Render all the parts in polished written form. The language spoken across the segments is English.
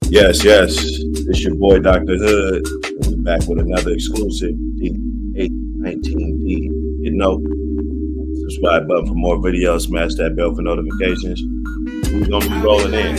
Yes, yes. It's your boy Dr. Hood. And we back with another exclusive D819D. You know, subscribe button for more videos. Smash that bell for notifications. We're gonna be rolling in.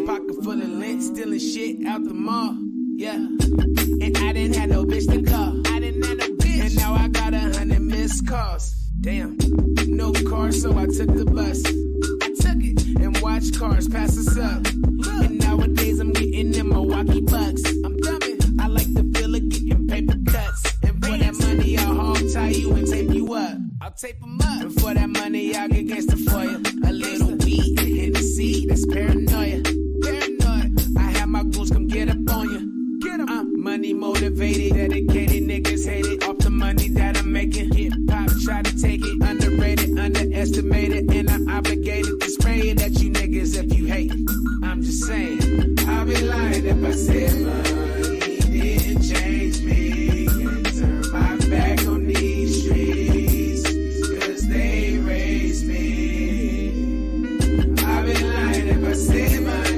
Pocket full of lint, stealing shit out the mall. Yeah, and I didn't have no bitch to call. I didn't have no bitch, and now I got 100 missed calls. Damn, no car, so I took the bus. I took it and watched cars pass us up. And nowadays I'm getting them Milwaukee bucks. I'm dumbing. I like the feel of getting paper cuts. And for that money, I'll hog tie you and tape you up. I'll tape them up. And for that money, I'll get gangster for you. A little weed and Hennessy, that's paranoia. My goons come get up on you. Get 'em. I'm money motivated, dedicated niggas hate it. Off the money that I'm making. Hip hop try to take it. Underrated, underestimated, and I'm obligated to spray it at you niggas if you hate it. I'm just saying. I'll be lying if I said money didn't change me. And turn my back on these streets, 'cause they raised me. I'll be lying if I said money.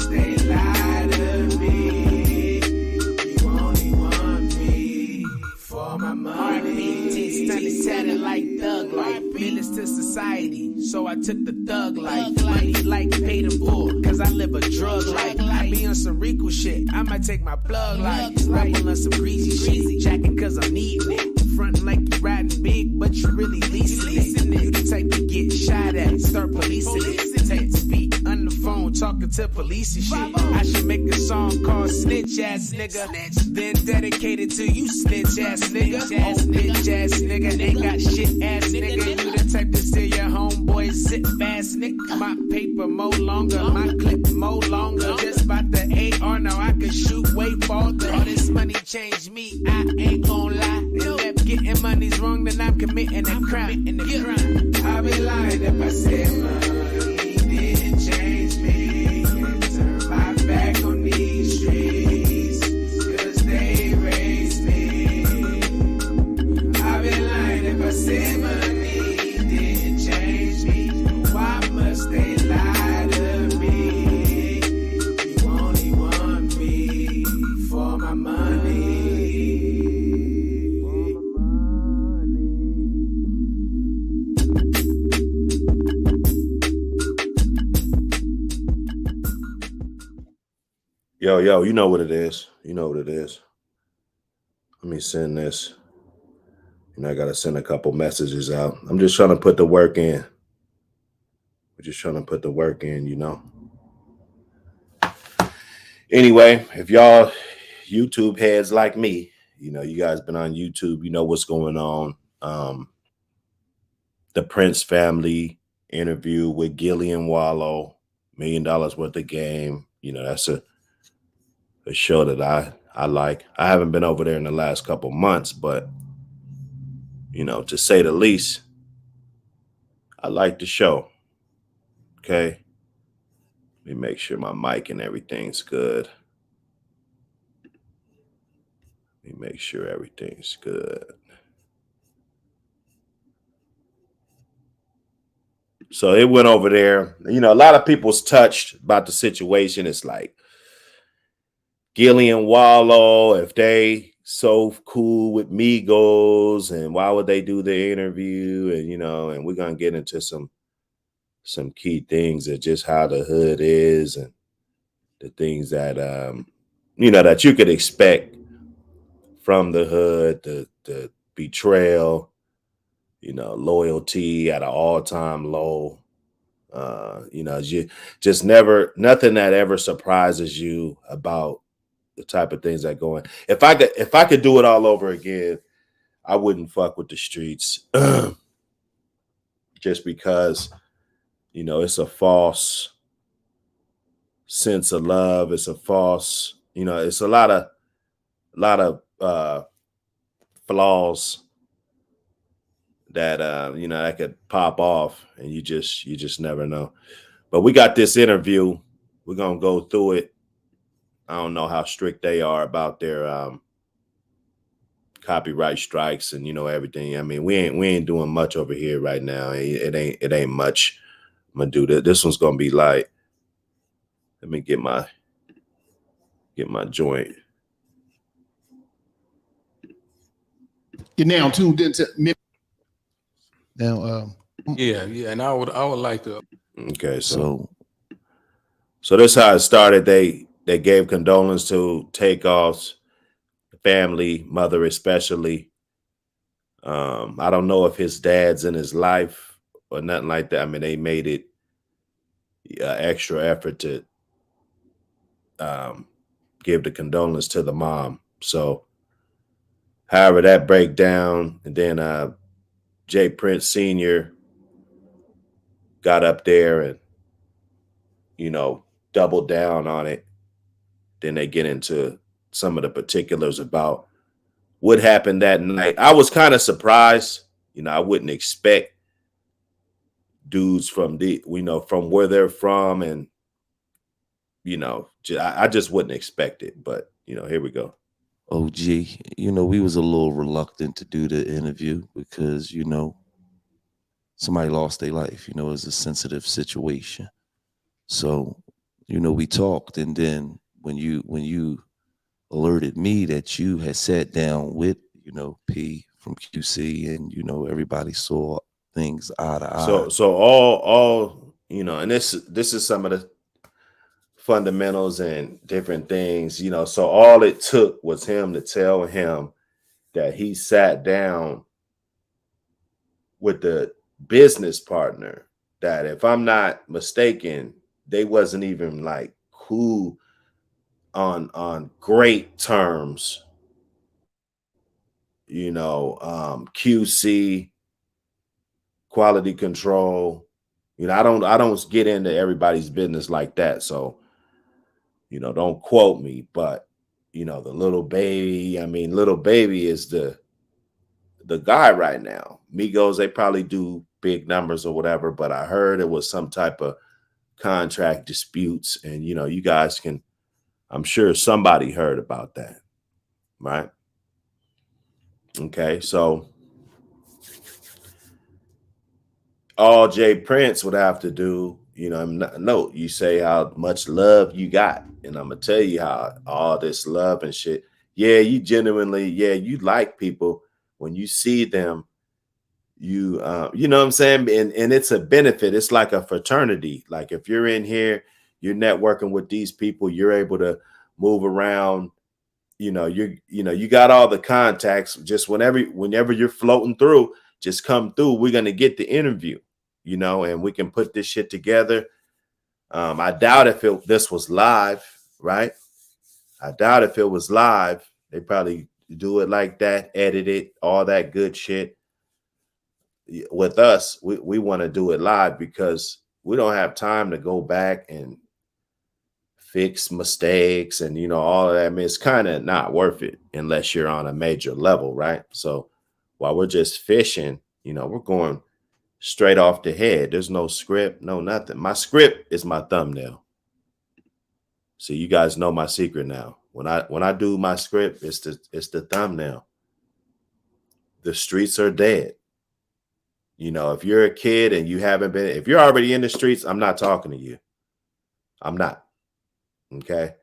They lie to me. You only want me for my money. Heartbeat stunning, tatted like thug life. Menace to society, so I took the thug life. Money like paid in full, 'cause I live a drug life. I be on some Rico shit, I might take my plug life. Rapping on some greasy shit, jacking 'cause I'm needing it. Frontin' like you riding big, but you really leasing it. You the type to get shot at, start policing it. Take to be on the phone talking to police and shit. I should make a song called Snitch Ass Nigga, then dedicate it to you, snitch ass nigga. Oh, bitch ass nigga, ain't got shit ass nigga. You the type to steal your homeboy, sit fast nigga. My paper more longer, my clip more longer. Just about the AR, now I can shoot way farther. All this money changed me, I ain't gon' lie. If getting money's wrong, then I'm committing a crime. I'll be lying if I say money didn't change me. And turn my back on these streets, 'cause they raised me. I'll be lying if I say money didn't change me. Why must they lie to me? You only want me for my money. Yo, you know what it is. You know what it is. Let me send this. I got to send a couple messages out. I'm just trying to put the work in. We're just trying to put the work in, Anyway, if y'all YouTube heads like me, you guys been on YouTube, you know what's going on. The Prince family interview with Gillian Wallow, $1 million worth of game. That's a show that I like. I haven't been over there in the last couple months, but to say the least, I like the show. Okay. Let me make sure my mic and everything's good. Let me make sure everything's good. So it went over there. A lot of people's touched about the situation. It's like Gillian Wallow, if they so cool with Migos, and why would they do the interview? And we're gonna get into some key things of just how the hood is and the things that that you could expect from the hood, the betrayal, loyalty at an all-time low. You just never, nothing that ever surprises you about the type of things that go in. If I could do it all over again, I wouldn't fuck with the streets. Just because, it's a false sense of love. It's a false, it's a lot of a lot of flaws that that could pop off, and you just never know. But we got this interview. We're gonna go through it. I don't know how strict they are about their copyright strikes and everything. I mean, we ain't doing much over here right now. It ain't much. I'm gonna do that. This one's gonna be like, let me get my joint. You're now tuned into now. Yeah, and I would like to. Okay, so this how it started. They gave condolence to Takeoff's family, mother especially. I don't know if his dad's in his life or nothing like that. I mean, they made it extra effort to give the condolence to the mom. So, however, that breakdown, and then Jay Prince Sr. got up there and doubled down on it. Then they get into some of the particulars about what happened that night. I was kind of surprised. I wouldn't expect dudes from from where they're from, and I just wouldn't expect it. But here we go. OG, we was a little reluctant to do the interview because, somebody lost their life, it's a sensitive situation. So, we talked, and then when you alerted me that you had sat down with, P from QC, and everybody saw things eye to eye. So all and this is some of the fundamentals and different things, so all it took was him to tell him that he sat down with the business partner that, if I'm not mistaken, they wasn't even like cool on great terms. QC, quality control. I don't get into everybody's business like that. So, don't quote me, but the little baby, little baby is the guy right now. Migos, they probably do big numbers or whatever, but I heard it was some type of contract disputes, and you guys can, I'm sure somebody heard about that, right? Okay, so all Jay Prince would have to do, no, you say how much love you got, and I'm gonna tell you how all this love and shit. Yeah, you genuinely, you like people when you see them. You know what I'm saying, and it's a benefit. It's like a fraternity. Like if you're in here, you're networking with these people, you're able to move around. You got all the contacts. Just whenever you're floating through, just come through. We're gonna get the interview, and we can put this shit together. I doubt if this was live, right? I doubt if it was live. They probably do it like that, edit it, all that good shit. With us, we want to do it live because we don't have time to go back and fix mistakes and all of that. I mean, it's kind of not worth it unless you're on a major level, right? So while we're just fishing, we're going straight off the head. There's no script, no nothing. My script is my thumbnail. So you guys know my secret now. When I do my script, it's the thumbnail. The streets are dead. If you're a kid and if you're already in the streets, I'm not talking to you. I'm not. Okay.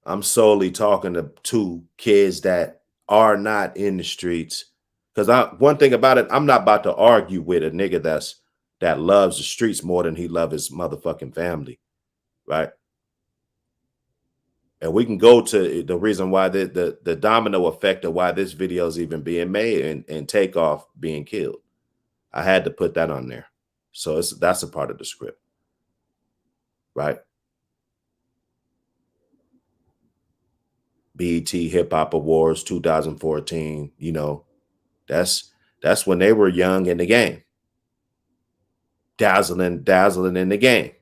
I'm solely talking to kids that are not in the streets. Because one thing about it, I'm not about to argue with a nigga that loves the streets more than he loves his motherfucking family. Right. And we can go to the reason why the domino effect of why this video is even being made and Takeoff being killed. I had to put that on there. So that's a part of the script. Right. BET Hip Hop Awards 2014, that's when they were young in the game. Dazzling in the game.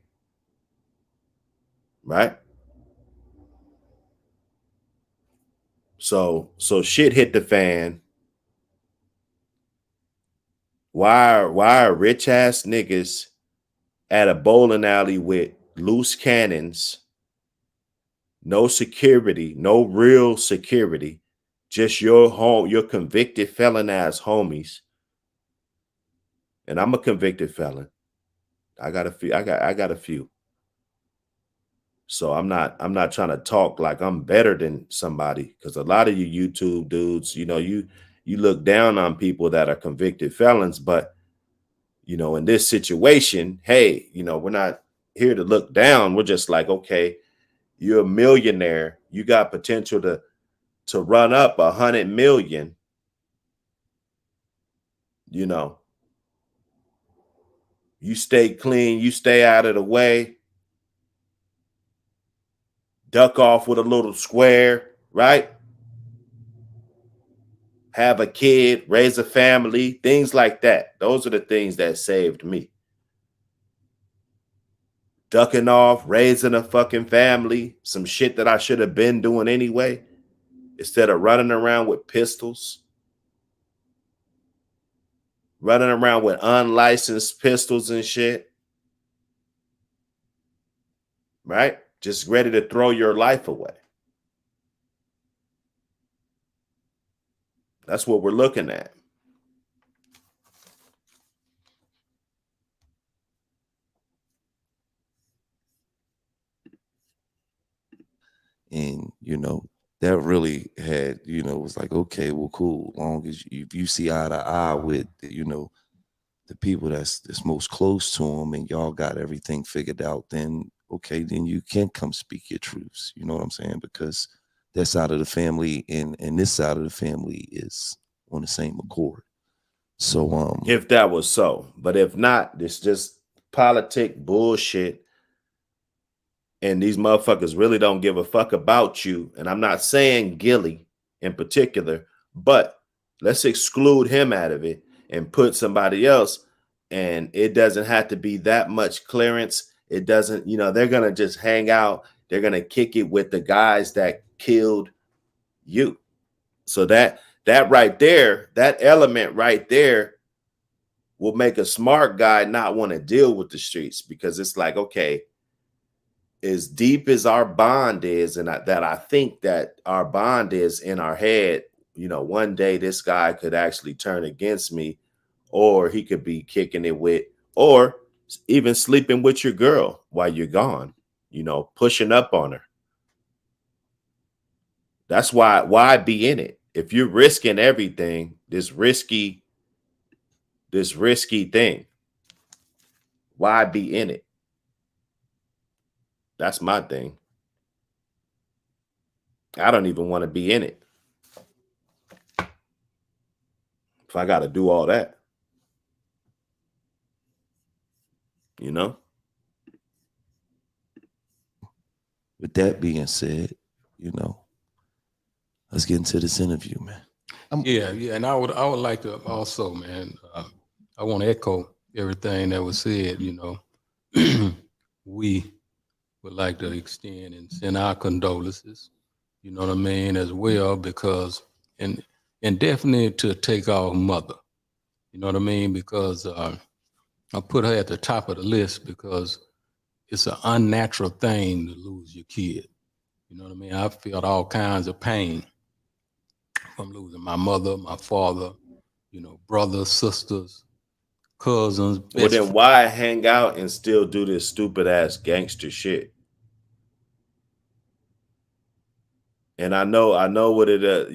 Right? So shit hit the fan. Why are rich ass niggas at a bowling alley with loose cannons, no security, no real security, just your convicted felon ass homies. And I'm a convicted felon. I got a few. So I'm not trying to talk like I'm better than somebody, because a lot of you YouTube dudes, you look down on people that are convicted felons, but in this situation, hey, we're not here to look down. We're just like, okay, you're a millionaire. You got potential to run up 100 million. You stay clean, you stay out of the way, duck off with a little square, right? Have a kid, raise a family, things like that. Those are the things that saved me. Ducking off, raising a fucking family, some shit that I should have been doing anyway, instead of running around with pistols, running around with unlicensed pistols and shit, right? Just ready to throw your life away. That's what we're looking at. And that really had, was like, okay, well, cool. Long as you see eye to eye with, the people that's most close to them, and y'all got everything figured out, then okay, then you can come speak your truths. You know what I'm saying? Because that side of the family and this side of the family is on the same accord. So if that was so, but if not, it's just politic bullshit. And these motherfuckers really don't give a fuck about you. And I'm not saying Gilly in particular, but let's exclude him out of it and put somebody else. And it doesn't have to be that much clearance. It doesn't, they're going to just hang out. They're going to kick it with the guys that killed you. So that right there, that element right there will make a smart guy not want to deal with the streets, because it's like, okay, as deep as our bond is, and that I think that our bond is in our head, one day this guy could actually turn against me, or he could be kicking it with, or even sleeping with your girl while you're gone, pushing up on her. That's why be in it? If you're risking everything, this risky thing, why be in it? That's my thing. I don't even want to be in it if I got to do all that. With that being said, let's get into this interview, man. Yeah, and I would like to also, man. I want to echo everything that was said. We would like to extend and send our condolences. You know what I mean, as well, because and definitely to Takeoff mother. You know what I mean, because I put her at the top of the list because it's an unnatural thing to lose your kid. You know what I mean? I felt all kinds of pain from losing my mother, my father, brothers, sisters, cousins. Well, then why hang out and still do this stupid ass gangster shit? And I know what it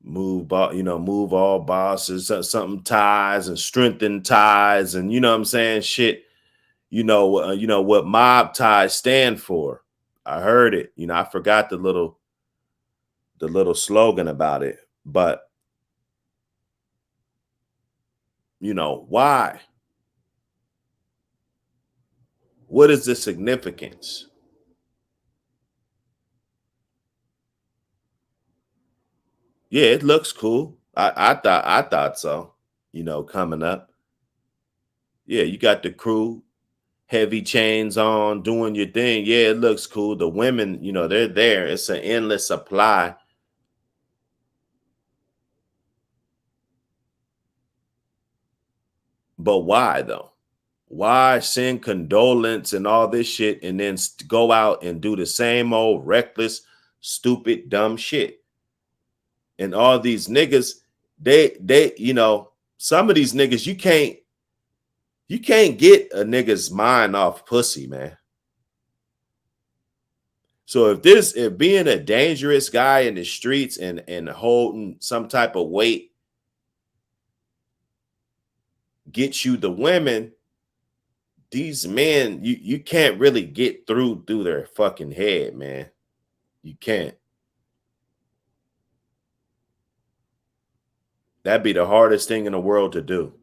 move all bosses, something ties and strengthen ties, and what I'm saying, shit. What mob ties stand for. I heard it. I forgot the little slogan about it, but why? What is the significance? Yeah, it looks cool. I thought so. Coming up. Yeah, you got the crew. heavy chains on, doing your thing. Yeah, it looks cool. The women, you know, they're there. It's an endless supply. But why though? Why send condolence and all this shit and then go out and do the same old reckless, stupid, dumb shit? And all these niggas, they, you know, some of these niggas, you can't get a nigga's mind off pussy, man. So if being a dangerous guy in the streets and holding some type of weight gets you the women, these men, you can't really get through their fucking head, man. You can't. That'd be the hardest thing in the world to do.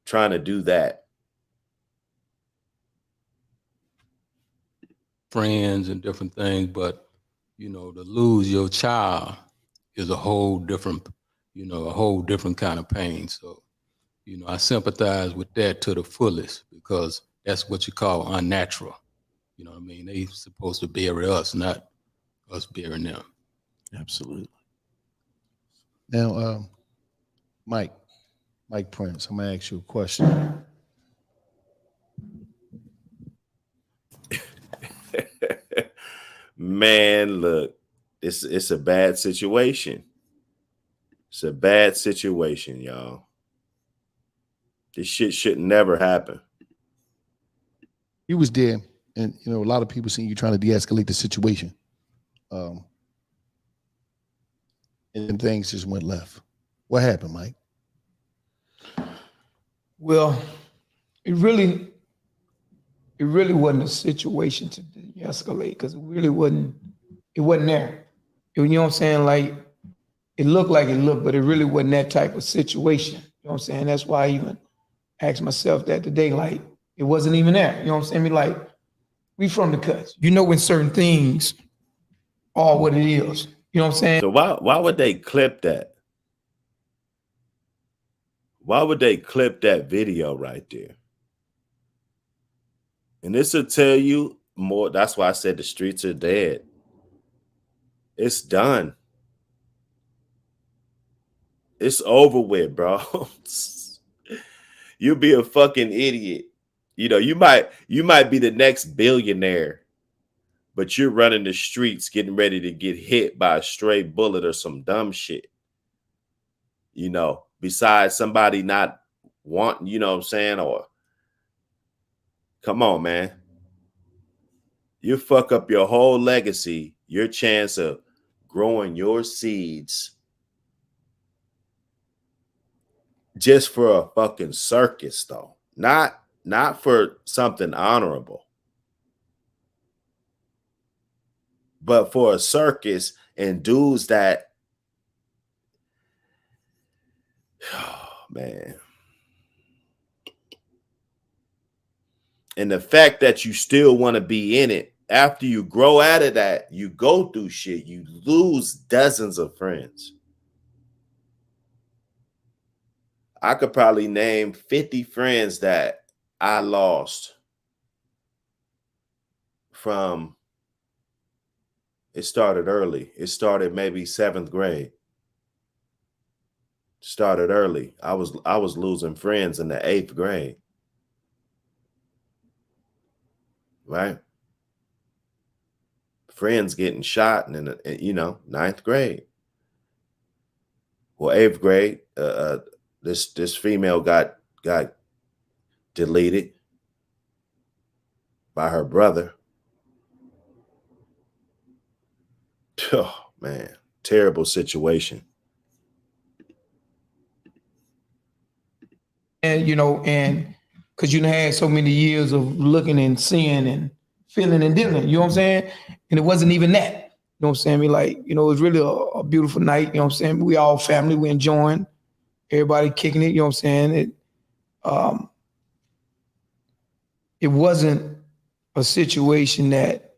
Trying to do that. Friends and different things, but you know, to lose your child is a whole different, you know, a whole different kind of pain. So, you know, I sympathize with that to the fullest because that's what you call unnatural. You know what I mean? They supposed to bury us, not us burying them. Absolutely. Now, Mike Prince, I'm gonna ask you a question. Man, look, it's a bad situation. It's a bad situation, y'all. This shit should never happen. You was there, and you know a lot of people seen you trying to de-escalate the situation, and then things just went left. What happened, Mike? Well, it really wasn't a situation to de-escalate because it wasn't there. You know what I'm saying? Like it looked, but it really wasn't that type of situation. You know what I'm saying? That's why I even asked myself that today. Like it wasn't even there. You know what I'm saying? Like we from the cuts. You know when certain things are what it is. You know what I'm saying? So why would they clip that? Why would they clip that video right there? And this will tell you more. That's why I said the streets are dead. It's done. It's over with, bro. You'll be a fucking idiot. You know, you might be the next billionaire, but you're running the streets getting ready to get hit by a stray bullet or some dumb shit. You know, besides somebody not wanting, you know what I'm saying? Or come on, man. You fuck up your whole legacy, your chance of growing your seeds just for a fucking circus, though. Not for something honorable, but for a circus and dudes that, oh, man. And the fact that you still want to be in it after you grow out of that, you go through shit, you lose dozens of friends. I could probably name 50 friends that I lost from. It started early. It started maybe 7th grade. Started early. I was losing friends in the 8th grade. Right? Friends getting shot in you know, 9th grade. Well, 8th grade, this female got deleted by her brother. Oh, man, terrible situation. And you know, and because you had so many years of looking and seeing and feeling and dealing, you know what I'm saying? And it wasn't even that. You know what I'm saying? I mean, like, you know, it was really a beautiful night, you know what I'm saying? We all family, we enjoying, everybody kicking it, you know what I'm saying? It wasn't a situation that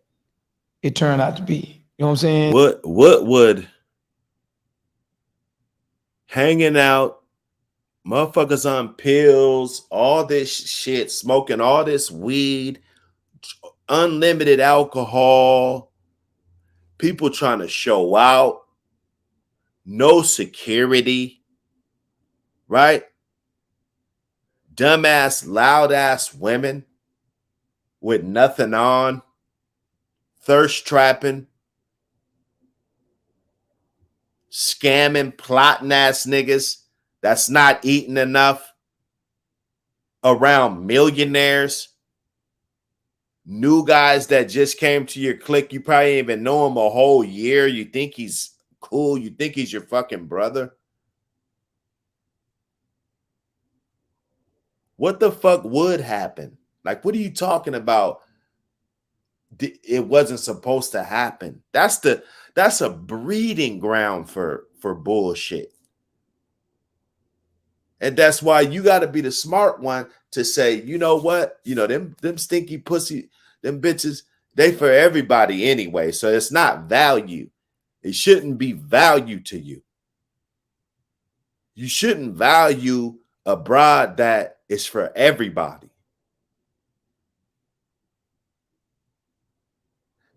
it turned out to be. You know what I'm saying? What would hanging out Motherfuckers on pills, all this shit, smoking all this weed, unlimited alcohol, people trying to show out, no security, right? Dumbass, loud ass women with nothing on, thirst trapping, scamming, plotting ass niggas that's not eating enough around millionaires, new guys that just came to your clique. You probably even know him a whole year. You think he's cool. You think he's your fucking brother. What the fuck would happen? Like, what are you talking about? It wasn't supposed to happen. That's a breeding ground for bullshit. And that's why you got to be the smart one to say, you know what? You know, them stinky pussy, them bitches, they for everybody anyway. So it's not value. It shouldn't be value to you. You shouldn't value a broad that is for everybody.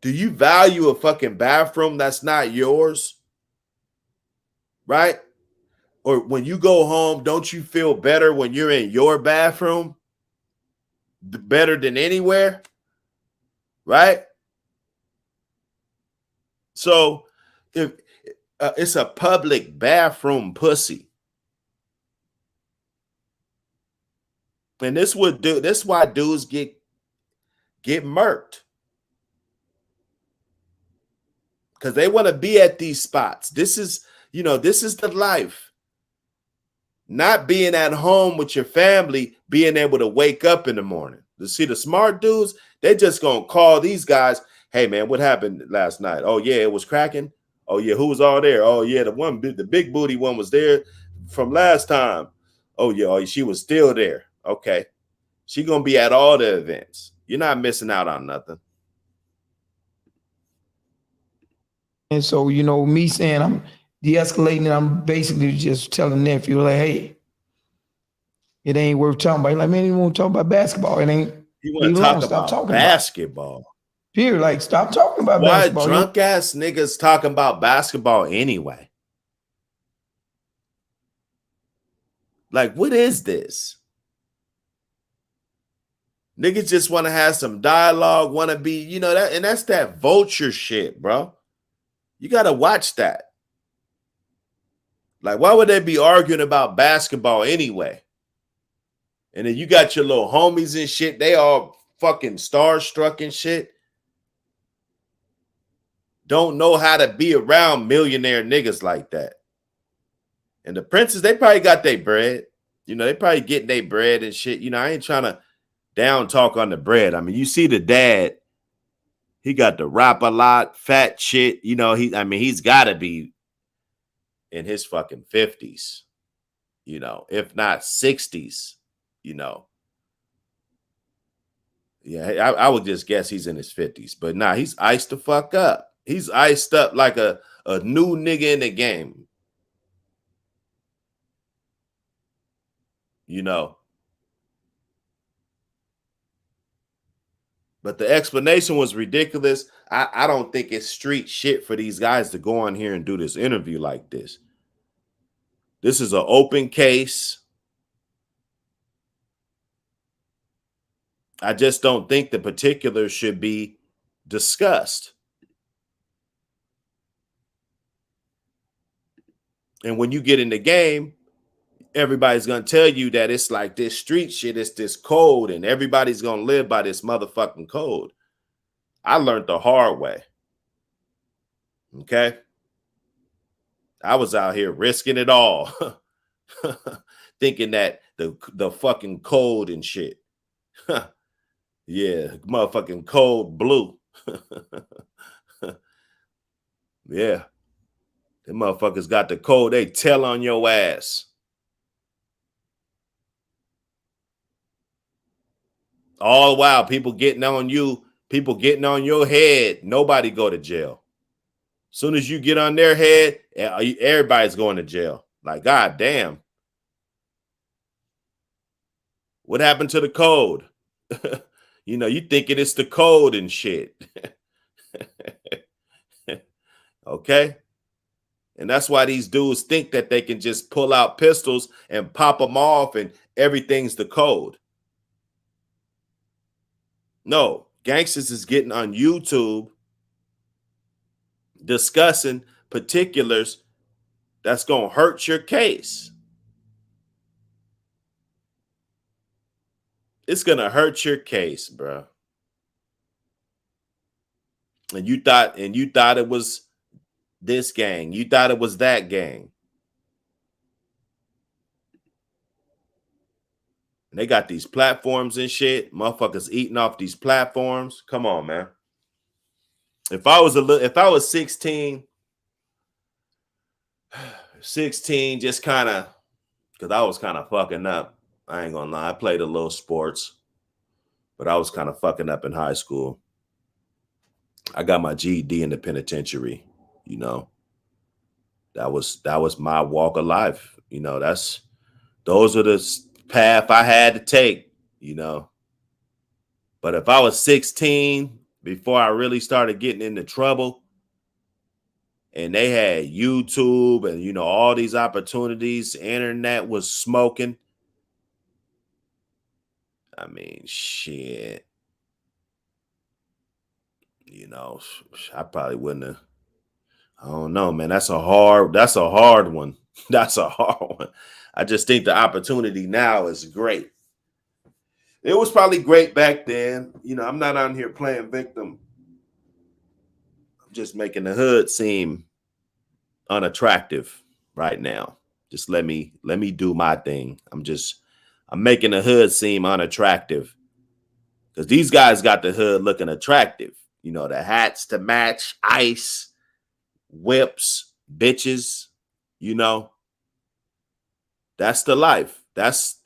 Do you value a fucking bathroom that's not yours? Right? Or when you go home, don't you feel better when you're in your bathroom? Better than anywhere? Right? So if it's a public bathroom pussy. And this why dudes get murked. Because they want to be at these spots. This is the life. Not being at home with your family, being able to wake up in the morning. You see, the smart dudes, they just gonna call these guys, hey man, what happened last night? Oh yeah, it was cracking. Oh yeah, who was all there? Oh yeah, the big booty one was there from last time. Oh yeah, she was still there. Okay. She gonna be at all the events. You're not missing out on nothing. And so, you know, me saying I'm de-escalating, I'm basically just telling nephew, like, hey, it ain't worth talking about. Like, man, you want to talk about basketball. It ain't. You want to talk about basketball. Period. Like, stop talking about basketball. Why drunk ass niggas talking about basketball anyway? Like, what is this? Niggas just want to have some dialogue, want to be, you know, that, and that's that vulture shit, bro. You got to watch that. Like, why would they be arguing about basketball anyway? And then you got your little homies and shit. They all fucking starstruck and shit. Don't know how to be around millionaire niggas like that. And the princes, they probably got their bread. You know, they probably getting their bread and shit. You know, I ain't trying to down talk on the bread. I mean, you see the dad, he got the rap a lot, fat shit. You know, he's got to be in his fucking 50s, you know, if not 60s, you know. Yeah, I would just guess he's in his 50s. But nah, he's iced the fuck up. He's iced up like a new nigga in the game. You know. But the explanation was ridiculous. I don't think it's street shit for these guys to go on here and do this interview like this. This is an open case. I just don't think the particulars should be discussed. And when you get in the game, everybody's going to tell you that it's like this street shit, it's this code, and everybody's going to live by this motherfucking code. I learned the hard way. Okay? I was out here risking it all. Thinking that the fucking code and shit. Yeah, motherfucking code blue. Yeah. Them motherfuckers got the code. They tell on your ass. All the while, people getting on you, people getting on your head. Nobody go to jail. Soon as you get on their head, everybody's going to jail. Like, God damn. What happened to the code? You know, you thinking it's the code and shit. Okay? And that's why these dudes think that they can just pull out pistols and pop them off and everything's the code. No, gangsters is getting on YouTube discussing particulars that's going to hurt your case. It's going to hurt your case, bro. And you thought it was this gang. You thought it was that gang. And they got these platforms and shit. Motherfuckers eating off these platforms. Come on, man. If I was 16, just kind of, because I was kind of fucking up. I ain't gonna lie. I played a little sports, but I was kind of fucking up in high school. I got my GED in the penitentiary, you know. That was my walk of life. You know, those are the path I had to take, you know. But if I was 16, before I really started getting into trouble, and they had YouTube and, you know, all these opportunities, internet was smoking. I mean, shit. You know, I probably wouldn't have. I don't know, man. That's a hard one. That's a hard one. I just think the opportunity now is great. It was probably great back then. You know, I'm not out here playing victim. I'm just making the hood seem unattractive right now. Just let me do my thing. I'm making the hood seem unattractive. Because these guys got the hood looking attractive. You know, the hats to match, ice, whips, bitches, you know. That's the life. That's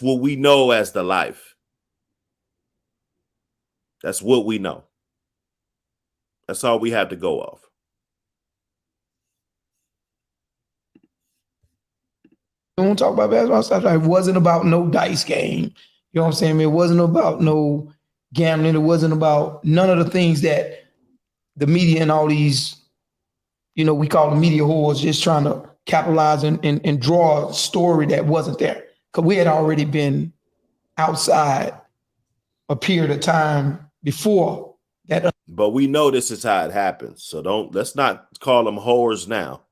what we know as the life. That's what we know. That's all we have to go off. We don't talk about basketball stuff. It wasn't about no dice game. You know what I'm saying? It wasn't about no gambling. It wasn't about none of the things that the media and all these, you know, we call the media whores, just trying to capitalize and draw a story that wasn't there. Because we had already been outside a period of time before that. But we know this is how it happens. So let's not call them whores now.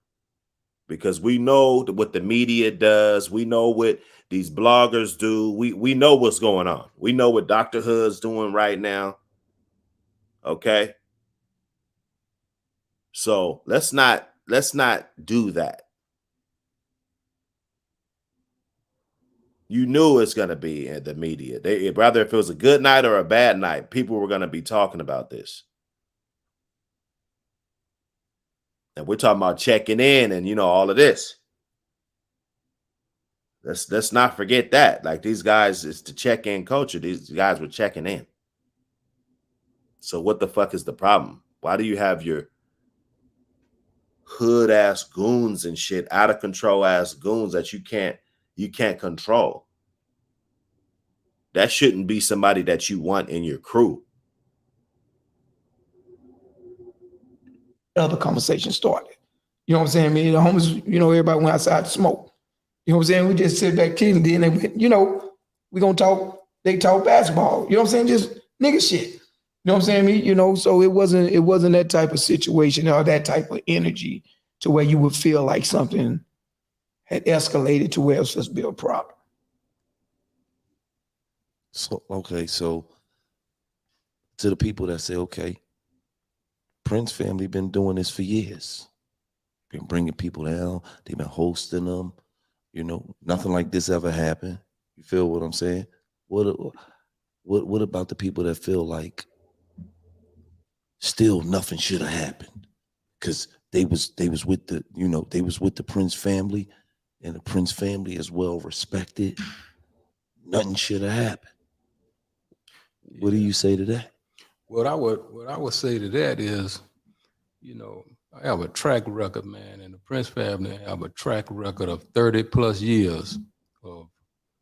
Because we know what the media does. We know what these bloggers do. We know what's going on. We know what Dr. Hood's doing right now. Okay. So let's not do that. You knew it's going to be in the media. Rather if it was a good night or a bad night, people were going to be talking about this. And we're talking about checking in and, you know, all of this. Let's not forget that. Like, these guys, it's the check-in culture. These guys were checking in. So what the fuck is the problem? Why do you have your hood ass goons and shit, out of control ass goons that you can't control? That shouldn't be somebody that you want in your crew. Other conversation started. You know what I'm saying? Me and the homies, you know, everybody went outside to smoke. You know what I'm saying? We just sit back chilling. Then they went, you know, we gonna talk. They talk basketball. You know what I'm saying? Just nigga shit. You know what I'm saying? Me, you know, so it wasn't that type of situation or that type of energy to where you would feel like something had escalated to where it was supposed to be a problem. So okay, so to the people that say, okay, Prince family been doing this for years. Been bringing people down. They've been hosting them. You know, nothing like this ever happened. You feel what I'm saying? What about the people that feel like still nothing should have happened? Because they was with the, you know, they was with the Prince family, and the Prince family is well respected. Nothing should have happened. What do you say to that? What I would say to that is, you know, I have a track record, man, and the Prince family have a track record of 30 plus years of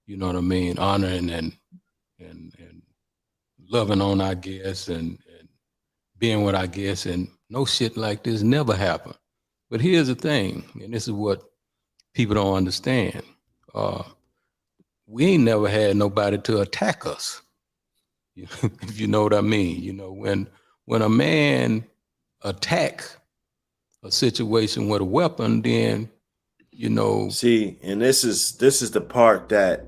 you know what I mean, honoring and loving on our guests and being with our guests, and no shit like this never happened. But here's the thing, and this is what people don't understand. We ain't never had nobody to attack us. If you know what I mean. You know, when a man attack a situation with a weapon, then you know. See, and this is the part that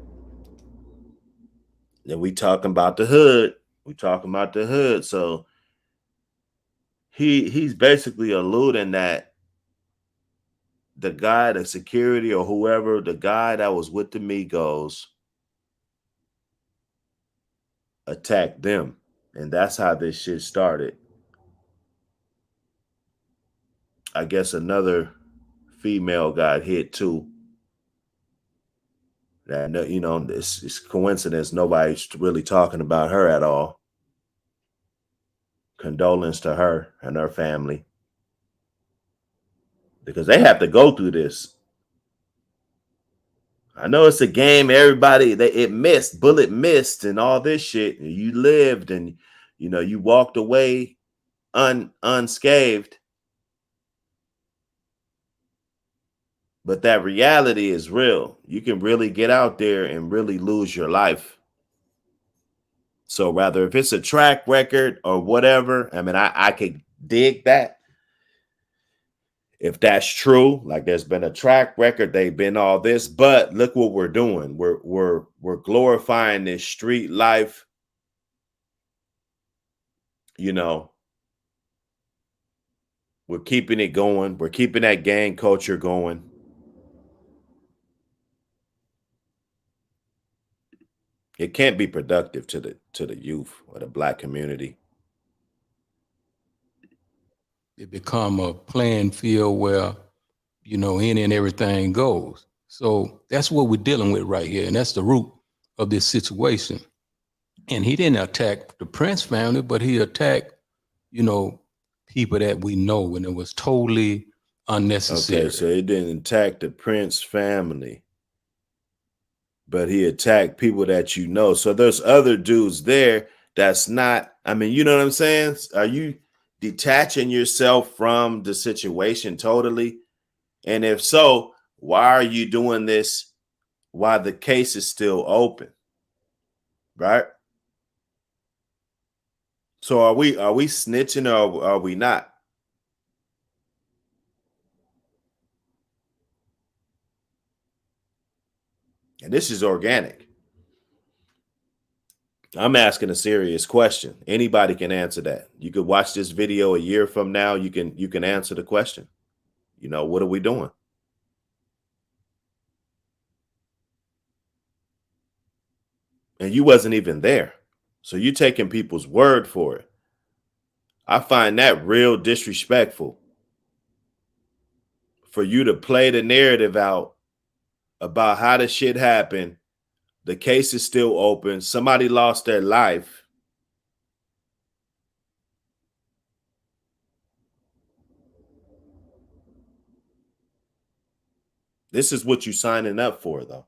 we talking about the hood. We talking about the hood. So he's basically alluding that the guy, the security or whoever, the guy that was with the Migos attacked them. And that's how this shit started. I guess another female got hit too. That, you know, it's coincidence. Nobody's really talking about her at all. Condolence to her and her family, because they have to go through this. I know it's a game. Everybody, it missed, bullet missed, and all this shit. You lived, and you know you walked away unscathed. But that reality is real. You can really get out there and really lose your life. So rather, if it's a track record or whatever, I mean, I could dig that. If that's true, like there's been a track record, they've been all this, but look what we're doing. We're glorifying this street life. You know, we're keeping it going. We're keeping that gang culture going. It can't be productive to the youth or the Black community. It become a playing field where, you know, any and everything goes. So that's what we're dealing with right here. And that's the root of this situation. And he didn't attack the Prince family, but he attacked, you know, people that we know, and it was totally unnecessary. Okay, so he didn't attack the Prince family, but he attacked people that you know. So there's other dudes there that's not, I mean, you know what I'm saying? Are you detaching yourself from the situation totally? And if so, why are you doing this while the case is still open? Right? So are we snitching or are we not? And this is organic. I'm asking a serious question. Anybody can answer that. You could watch this video a year from now. You can answer the question. You know, what are we doing? And you wasn't even there. So you're taking people's word for it. I find that real disrespectful. For you to play the narrative out about how the shit happened. The case is still open. Somebody lost their life. This is what you're signing up for, though.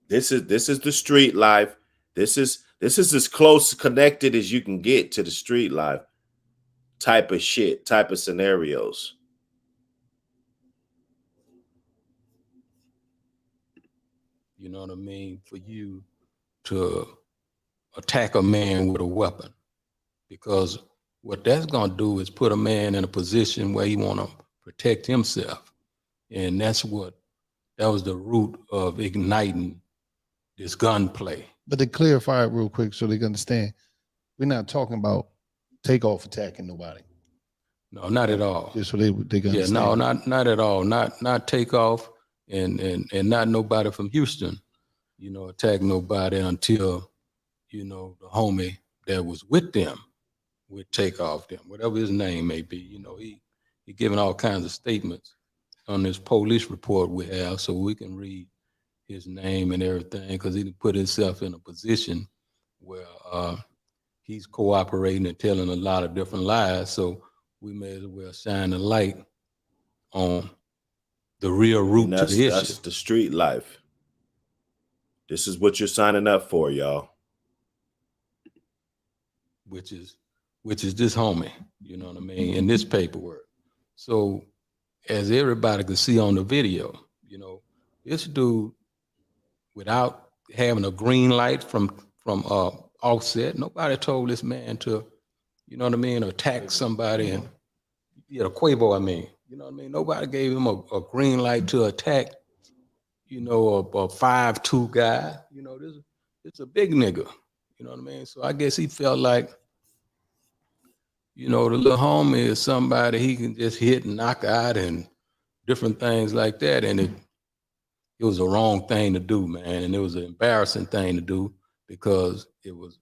This is the street life. This is as close connected as you can get to the street life type of shit, type of scenarios. You know what I mean? For you to attack a man with a weapon, because what that's going to do is put a man in a position where he want to protect himself. And that was the root of igniting this gunplay. But to clarify it real quick so they can understand, we're not talking about Takeoff attacking nobody. No, not at all. Just so they can understand. No, not at all. Not Takeoff and not nobody from Houston, you know, attack nobody until, you know, the homie that was with them would take off them, whatever his name may be. You know, he giving all kinds of statements on this police report we have, so we can read his name and everything, because he put himself in a position where he's cooperating and telling a lot of different lies. So we may as well shine a light on the real root to the issue. That's the street life. This is what you're signing up for, y'all. which is this homie, you know what I mean, in this paperwork. So as everybody could see on the video, you know, this dude, without having a green light from Offset, nobody told this man to, you know what I mean, attack somebody. And yeah, Quavo, I mean, you know what I mean, nobody gave him a green light to attack, you know, a 5'2" guy. You know, this it's a big nigga, you know what I mean. So I guess he felt like, you know, the little homie is somebody he can just hit and knock out and different things like that. And it was a wrong thing to do, man. And it was an embarrassing thing to do because it was,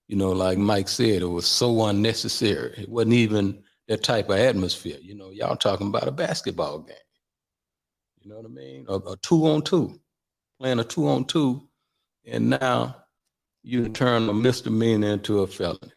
you know, like Mike said, it was so unnecessary. It wasn't even that type of atmosphere. You know, y'all talking about a basketball game. You know what I mean? A 2-on-2, playing a 2-on-2. And now you turn a misdemeanor into a felony.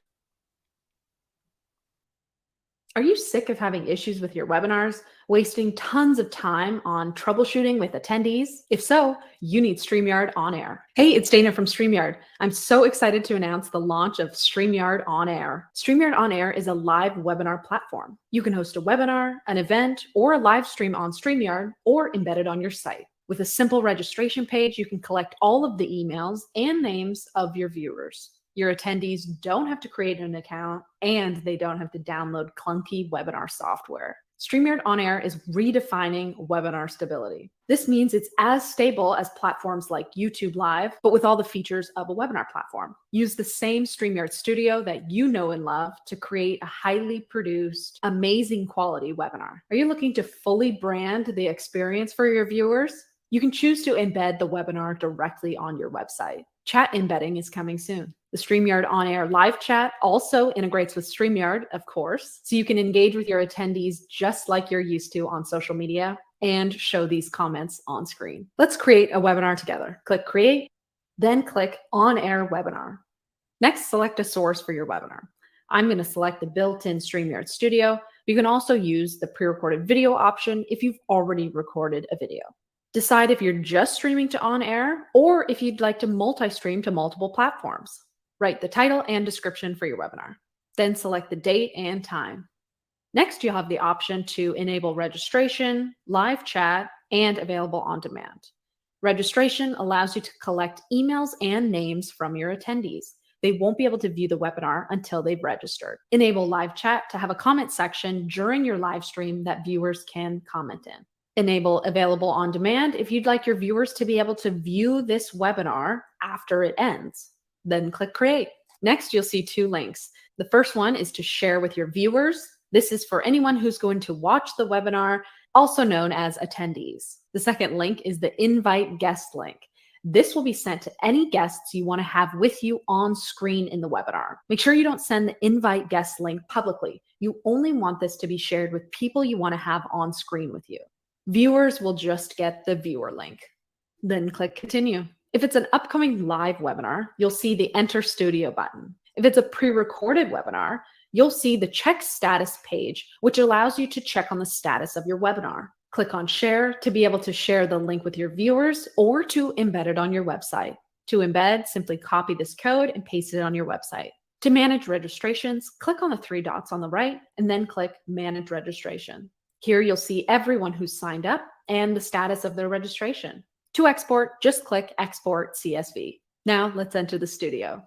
Are you sick of having issues with your webinars, wasting tons of time on troubleshooting with attendees? If so, you need StreamYard On Air. Hey, it's Dana from StreamYard. I'm so excited to announce the launch of StreamYard On Air. StreamYard On Air is a live webinar platform. You can host a webinar, an event, or a live stream on StreamYard or embed it on your site. With a simple registration page, you can collect all of the emails and names of your viewers. Your attendees don't have to create an account and they don't have to download clunky webinar software. StreamYard On Air is redefining webinar stability. This means it's as stable as platforms like YouTube Live, but with all the features of a webinar platform. Use the same StreamYard Studio that you know and love to create a highly produced, amazing quality webinar. Are you looking to fully brand the experience for your viewers? You can choose to embed the webinar directly on your website. Chat embedding is coming soon. The StreamYard On Air live chat also integrates with StreamYard, of course, so you can engage with your attendees just like you're used to on social media and show these comments on screen. Let's create a webinar together. Click Create, then click On Air Webinar. Next, select a source for your webinar. I'm going to select the built-in StreamYard Studio. You can also use the pre-recorded video option if you've already recorded a video. Decide if you're just streaming to On Air or if you'd like to multi-stream to multiple platforms. Write the title and description for your webinar. Then select the date and time. Next, you'll have the option to enable registration, live chat, and available on demand. Registration allows you to collect emails and names from your attendees. They won't be able to view the webinar until they've registered. Enable live chat to have a comment section during your live stream that viewers can comment in. Enable available on demand if you'd like your viewers to be able to view this webinar after it ends. Then click Create. Next, you'll see two links. The first one is to share with your viewers. This is for anyone who's going to watch the webinar, also known as attendees. The second link is the Invite Guest link. This will be sent to any guests you want to have with you on screen in the webinar. Make sure you don't send the Invite Guest link publicly. You only want this to be shared with people you want to have on screen with you. Viewers will just get the viewer link. Then click Continue. If it's an upcoming live webinar, you'll see the Enter Studio button. If it's a pre-recorded webinar, you'll see the Check Status page, which allows you to check on the status of your webinar. Click on Share to be able to share the link with your viewers or to embed it on your website. To embed, simply copy this code and paste it on your website. To manage registrations, click on the three dots on the right and then click Manage Registration. Here you'll see everyone who's signed up and the status of their registration. To export, just click Export CSV. Now let's enter the studio.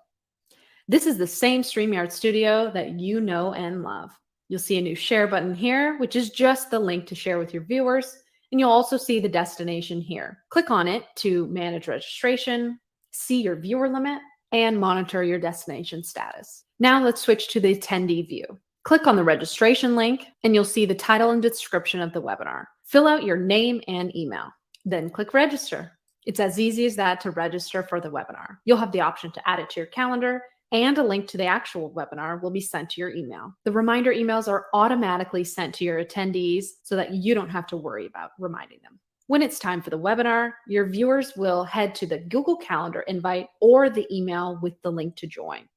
This is the same StreamYard Studio that you know and love. You'll see a new share button here, which is just the link to share with your viewers. And you'll also see the destination here. Click on it to manage registration, see your viewer limit, and monitor your destination status. Now let's switch to the attendee view. Click on the registration link and you'll see the title and description of the webinar. Fill out your name and email. Then click Register. It's as easy as that to register for the webinar. You'll have the option to add it to your calendar, and a link to the actual webinar will be sent to your email. The reminder emails are automatically sent to your attendees so that you don't have to worry about reminding them. When it's time for the webinar, your viewers will head to the Google Calendar invite or the email with the link to join.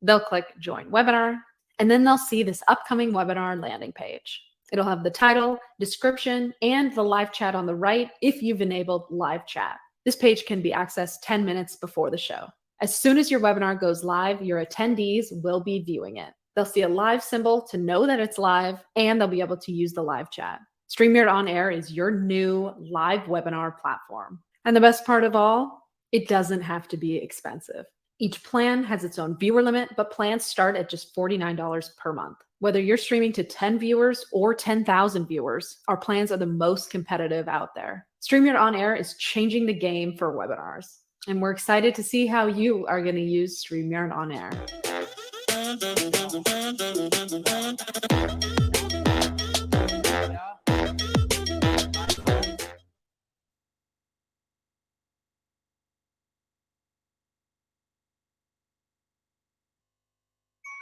They'll click Join Webinar, and then they'll see this upcoming webinar landing page. It'll have the title, description, and the live chat on the right if you've enabled live chat. This page can be accessed 10 minutes before the show. As soon as your webinar goes live, your attendees will be viewing it. They'll see a live symbol to know that it's live, and they'll be able to use the live chat. StreamYard On Air is your new live webinar platform. And the best part of all, it doesn't have to be expensive. Each plan has its own viewer limit, but plans start at just $49 per month. Whether you're streaming to 10 viewers or 10,000 viewers, our plans are the most competitive out there. StreamYard On Air is changing the game for webinars, and we're excited to see how you are going to use StreamYard On Air.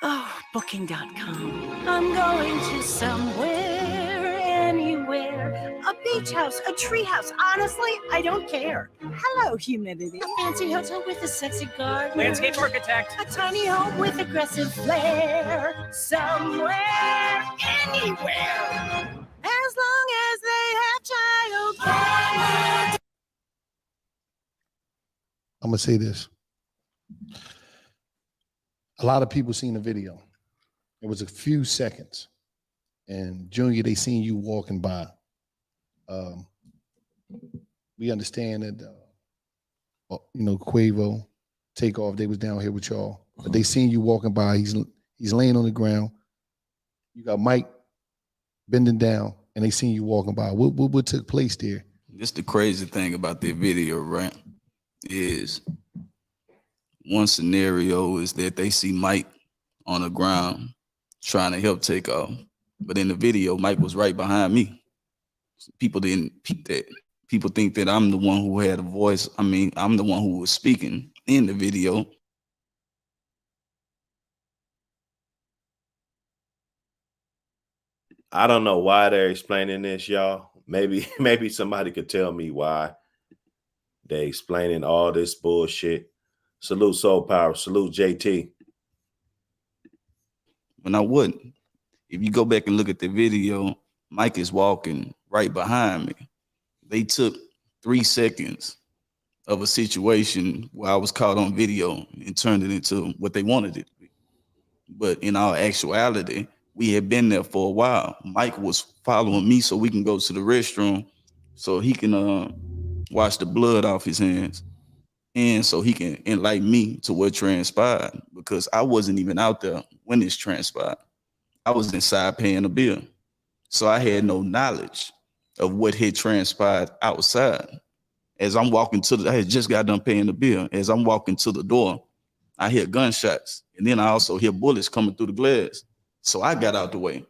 Oh, Booking.com. I'm going to somewhere, anywhere. A beach house, a tree house. Honestly, I don't care. Hello, humidity. A fancy hotel with a sexy garden. Landscape architect. A tiny home with aggressive flair. Somewhere, anywhere. As long as they have childcare. I'm gonna say this. A lot of people seen the video. It was a few seconds, and Junior, they seen you walking by. We understand that, Quavo, Takeoff, they was down here with y'all, but they seen you walking by. He's laying on the ground. You got Mike bending down, and they seen you walking by. What took place there? This the crazy thing about the video, right? Is one scenario is that they see Mike on the ground trying to help Takeoff, but in the video, Mike was right behind me. People didn't peep that. People think that I'm the one who had a voice. I mean, I'm the one who was speaking in the video. I don't know why they're explaining this, y'all. Maybe somebody could tell me why they explaining all this bullshit. Salute Soul Power. Salute JT. When I wouldn't. If you go back and look at the video, Mike is walking right behind me. They took 3 seconds of a situation where I was caught on video and turned it into what they wanted it to be. But in all actuality, we had been there for a while. Mike was following me so we can go to the restroom so he can wash the blood off his hands. And so he can enlighten me to what transpired, because I wasn't even out there when this transpired. I was inside paying a bill. So I had no knowledge of what had transpired outside. As I'm walking I had just got done paying the bill. As I'm walking to the door, I hear gunshots. And then I also hear bullets coming through the glass. So I got out the way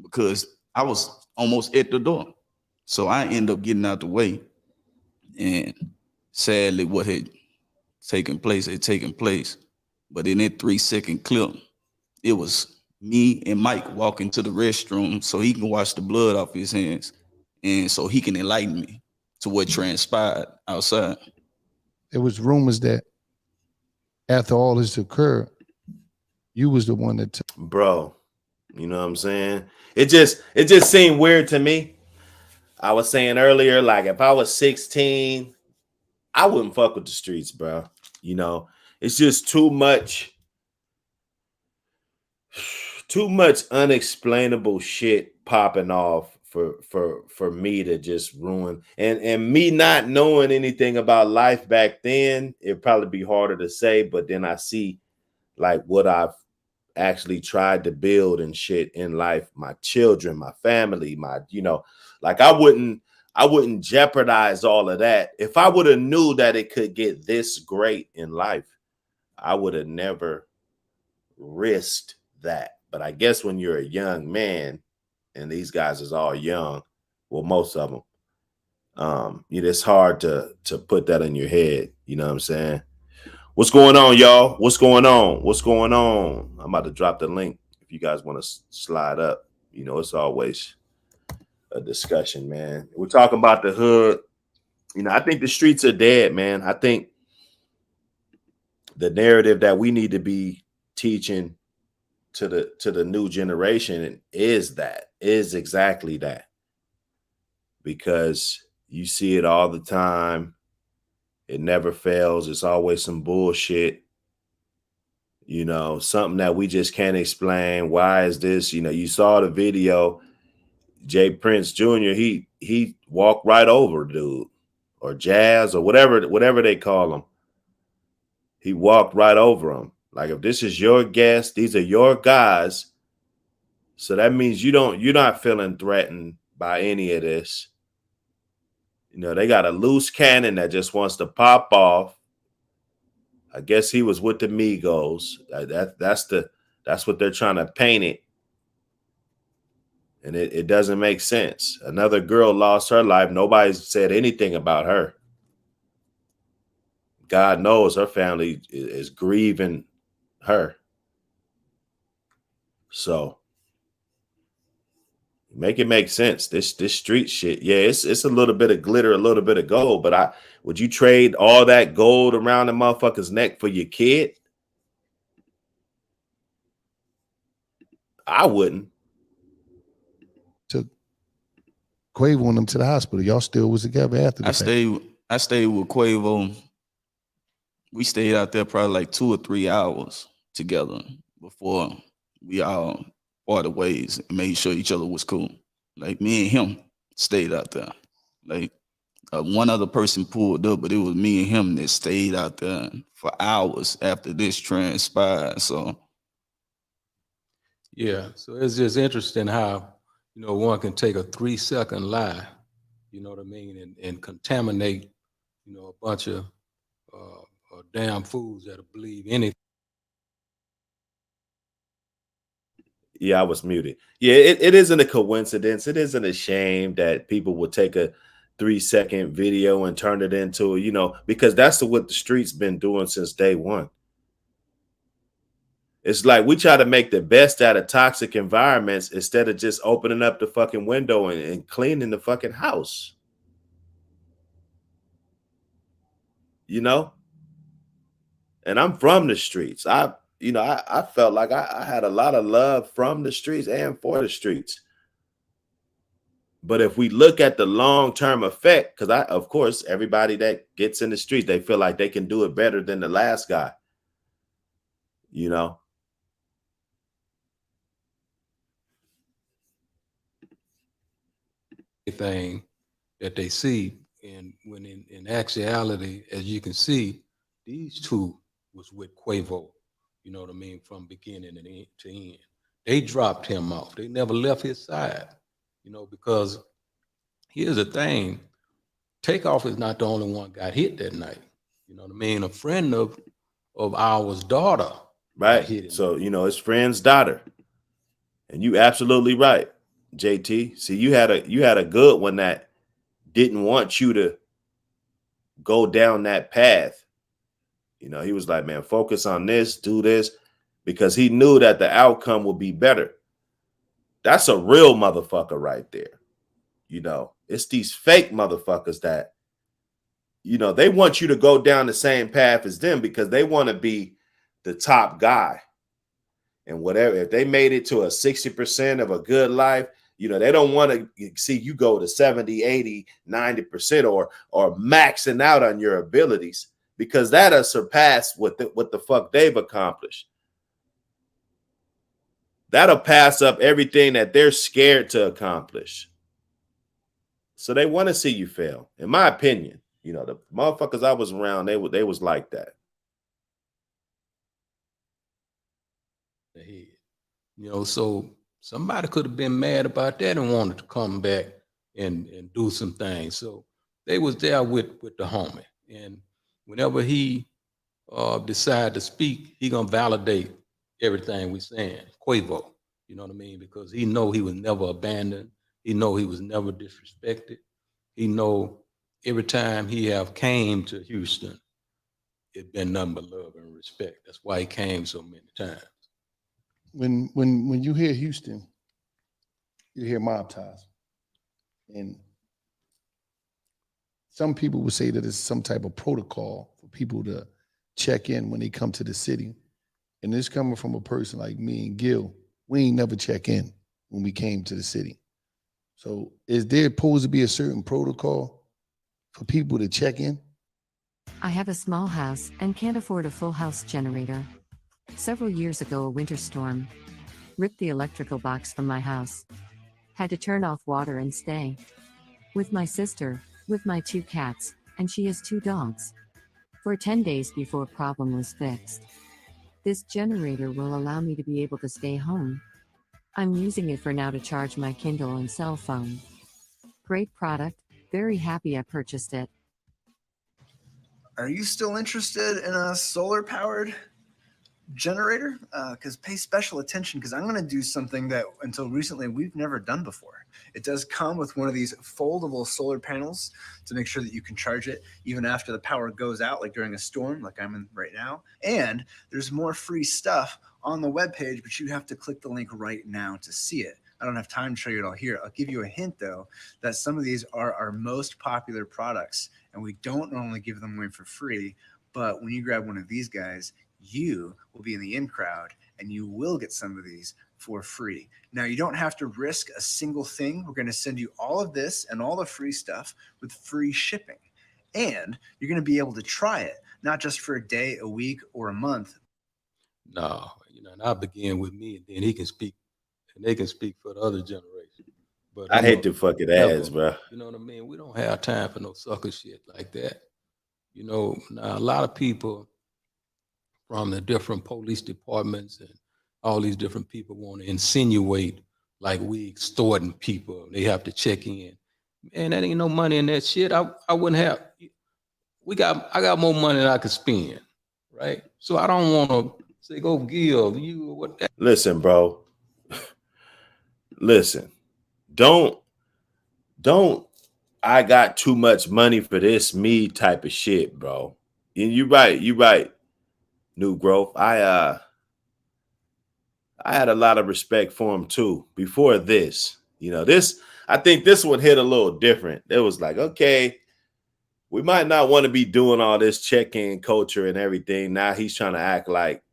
because I was almost at the door. So I end up getting out the way. And sadly, what had taken place. But in that 3-second clip, it was me and Mike walking to the restroom so he can wash the blood off his hands and so he can enlighten me to what transpired outside. There was rumors that after all this occurred, you was the one that took. Bro, you know what I'm saying? It just seemed weird to me. I was saying earlier, like if I was 16, I wouldn't fuck with the streets, bro. It's just too much unexplainable shit popping off for me to just ruin. And me not knowing anything about life back then, it'd probably be harder to say, but then I see like what I've actually tried to build and shit in life, my children, my family, like I wouldn't jeopardize all of that. If I would have knew that it could get this great in life, I would have never risked that. But I guess when you're a young man, and these guys is all young, well, most of them, it's hard to put that in your head. You know what I'm saying? What's going on, y'all? What's going on? I'm about to drop the link if you guys want to slide up. It's always a discussion, man. We're talking about the hood. I think the streets are dead, man. I think the narrative that we need to be teaching to the new generation is exactly that, because you see it all the time It never fails. It's always some bullshit. You know, something that we just can't explain. Why is this? You know, you saw the video. Jay Prince Jr. He walked right over dude, or Jazz, or whatever they call him. He walked right over him. Like, if this is your guest, these are your guys. So that means you're not feeling threatened by any of this. You know, they got a loose cannon that just wants to pop off. I guess he was with the Migos. That's what they're trying to paint it. And it doesn't make sense. Another girl lost her life. Nobody said anything about her. God knows her family is grieving her. So make it make sense. This street shit. Yeah, it's a little bit of glitter, a little bit of gold. But would you trade all that gold around the motherfucker's neck for your kid? I wouldn't. Took Quavo and them to the hospital. Y'all still was together after the fact. I stayed with Quavo. We stayed out there probably like 2 or 3 hours together before we all parted ways and made sure each other was cool. Like, me and him stayed out there. Like, one other person pulled up, but it was me and him that stayed out there for hours after this transpired. So Yeah, so it's just interesting how, you know, one can take a 3-second lie, you know what I mean, and contaminate, you know, a bunch of damn fools that'll believe anything. Yeah, I was muted. Yeah, it isn't a coincidence. It isn't a shame that people will take a 3-second video and turn it into, you know, because that's what the street's been doing since day one. It's like we try to make the best out of toxic environments instead of just opening up the fucking window and cleaning the fucking house. You know? And I'm from the streets. I felt like I had a lot of love from the streets and for the streets. But if we look at the long-term effect, because of course, everybody that gets in the street, they feel like they can do it better than the last guy. You know? Thing that they see, and when in actuality, as you can see, these two was with Quavo, you know what I mean, from beginning to end. They dropped him off. They never left his side, you know, because here's the thing. Takeoff is not the only one got hit that night. You know what I mean? A friend of ours daughter. Right. So, you know, his friend's daughter. And you absolutely right, JT. See, you had a good one that didn't want you to go down that path. You know, he was like, man, focus on this, do this, because he knew that the outcome would be better. That's a real motherfucker right there. You know, it's these fake motherfuckers that, you know, they want you to go down the same path as them because they want to be the top guy. And whatever, if they made it to a 60% of a good life, you know, they don't want to see you go to 70, 80, 90% or maxing out on your abilities, because that'll surpass what the fuck they've accomplished. That'll pass up everything that they're scared to accomplish. So they want to see you fail, in my opinion. You know, the motherfuckers I was around, they was like that. You know, so somebody could have been mad about that and wanted to come back and do some things. So they was there with the homie. And whenever he decide to speak, he gonna validate everything we saying. Quavo, you know what I mean? Because he know he was never abandoned. He know he was never disrespected. He know every time he have came to Houston, it been nothing but love and respect. That's why he came so many times. When you hear Houston, you hear mob ties. And some people would say that it's some type of protocol for people to check in when they come to the city. And this coming from a person like me and Gil, we ain't never check in when we came to the city. So is there supposed to be a certain protocol for people to check in? I have a small house and can't afford a full house generator. Several years ago, a winter storm ripped the electrical box from my house. Had to turn off water and stay with my sister, with my 2 cats, and she has 2 dogs, for 10 days before problem was fixed. This generator will allow me to be able to stay home. I'm using it for now to charge my Kindle and cell phone. Great product, very happy I purchased it. Are you still interested in a solar powered generator? Because pay special attention, because I'm going to do something that until recently we've never done before. It does come with one of these foldable solar panels to make sure that you can charge it even after the power goes out, like during a storm, like I'm in right now. And there's more free stuff on the webpage, but you have to click the link right now to see it. I don't have time to show you it all here. I'll give you a hint, though, that some of these are our most popular products, and we don't normally give them away for free. But when you grab one of these guys, you will be in the in crowd and you will get some of these for free. Now, you don't have to risk a single thing. We're going to send you all of this and all the free stuff with free shipping. And you're going to be able to try it, not just for a day, a week, or a month. No, and I'll begin with me, and then he can speak, and they can speak for the other generation. But I hate to fucking ass, bro. You know what I mean? We don't have time for no sucker shit like that. Now a lot of people from the different police departments and all these different people want to insinuate like we extorting people. They have to check in. Man, that ain't no money in that shit. I wouldn't have. I got more money than I could spend, right? So I don't want to say go give you what. Listen, bro. Listen. Don't. I got too much money for this me type of shit, bro. And you right. New growth. I had a lot of respect for him too before this. I think this one hit a little different. It was like, okay, we might not want to be doing all this check-in culture and everything. Now he's trying to act like,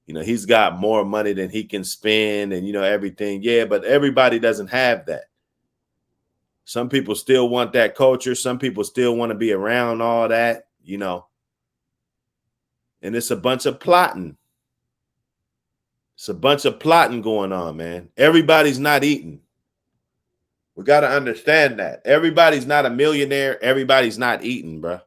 he's got more money than he can spend and, everything. Yeah, but everybody doesn't have that. Some people still want that culture. Some people still want to be around all that, And it's a bunch of plotting. It's a bunch of plotting going on, man. Everybody's not eating. We got to understand that. Everybody's not a millionaire. Everybody's not eating, bro.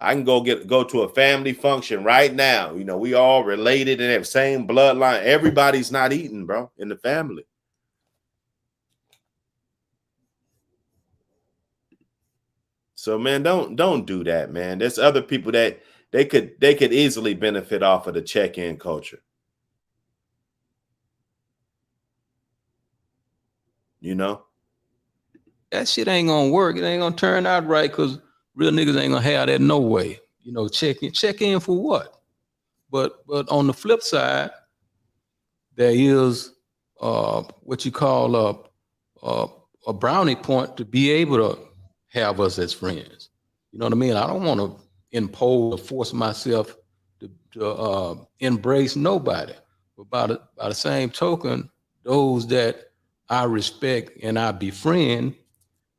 I can go to a family function right now. We all related and have same bloodline. Everybody's not eating, bro, in the family. So, man, don't do that, man. There's other people that they could easily benefit off of the check-in culture. That shit ain't gonna work. It ain't gonna turn out right because real niggas ain't gonna have that no way. Check in for what? But on the flip side, there is what you call a brownie point to be able to have us as friends. You know what I mean? I don't want to impose or force myself to embrace nobody. But by the same token, those that I respect and I befriend,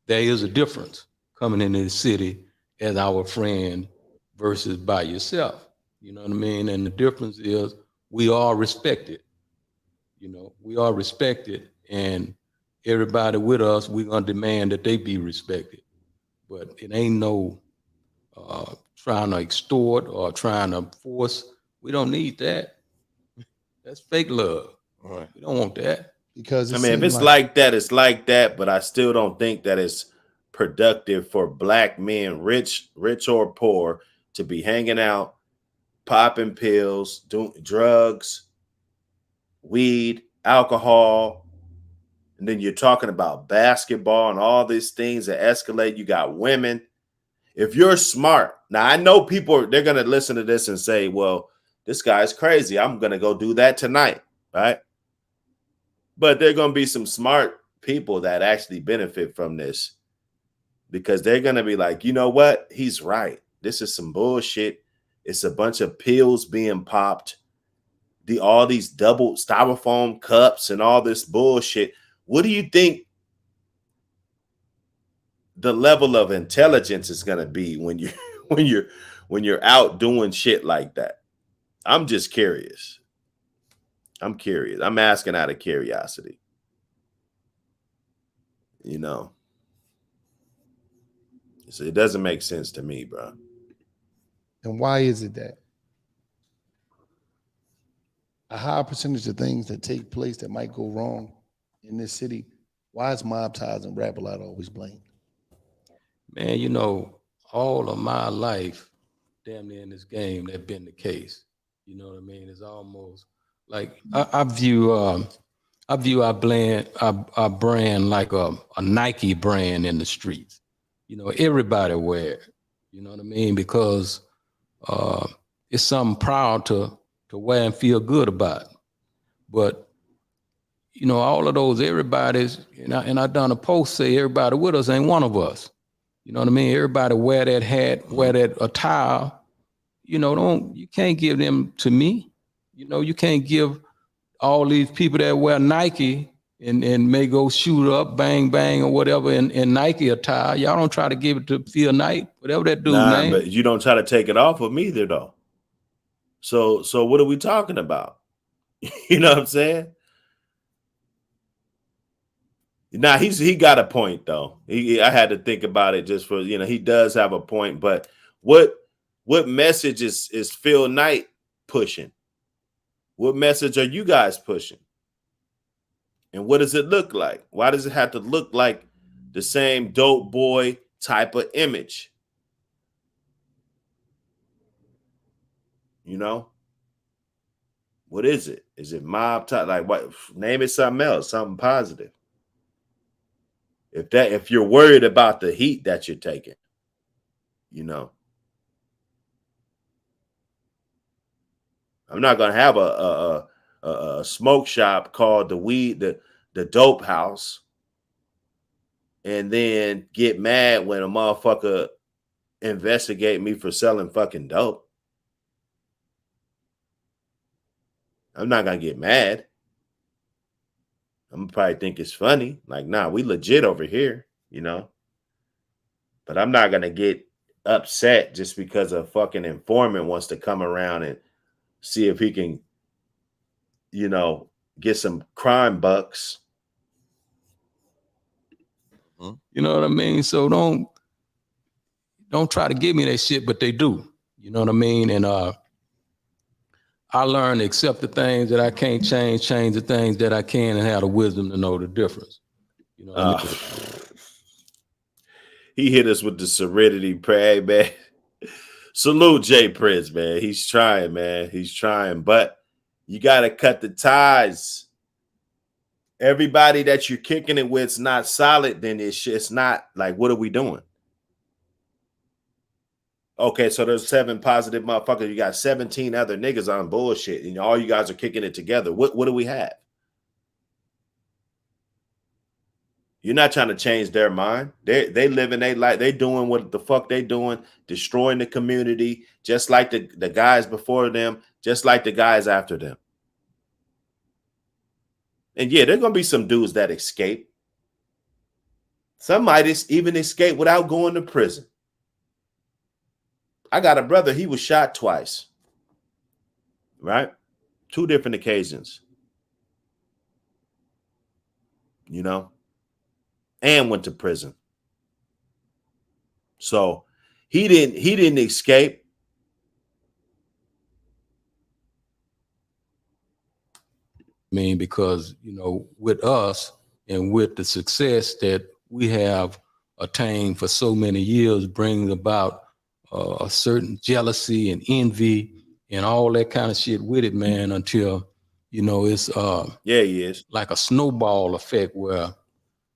there is a difference coming into the city as our friend versus by yourself. You know what I mean? And the difference is we are respected. We are respected, and everybody with us, we're going to demand that they be respected. But it ain't no trying to extort or trying to force. We don't need that. That's fake love. All right. We don't want that. Because if it's like that, it's like that. But I still don't think that it's productive for black men, rich or poor, to be hanging out, popping pills, doing drugs, weed, alcohol. And then you're talking about basketball and all these things that escalate. You got women. If you're smart, now I know people, they're going to listen to this and say, well, this guy's crazy. I'm going to go do that tonight, right? But there are going to be some smart people that actually benefit from this because they're going to be like, you know what? He's right. This is some bullshit. It's a bunch of pills being popped. All these double styrofoam cups and all this bullshit. What do you think the level of intelligence is going to be when when you're out doing shit like that? I'm just curious. I'm curious. I'm asking out of curiosity. You know, so it doesn't make sense to me, bro. And why is it that a high percentage of things that take place that might go wrong in this city, why is mob ties and rap a lot always blamed? Man, you know, all of my life, damn near in this game, that's been the case. You know what I mean? It's almost like I view our brand like a Nike brand in the streets. You know, everybody wear it. You know what I mean? Because it's something proud to wear and feel good about. But you know, all of those everybody's, and I done a post say everybody with us ain't one of us. You know what I mean? Everybody wear that hat, wear that attire. You know, you can't give them to me. You know, you can't give all these people that wear Nike and may go shoot up, bang, bang, or whatever in Nike attire. Y'all don't try to give it to Phil Knight, whatever that dude name. But you don't try to take it off of me either, though. So what are we talking about? You know what I'm saying? Now he got a point though. I had to think about it just for, you know, he does have a point. But what message is Phil Knight pushing? What message are you guys pushing? And what does it look like? Why does it have to look like the same dope boy type of image? You know? What is it? Is it mob type? Like what? Name it something else, something positive. If you're worried about the heat that you're taking, you know. I'm not gonna have a smoke shop called the dope house, and then get mad when a motherfucker investigate me for selling fucking dope. I'm not gonna get mad. I'm gonna probably think it's funny. Like, nah, we legit over here, you know. But I'm not gonna get upset just because a fucking informant wants to come around and see if he can, you know, get some crime bucks. You know what I mean? So don't try to give me that shit, but they do. You know what I mean? And I learned to accept the things that I can't change the things that I can, and have the wisdom to know the difference. You know what I mean? He hit us with the serenity prayer, man. Salute Jay Prince, man. He's trying, man. He's trying, but you got to cut the ties. Everybody that you're kicking it with is not solid, then it's not like, what are we doing? Okay, so there's 7 positive motherfuckers. You got 17 other niggas on bullshit, and all you guys are kicking it together. What do we have? You're not trying to change their mind. They living their life. They doing what the fuck they doing, destroying the community, just like the guys before them, just like the guys after them. And yeah, there's gonna be some dudes that escape. Some might even escape without going to prison. I got a brother, he was shot twice, right? 2 different occasions, you know, and went to prison. So he didn't escape. I mean, because, you know, with us and with the success that we have attained for so many years, brings about a certain jealousy and envy and all that kind of shit with it, man, until, you know, it's he is like a snowball effect where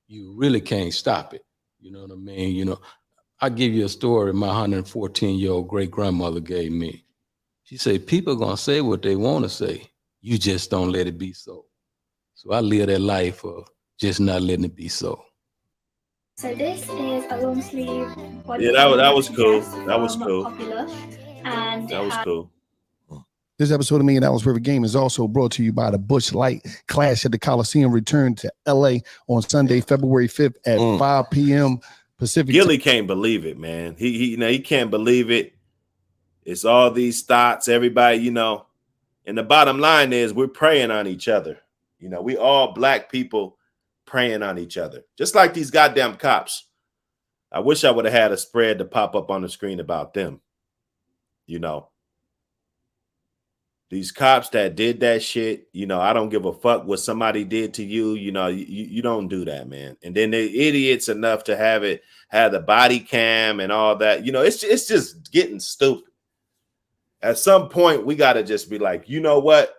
you really can't stop it. You know what I mean? You know, I give you a story my 114-year-old great grandmother gave me. She said, people are gonna say what they want to say. You just don't let it be so. So I live that life of just not letting it be so. So this is a long sleeve. Yeah, that was cool. That was cool. Popular, and that was cool. This episode of $1 Million Worth of Game is also brought to you by the Busch Light Clash at the Coliseum. Return to LA on Sunday, February 5th at 5 p.m. Pacific. Gilly can't believe it, man. He can't believe it. It's all these thoughts, everybody, and the bottom line is we're preying on each other. We all black people preying on each other, just like these goddamn cops. I wish I would have had a spread to pop up on the screen about them. These cops that did that shit, I don't give a fuck what somebody did to you. You don't do that, man. And then they're idiots enough to have the body cam and all that. It's just getting stupid. At some point, we got to just be like, you know what?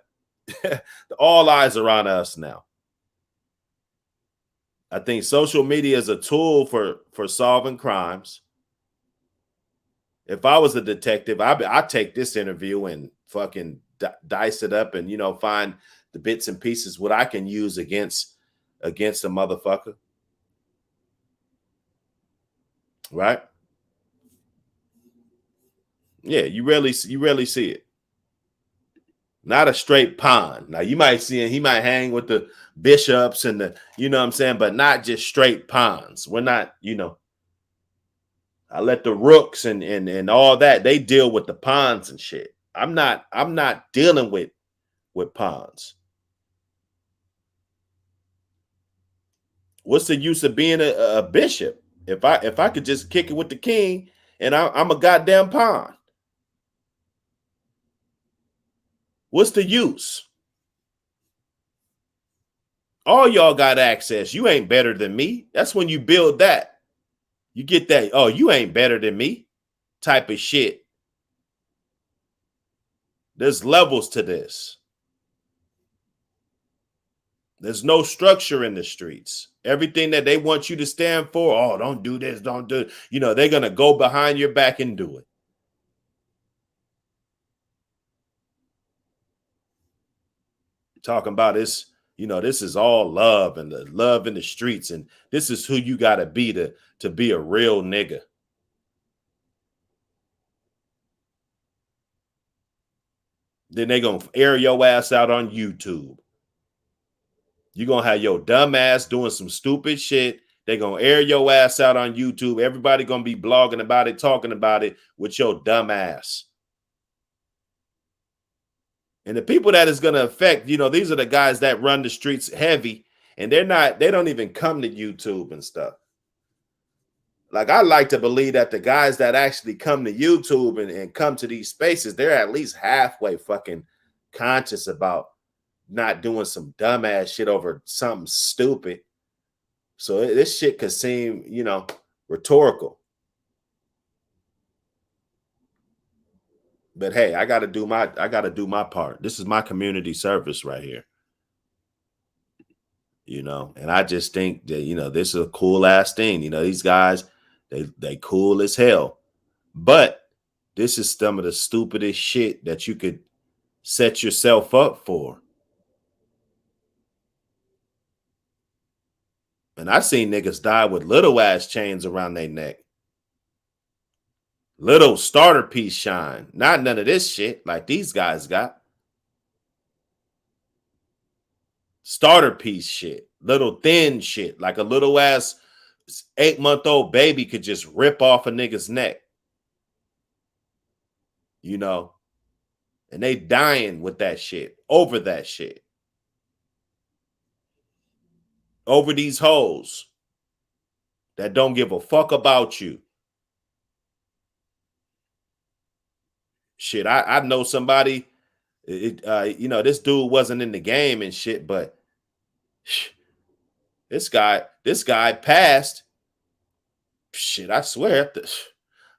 All eyes are on us now. I think social media is a tool for solving crimes. If I was a detective, I'd take this interview and fucking dice it up and, find the bits and pieces what I can use against a motherfucker. Right? Yeah, you rarely see it. Not a straight pawn. Now you might see him, he might hang with the bishops and the, what I'm saying, but not just straight pawns. We're not, I let the rooks and all that, they deal with the pawns and shit. I'm not dealing with pawns. What's the use of being a bishop if I could just kick it with the king and I'm a goddamn pawn? What's the use? All y'all got access. You ain't better than me. That's when you build that. You get that, oh, you ain't better than me type of shit. There's levels to this. There's no structure in the streets. Everything that they want you to stand for, oh, don't do this, don't do it. They're going to go behind your back and do it. Talking about this, this is all love and the love in the streets. And this is who you got to be to be a real nigga. Then they going to air your ass out on YouTube. You're going to have your dumb ass doing some stupid shit. They're going to air your ass out on YouTube. Everybody going to be blogging about it, talking about it with your dumb ass. And the people that is going to affect, these are the guys that run the streets heavy, and they don't even come to YouTube and stuff. Like, I like to believe that the guys that actually come to YouTube and come to these spaces, they're at least halfway fucking conscious about not doing some dumbass shit over something stupid. So this shit could seem, rhetorical. But hey, I gotta do my part. This is my community service right here. And I just think that, this is a cool ass thing. These guys, they cool as hell. But this is some of the stupidest shit that you could set yourself up for. And I've seen niggas die with little ass chains around their neck. Little starter piece shine. Not none of this shit like these guys got. Starter piece shit. Little thin shit. Like a little ass 8-month-old baby could just rip off a nigga's neck. And they dying with that shit. Over that shit. Over these hoes that don't give a fuck about you. Shit, I know somebody, this dude wasn't in the game and shit, but this guy passed. Shit, I swear,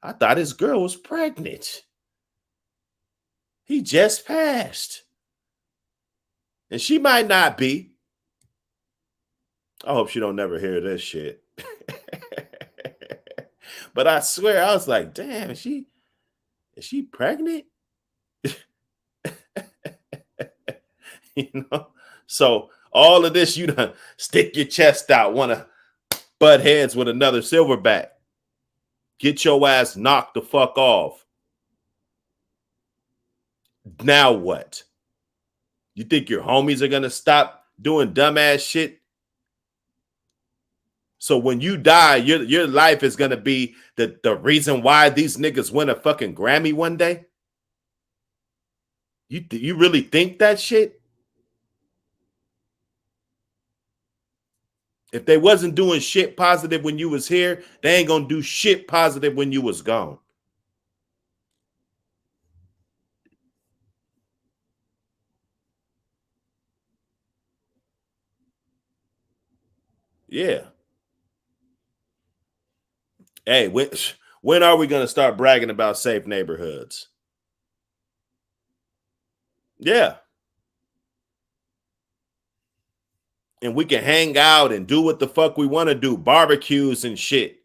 I thought his girl was pregnant. He just passed. And she might not be. I hope she don't never hear this shit. But I swear, I was like, damn, is she pregnant? So all of this, you done stick your chest out, want to butt heads with another silverback. Get your ass knocked the fuck off. Now what? You think your homies are going to stop doing dumbass shit? So when you die, your life is gonna be the reason why these niggas win a fucking Grammy one day. You really think that shit? If they wasn't doing shit positive when you was here, they ain't gonna do shit positive when you was gone. Yeah. Hey, when are we gonna start bragging about safe neighborhoods? Yeah. And we can hang out and do what the fuck we want to do, barbecues and shit.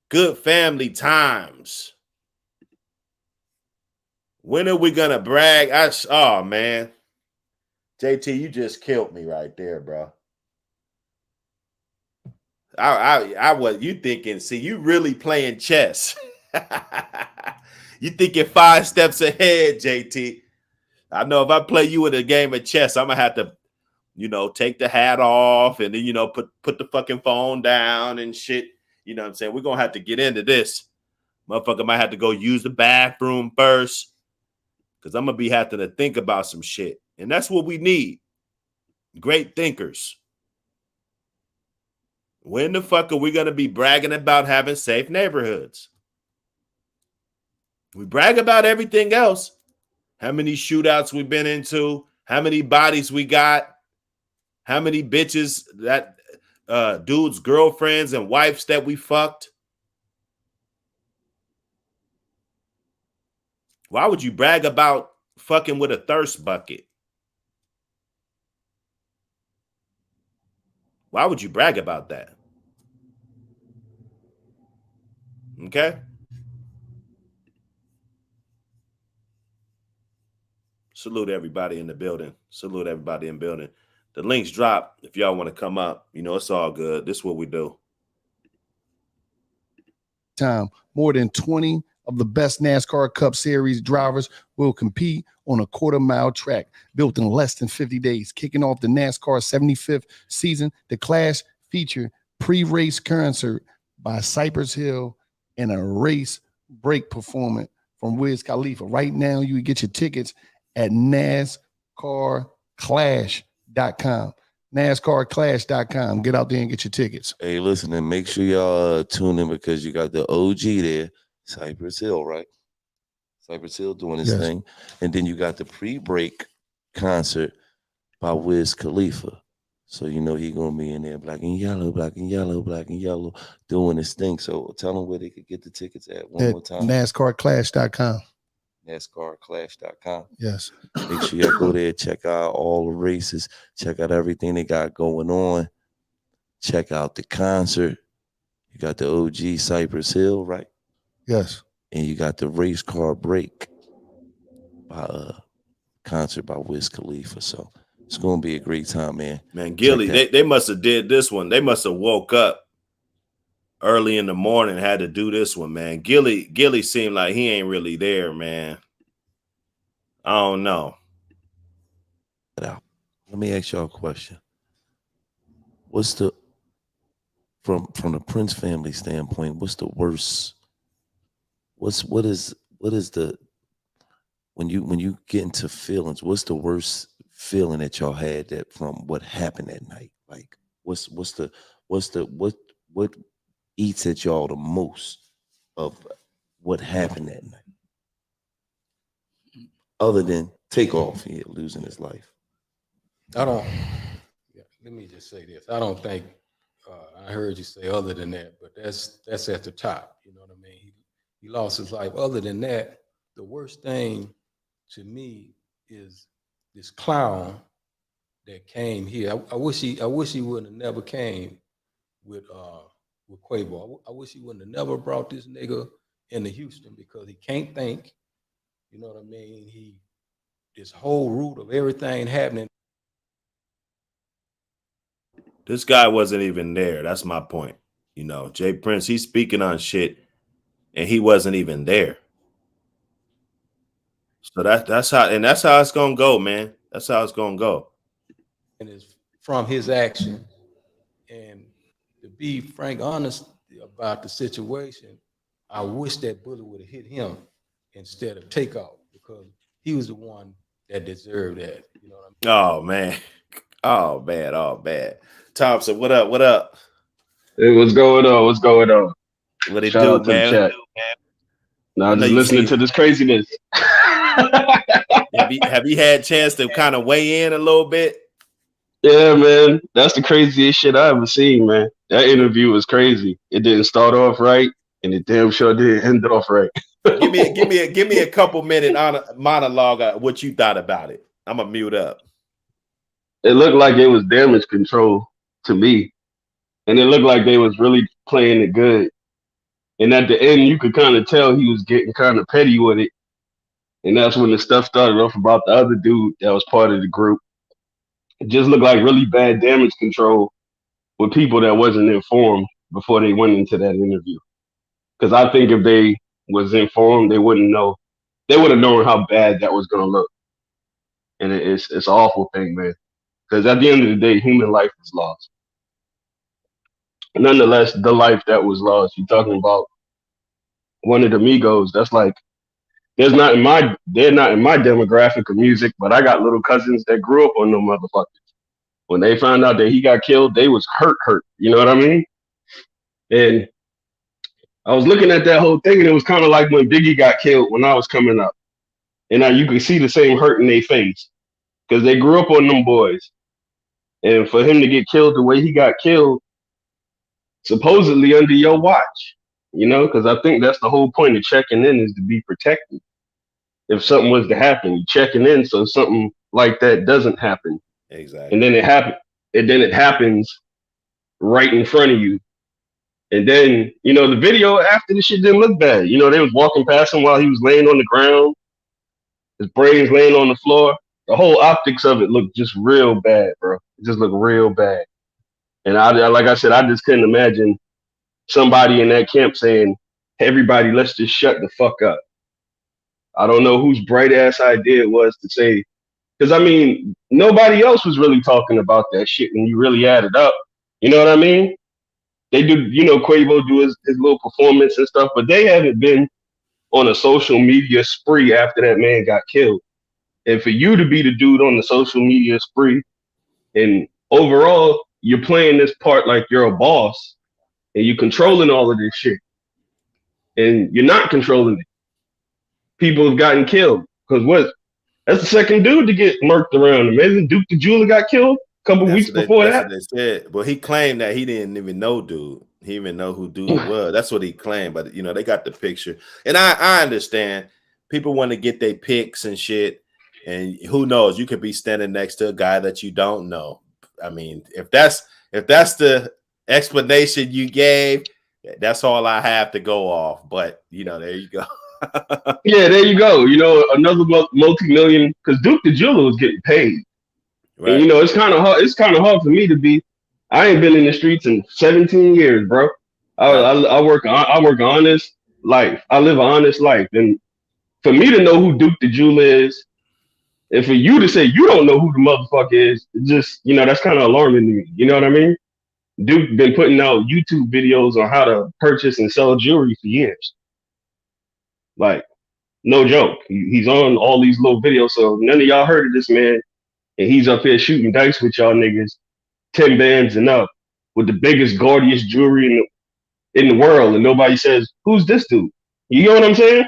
Good family times. When are we gonna brag? Oh man, JT, you just killed me right there, bro. I was you thinking? See, you really playing chess. You thinking 5 steps ahead, JT. I know if I play you in a game of chess, I'm gonna have to, take the hat off and then put the fucking phone down and shit. You know what I'm saying? We're gonna have to get into this. Motherfucker might have to go use the bathroom first. Because I'm gonna be having to think about some shit. And that's what we need. Great thinkers. When the fuck are we gonna be bragging about having safe neighborhoods? We brag about everything else. How many shootouts we've been into, how many bodies we got, how many bitches that dudes' girlfriends and wives that we fucked. Why would you brag about fucking with a thirst bucket? Why would you brag about that? Okay. Salute everybody in the building. Salute everybody in the building. The links drop if y'all want to come up. It's all good. This is what we do. Time. More than 20 of the best NASCAR Cup Series drivers will compete on a quarter-mile track built in less than 50 days. Kicking off the NASCAR 75th season, the Clash featured pre-race concert by Cypress Hill and a race break performance from Wiz Khalifa. Right now, you can get your tickets at NASCARclash.com. NASCARclash.com. Get out there and get your tickets. Hey, listen, and make sure y'all tune in because you got the OG there, Cypress Hill, right? Cypress Hill doing his thing. And then you got the pre-break concert by Wiz Khalifa. So he gonna be in there black and yellow, black and yellow, black and yellow, doing his thing. So tell them where they could get the tickets at one more time. NASCARclash.com. NASCARclash.com. Yes. Make sure y'all go there, check out all the races, check out everything they got going on. Check out the concert. You got the OG Cypress Hill, right? Yes. And you got the race car break by concert by Wiz Khalifa. So it's gonna be a great time, man. Man, Gilly, they must have did this one. They must have woke up early in the morning and had to do this one, man. Gilly seemed like he ain't really there, man. I don't know. Let me ask y'all a question. What's the from the Prince family standpoint, what's the worst? What is the when you get into feelings, what's the worst feeling that y'all had that from what happened that night? Like what eats at y'all the most of what happened that night? Other than Takeoff here losing his life. Let me just say this. I don't think I heard you say other than that, but that's at the top. You know what I mean? He lost his life. Other than that, the worst thing to me is this clown that came here. I wish he wouldn't have never came with Quavo. I wish he wouldn't have never brought this nigga into Houston because he can't think. You know what I mean? This whole root of everything happening. This guy wasn't even there. That's my point. Jay Prince, he's speaking on shit and he wasn't even there. So that's how it's gonna go, man. That's how it's gonna go. And it's from his action And to be frank, honest about the situation, I wish that bullet would have hit him instead of Takeoff, because he was the one that deserved that. You know what I mean? Oh man. Oh man. Oh man. Thompson, what up? What up? Hey, what's going on? What's going on? What it Shout do, out to the man? chat. I Now know just you listening see. to this craziness. Have you had a chance to kind of weigh in a little bit? Yeah, man. That's the craziest shit I ever seen, man. That interview was crazy. It didn't start off right, and it damn sure didn't end off right. Give me a couple minute monologue of what you thought about it. I'm gonna mute up. It looked like it was damage control to me. And it looked like they was really playing it good. And at the end you could kind of tell he was getting kind of petty with it. And that's when the stuff started off about the other dude that was part of the group. It just looked like really bad damage control with people that wasn't informed before they went into that interview. Because I think if they was informed, they wouldn't know. They would have known how bad that was going to look. And it's an awful thing, man. Because at the end of the day, human life is lost. Nonetheless, the life that was lost, you're talking about one of the Migos. That's like, they're not in my demographic of music, but I got little cousins that grew up on them motherfuckers. When they found out that he got killed, they was hurt. You know what I mean? And I was looking at that whole thing, and it was kind of like when Biggie got killed when I was coming up. And now you could see the same hurt in their face because they grew up on them boys. And for him to get killed the way he got killed, supposedly under your watch, you know, because I think that's the whole point of checking in is to be protected. If something was to happen, you're checking in so something like that doesn't happen. Exactly. And then it happens right in front of you. And then, you know, the video after the shit didn't look bad. You know, they was walking past him while he was laying on the ground, his brains laying on the floor. The whole optics of it looked just real bad, bro. It just looked real bad. And I like I said, I just couldn't imagine somebody in that camp saying, hey, everybody, let's just shut the fuck up. I don't know whose bright ass idea it was to say, because I mean, nobody else was really talking about that shit when you really add it up. You know what I mean? They do, you know, Quavo do his little performance and stuff, but they haven't been on a social media spree after that man got killed. And for you to be the dude on the social media spree, and overall, you're playing this part like you're a boss, and you're controlling all of this shit, and you're not controlling it. People have gotten killed because that's the second dude to get murked around. Imagine Duke the Jeweler got killed a couple weeks before That's that. what they said. Well, he claimed that he didn't even know dude. He didn't even know who dude was. That's what he claimed. But you know, they got the picture, and I understand people want to get their pics and shit. And who knows? You could be standing next to a guy that you don't know. I mean, if that's the explanation you gave, that's all I have to go off. But you know, there you go. Yeah, there you go. You know, another multi-million, because Duke the Jeweler was getting paid. Right. And you know, it's kind of hard. It's kind of hard for me to be. I ain't been in the streets in 17 years, bro. I work an honest life. I live an honest life, and for me to know who Duke the Jeweler is, and for you to say you don't know who the motherfucker is, it just, you know, that's kind of alarming to me. You know what I mean? Duke been putting out YouTube videos on how to purchase and sell jewelry for years. Like, no joke. He's on all these little videos, so none of y'all heard of this man, and he's up here shooting dice with y'all niggas, 10 bands and up, with the biggest, gaudiest jewelry in the world, and nobody says, who's this dude? You know what I'm saying?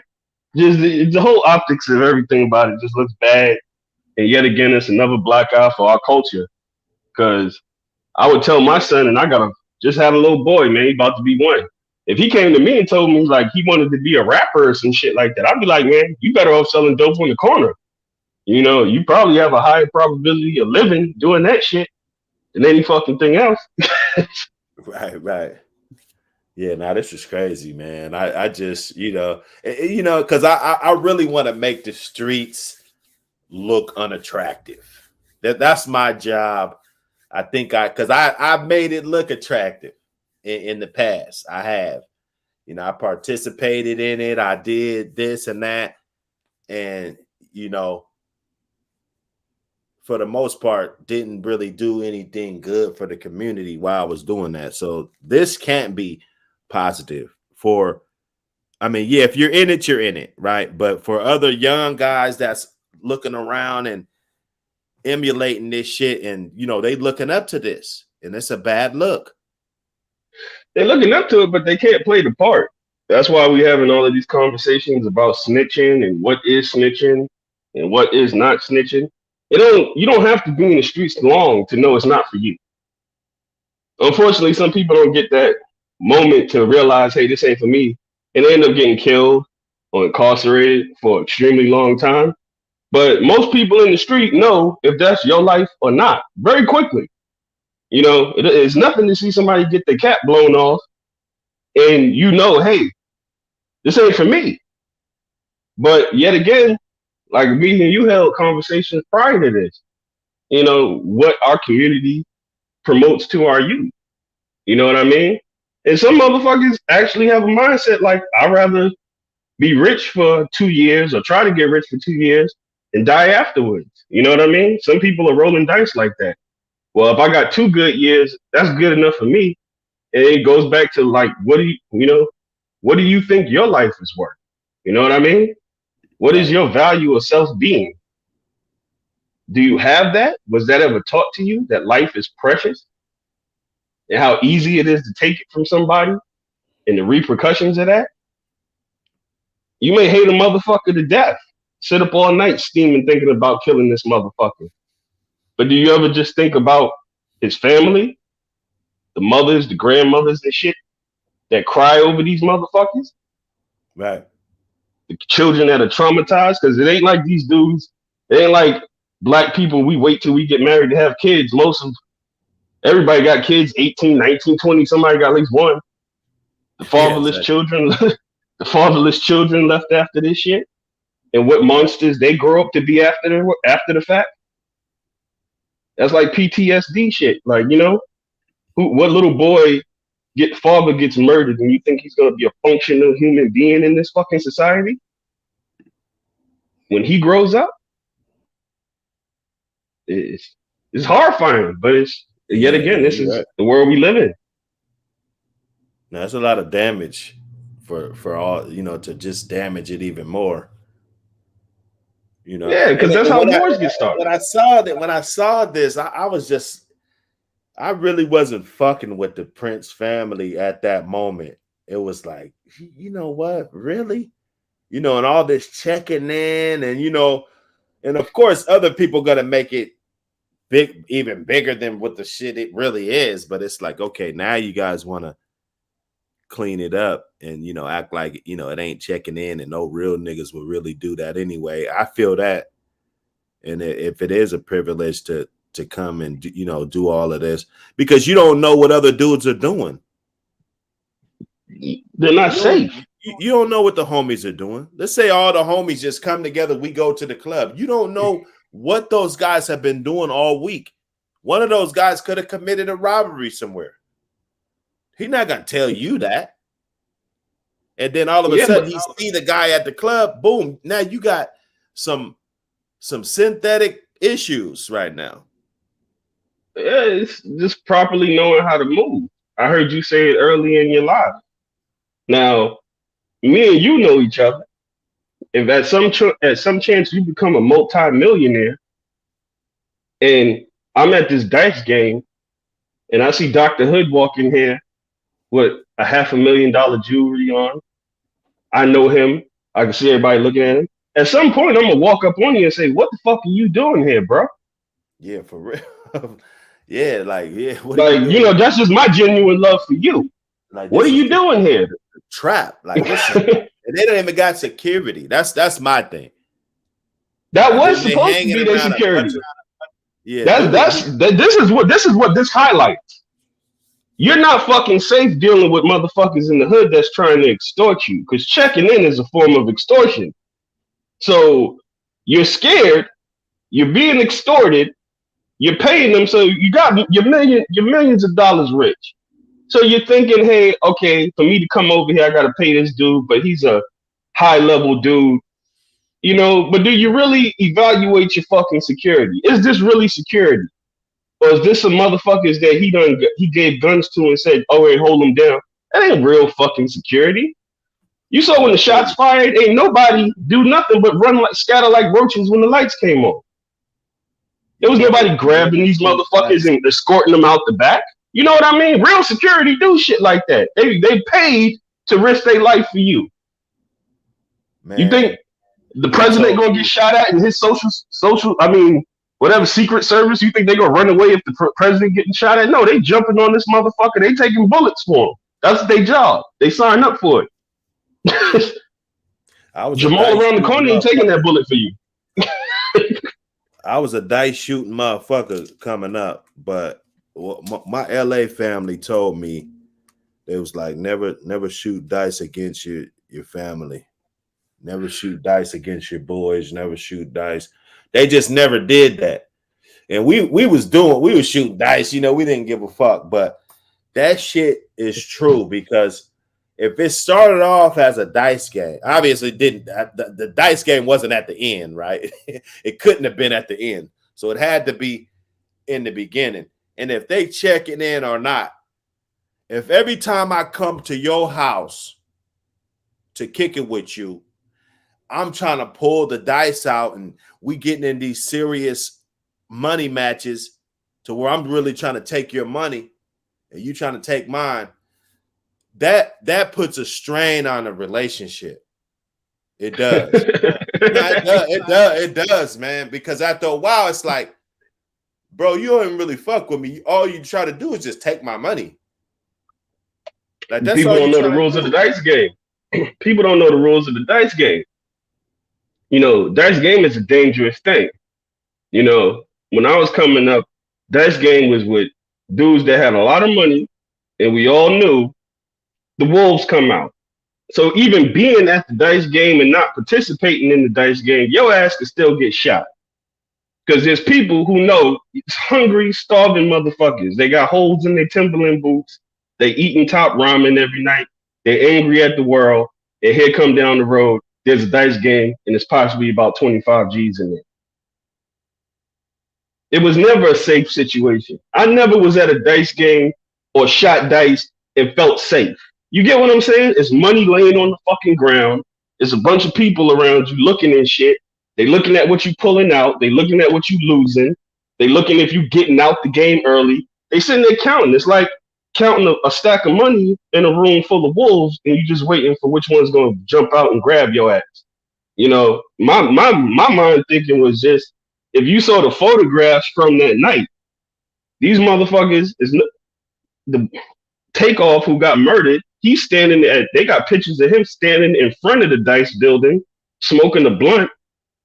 Just the whole optics of everything about it just looks bad. And yet again, it's another black eye for our culture. Because I would tell my son, and I just had a little boy, man, he about to be one. If he came to me and told me like he wanted to be a rapper or some shit like that, I'd be like, man, you better off selling dope on the corner. You know, you probably have a higher probability of living doing that shit than any fucking thing else. Right. Yeah, now this is crazy, man. I just, because I really want to make the streets look unattractive. That's my job. I think because I made it look attractive in the past. I have, I participated in it. I did this and that, and for the most part, didn't really do anything good for the community while I was doing that. So this can't be positive for, I mean, yeah, if you're in it, you're in it, right? But for other young guys that's looking around and emulating this shit, and you know, they looking up to this, and it's a bad look. They're looking up to it, but they can't play the part. That's why we having all of these conversations about snitching and what is snitching and what is not snitching. You don't have to be in the streets long to know it's not for you. Unfortunately, some people don't get that moment to realize, hey, this ain't for me, and they end up getting killed or incarcerated for an extremely long time. But most people in the street know if that's your life or not very quickly. You know, it's nothing to see somebody get their cap blown off and you know, hey, this ain't for me. But yet again, like me and you held conversations prior to this, you know, what our community promotes to our youth. You know what I mean? And some motherfuckers actually have a mindset like, I'd rather be rich for 2 years or try to get rich for 2 years and die afterwards. You know what I mean? Some people are rolling dice like that. Well, if I got 2 good years, that's good enough for me. And it goes back to like, what do you think your life is worth? You know what I mean? What is your value of self-being? Do you have that? Was that ever taught to you that life is precious? And how easy it is to take it from somebody and the repercussions of that? You may hate a motherfucker to death. Sit up all night steaming thinking about killing this motherfucker. But do you ever just think about his family? The mothers, the grandmothers and shit that cry over these motherfuckers? Right. The children that are traumatized, because it ain't like these dudes, it ain't like black people, we wait till we get married to have kids. Everybody got kids, 18, 19, 20, somebody got at least one. The fatherless children, the fatherless children left after this shit. And what monsters they grow up to be after the fact. That's like PTSD shit. Like, you know, what little boy father gets murdered and you think he's gonna be a functional human being in this fucking society? When he grows up, it's horrifying, but it's yet again, this is the world we live in. Now, that's a lot of damage for all, you know, to just damage it even more. You know, yeah, because that's how wars get started. When I saw this, I was just, I really wasn't fucking with the Prince family at that moment. It was like, you know what, really, you know, and all this checking in, and you know, and of course, other people gonna make it big, even bigger than what the shit it really is. But it's like, okay, now you guys want to clean it up and, you know, act like, you know, it ain't checking in, and no real niggas will really do that anyway. I feel that. And if it is a privilege to come and, you know, do all of this, because you don't know what other dudes are doing. They're not safe. You don't know what the homies are doing. Let's say all the homies just come together. We go to the club. You don't know what those guys have been doing all week. One of those guys could have committed a robbery somewhere. He's not going to tell you that. And then all of a sudden he see the guy at the club. Boom. Now you got some synthetic issues right now. Yeah, it's just properly knowing how to move. I heard you say it early in your life. Now, me and you know each other. If at some chance you become a multi-millionaire and I'm at this dice game and I see Dr. Hood walking here with a $500,000 jewelry on, I know him. I can see everybody looking at him. At some point, I'm going to walk up on you and say, what the fuck are you doing here, bro? Yeah, for real. Yeah, like, yeah. What you know, that's just my genuine love for you. Like, what are you doing here? Trap. Like, listen, and they don't even got security. That's my thing. That was supposed to be their security. Yeah, this is what this highlights. You're not fucking safe dealing with motherfuckers in the hood that's trying to extort you, because checking in is a form of extortion. So you're scared, you're being extorted, you're paying them, so you got your millions of dollars rich. So you're thinking, hey, okay, for me to come over here, I gotta pay this dude, but he's a high level dude. You know, but do you really evaluate your fucking security? Is this really security? Or is this some motherfuckers that he gave guns to and said, oh, hey, hold them down? That ain't real fucking security. You saw when the shots fired, ain't nobody do nothing but run like scatter like roaches when the lights came on. There was nobody grabbing these motherfuckers and escorting them out the back. You know what I mean? Real security do shit like that. They paid to risk their life for you. Man, you think the president gonna get shot at in his whatever Secret Service? You think they gonna run away if the president getting shot at? No, they jumping on this motherfucker. They taking bullets for him. That's their job. They signed up for it. Jamal around the corner ain't taking that bullet for you. I was a dice shooting motherfucker coming up, but my LA family told me they was like, never shoot dice against your family, never shoot dice against your boys, never shoot dice. They just never did that, and we was shooting dice. You know, we didn't give a fuck, but that shit is true because if it started off as a dice game, obviously didn't. The dice game wasn't at the end, right? It couldn't have been at the end. So it had to be in the beginning. And if they check it in or not, if every time I come to your house to kick it with you, I'm trying to pull the dice out and we getting in these serious money matches to where I'm really trying to take your money and you trying to take mine, that puts a strain on the relationship. It does. It does, man. Because after a while, it's like, bro, you don't even really fuck with me. All you try to do is just take my money. Like, that's people all don't know the rules of the dice game. People don't know the rules of the dice game. You know, dice game is a dangerous thing. You know, when I was coming up, dice game was with dudes that had a lot of money, and we all knew the wolves come out. So even being at the dice game and not participating in the dice game, your ass could still get shot. Because there's people who know it's hungry, starving motherfuckers. They got holes in their Timberland boots. They eating top ramen every night. They're angry at the world. And here come down the road, there's a dice game, and it's possibly about 25 G's in it. It was never a safe situation. I never was at a dice game or shot dice and felt safe. You get what I'm saying? It's money laying on the fucking ground. There's a bunch of people around you looking at shit. They looking at what you pulling out. They looking at what you losing. They looking if you getting out the game early. They sitting there counting. It's like counting a stack of money in a room full of wolves, and you just waiting for which one's going to jump out and grab your ass. You know, my mind thinking was just, if you saw the photographs from that night, these motherfuckers is the Takeoff who got murdered. He's standing there. They got pictures of him standing in front of the dice building, smoking a blunt,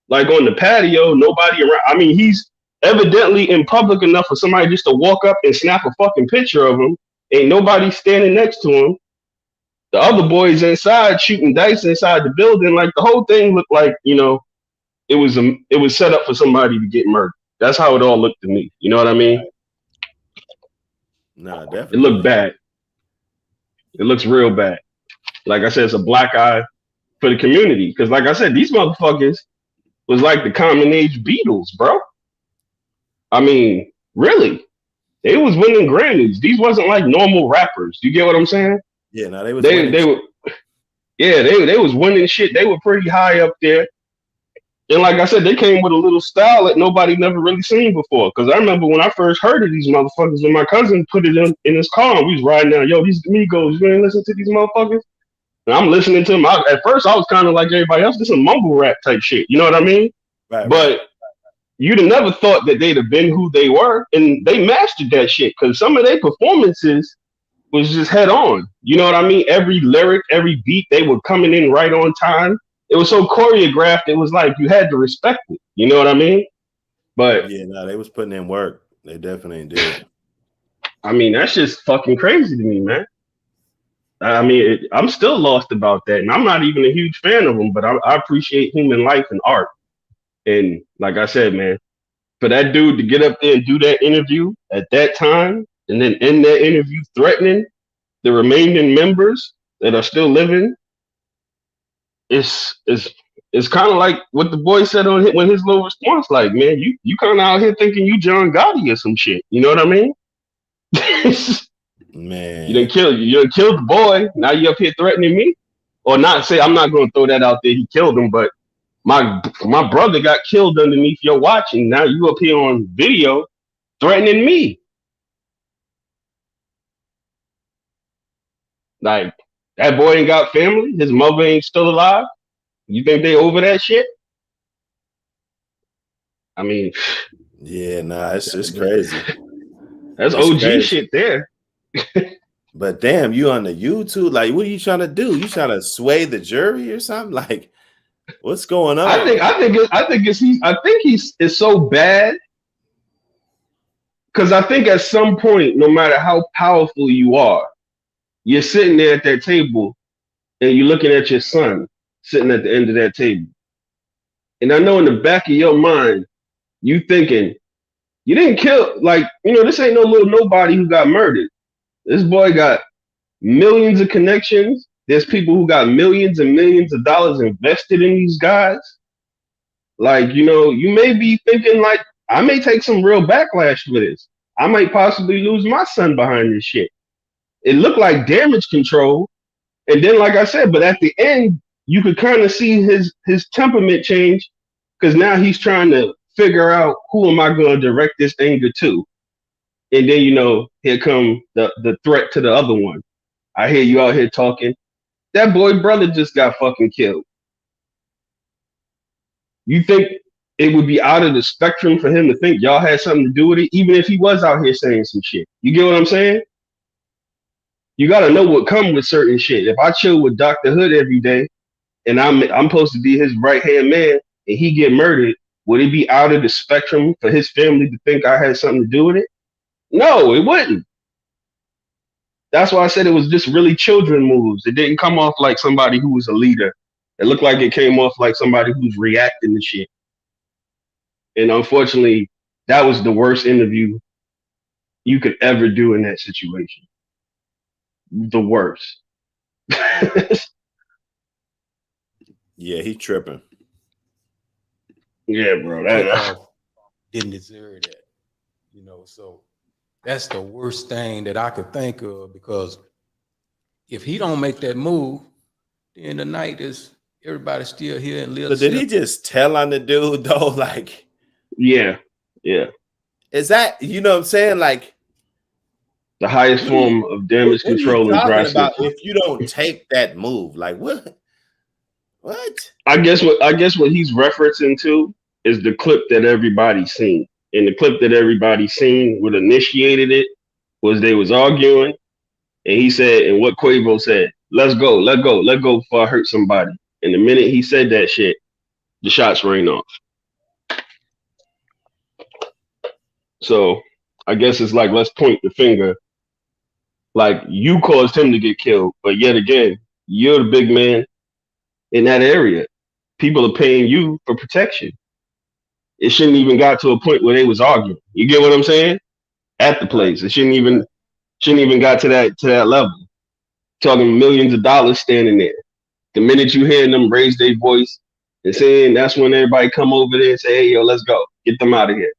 like on the patio, nobody around. I mean, he's evidently in public enough for somebody just to walk up and snap a fucking picture of him. Ain't nobody standing next to him. The other boys inside shooting dice inside the building. Like, the whole thing looked like, you know, it was set up for somebody to get murdered. That's how it all looked to me. You know what I mean? No, definitely. It looked bad. It looks real bad. Like I said, it's a black eye for the community. Because like I said, these motherfuckers was like the common age Beatles, bro. I mean, really. They was winning Grammys. These wasn't like normal rappers. You get what I'm saying? Yeah, no, they was they was winning shit. They were pretty high up there. And like I said, they came with a little style that nobody never really seen before. Because I remember when I first heard of these motherfuckers, when my cousin put it in his car and we was riding down, yo, these Migos, you ain't listen to these motherfuckers? And I'm listening to them. At first, I was kind of like everybody else. This is mumble rap type shit. You know what I mean? Right, but you'd have never thought that they'd have been who they were. And they mastered that shit because some of their performances was just head on. You know what I mean? Every lyric, every beat, they were coming in right on time. It was so choreographed. It was like you had to respect it. You know what I mean? But yeah, no, they was putting in work. They definitely did. I mean, that's just fucking crazy to me, man. I mean, I'm still lost about that. And I'm not even a huge fan of them, but I appreciate human life and art. And like I said, man, for that dude to get up there and do that interview at that time, and then end that interview threatening the remaining members that are still living, it's it's kind of like what the boy said on when his little response, like, man, you kind of out here thinking you John Gotti or some shit. You know what I mean? Man. You done killed the boy. Now you up here threatening me, or not? Say I'm not going to throw that out there. He killed him, but my brother got killed underneath your watch, and now you up here on video threatening me. Like, that boy ain't got family. His mother ain't still alive. You think they over that shit? I mean, yeah, nah, it's just crazy. That's It's OG crazy. shit there. But damn, you on the YouTube? Like, what are you trying to do? You trying to sway the jury or something? Like, what's going on? I think it's so bad because I think at some point, no matter how powerful you are, you're sitting there at that table and you're looking at your son sitting at the end of that table, and I know in the back of your mind, you thinking you didn't kill, like, this ain't no little nobody who got murdered. This boy got millions of connections. There's people who got millions and millions of dollars invested in these guys. Like, you may be thinking, like, I may take some real backlash for this. I might possibly lose my son behind this shit. It looked like damage control. And then, like I said, but at the end, you could kind of see his temperament change because now he's trying to figure out who am I going to direct this anger to. And then, here come the threat to the other one. I hear you out here talking. That boy brother just got fucking killed. You think it would be out of the spectrum for him to think y'all had something to do with it, even if he was out here saying some shit? You get what I'm saying? You got to know what comes with certain shit. If I chill with Dr. Hood every day and I'm supposed to be his right-hand man and he get murdered, would it be out of the spectrum for his family to think I had something to do with it? No, it wouldn't. That's why I said it was just really children moves. It didn't come off like somebody who was a leader. It looked like it came off like somebody who's reacting to shit. And unfortunately, that was the worst interview you could ever do in that situation. The worst. Yeah, he tripping. Yeah, bro. Takeoff didn't deserve that. So that's the worst thing that I could think of, because if he don't make that move, then the night is everybody's still here and lives. So did he just tell on the dude though? Like, yeah. Is that, you know what I'm saying? Like, the highest form of damage control and dry about snitching. if you don't take that move? Like, what? I guess what he's referencing to is the clip that everybody's seen. And the clip that everybody's seen, what initiated it, was they was arguing, and he said, and what Quavo said, let's go before I hurt somebody. And the minute he said that shit, the shots rang off. So I guess it's like, let's point the finger. Like, you caused him to get killed, but yet again, you're the big man in that area. People are paying you for protection. It shouldn't even got to a point where they was arguing. You get what I'm saying? At the place, it shouldn't even got to that level. Talking millions of dollars standing there. The minute you hear them raise their voice and saying, that's when everybody come over there and say, hey, yo, let's go. Get them out of here.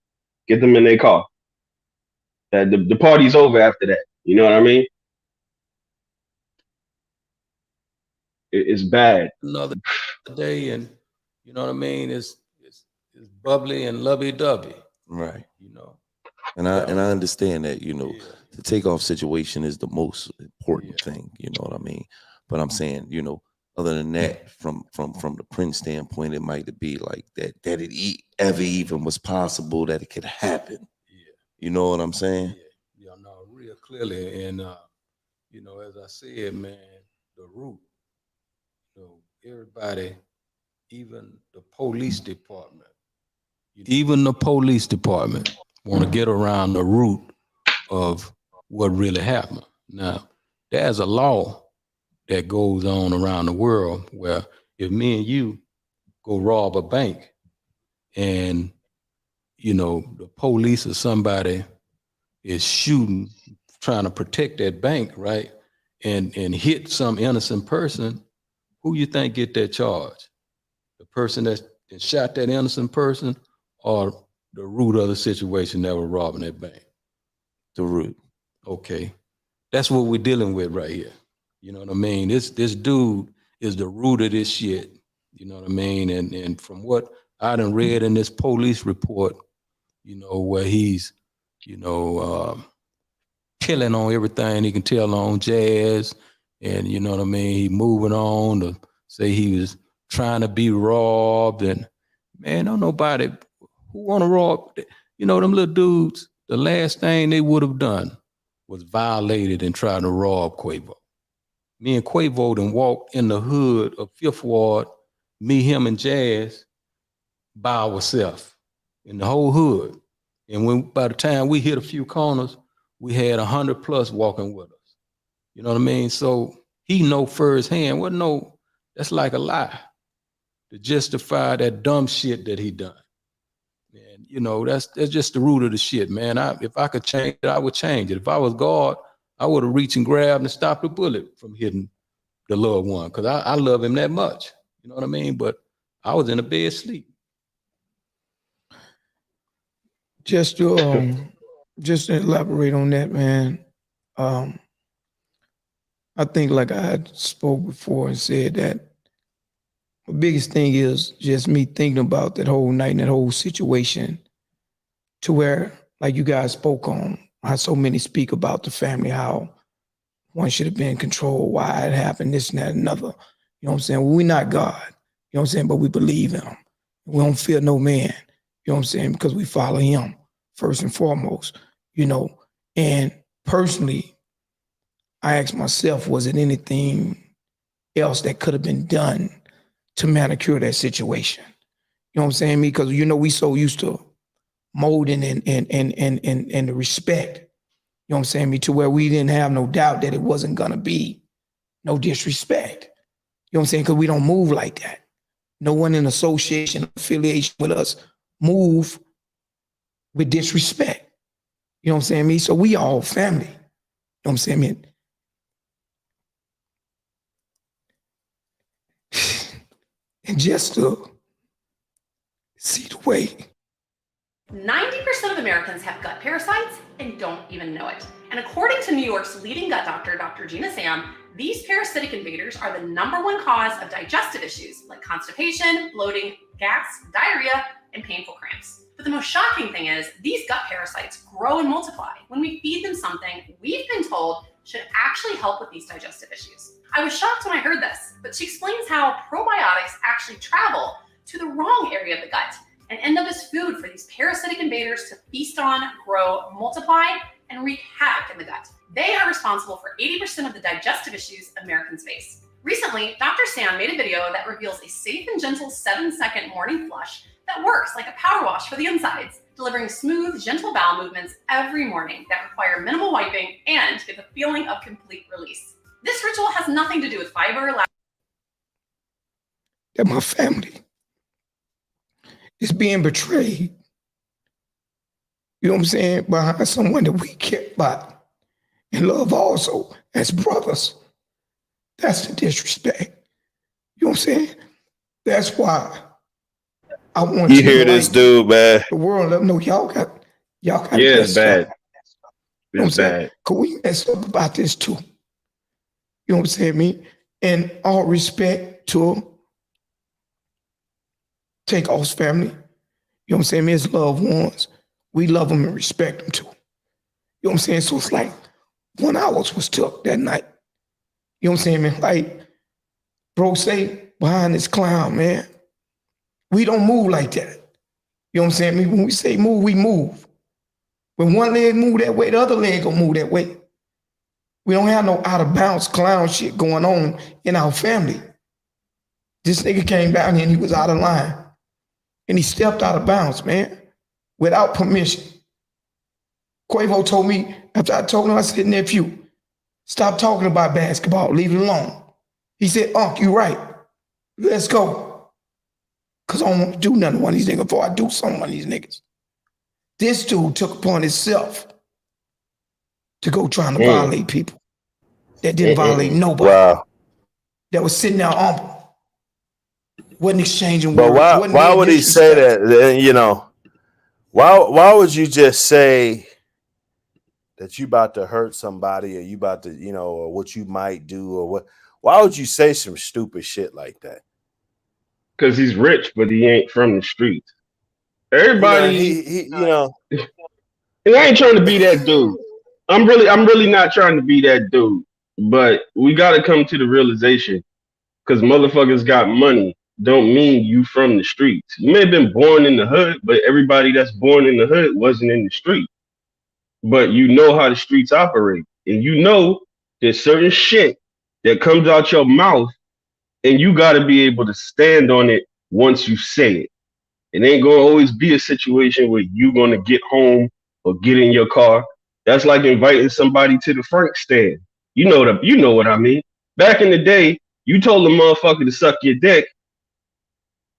Get them in their car. The party's over after that. You know what I mean? It's bad. Another day, and you know what I mean? It's bubbly and lovey-dovey. Right. And I understand that, the Takeoff situation is the most important thing, you know what I mean? But I'm saying, other than that, from the Prince standpoint, it might be like that it ever even was possible that it could happen. Yeah. You know what I'm saying? Yeah, no, real clearly. And as I said, man, the root, everybody, even the police department want to get around the root of what really happened. Now, there's a law that goes on around the world where if me and you go rob a bank and, the police or somebody is shooting, trying to protect that bank, right? And hit some innocent person, who you think get that charge? the person that shot that innocent person, or the root of the situation that was robbing that bank? The root. Okay. That's what we're dealing with right here. You know what I mean? This dude is the root of this shit. You know what I mean? And from what I done read in this police report, you know, where he's, you know, killing on everything he can tell on Jazz, and you know what I mean, he moving on to say he was trying to be robbed, and man, don't nobody who want to rob, you know, them little dudes, the last thing they would have done was violated and tried to rob Quavo. Me and Quavo done walked in the hood of Fifth Ward, me, him, and Jazz, by ourselves in the whole hood. And when by the time we hit a few corners, we had 100 plus walking with us. You know what I mean? So he know firsthand. Well, no, that's like a lie to justify that dumb shit that he done. And you know, that's just the root of the shit, man. If I could change it, I would change it. If I was God, I would have reached and grabbed and stopped the bullet from hitting the loved one, because I love him that much. You know what I mean? But I was in a bed sleep. Just to elaborate on that, man. I think, like I had spoke before and said, that the biggest thing is just me thinking about that whole night and that whole situation, to where, like you guys spoke on, how so many speak about the family, how one should have been controlled, why it happened, this and that and another. You know what I'm saying? Well, we're not God, you know what I'm saying? But we believe in him. We don't fear no man, you know what I'm saying? Because we follow him first and foremost, you know. And personally, I asked myself, was it anything else that could have been done to manicure that situation? You know what I'm saying? Because, you know, we so used to molding and the respect, you know what I'm saying, to where we didn't have no doubt that it wasn't gonna be no disrespect. You know what I'm saying? Because we don't move like that. No one in association, affiliation with us move with disrespect. You know what I'm saying? So we all family. You know what I'm saying? And just to see the way 90% of Americans have gut parasites and don't even know it. And according to New York's leading gut doctor, Dr. Gina Sam, these parasitic invaders are the #1 cause of digestive issues like constipation, bloating, gas, diarrhea, and painful cramps. But the most shocking thing is these gut parasites grow and multiply when we feed them something we've been told should actually help with these digestive issues. I was shocked when I heard this, but she explains how probiotics actually travel to the wrong area of the gut and end up as food for these parasitic invaders to feast on, grow, multiply, and wreak havoc in the gut. They are responsible for 80% of the digestive issues Americans face. Recently, Dr. Sam made a video that reveals a safe and gentle 7-second morning flush that works like a power wash for the insides, delivering smooth, gentle bowel movements every morning that require minimal wiping and give a feeling of complete release. This ritual has nothing to do with fiber. that my family is being betrayed, you know what I'm saying, behind someone that we care about and love also as brothers. That's the disrespect. You know what I'm saying? That's why I want You hear this dude, man? the world. Let them know y'all got Yeah, it's bad. You know what I'm It's saying? bad. Cause we messed up about this too. You know what I'm saying, me? And all respect to Takeoff's family. You know what I'm saying? His loved ones. We love them and respect them too. You know what I'm saying? So it's like 1 hour was took that night. You know what I'm saying, man? Like, bro say behind this clown, man. We don't move like that. You know what I'm saying? When we say move, we move. When one leg move that way, the other leg gonna move that way. We don't have no out of bounds clown shit going on in our family. This nigga came down here and he was out of line. And he stepped out of bounds, man, without permission. Quavo told me, after I told him, I said, nephew, stop talking about basketball, leave it alone. He said, Unc, you right. Let's go. Cause I don't want to do nothing to one of these niggas before I do something to one of these niggas. This dude took upon himself to go trying to violate people that didn't violate nobody. Wow. That was sitting there humble. wasn't exchanging But words. Wasn't why being would he say disrespectful. that? Then, you know, why would you just say that you about to hurt somebody, or you about to, you know, or what you might do, or what? Why would you say some stupid shit like that? Because he's rich, but he ain't from the streets. You know, Everybody, he you know, and I ain't trying to be that dude. I'm really not trying to be that dude. But we got to come to the realization, because motherfuckers got money don't mean you from the streets. You may have been born in the hood, but everybody that's born in the hood wasn't in the street. But you know how the streets operate, and you know there's certain shit that comes out your mouth, and you got to be able to stand on it once you say it. It ain't gonna always be a situation where you gonna get home or get in your car. That's like inviting somebody to the Frank stand. You know what I mean. Back in the day, you told a motherfucker to suck your dick.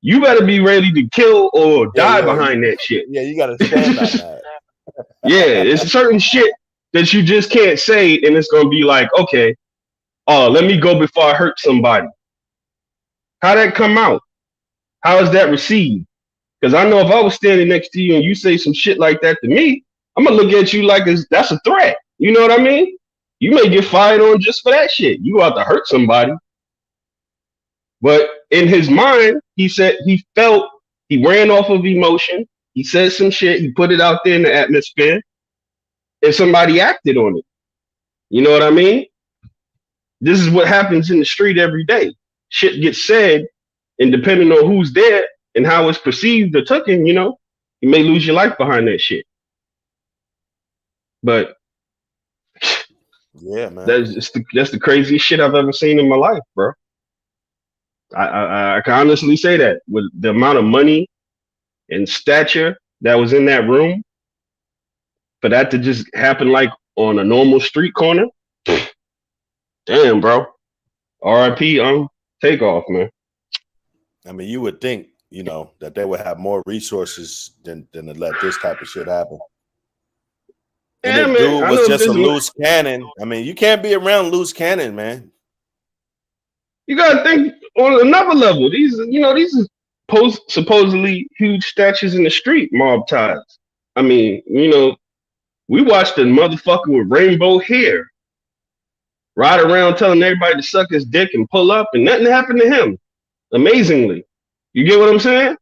You better be ready to kill or die behind that shit. Yeah, you got to stand on that. Yeah, it's certain shit that you just can't say, and it's gonna be like, okay, let me go before I hurt somebody. How that come out? How is that received? Because I know if I was standing next to you and you say some shit like that to me, I'm gonna look at you like that's a threat. You know what I mean? You may get fired on just for that shit. You out to hurt somebody. But in his mind, he said he ran off of emotion. He said some shit. He put it out there in the atmosphere, and somebody acted on it. You know what I mean? This is what happens in the street every day. Shit gets said, and depending on who's there and how it's perceived or taken, you know, you may lose your life behind that shit. But yeah, man, that's the craziest shit I've ever seen in my life, bro. I can honestly say that with the amount of money and stature that was in that room, for that to just happen like on a normal street corner, damn, bro. R.I.P. Takeoff, man. I mean, you would think, you know, that they would have more resources than to let this type of shit happen. And Yeah, if man, dude I was know just a this loose cannon, I mean, you can't be around loose cannon, man. You gotta think on another level. These are supposedly huge statues in the street, mob ties. I mean, you know, we watched a motherfucker with rainbow hair ride around telling everybody to suck his dick and pull up, and nothing happened to him. Amazingly, you get what I'm saying?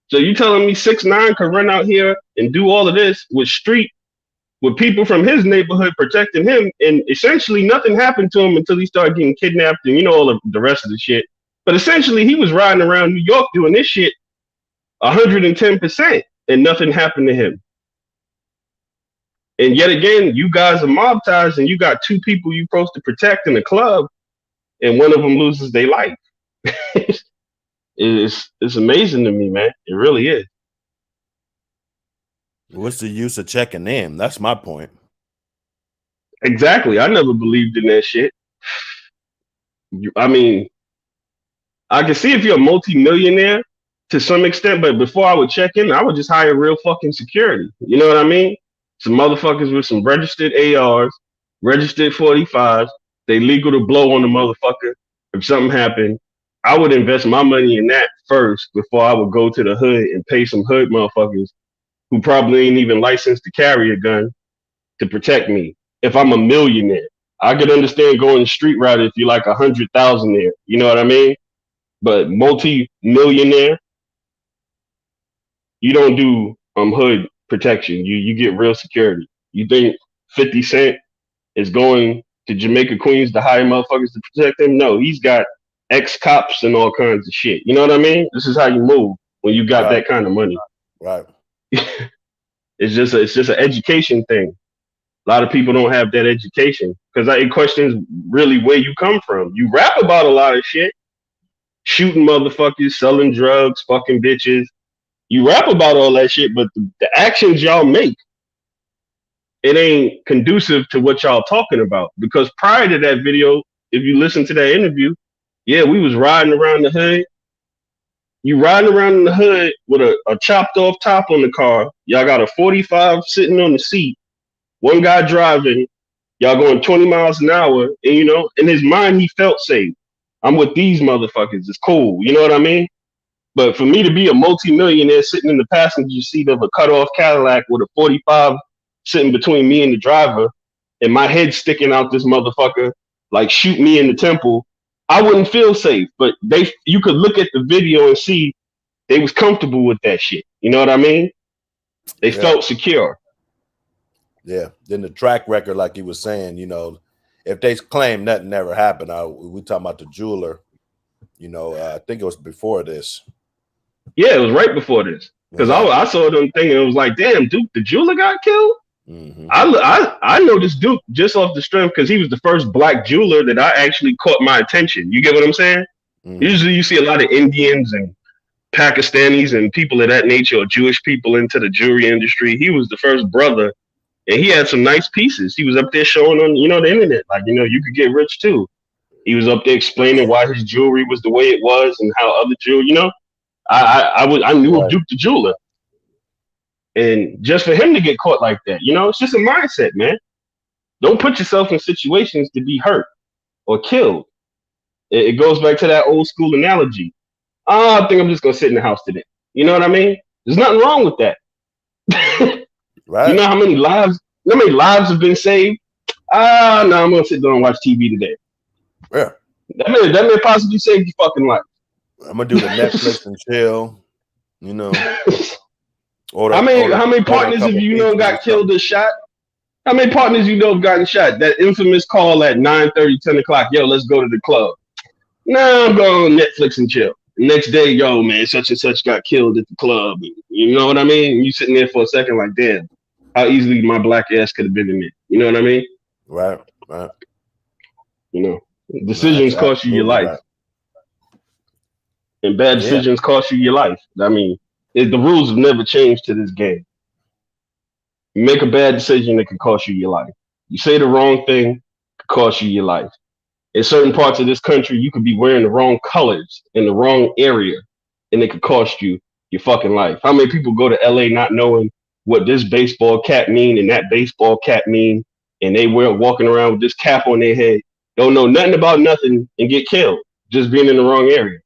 So you telling me 6ix9ine could run out here and do all of this with people from his neighborhood protecting him, and essentially nothing happened to him until he started getting kidnapped and you know all of the rest of the shit. But essentially he was riding around New York doing this shit 110%, and nothing happened to him. And yet again, you guys are mob ties, and you got two people you're supposed to protect in the club, and one of them loses their life. It's amazing to me, man. It really is. What's the use of checking in? That's my point. Exactly. I never believed in that shit. I mean, I can see if you're a multi-millionaire to some extent, but before I would check in, I would just hire real fucking security. You know what I mean? Some motherfuckers with some registered ARs, registered 45s. They legal to blow on the motherfucker if something happened. I would invest my money in that first before I would go to the hood and pay some hood motherfuckers who probably ain't even licensed to carry a gun to protect me. If I'm a millionaire, I could understand going the street route if you're like 100,000 there. You know what I mean? But multi-millionaire, you don't do hood protection. You get real security. You think 50 Cent is going to Jamaica, Queens to hire motherfuckers to protect him? No, he's got ex-cops and all kinds of shit. You know what I mean? This is how you move when you got that kind of money. Right. It's just an education thing. A lot of people don't have that education because it questions really where you come from. You rap about a lot of shit, shooting motherfuckers, selling drugs, fucking bitches. You rap about all that shit, but the actions y'all make, it ain't conducive to what y'all talking about. Because prior to that video, if you listen to that interview, yeah, we was riding around the hood. You riding around in the hood with a chopped off top on the car. Y'all got a 45 sitting on the seat. One guy driving. Y'all going 20 miles an hour. And, you know, in his mind, he felt safe. I'm with these motherfuckers. It's cool. You know what I mean? But for me to be a multimillionaire sitting in the passenger seat of a cut-off Cadillac with a 45 sitting between me and the driver, and my head sticking out this motherfucker, like shoot me in the temple, I wouldn't feel safe. But you could look at the video and see they was comfortable with that shit. You know what I mean? They felt secure. Yeah. Then the track record, like you was saying, if they claim nothing ever happened, we talking about the jeweler. I think it was before this. Yeah, it was right before this. Because I saw them thing and it was like, damn, Duke, the jeweler got killed? Mm-hmm. I know this Duke just off the strength because he was the first black jeweler that I actually caught my attention. You get what I'm saying? Mm-hmm. Usually you see a lot of Indians and Pakistanis and people of that nature, or Jewish people into the jewelry industry. He was the first brother, and he had some nice pieces. He was up there showing on, the internet, like, you could get rich too. He was up there explaining why his jewelry was the way it was and how other jewelry, I knew of Duke the jeweler. And just for him to get caught like that, it's just a mindset, man. Don't put yourself in situations to be hurt or killed. It goes back to that old school analogy. I think I'm just going to sit in the house today. You know what I mean? There's nothing wrong with that. Right. You know how many lives have been saved? No, I'm going to sit down and watch TV today. Yeah. That may possibly save your fucking life. I'm going to do the Netflix and chill, How many partners have you know got killed or shot? How many partners you know have gotten shot? That infamous call at 9:30, 10 o'clock. Yo, let's go to the club. Nah, I'm going on Netflix and chill. The next day, yo, man, such and such got killed at the club. You know what I mean? You sitting there for a second like, damn, how easily my black ass could have been in there. You know what I mean? Right. Decisions cost you your life. Right. And bad decisions cost you your life. I mean, the rules have never changed to this game. You make a bad decision, it can cost you your life. You say the wrong thing, it can cost you your life. In certain parts of this country, you could be wearing the wrong colors in the wrong area, and it could cost you your fucking life. How many people go to LA not knowing what this baseball cap mean and that baseball cap mean, and they were walking around with this cap on their head, don't know nothing about nothing, and get killed just being in the wrong area?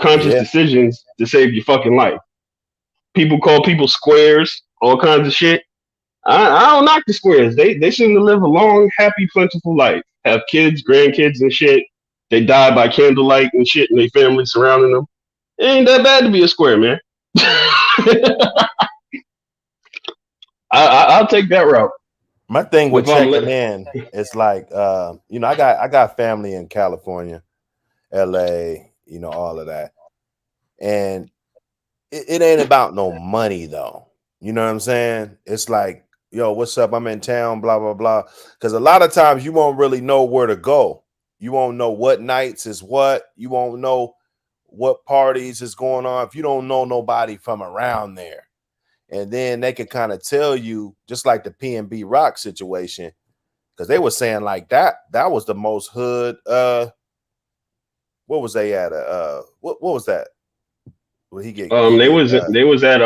Conscious decisions to save your fucking life. People call people squares, all kinds of shit. I don't knock the squares. They seem to live a long, happy, plentiful life. Have kids, grandkids, and shit. They die by candlelight and shit, and their family surrounding them. It ain't that bad to be a square, man. I'll take that route. My thing with checking in is like, I got family in California, LA, all of that. And it ain't about no money though. You know what I'm saying? It's like, yo, what's up? I'm in town, blah, blah, blah. Because a lot of times you won't really know where to go. You won't know what nights is what. You won't know what parties is going on if you don't know nobody from around there. And then they could kind of tell you, just like the P&B Rock situation, because they were saying like that was the most hood. What was they at? What was that? Well, he get they was at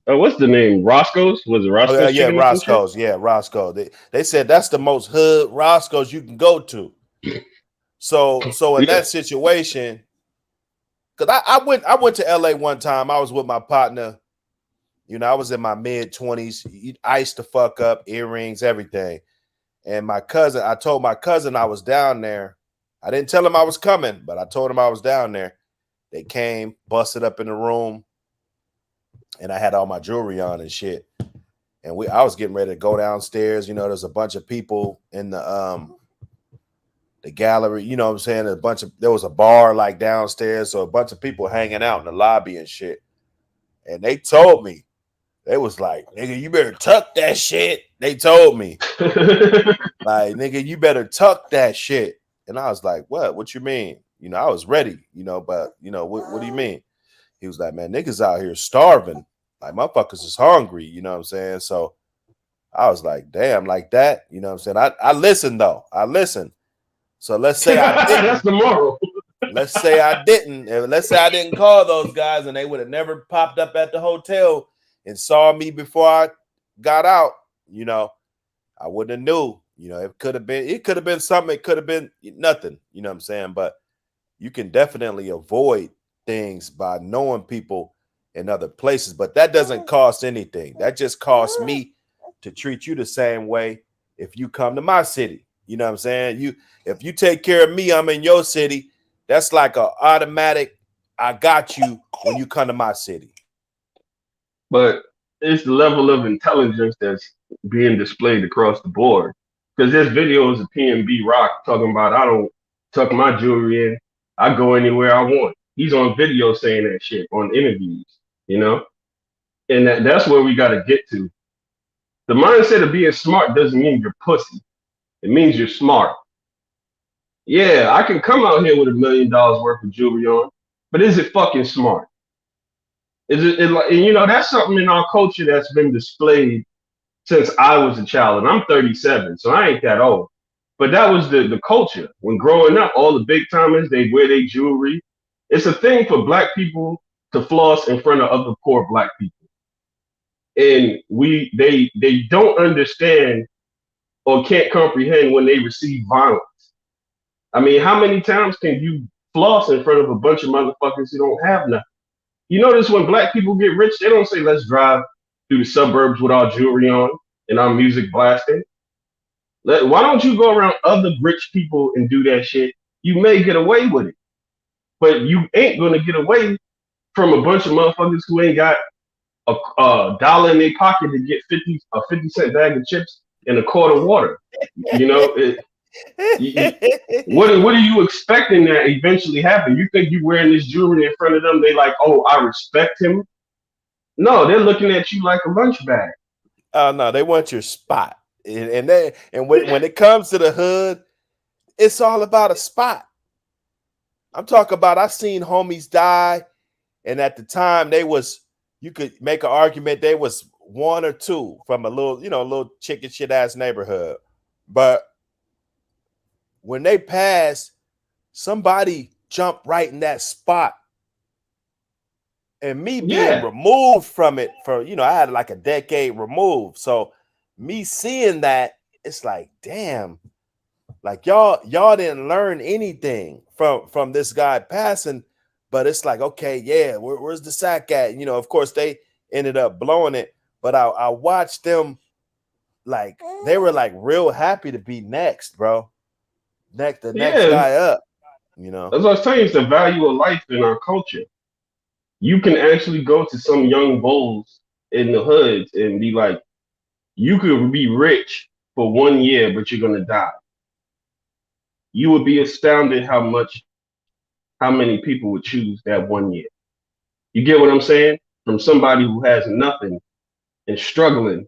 what's the name? Roscoe's? Was it Roscoe's? Oh, yeah, Roscoe's. Yeah, Roscoe. They said that's the most hood Roscoe's you can go to. So in that situation, because I went to LA one time. I was with my partner. I was in my mid-20s, iced the fuck up, earrings, everything. And I told my cousin I was down there. I didn't tell him I was coming, but I told him I was down there. They came, busted up in the room, and I had all my jewelry on and shit. And I was getting ready to go downstairs. There's a bunch of people in the gallery. You know what I'm saying? There was a bar like downstairs, so a bunch of people hanging out in the lobby and shit. And they told me, they was like, nigga, you better tuck that shit. They told me, like, nigga, you better tuck that shit. And I was like, what you mean? I was ready, but what do you mean? He was like, man, niggas out here starving. Like, motherfuckers is hungry. You know what I'm saying? So I was like, damn, like that. You know what I'm saying? I listened though. I listened. So let's say I didn't. That's the moral. Let's say I didn't. Let's say I didn't call those guys and they would have never popped up at the hotel and saw me before I got out. I wouldn't have knew. You know, it could have been something, it could have been nothing, you know what I'm saying? But you can definitely avoid things by knowing people in other places, but that doesn't cost anything. That just costs me to treat you the same way if you come to my city. You know what I'm saying? If you take care of me, I'm in your city. That's like a automatic, I got you when you come to my city. But it's the level of intelligence that's being displayed across the board. Because there's videos of PNB Rock talking about, I don't tuck my jewelry in. I go anywhere I want. He's on video saying that shit on interviews, you know? And that's where we got to get to. The mindset of being smart doesn't mean you're pussy. It means you're smart. Yeah, I can come out here with $1 million worth of jewelry on, but is it fucking smart? Is it like, and you know, that's something in our culture that's been displayed since I was a child, and I'm 37, so I ain't that old. But that was the culture. When growing up, all the big timers, they wear their jewelry. It's a thing for black people to floss in front of other poor black people. And they don't understand or can't comprehend when they receive violence. I mean, how many times can you floss in front of a bunch of motherfuckers who don't have nothing? You notice when black people get rich, they don't say, let's drive through the suburbs with our jewelry on and our music blasting. Why don't you go around other rich people and do that shit? You may get away with it, but you ain't going to get away from a bunch of motherfuckers who ain't got a dollar in their pocket to get a 50-cent bag of chips and a quart of water. You know, what are you expecting that eventually happen? You think you wearing this jewelry in front of them, they like, oh, I respect him? No, they're looking at you like a lunch bag. Oh no, they want your spot. And when it comes to the hood, it's all about a spot. I'm talking about, I seen homies die, and at the time you could make an argument they was one or two from a little chicken shit ass neighborhood. But when they passed, somebody jumped right in that spot. And me being removed from it I had like a decade removed. So me seeing that, it's like, damn, like y'all didn't learn anything from this guy passing. But it's like, okay, yeah, where's the sack at? And, of course they ended up blowing it. But I watched them, like they were like real happy to be next, bro. Next guy up, As I was telling you, it's the value of life in our culture. You can actually go to some young bulls in the hoods and be like, you could be rich for 1 year, but you're gonna die. You would be astounded how many people would choose that 1 year. You get what I'm saying? From somebody who has nothing and struggling,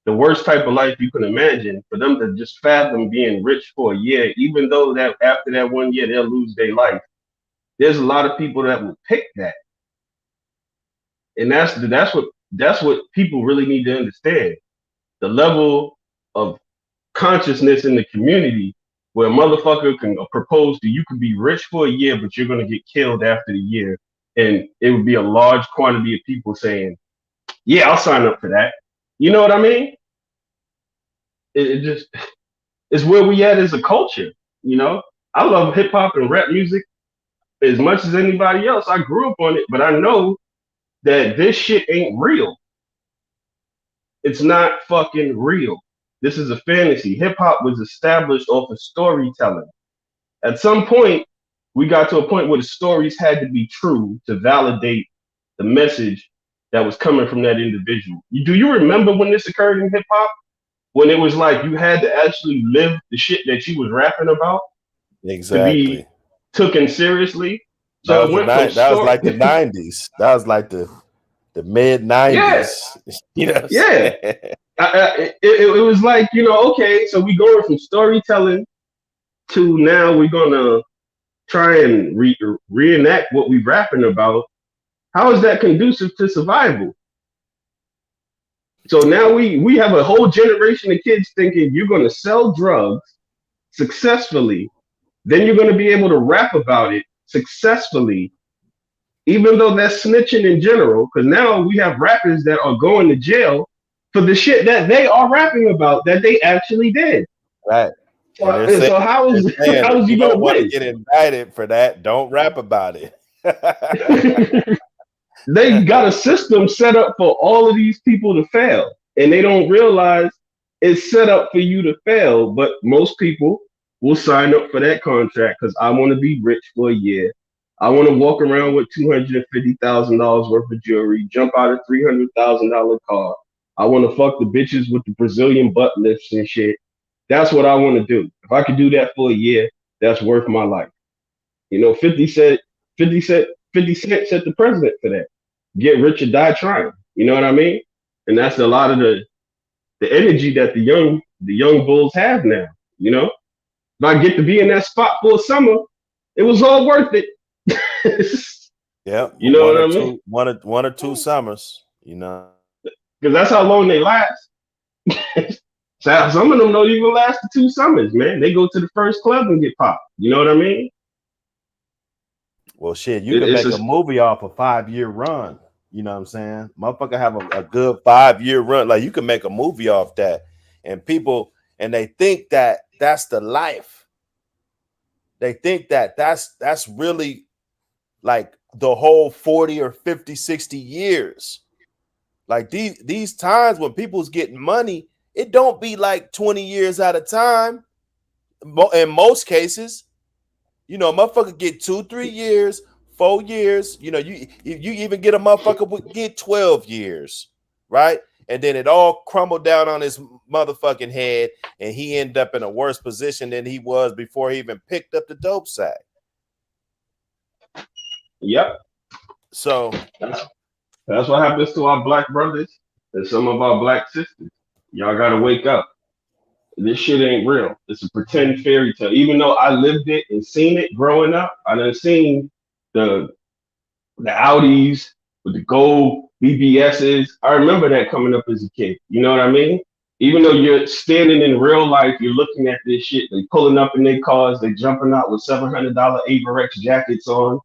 the worst type of life you can imagine, for them to just fathom being rich for a year, even though that after that 1 year they'll lose their life. There's a lot of people that would pick that. And that's what people really need to understand. The level of consciousness in the community where a motherfucker can propose to you could be rich for a year, but you're gonna get killed after the year. And it would be a large quantity of people saying, yeah, I'll sign up for that. You know what I mean? It just is where we at as a culture. I love hip hop and rap music as much as anybody else. I grew up on it, but I know that this shit ain't real. It's not fucking real. This is a fantasy. Hip hop was established off of storytelling. At some point, we got to a point where the stories had to be true to validate the message that was coming from that individual. Do you remember when this occurred in hip hop? When it was like you had to actually live the shit that you was rapping about exactly to be taken seriously. So that was like the 90s. That was like the mid 90s. Yeah. It was like, okay, so we going from storytelling to now we're gonna try and reenact what we rapping about. How is that conducive to survival? So now we have a whole generation of kids thinking you're gonna sell drugs successfully, then you're gonna be able to rap about it successfully, even though that's snitching in general, because now we have rappers that are going to jail for the shit that they are rapping about that they actually did. Right. And they're saying, So how is how if is you you gonna don't want to win? get indicted for that, don't rap about it. They got a system set up for all of these people to fail, and they don't realize it's set up for you to fail. But most people will sign up for that contract because I want to be rich for a year. I want to walk around with $250,000 worth of jewelry, jump out a $300,000 car. I want to fuck the bitches with the Brazilian butt lifts and shit. That's what I want to do. If I could do that for a year, that's worth my life. You know, 50 Cent set the president for that. Get rich or die trying. You know what I mean? And that's a lot of the energy that the young bulls have now. You know, if I get to be in that spot for a summer, it was all worth it. Yeah, You know what I mean? one or two summers, you know. Because that's how long they last. So some of them don't even last the 2 summers, man. They go to the first club and get popped. You know what I mean? Well, shit, you can make a movie off a 5-year run. You know what I'm saying? Motherfucker have a good 5-year run. Like you can make a movie off that. And people, and they think that that's the life. They think that that's really like the whole 40 or 50, 60 years. Like these times when people's getting money, it don't be like 20 years at a time. In most cases, you know, motherfucker get 2-3 years, 4 years. You know, you even get a motherfucker would get 12 years, right? And then it all crumbled down on his motherfucking head, and he ended up in a worse position than he was before he even picked up the dope sack. Yep. So that's what happens to our black brothers and some of our black sisters. Y'all gotta wake up. This shit ain't real. It's a pretend fairy tale. Even though I lived it and seen it growing up, I done seen the Audis with the gold BBSs. I remember that coming up as a kid. You know what I mean? Even though you're standing in real life, you're looking at this shit. They pulling up in their cars. They jumping out with $700 Averex jackets on,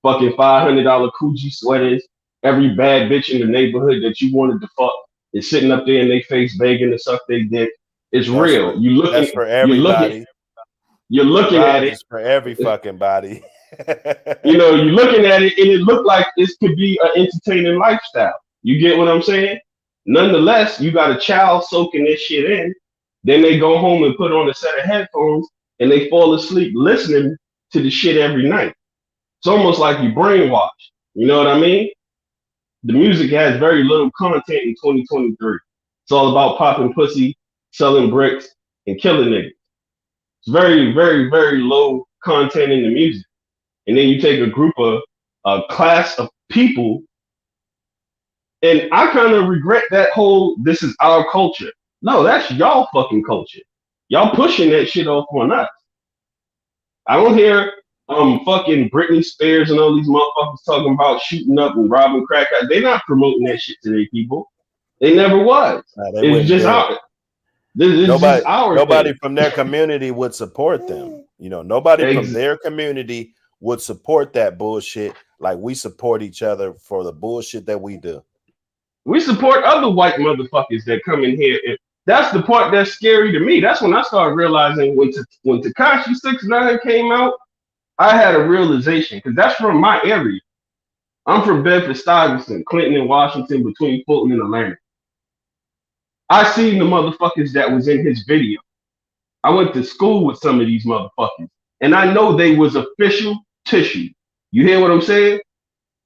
fucking $500 Coogee sweaters. Every bad bitch in the neighborhood that you wanted to fuck is sitting up there in their face begging to suck their dick. It's real. That's for everybody. You're looking at it. It's for every fucking body. You know, you're looking at it and it looked like this could be an entertaining lifestyle. You get what I'm saying? Nonetheless, you got a child soaking this shit in. Then they go home and put on a set of headphones and they fall asleep listening to the shit every night. It's almost like you brainwashed. You know what I mean? The music has very little content in 2023. It's all about popping pussy, selling bricks, and killing niggas. It's very, very, very low content in the music. And then you take a class of people, and I kind of regret that whole "this is our culture." No, that's y'all fucking culture. Y'all pushing that shit off on us. I don't hear fucking Britney Spears and all these motherfuckers talking about shooting up and robbing crack. They're not promoting that shit to their people. They never was. It's just our. Nobody from their community would support them. You know, nobody from their community would support that bullshit like we support each other for the bullshit that we do. We support other white motherfuckers that come in here. And that's the part that's scary to me. That's when I started realizing when Tekashi 6ix9ine came out, I had a realization because that's from my area. I'm from Bedford-Stuyvesant, Clinton and Washington, between Fulton and Atlanta. I seen the motherfuckers that was in his video. I went to school with some of these motherfuckers, and I know they was official tissue. You hear what I'm saying?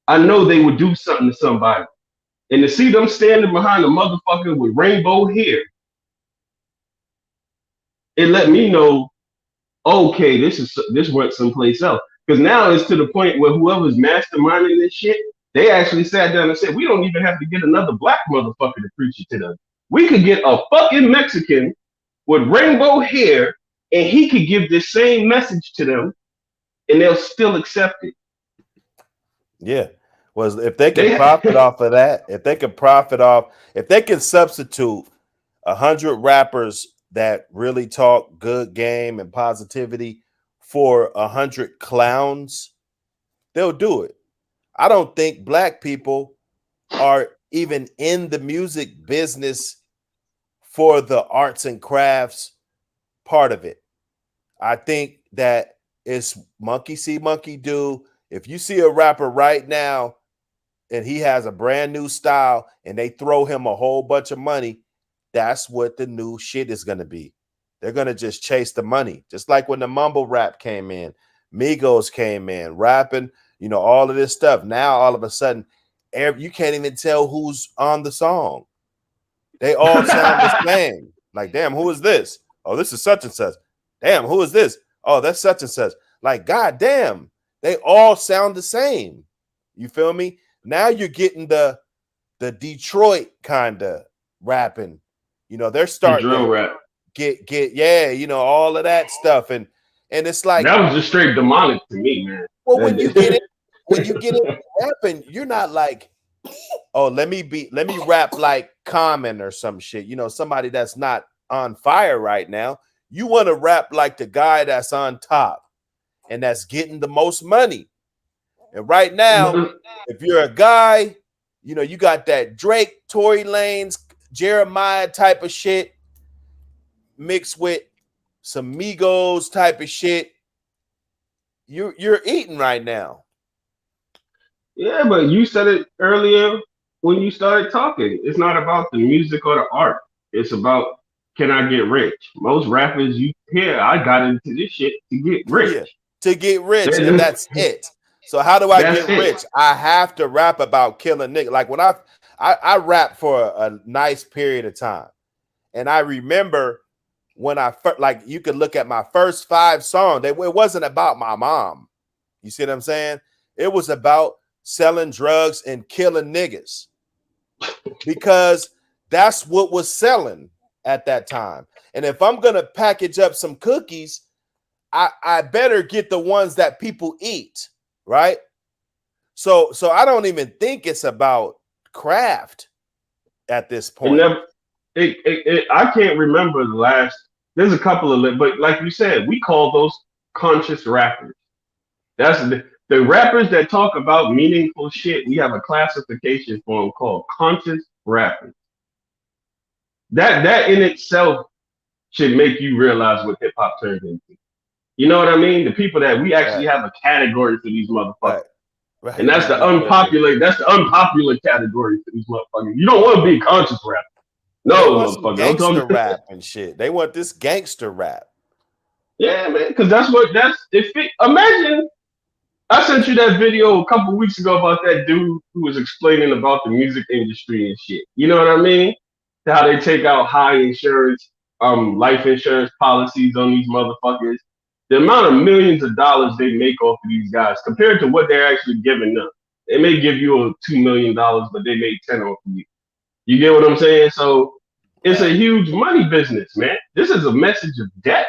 I know they would do something to somebody. And to see them standing behind a motherfucker with rainbow hair, it let me know, okay, this went someplace else. Because now it's to the point where whoever's masterminding this shit, they actually sat down and said, we don't even have to get another black motherfucker to preach it to them. We could get a fucking Mexican with rainbow hair, and he could give this same message to them, and they'll still accept it. Yeah. Was if they can profit off of that, if they can substitute 100 rappers that really talk good game and positivity for 100 clowns, they'll do it. I don't think black people are even in the music business for the arts and crafts part of it. I think that it's monkey see, monkey do. If you see a rapper right now and he has a brand new style and they throw him a whole bunch of money, that's what the new shit is going to be. They're going to just chase the money. Just like when the mumble rap came in, Migos came in, rapping, all of this stuff. Now, all of a sudden, you can't even tell who's on the song. They all sound the same. Like, damn, who is this? Oh, this is such and such. Damn, who is this? Oh, that's such and such. Like, god damn, they all sound the same. You feel me? Now you're getting the Detroit kind of rapping. They're starting drill to rap. get all of that stuff. And it's like that was just straight demonic to me, man. Well, when you get it rapping, you're not like, oh, let me rap like Common or some shit. Somebody that's not on fire right now. You want to rap like the guy that's on top and that's getting the most money. And right now, if you're a guy, you got that Drake, Tory Lanez, Jeremiah type of shit mixed with some Migos type of shit. You're eating right now. Yeah, but you said it earlier when you started talking. It's not about the music or the art. It's about, can I get rich? Most rappers you hear, I got into this shit to get rich. Yeah, to get rich, and that's it. So how do I get rich? I have to rap about killing niggas. Like when I rap for a nice period of time. And I remember when like you could look at my first 5 songs, it wasn't about my mom. You see what I'm saying? It was about selling drugs and killing niggas because that's what was selling at that time. And if I'm going to package up some cookies, I better get the ones that people eat, right? So I don't even think it's about craft at this point. I can't remember the last. There's a couple of, but like you said, we call those conscious rappers. That's the rappers that talk about meaningful shit. We have a classification for them called conscious rappers. That in itself should make you realize what hip hop turns into. You know what I mean? The people that we actually have a category for these motherfuckers. Right. And that's the unpopular. That's the unpopular category for these motherfuckers. You don't want to be a conscious rapper. No, motherfucker. Gangster rap and shit. They want this gangster rap. Yeah, man. Because imagine. I sent you that video a couple weeks ago about that dude who was explaining about the music industry and shit. You know what I mean? How they take out high insurance, life insurance policies on these motherfuckers. The amount of millions of dollars they make off of these guys compared to what they're actually giving them. They may give you a $2 million, but they made 10 off of you. You get what I'm saying? So it's a huge money business, man. This is a message of death.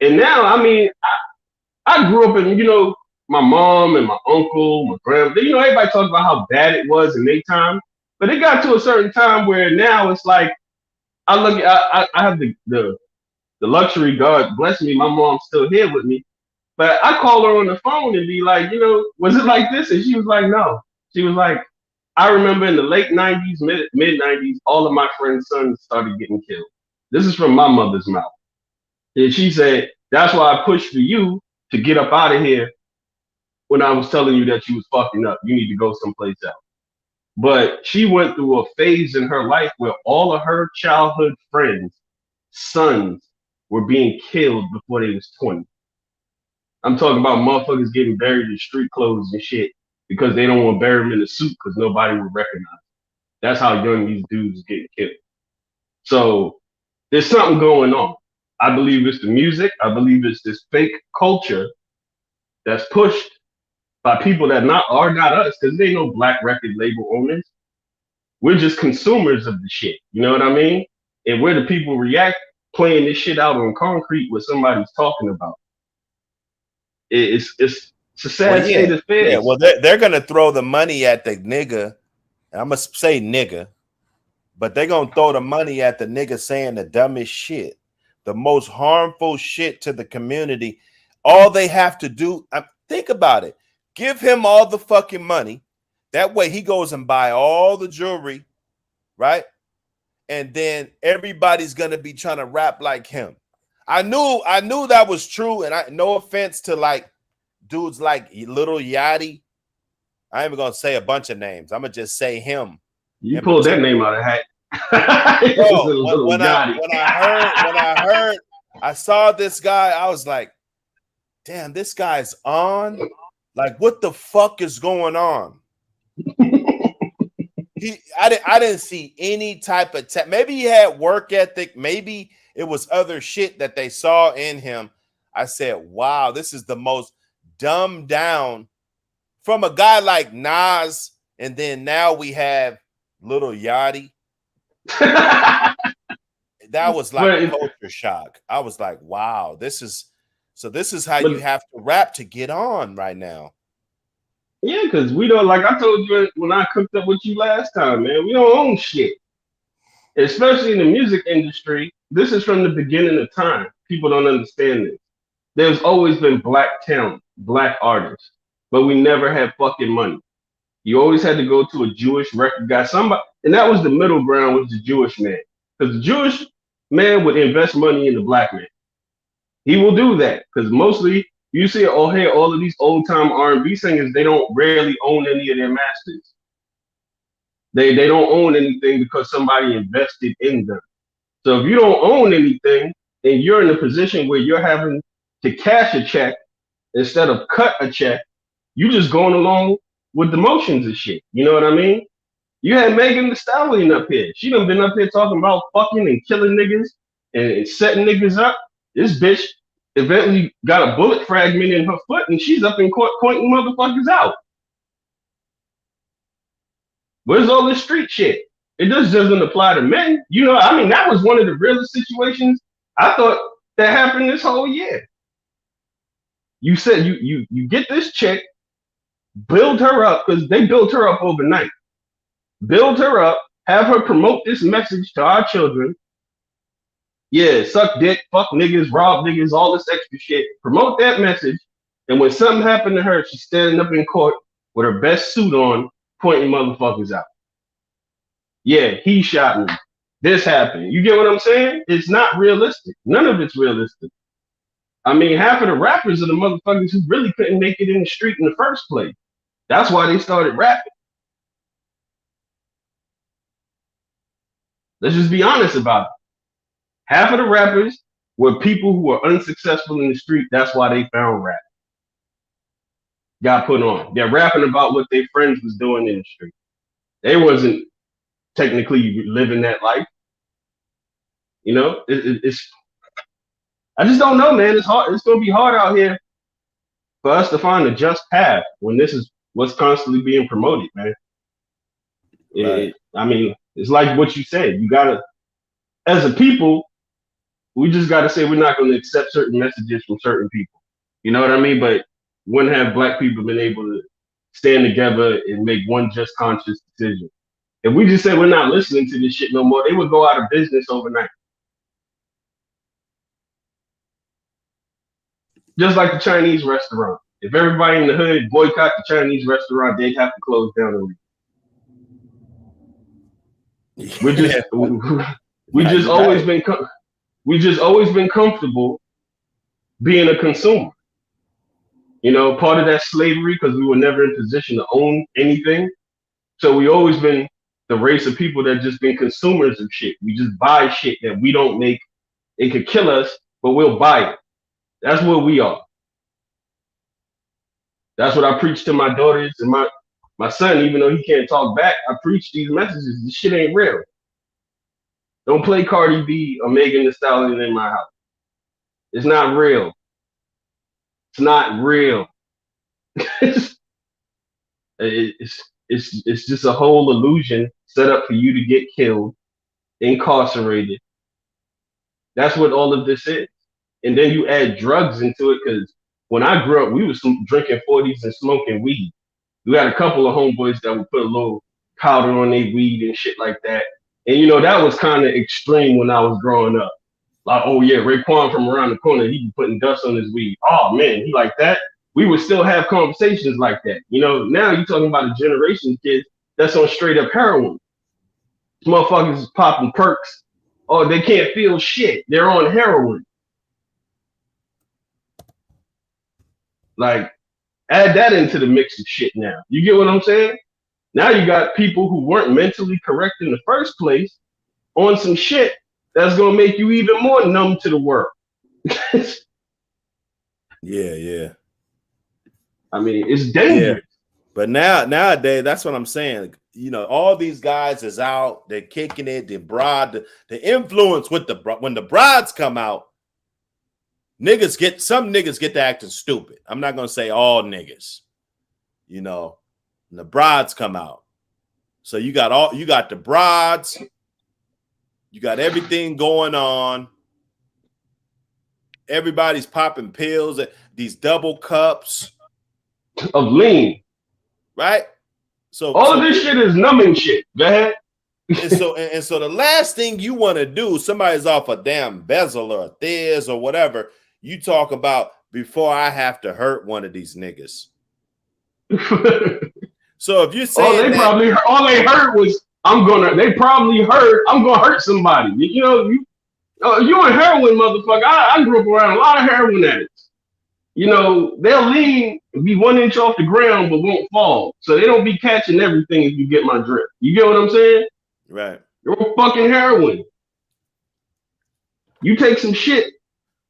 And now, I mean, I grew up in, my mom and my uncle, my grandma, everybody talks about how bad it was in their time. But it got to a certain time where now it's like, I have the luxury, God bless me, my mom's still here with me. But I call her on the phone and be like, was it like this? And she was like, no. She was like, I remember in the late 90s, mid 90s, all of my friends' sons started getting killed. This is from my mother's mouth. And she said, that's why I pushed for you to get up out of here when I was telling you that you was fucking up. You need to go someplace else. But she went through a phase in her life where all of her childhood friends' sons were being killed before they was 20. I'm talking about motherfuckers getting buried in street clothes and shit because they don't want to bury them in a suit because nobody would recognize them. That's how young these dudes getting killed. So there's something going on. I believe it's the music. I believe it's this fake culture that's pushed by people that are not us, because they ain't no black record label owners. We're just consumers of the shit. You know what I mean? And we're the people react playing this shit out on concrete what somebody's talking about. It's a sad state of affairs. Yeah, well, they're gonna throw the money at the nigga. I'm gonna say nigga, but they're gonna throw the money at the nigga saying the dumbest shit, the most harmful shit to the community. All they have to do, think about it. Give him all the fucking money. That way he goes and buy all the jewelry, right? And then everybody's going to be trying to rap like him. I knew that was true, and no offense to like dudes like Little Yachty. I ain't even gonna say a bunch of names. I'm gonna just say him. You pulled that name out of hat. Bro, when I heard, I saw this guy. I was like, "Damn, this guy's on." Like, what the fuck is going on? I didn't see any type of maybe he had work ethic, maybe it was other shit that they saw in him. I said, wow, this is the most dumbed down from a guy like Nas, and then now we have Little Yachty. That was like a culture shock. I was like, wow, this is how you have to rap to get on right now. Yeah, because we don't, like I told you when I cooked up with you last time, man, we don't own shit. Especially in the music industry, this is from the beginning of time. People don't understand this. There's always been black talent, black artists, but we never had fucking money. You always had to go to a Jewish record guy, somebody, and that was the middle ground was the Jewish man. Because the Jewish man would invest money in the black man. He will do that because mostly you see, all of these old time R&B singers, they don't rarely own any of their masters. They don't own anything because somebody invested in them. So if you don't own anything and you're in a position where you're having to cash a check instead of cut a check, you just going along with the motions and shit. You know what I mean? You had Megan Thee Stallion up here. She done been up here talking about fucking and killing niggas and setting niggas up. This bitch eventually got a bullet fragment in her foot and she's up in court pointing motherfuckers out. Where's all this street shit? It just doesn't apply to men. You know, I mean, that was one of the realest situations I thought that happened this whole year. You said you get this chick, build her up, because they built her up overnight. Build her up, have her promote this message to our children. Yeah, suck dick, fuck niggas, rob niggas, all this extra shit. Promote that message. And when something happened to her, she's standing up in court with her best suit on, pointing motherfuckers out. Yeah, he shot me. This happened. You get what I'm saying? It's not realistic. None of it's realistic. I mean, half of the rappers are the motherfuckers who really couldn't make it in the street in the first place. That's why they started rapping. Let's just be honest about it. Half of the rappers were people who were unsuccessful in the street. That's why they found rap. Got put on. They're rapping about what their friends was doing in the street. They wasn't technically living that life. You know, it's. I just don't know, man. It's hard. It's gonna be hard out here for us to find a just path when this is what's constantly being promoted, man. Right. I mean, it's like what you said. You gotta, as a people, we just gotta say we're not gonna accept certain messages from certain people. You know what I mean? But when have black people been able to stand together and make one just conscious decision? If we just said we're not listening to this shit no more, they would go out of business overnight. Just like the Chinese restaurant. If everybody in the hood boycott the Chinese restaurant, they'd have to close down the week. We just always been comfortable being a consumer. You know, part of that slavery because we were never in position to own anything. So we always been the race of people that just been consumers of shit. We just buy shit that we don't make. It could kill us, but we'll buy it. That's what we are. That's what I preach to my daughters and my son, even though he can't talk back. I preach these messages. This shit ain't real. Don't play Cardi B or Megan Thee Stallion in my house. It's not real. It's not real. It's just a whole illusion set up for you to get killed, incarcerated. That's what all of this is. And then you add drugs into it because when I grew up, we was drinking 40s and smoking weed. We had a couple of homeboys that would put a little powder on their weed and shit like that. And, you know, that was kind of extreme when I was growing up. Like, oh, yeah, Raekwon from around the corner, he be putting dust on his weed. Oh, man, he like that? We would still have conversations like that. You know, now you're talking about a generation of kids that's on straight up heroin. These motherfuckers is popping perks. Oh, they can't feel shit. They're on heroin. Like, add that into the mix of shit now. You get what I'm saying? Now you got people who weren't mentally correct in the first place on some shit that's gonna make you even more numb to the world. Yeah. I mean, it's dangerous. But nowadays, that's what I'm saying. You know, all these guys is out, they're kicking it, the influence with when the brides come out, some niggas get to acting stupid. I'm not gonna say all niggas, you know, and the brides come out. So you got the brides, you got everything going on. Everybody's popping pills, these double cups of lean. Right? So all of this shit is numbing shit. Go ahead. and so the last thing you want to do, somebody's off a damn Bezel or a Thiz or whatever, you talk about before I have to hurt one of these niggas. So if you're saying all they heard was I'm gonna hurt somebody. You know, you on heroin, motherfucker. I grew up around a lot of heroin addicts. You know, they'll lean, be 1 inch off the ground, but won't fall. So they don't be catching everything if you get my drift. You get what I'm saying? Right. You're fucking heroin. You take some shit.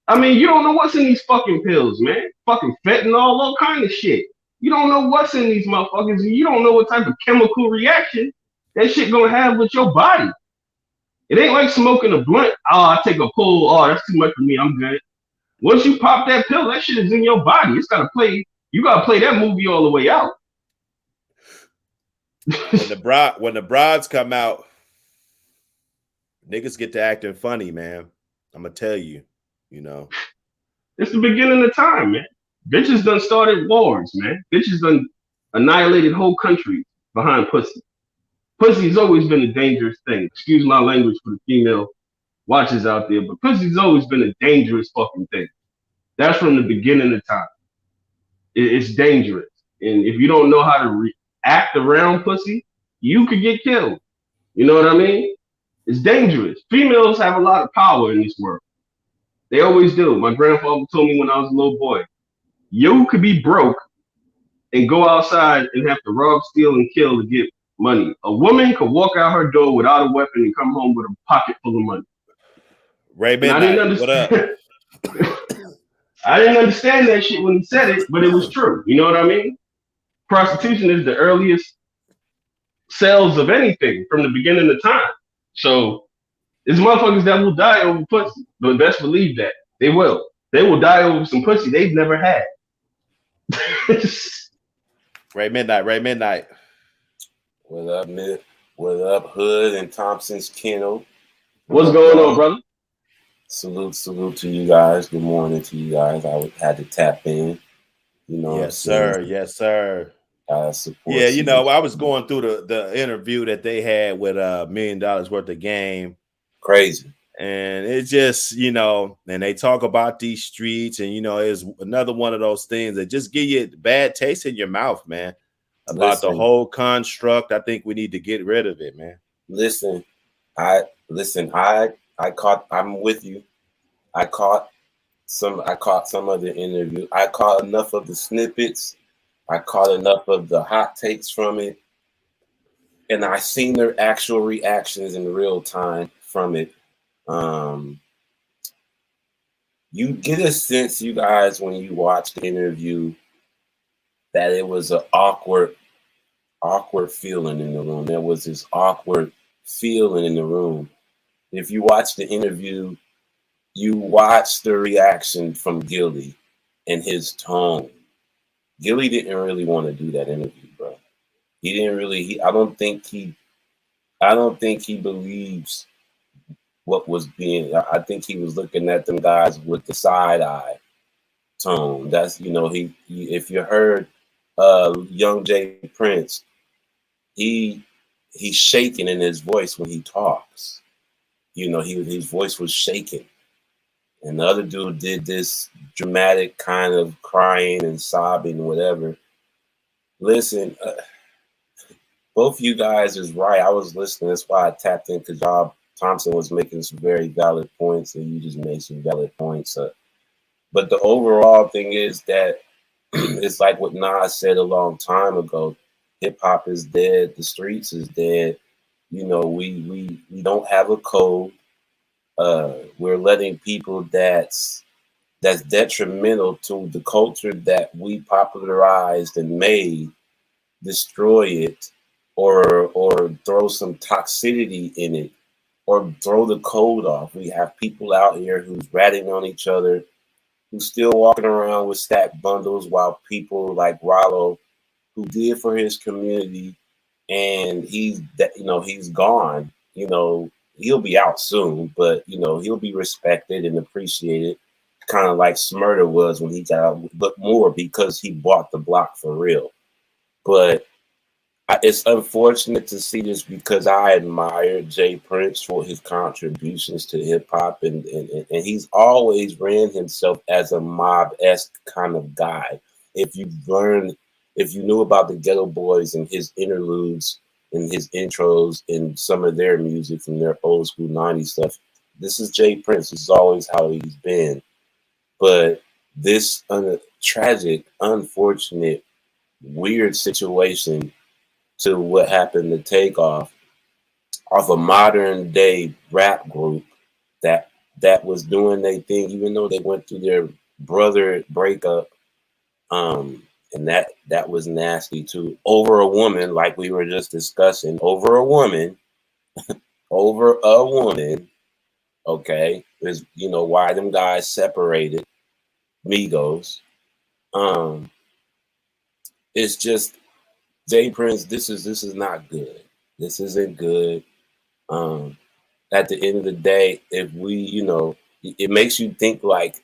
I mean, you don't know what's in these fucking pills, man. Fucking fentanyl, all kind of shit. You don't know what's in these motherfuckers. You don't know what type of chemical reaction that shit gonna have with your body. It ain't like smoking a blunt. Oh, I take a pull. Oh, that's too much for me. I'm good. Once you pop that pill, that shit is in your body. It's gotta play. You gotta play that movie all the way out. When the brides come out, niggas get to acting funny, man. I'm gonna tell you, you know. It's the beginning of time, man. Bitches done started wars, man. Bitches done annihilated whole countries behind pussy. Pussy's always been a dangerous thing. Excuse my language for the female watchers out there, but pussy's always been a dangerous fucking thing. That's from the beginning of time. It's dangerous. And if you don't know how to react around pussy, you could get killed. You know what I mean? It's dangerous. Females have a lot of power in this world. They always do. My grandfather told me when I was a little boy, you could be broke and go outside and have to rob, steal, and kill to get money. A woman could walk out her door without a weapon and come home with a pocket full of money. Ray Midnight, what up? I didn't understand that shit when he said it, but it was true. You know what I mean? Prostitution is the earliest sales of anything from the beginning of time. So there's motherfuckers that will die over pussy, but best believe that they will. They will die over some pussy they've never had. Ray Midnight. What up, Mid? What up, Hood and Thompson's Kennel? What's going on, brother? Salute to you guys. Good morning to you guys. I had to tap in. You know, yes, sir. Yeah, you know, I was going through the interview that they had with $1 million worth of game. Crazy. And it's just, you know, and they talk about these streets, and you know, it's another one of those things that just give you a bad taste in your mouth, man. About the whole construct. I think we need to get rid of it, man. I'm with you. I caught some of the interview. I caught enough of the snippets. I caught enough of the hot takes from it. And I seen their actual reactions in real time from it. You get a sense, you guys, when you watch the interview, that it was an awkward feeling in the room. There was this awkward feeling in the room. If you watch the interview, you watch the reaction from Gilly and his tone. Gilly didn't really want to do that interview, bro. He didn't really. I don't think he believes what was being. I think he was looking at them guys with the side eye tone. That's, you know, he if you heard Young Jay Prince, he's shaking in his voice when he talks. You know, his voice was shaking. And the other dude did this dramatic kind of crying and sobbing, whatever. Listen, both you guys is right. I was listening. That's why I tapped in, because Thompson was making some very valid points, and you just made some valid points. But the overall thing is that it's like what Nas said a long time ago. Hip hop is dead. The streets is dead. You know, we don't have a code. We're letting people that's detrimental to the culture that we popularized and made destroy it, or throw some toxicity in it, or throw the code off. We have people out here who's ratting on each other, who's still walking around with stacked bundles, while people like Rollo, who did for his community, and he's gone. You know, he'll be out soon, but you know, he'll be respected and appreciated, kind of like Smurder was when he got out, but more because he bought the block for real. But it's unfortunate to see this because I admire Jay Prince for his contributions to hip hop, and he's always ran himself as a mob-esque kind of guy. If you knew about the Ghetto Boys and his interludes and his intros and some of their music from their old school 90s stuff, this is Jay Prince. This is always how he's been. But this tragic, unfortunate, weird situation to what happened to Takeoff off a modern day rap group that was doing their thing, even though they went through their brother breakup, and that was nasty too, over a woman, like we were just discussing, over a woman. Okay, is why them guys separated, Migos. It's just Jay Prince, this is not good. This isn't good. At the end of the day, if we, it makes you think like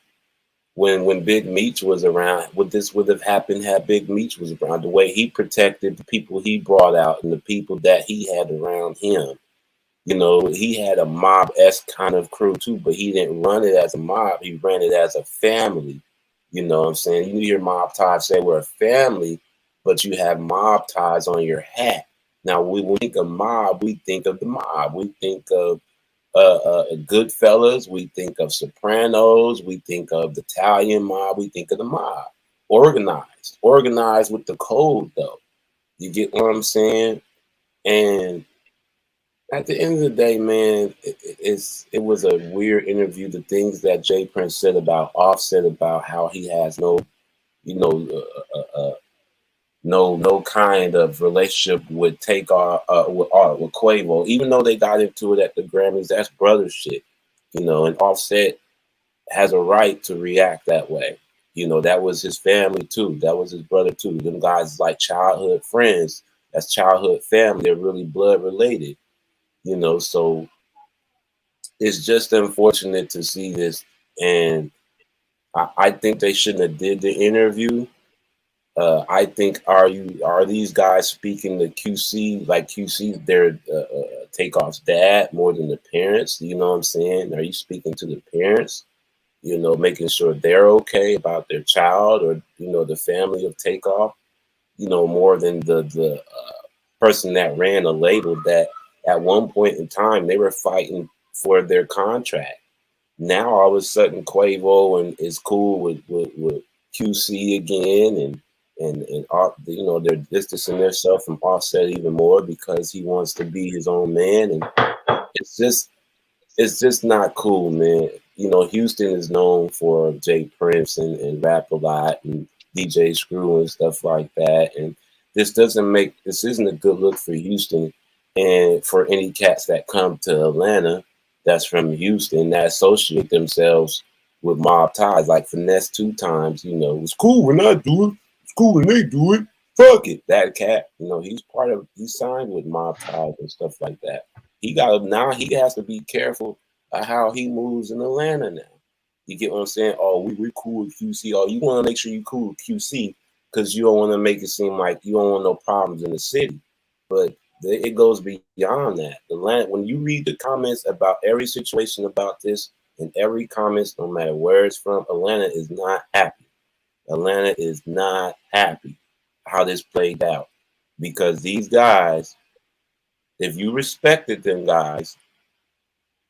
when Big Meech was around, would this would have happened had Big Meech was around? The way he protected the people he brought out and the people that he had around him. He had a mob-esque kind of crew too, but he didn't run it as a mob. He ran it as a family. You know what I'm saying? You hear Mob Ties say we're a family, but you have mob ties on your hat. Now, when we think of mob, we think of the mob. We think of Goodfellas. We think of Sopranos. We think of the Italian mob. We think of the mob. Organized with the code, though. You get what I'm saying? And at the end of the day, man, it was a weird interview. The things that Jay Prince said about Offset, about how he has no kind of relationship with Takeoff, with Quavo, even though they got into it at the Grammys. That's brother shit, and Offset has a right to react that way. That was his family too. That was his brother too. Them guys is like childhood friends. That's childhood family. They're really blood related. So it's just unfortunate to see this, and I think they shouldn't have did the interview. I think are these guys speaking to QC like QC's their Takeoff's dad more than the parents? You know what I'm saying? Are you speaking to the parents? Making sure they're okay about their child, or the family of Takeoff. More than the person that ran a label that at one point in time they were fighting for their contract. Now all of a sudden Quavo and is cool with QC again, and they're distancing themselves from Offset even more because he wants to be his own man, and it's just not cool, man. Houston is known for Jay Prince and rap a lot and DJ Screw and stuff like that, and this isn't a good look for Houston and for any cats that come to Atlanta that's from Houston that associate themselves with mob ties, like Finesse 2 Times. It's cool when I do it. It's cool when they do it. Fuck it. That cat, he signed with mob ties and stuff like that. He has to be careful of how he moves in Atlanta now. You get what I'm saying? Oh, we cool with QC. Oh, you want to make sure you cool with QC because you don't want to make it seem like you don't want no problems in the city. But it goes beyond that. When you read the comments about every situation about this, and every comments, no matter where it's from, Atlanta is not happy. Atlanta is not happy how this played out, because these guys, if you respected them guys,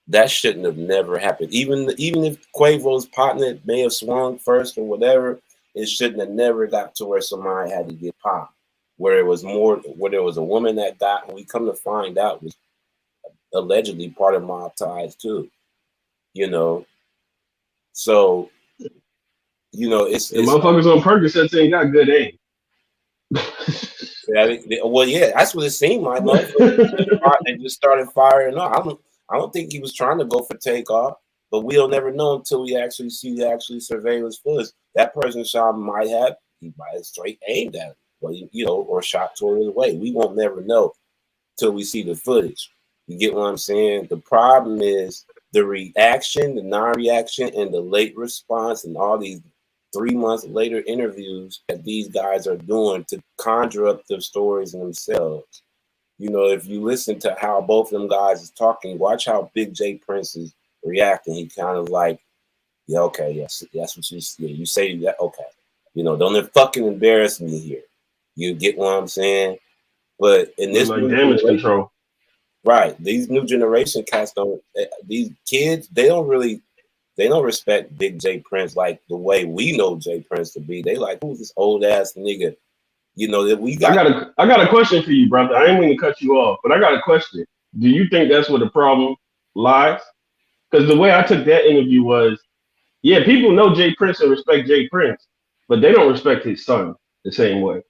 that shouldn't have never happened. Even if Quavo's partner may have swung first or whatever, it shouldn't have never got to where somebody had to get popped. Where it was more, where there was a woman that got, and we come to find out was allegedly part of mob ties too. You know, so it's And motherfuckers on Percocets ain't got good aim. well, yeah, that's what it seemed like. Motherfuckers they just started firing off. I don't think he was trying to go for Takeoff, but we'll never know until we actually see the actual surveillance footage. That person shot might have straight aimed at him, or shot toward his way. We won't never know till we see the footage. You get what I'm saying? The problem is the reaction, the non-reaction, and the late response, and all these 3 months later interviews that these guys are doing to conjure up the stories in themselves. If you listen to how both of them guys is talking, watch how Big J Prince is reacting. He kind of like, yeah, okay, yes, that's what you say that, okay. Don't fucking embarrass me here. You get what I'm saying? But in this like damage control. Right. These new generation cats these kids, they don't respect Big J Prince like the way we know J Prince to be. They like, who's this old ass nigga? That we got. I got a question for you, brother. I ain't mean to cut you off, but I got a question. Do you think that's where the problem lies? Because the way I took that interview was, yeah, people know J Prince and respect J Prince, but they don't respect his son the same way.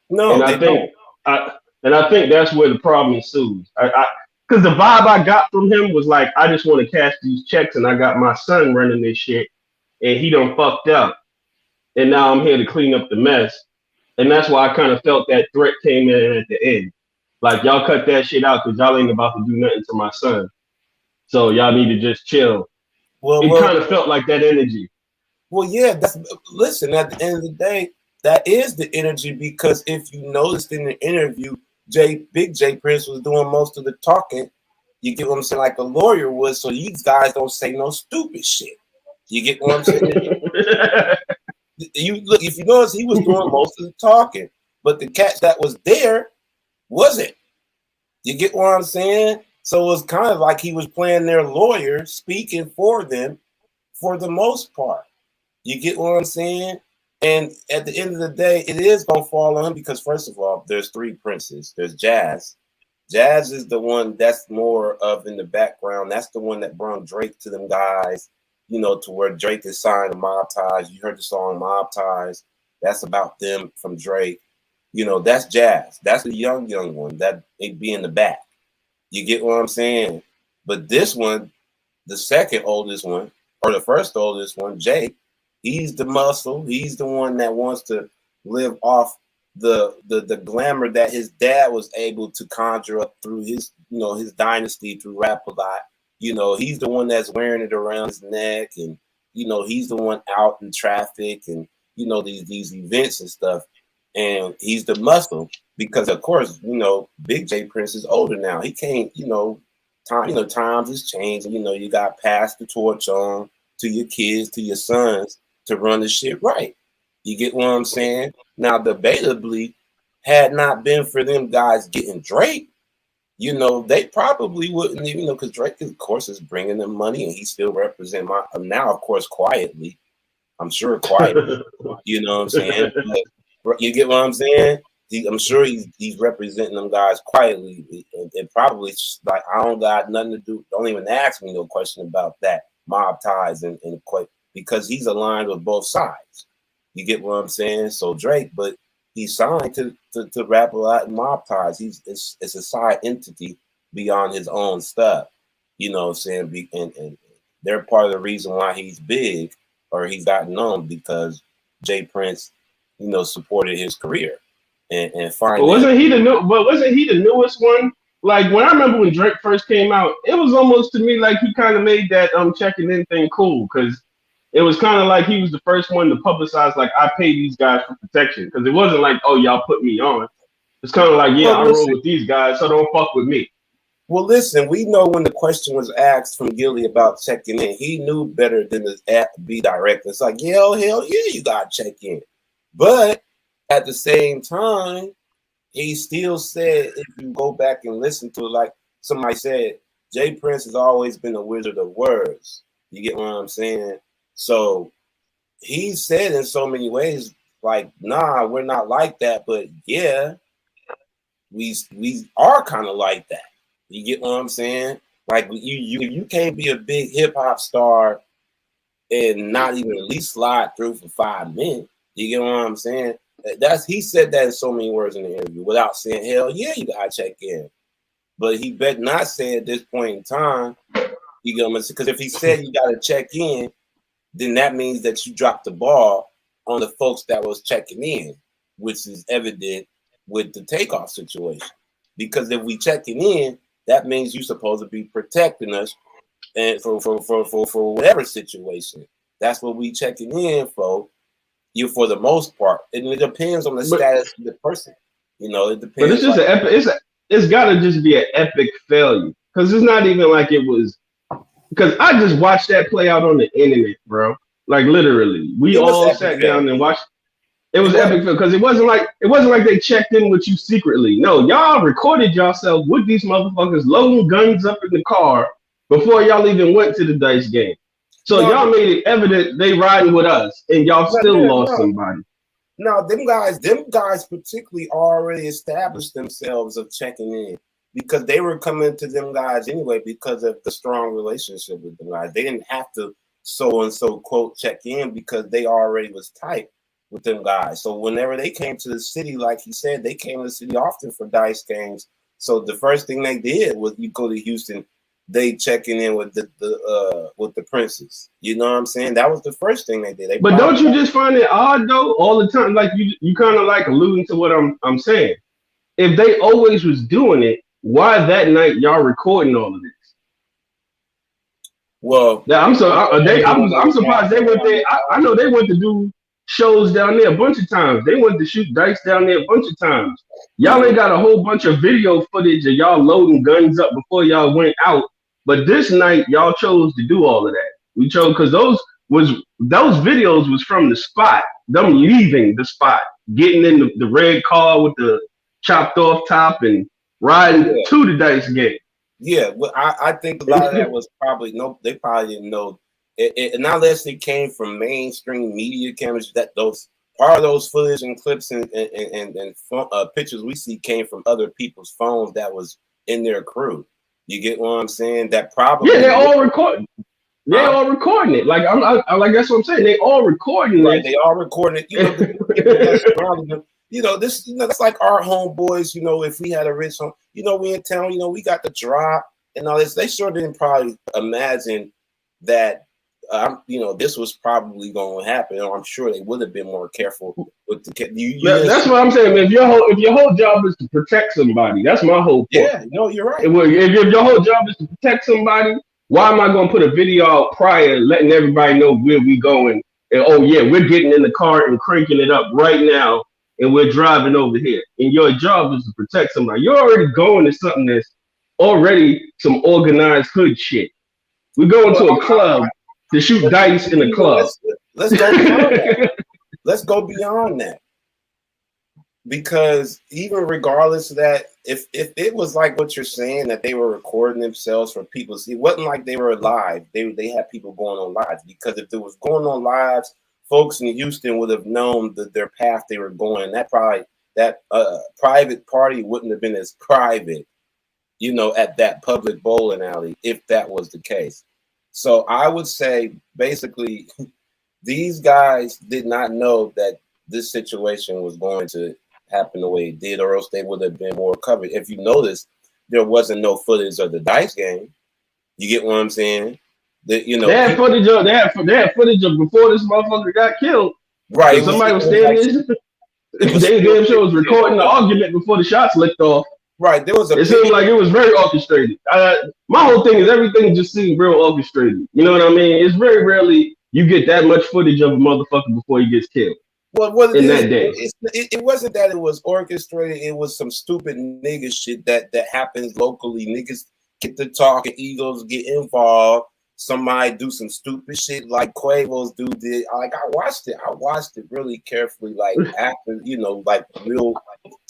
No, and I think that's where the problem ensues. Because the vibe I got from him was like, I just want to cash these checks, and I got my son running this shit, and he done fucked up, and now I'm here to clean up the mess. And that's why I kind of felt that threat came in at the end. Like, y'all cut that shit out because y'all ain't about to do nothing to my son. So y'all need to just chill. It kind of felt like that energy. Well, yeah, listen, at the end of the day, that is the energy, because if you noticed in the interview, Big J Prince was doing most of the talking. You get what I'm saying? Like a lawyer would, so these guys don't say no stupid shit. You get what I'm saying? If you notice, he was doing most of the talking, but the cat that was there wasn't. You get what I'm saying? So it was kind of like he was playing their lawyer, speaking for them for the most part. You get what I'm saying? And at the end of the day, it is going to fall on him because, first of all, there's three princes. There's Jazz. Jazz is the one that's more of in the background. That's the one that brought Drake to them guys, to where Drake is signed to Mob Ties. You heard the song Mob Ties. That's about them from Drake. That's Jazz. That's the young one that it be in the back. You get what I'm saying? But this one, the second oldest one, or the first oldest one, Jay, he's the muscle. He's the one that wants to live off the glamour that his dad was able to conjure up through his, his dynasty through rap a lot. He's the one that's wearing it around his neck, and he's the one out in traffic and these events and stuff. And he's the muscle because, of course, Big J Prince is older now. He can't, times has changed. You got passed the torch on to your kids, to your sons, to run the shit right. You get what I'm saying? Now, debatably, had not been for them guys getting Drake, they probably wouldn't even, because Drake, of course, is bringing them money, and he still represent now, of course, quietly. I'm sure quietly. You know what I'm saying? But you get what I'm saying? I'm sure he's representing them guys quietly, and probably like, I don't got nothing to do. Don't even ask me no question about that Mob Ties and because he's aligned with both sides. You get what I'm saying? So Drake, but he's signed to rap a lot in Mob Ties. It's a side entity beyond his own stuff. You know what I'm saying? And they're part of the reason why he's big or he's gotten known, because J Prince, supported his career and find. But wasn't he the newest one? Like, when I remember when Drake first came out, it was almost to me like he kind of made that checking in thing cool, because it was kind of like he was the first one to publicize, like, I pay these guys for protection, because it wasn't like, oh, y'all put me on. It's kind of like, yeah, I roll with these guys, so don't fuck with me. Well, listen, we know when the question was asked from Gilly about checking in, he knew better than to be direct. It's like, hell yeah, you gotta check in. But at the same time, he still said, if you go back and listen to it, like somebody said, J Prince has always been a wizard of words. You get what I'm saying? So he said in so many ways, like, nah, we're not like that, but yeah, we are kind of like that. You get what I'm saying? Like you can't be a big hip hop star and not even at least slide through for 5 minutes. You get what I'm saying? He said that in so many words in the interview without saying, hell yeah, you gotta check in. But he bet not say at this point in time, you get what I'm saying? Because if he said you gotta check in, then that means that you dropped the ball on the folks that was checking in, which is evident with the Takeoff situation. Because if we checking in, that means you're supposed to be protecting us and for whatever situation. That's what we checking in for. You for the most part, and it depends on the status of the person. You know, it depends. But it's just an epic. It's got to just be an epic failure because it's not even like it was. Because I just watched that play out on the internet, bro. Like literally, we all sat down and watched. It was epic because it wasn't like they checked in with you secretly. No, y'all recorded yourself with these motherfuckers loading guns up in the car before y'all even went to the dice game. So y'all made it evident they riding with us, and y'all still lost somebody. No, them guys particularly already established themselves of checking in because they were coming to them guys anyway because of the strong relationship with them guys. They didn't have to so and so quote check in because they already was tight with them guys. So whenever they came to the city, like he said, they came to the city often for dice games. So the first thing they did was you go to Houston, they checking in with the Princes. You know what I'm saying? That was the first thing they did. But don't you just find it odd though? All the time, like you kind of like alluding to what I'm saying. If they always was doing it, why that night y'all recording all of this? Well, yeah, I'm surprised they went there. I know they went to do shows down there a bunch of times. They went to shoot dice down there a bunch of times. Y'all ain't got a whole bunch of video footage of y'all loading guns up before y'all went out. But this night y'all chose to do all of that. We chose because those videos was from the spot, them leaving the spot, getting in the red car with the chopped off top and riding to the dice game. Yeah, well, I think a lot of that was probably they probably didn't know it, not unless it came from mainstream media cameras. That those part of those footage and clips and pictures we see came from other people's phones that was in their crew. You get what I'm saying? That probably they're all recording. They're all recording it. Like I like that's what I'm saying. They all recording it. They all recording it. You know, the people that's surrounding them. You know, this. You know, that's like our homeboys. You know, if we had a rich home, you know, we in town. You know, we got the drop and all this. They sure didn't probably imagine that. You know, this was probably going to happen. I'm sure they would have been more careful with the. That's what I'm saying. Man. If your whole job is to protect somebody, that's my whole point. Yeah, no, you're right. If your whole job is to protect somebody, why am I going to put a video out prior, letting everybody know where we going? And oh yeah, we're getting in the car and cranking it up right now, and we're driving over here. And your job is to protect somebody. You're already going to something that's already some organized hood shit. We're going to a club to shoot dice in a club. Let's go beyond that. Let's go beyond that. Because even regardless of that, if it was like what you're saying, that they were recording themselves for people to see, it wasn't like they were live. They had people going on live. Because if it was going on lives, folks in Houston would have known their path they were going. That private party wouldn't have been as private, you know, at that public bowling alley if that was the case. So I would say basically these guys did not know that this situation was going to happen the way it did, or else they would have been more covered. If you notice, there wasn't no footage of the dice game. You get what I'm saying? That, you know, they had footage of before this motherfucker got killed. Right. Somebody was standing there. They damn sure was recording the argument before the shots licked off. Right. It seemed like it was very orchestrated. My whole thing is everything just seemed real orchestrated. You know what I mean? It's very rarely you get that much footage of a motherfucker before he gets killed. Well, what in that day. It wasn't that it was orchestrated. It was some stupid nigga shit that happens locally. Niggas get to talk and egos get involved. Somebody do some stupid shit like Quavo's dude did. Like I watched it really carefully, like after, you know, like real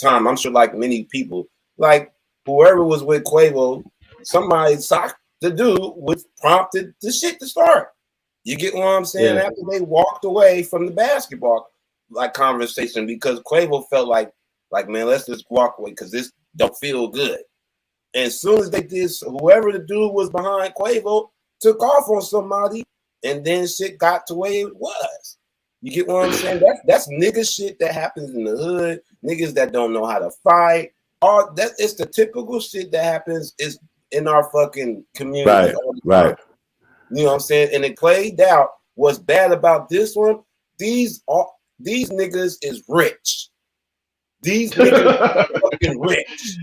time. I'm sure like many people, like whoever was with Quavo, somebody socked the dude, which prompted the shit to start. You get what I'm saying? Yeah. After they walked away from the basketball. like conversation because Quavo felt like man, let's just walk away because this don't feel good. And as soon as they did, whoever the dude was behind Quavo took off on somebody, and then shit got to where it was. You get what I'm saying? That's nigga shit that happens in the hood. Niggas that don't know how to fight. All that it's the typical shit that happens is in our fucking community. Right, right. You know what I'm saying? And it played out. What's bad about this one? These niggas is rich. These niggas are fucking rich.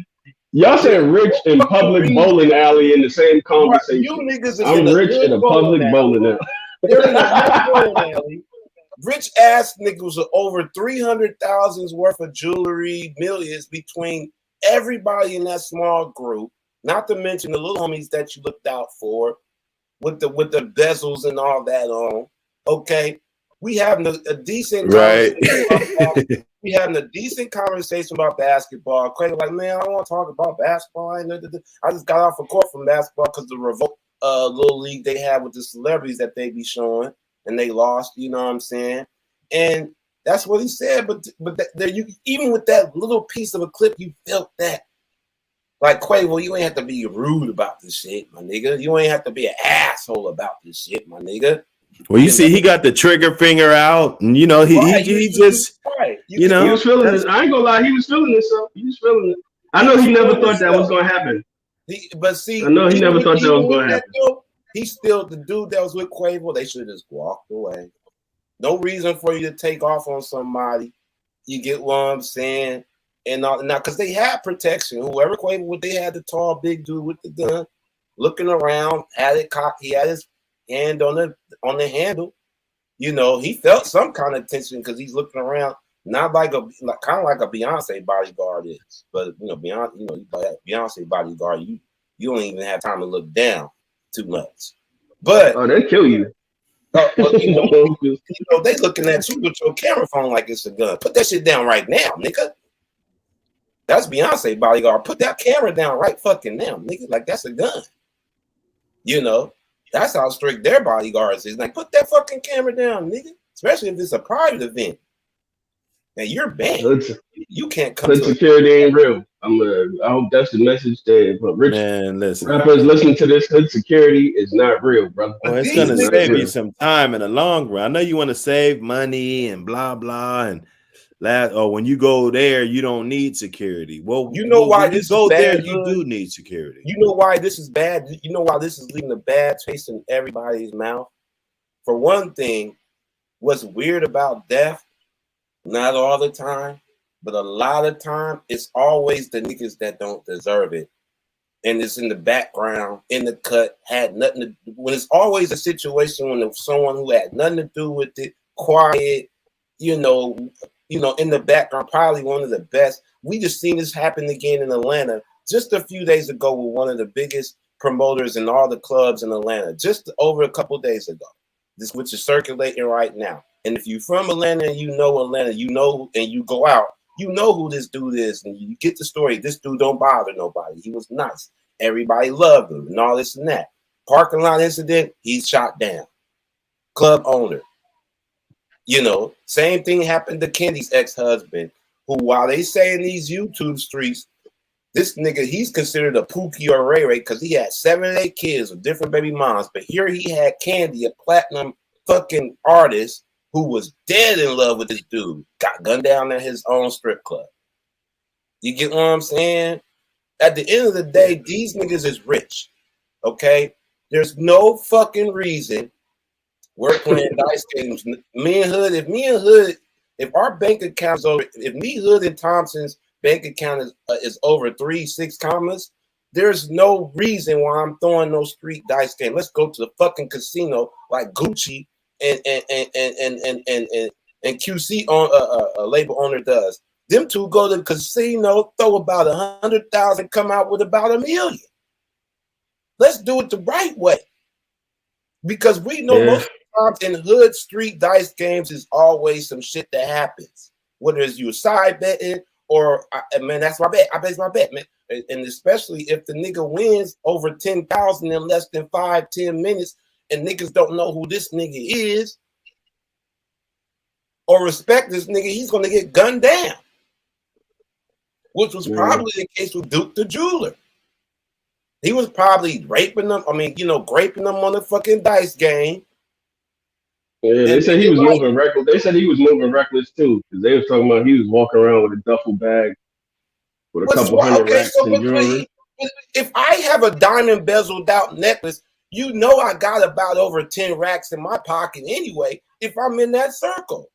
Y'all said rich in public bowling alley in the same conversation. You niggas is I'm in rich in a public bowling alley. They're in a bowling alley. Rich ass niggas with over 300,000's worth of jewelry, millions between everybody in that small group. Not to mention the little homies that you looked out for, with the bezels and all that on. Okay, we having a decent right. we having a decent conversation about basketball. Craig like, man, I don't want to talk about basketball. I just got off a court from basketball because the revolt little league they have with the celebrities that they be showing, and they lost. You know what I'm saying? And that's what he said. But there, you even with that little piece of a clip, you felt that. Like Quavo, you ain't have to be rude about this shit, my nigga. You ain't have to be an asshole about this shit, my nigga. Well, you see, he got the trigger finger out, and you know, he just, you know, he was feeling it. I ain't gonna lie, he was feeling it. So he was feeling it. I know he never thought that was gonna happen. But see, I know he never thought that was gonna happen. He's still the dude that was with Quavo. They should have just walked away. No reason for you to take off on somebody. You get what I'm saying? And now, because they had protection. Whoever Quavo, they had the tall, big dude with the gun, looking around, had it cocked. He had his hand on the handle. You know, he felt some kind of tension because he's looking around, not kind of like a Beyonce bodyguard is. But you know, Beyonce bodyguard, you don't even have time to look down too much. But they kill you. Well, you know, they looking at you with your camera phone like it's a gun. Put that shit down right now, nigga. That's Beyonce bodyguard. Put that camera down right fucking now, nigga. Like that's a gun. You know, that's how strict their bodyguards is. Like, put that fucking camera down, nigga. Especially if it's a private event. And you're banned. You can't come to security ain't real. I hope that's the message there. But rich rappers listening to this, hood security is not real, brother. Well, it's gonna save you some time in the long run. I know you want to save money and blah blah and when you go there, you don't need security. Well, you know why this go is bad, there, you do need security. You know why this is bad? You know why this is leaving a bad taste in everybody's mouth? For one thing, what's weird about death, not all the time, but a lot of time, it's always the niggas that don't deserve it. And it's in the background, in the cut, had nothing to do. When it's always a situation when someone who had nothing to do with it, quiet, you know, in the background, probably one of the best. We just seen this happen again in Atlanta just a few days ago with one of the biggest promoters in all the clubs in Atlanta, just over a couple days ago. This which is circulating right now. And if you're from Atlanta and you know Atlanta, you know, and you go out, you know who this dude is, and you get the story. This dude don't bother nobody. He was nice. Everybody loved him and all this and that. Parking lot incident, he's shot down. Club owner. You know, same thing happened to Kendy's ex-husband, who, while they say in these YouTube streets, this nigga, he's considered a Pookie or Ray Ray because he had 7 or 8 kids with different baby moms. But here he had Candy, a platinum fucking artist who was dead in love with this dude, got gunned down at his own strip club. You get what I'm saying? At the end of the day, these niggas is rich, okay? There's no fucking reason we're playing dice games. Me and Hood, if our bank account is over, if me, Hood, and Thompson's bank account is over 3-6 commas, there's no reason why I'm throwing no street dice game. Let's go to the fucking casino like Gucci and QC on a label owner does. Them two go to the casino, throw about 100,000, come out with about $1 million. Let's do it the right way, because we know most of the time in hood street dice games is always some shit that happens. Whether it's you side betting or man, that's my bet. I bet my bet, man. And especially if the nigga wins over 10,000 in less than 5-10 minutes, and niggas don't know who this nigga is. or respect this nigga, he's gonna get gunned down. Which was probably the case with Duke the Jeweler. He was probably raping them. I mean, graping them on the fucking dice game. Yeah, they said he was moving reckless. They said he was moving reckless too, because they was talking about he was walking around with a duffel bag with a couple hundred racks in jewelry. If I have a diamond bezeled out necklace, I got about over 10 racks in my pocket anyway. If I'm in that circle,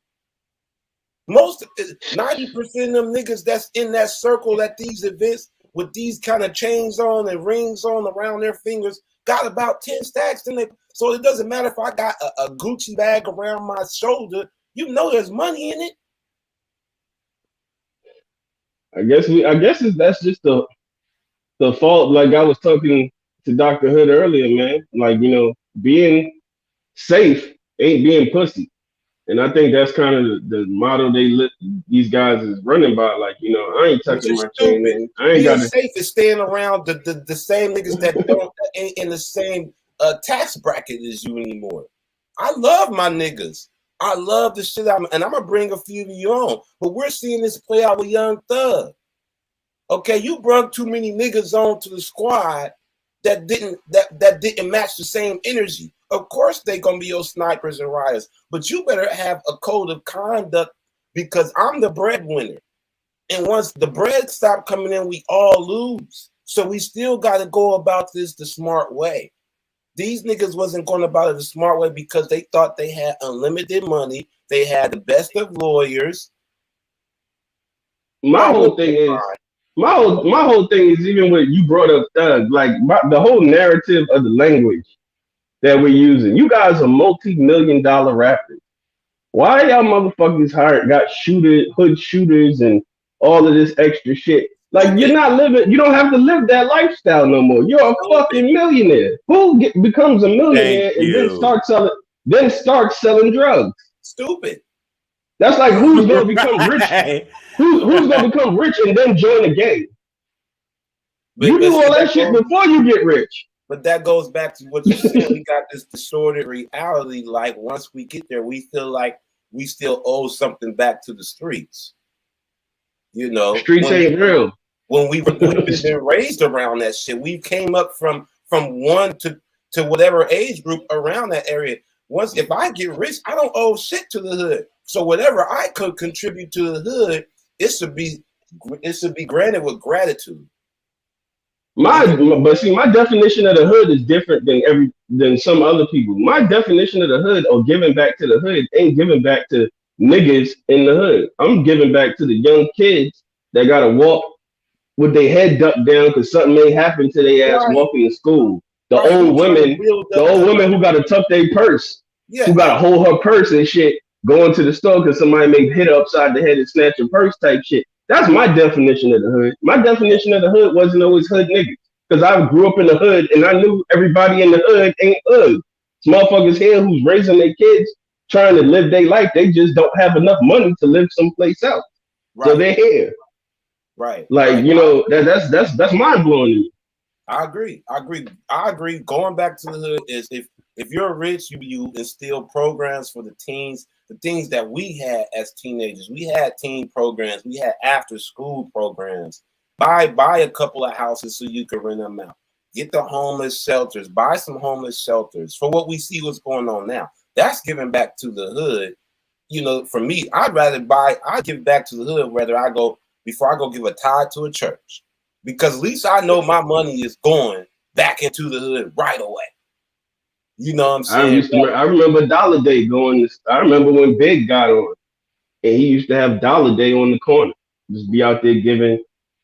90% of them niggas that's in that circle at these events with these kind of chains on and rings on around their fingers got about 10 stacks in it. So it doesn't matter if I got a Gucci bag around my shoulder. There's money in it. I guess that's just the fault. Like I was talking to Dr. Hood earlier, man. Like, being safe ain't being pussy. And I think that's kind of the motto these guys is running by. Like, I ain't touching my chain. And I ain't got safe is staying around the same niggas that ain't in the same tax bracket as you anymore. I love my niggas. I love the shit and I'm gonna bring a few of you on. But we're seeing this play out with Young Thug. Okay, you brought too many niggas on to the squad that didn't match the same energy. Of course they gonna be your snipers and riders, but you better have a code of conduct because I'm the breadwinner. And once the bread stop coming in, we all lose. So we still gotta go about this the smart way. These niggas wasn't going about it the smart way because they thought they had unlimited money. They had the best of lawyers. My whole thing is even when you brought up Thug, like the whole narrative of the language that we're using. You guys are multi-million-dollar rappers. Why y'all motherfuckers got hood shooters and all of this extra shit? Like you're not living. You don't have to live that lifestyle no more. You're a fucking millionaire. Who becomes a millionaire and then starts selling drugs? Stupid. That's like who's gonna become rich? Who's gonna become rich and then join a gang? You do all that shit before you get rich. But that goes back to what you said. We got this distorted reality. Like once we get there, we feel like we still owe something back to the streets. Streets ain't real. When we've been raised around that shit, we came up from one to whatever age group around that area. If I get rich, I don't owe shit to the hood. So whatever I could contribute to the hood, it should be granted with gratitude. But see, my definition of the hood is different than some other people. My definition of the hood or giving back to the hood ain't giving back to niggas in the hood. I'm giving back to the young kids that gotta walk with their head ducked down because something may happen to their ass walking to school. The old women who gotta tuck their purse, who gotta hold her purse and shit, going to the store because somebody may hit her upside the head and snatch her purse type shit. That's my definition of the hood. My definition of the hood wasn't always hood niggas because I grew up in the hood and I knew everybody in the hood ain't hood. Motherfuckers here who's raising their kids, trying to live their life, they just don't have enough money to live someplace else. Right. So they're here. Right. Like, that's mind blowing to me. I agree. Going back to the hood is if you're rich, you instill programs for the teens, the things that we had as teenagers. We had teen programs, we had after school programs. Buy a couple of houses so you can rent them out. Get the homeless shelters, buy some homeless shelters for what we see what's going on now. That's giving back to the hood. For me, I'd give back to the hood before I go give a tithe to a church. Because at least I know my money is going back into the hood right away. You know what I'm saying? I remember Dollar Day going. I remember when Big got on, and he used to have Dollar Day on the corner. Just be out there giving.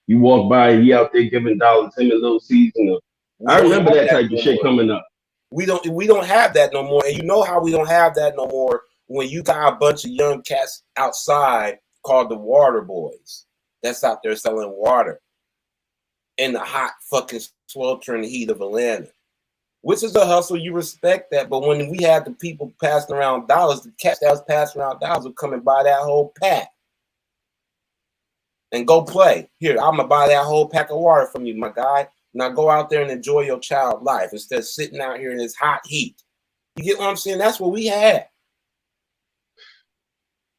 You walk by, he out there giving dollars. Him and Little Season. I remember that type of shit coming up. We don't have that no more. And you know how we don't have that no more when you got a bunch of young cats outside called the Water Boys. That's out there selling water in the hot fucking sweltering heat of Atlanta, which is a hustle. You respect that. But when we had the people passing around dollars, the cats that was passing around dollars would come and buy that whole pack and go play. Here, I'm gonna buy that whole pack of water from you, my guy. Now go out there and enjoy your child life instead of sitting out here in this hot heat. You get what I'm saying? That's what we had.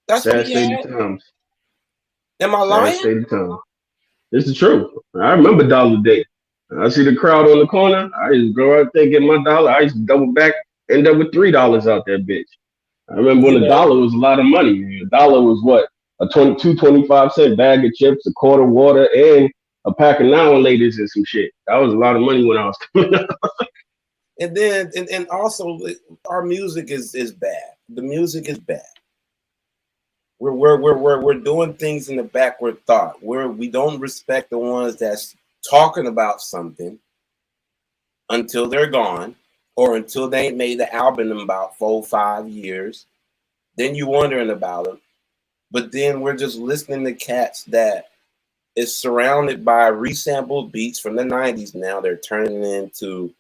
That's what Sad he state had. of times. Am I Sad lying? state of times. This is true. I remember Dollar Day. I see the crowd on the corner. I used to go out there, get my dollar. I used to double back, end up with $3 out that bitch. I remember You when a know, dollar was a lot of money. A dollar was what? A 25-cent bag of chips, a quart of water, and a pack of now and laters and some shit. That was a lot of money when I was coming up. and then and also our music is bad. The music is bad. We're doing things in the backward thought. We don't respect the ones that's talking about something until they're gone, or until they ain't made the album in about 4 or 5 years. Then you wondering about them. But then we're just listening to cats that is surrounded by resampled beats from the 90s. Now they're turning into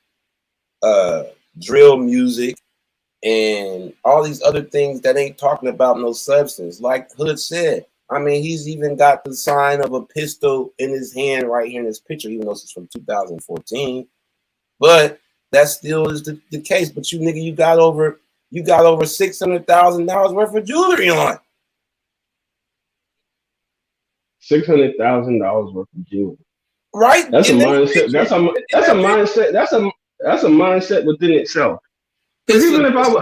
drill music and all these other things that ain't talking about no substance. Like Hood said, I mean, he's even got the sign of a pistol in his hand right here in this picture, even though it's from 2014. But that still is the case. But you nigga, you got over $600,000 worth of jewelry on. $600,000 worth of jewelry. Right? That's a In that mindset. picture. That's a In that mindset. That's a mindset within itself. Because It's even if a-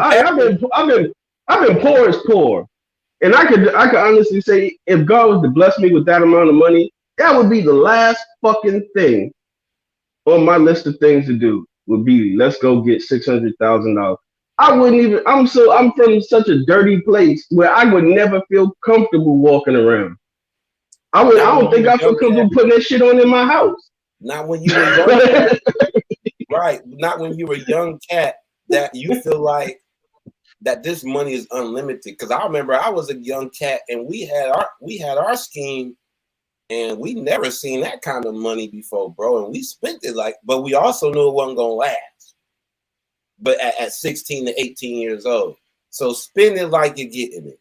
I've been poor as poor, and I could honestly say if God was to bless me with that amount of money, that would be the last fucking thing on my list of things to do. Would be let's go get $600,000. I wouldn't even. I'm from such a dirty place where I would never feel comfortable walking around. I don't think I feel comfortable putting that shit on in my house. Not when you were young. Right. Not when you were a young cat that you feel like that this money is unlimited. Because I remember I was a young cat and we had our scheme and we never seen that kind of money before, bro. And we spent it but we also knew it wasn't gonna last. But at 16 to 18 years old. So spend it like you're getting it.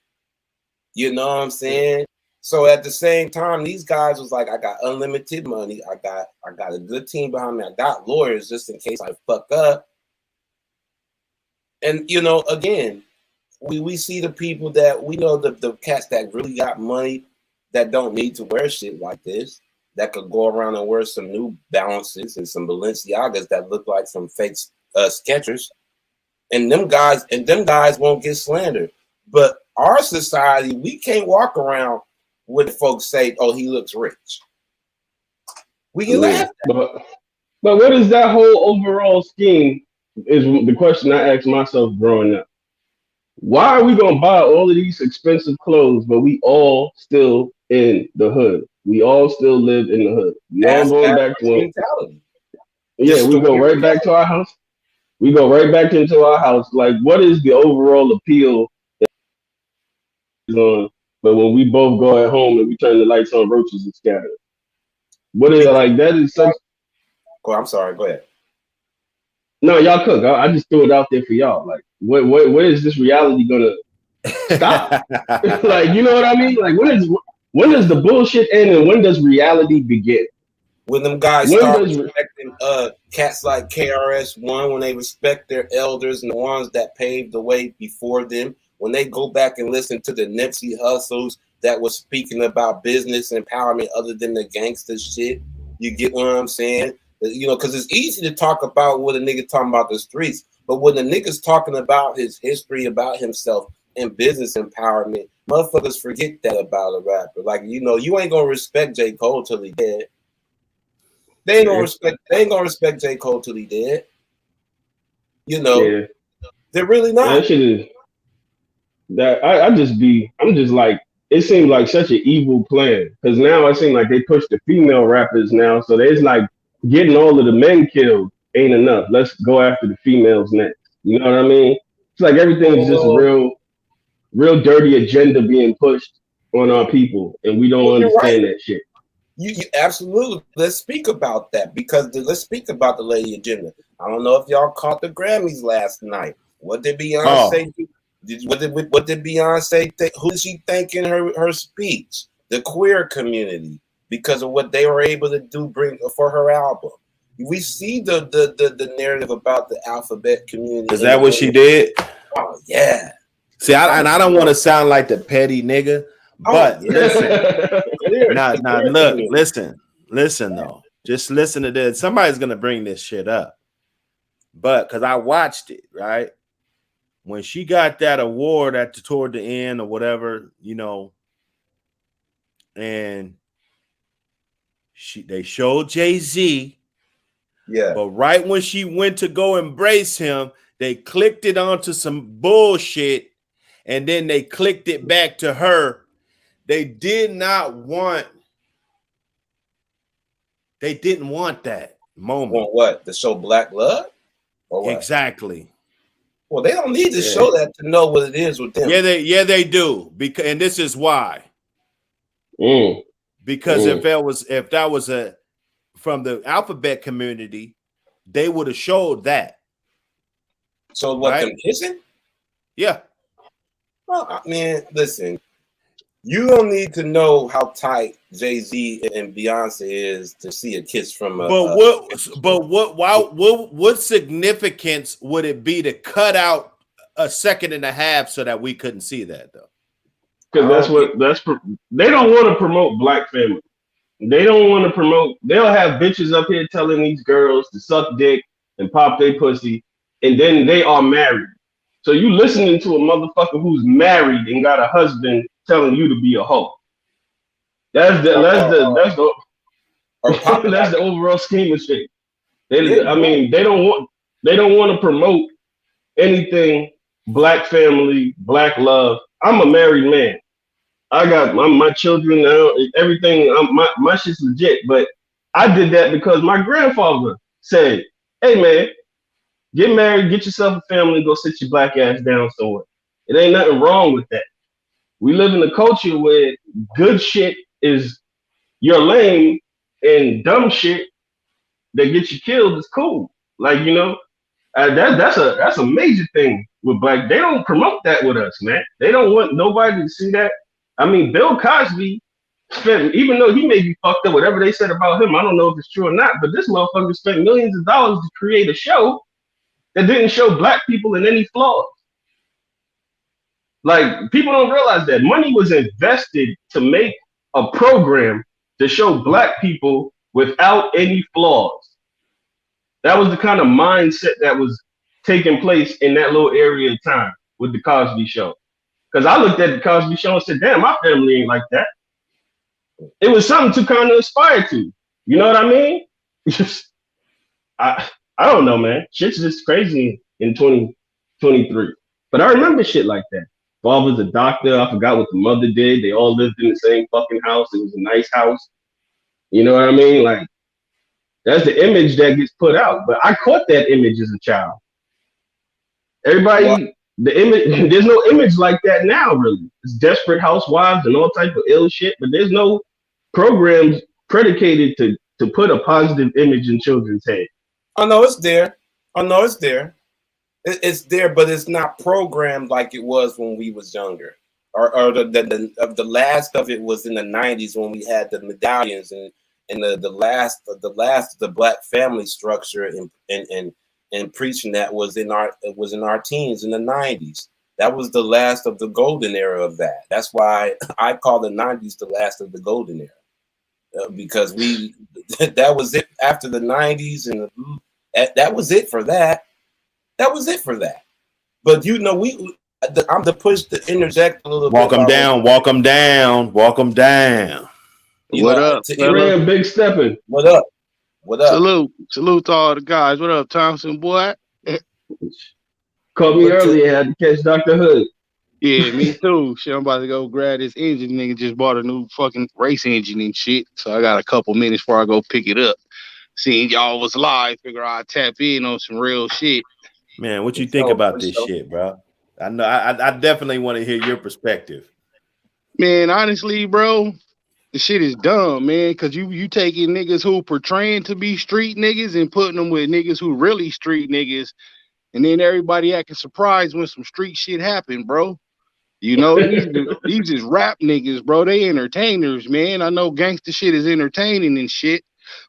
You know what I'm saying? So at the same time, these guys was like, I got unlimited money. I got a good team behind me. I got lawyers just in case I fuck up. And again, we see the people that we know the cats that really got money that don't need to wear shit like this, that could go around and wear some New Balances and some Balenciagas that look like some fake Skechers. And them guys won't get slandered. But our society, we can't walk around with folks say, "Oh, he looks rich." We can laugh at but what is that whole overall scheme? Is the question I asked myself growing up. Why are we gonna buy all of these expensive clothes, but we all still in the hood? We all still live in the hood. We all going back to mentality. Yeah, we go right back to our house. We go right back into our house. Like, what is the overall appeal on? But when we both go at home and we turn the lights on, roaches are scattered. What is like? That is such. Oh, I'm sorry. Go ahead. No, y'all cook. I just threw it out there for y'all. Like, what is this reality gonna stop? Like, you know what I mean? Like, when does the bullshit end and when does reality begin? When them guys start respecting cats like KRS-One, when they respect their elders and the ones that paved the way before them, when they go back and listen to the Nipsey Hussles that was speaking about business empowerment other than the gangster shit, you get what I'm saying? Because it's easy to talk about what a nigga talking about the streets, but when the nigga's talking about his history, about himself, and business empowerment, motherfuckers forget that about a rapper. Like, you ain't gonna respect J. Cole till he dead. They ain't gonna respect J. Cole till he dead. They're really not. That shit is that I'm just like, it seems like such an evil plan. Because now it seems like they push the female rappers now. So there's like getting all of the men killed ain't enough. Let's go after the females next. You know what I mean? It's like everything's just a real dirty agenda being pushed on our people, and we don't understand that shit. You absolutely. Let's speak about that let's speak about the lady agenda. I don't know if y'all caught the Grammys last night. What did Beyonce do? What did Beyonce think? Who did she thank in her speech? The queer community, because of what they were able to do bring for her album. We see the narrative about the alphabet community. Is that what she did? Oh yeah. See, I don't want to sound like the petty nigga, but listen. Now, look, listen though. Just listen to this. Somebody's gonna bring this shit up, but because I watched it, right? When she got that award toward the end or whatever, you know, and they showed Jay-Z. Yeah. But right when she went to go embrace him, they clicked it onto some bullshit, and then they clicked it back to her. They didn't want that moment. Want what? To show black love? Or what? Exactly. Well, they don't need to show that to know what it is with them. Yeah, they do. Because, and this is why. Because if that was from the alphabet community, they would have showed that. So what, them kissing? Yeah. Well, I mean, listen, you don't need to know how tight Jay-Z and Beyonce is to see a kiss from a. What significance would it be to cut out a second and a half so that we couldn't see that though? Because they don't want to promote black family. They don't want to promote. They'll have bitches up here telling these girls to suck dick and pop their pussy, and then they are married. So you listening to a motherfucker who's married and got a husband telling you to be a hoe. That's the overall scheme of shit. I mean, they don't want to promote anything black family, black love. I'm a married man. I got my children now, everything. My shit's legit, but I did that because my grandfather said, "Hey man, get married, get yourself a family, go sit your black ass down somewhere." It ain't nothing wrong with that. We live in a culture where good shit is you're lame and dumb shit that gets you killed is cool. Like, you know, that's a major thing with black. They don't promote that with us, man. They don't want nobody to see that. I mean, Bill Cosby spent, even though he may be fucked up, whatever they said about him, I don't know if it's true or not, but this motherfucker spent millions of dollars to create a show that didn't show black people in any flaws. Like, people don't realize that money was invested to make a program to show black people without any flaws. That was the kind of mindset that was taking place in that little area of time with the Cosby Show. Because I looked at the Cosby Show and said, damn, my family ain't like that. It was something to kind of aspire to. You know what I mean? I don't know, man. Shit's just crazy in 2023. But I remember shit like that. Father's a doctor. I forgot what the mother did. They all lived in the same fucking house. It was a nice house. You know what I mean? Like, that's the image that gets put out. But I caught that image as a child. Everybody, the image, there's no image like that now, really. It's Desperate Housewives and all type of ill shit, but there's no programs predicated to put a positive image in children's head. I know it's there. It's there, but it's not programmed like it was when we was younger. Or the last of it was in the 90s when we had the medallions and the last of the black family structure and preaching that was in our teens in the 90s. That was the last of the golden era of that. That's why I call the 90s the last of the golden era. Because that was it after the 90s, and that was it for that. That was it for that. But you know, I'm to push to interject a little bit. Walk them down. What up? Big stepping. What up? Salute to all the guys. What up, Thompson, boy? Called me earlier. Had to catch Dr. Hood. Yeah, me too. Shit, I'm about to go grab this engine. Nigga just bought a new fucking race engine and shit. So I got a couple minutes before I go pick it up. Seeing y'all was live, figure I'd tap in on some real shit. Man, what you think about this shit, bro? I know I definitely want to hear your perspective. Man, honestly, bro, the shit is dumb, man, because you taking niggas who portraying to be street niggas and putting them with niggas who really street niggas, and then everybody acting surprised when some street shit happen, bro. You know, these is rap niggas, bro. They entertainers, man. I know gangster shit is entertaining and shit,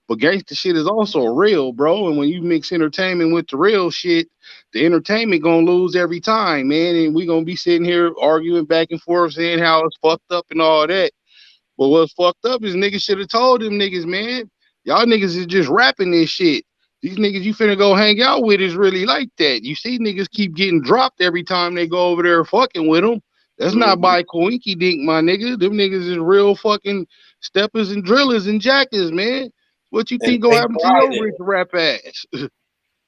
But gangster shit is also real, bro. And when you mix entertainment with the real shit, the entertainment gonna lose every time, man. And we gonna be sitting here arguing back and forth, saying how it's fucked up and all that. But what's fucked up is niggas should have told them niggas, man. Y'all niggas is just rapping this shit. These niggas you finna go hang out with is really like that. You see niggas keep getting dropped every time they go over there fucking with them. That's not by coinky dink, my nigga. Them niggas is real fucking steppers and drillers and jackers, man. What you think gonna happen to your rich rap ass?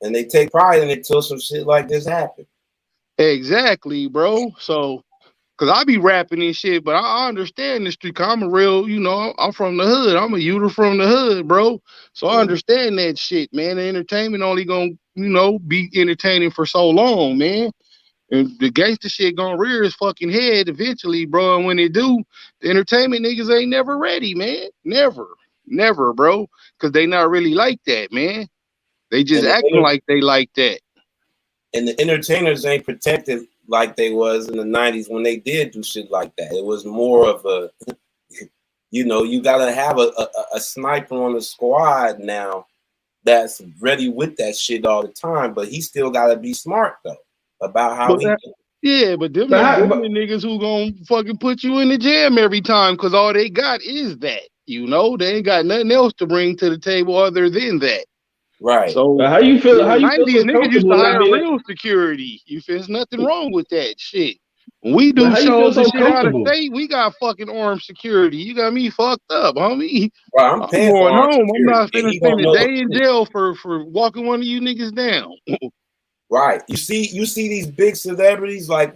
And they take pride in it till some shit like this happen. Exactly, bro. So, cause I be rapping and shit, but I understand the street. Cause I'm a real, you know, I'm from the hood. I'm a Uter from the hood, bro. So I understand that shit, man. The entertainment only gonna, you know, be entertaining for so long, man. And the gangster shit gonna rear his fucking head eventually, bro. And when they do, the entertainment niggas ain't never ready, man. Never, bro. Cause they not really like that, man. They just acting like they like that. And the entertainers ain't protected like they was in the 90s when they did do shit like that. It was more of a, you know, you gotta have a sniper on the squad now that's ready with that shit all the time. But he still gotta be smart though about how Yeah, but them the niggas who gonna fucking put you in the jam every time because all they got is that. You know, they ain't got nothing else to bring to the table other than that. Right. So how you feel? How you feel 90s so niggas used to comfortable not hire being? real security. You feel there's nothing wrong with that shit. When we do How you feel shows and so shit out of comfortable? state, we got fucking armed security. You got me fucked up, homie. Bro, I'm I'm paying for going armed home. I'm security, not and finna he don't spend a know what day in jail for walking one of you niggas down. Right. You see these big celebrities like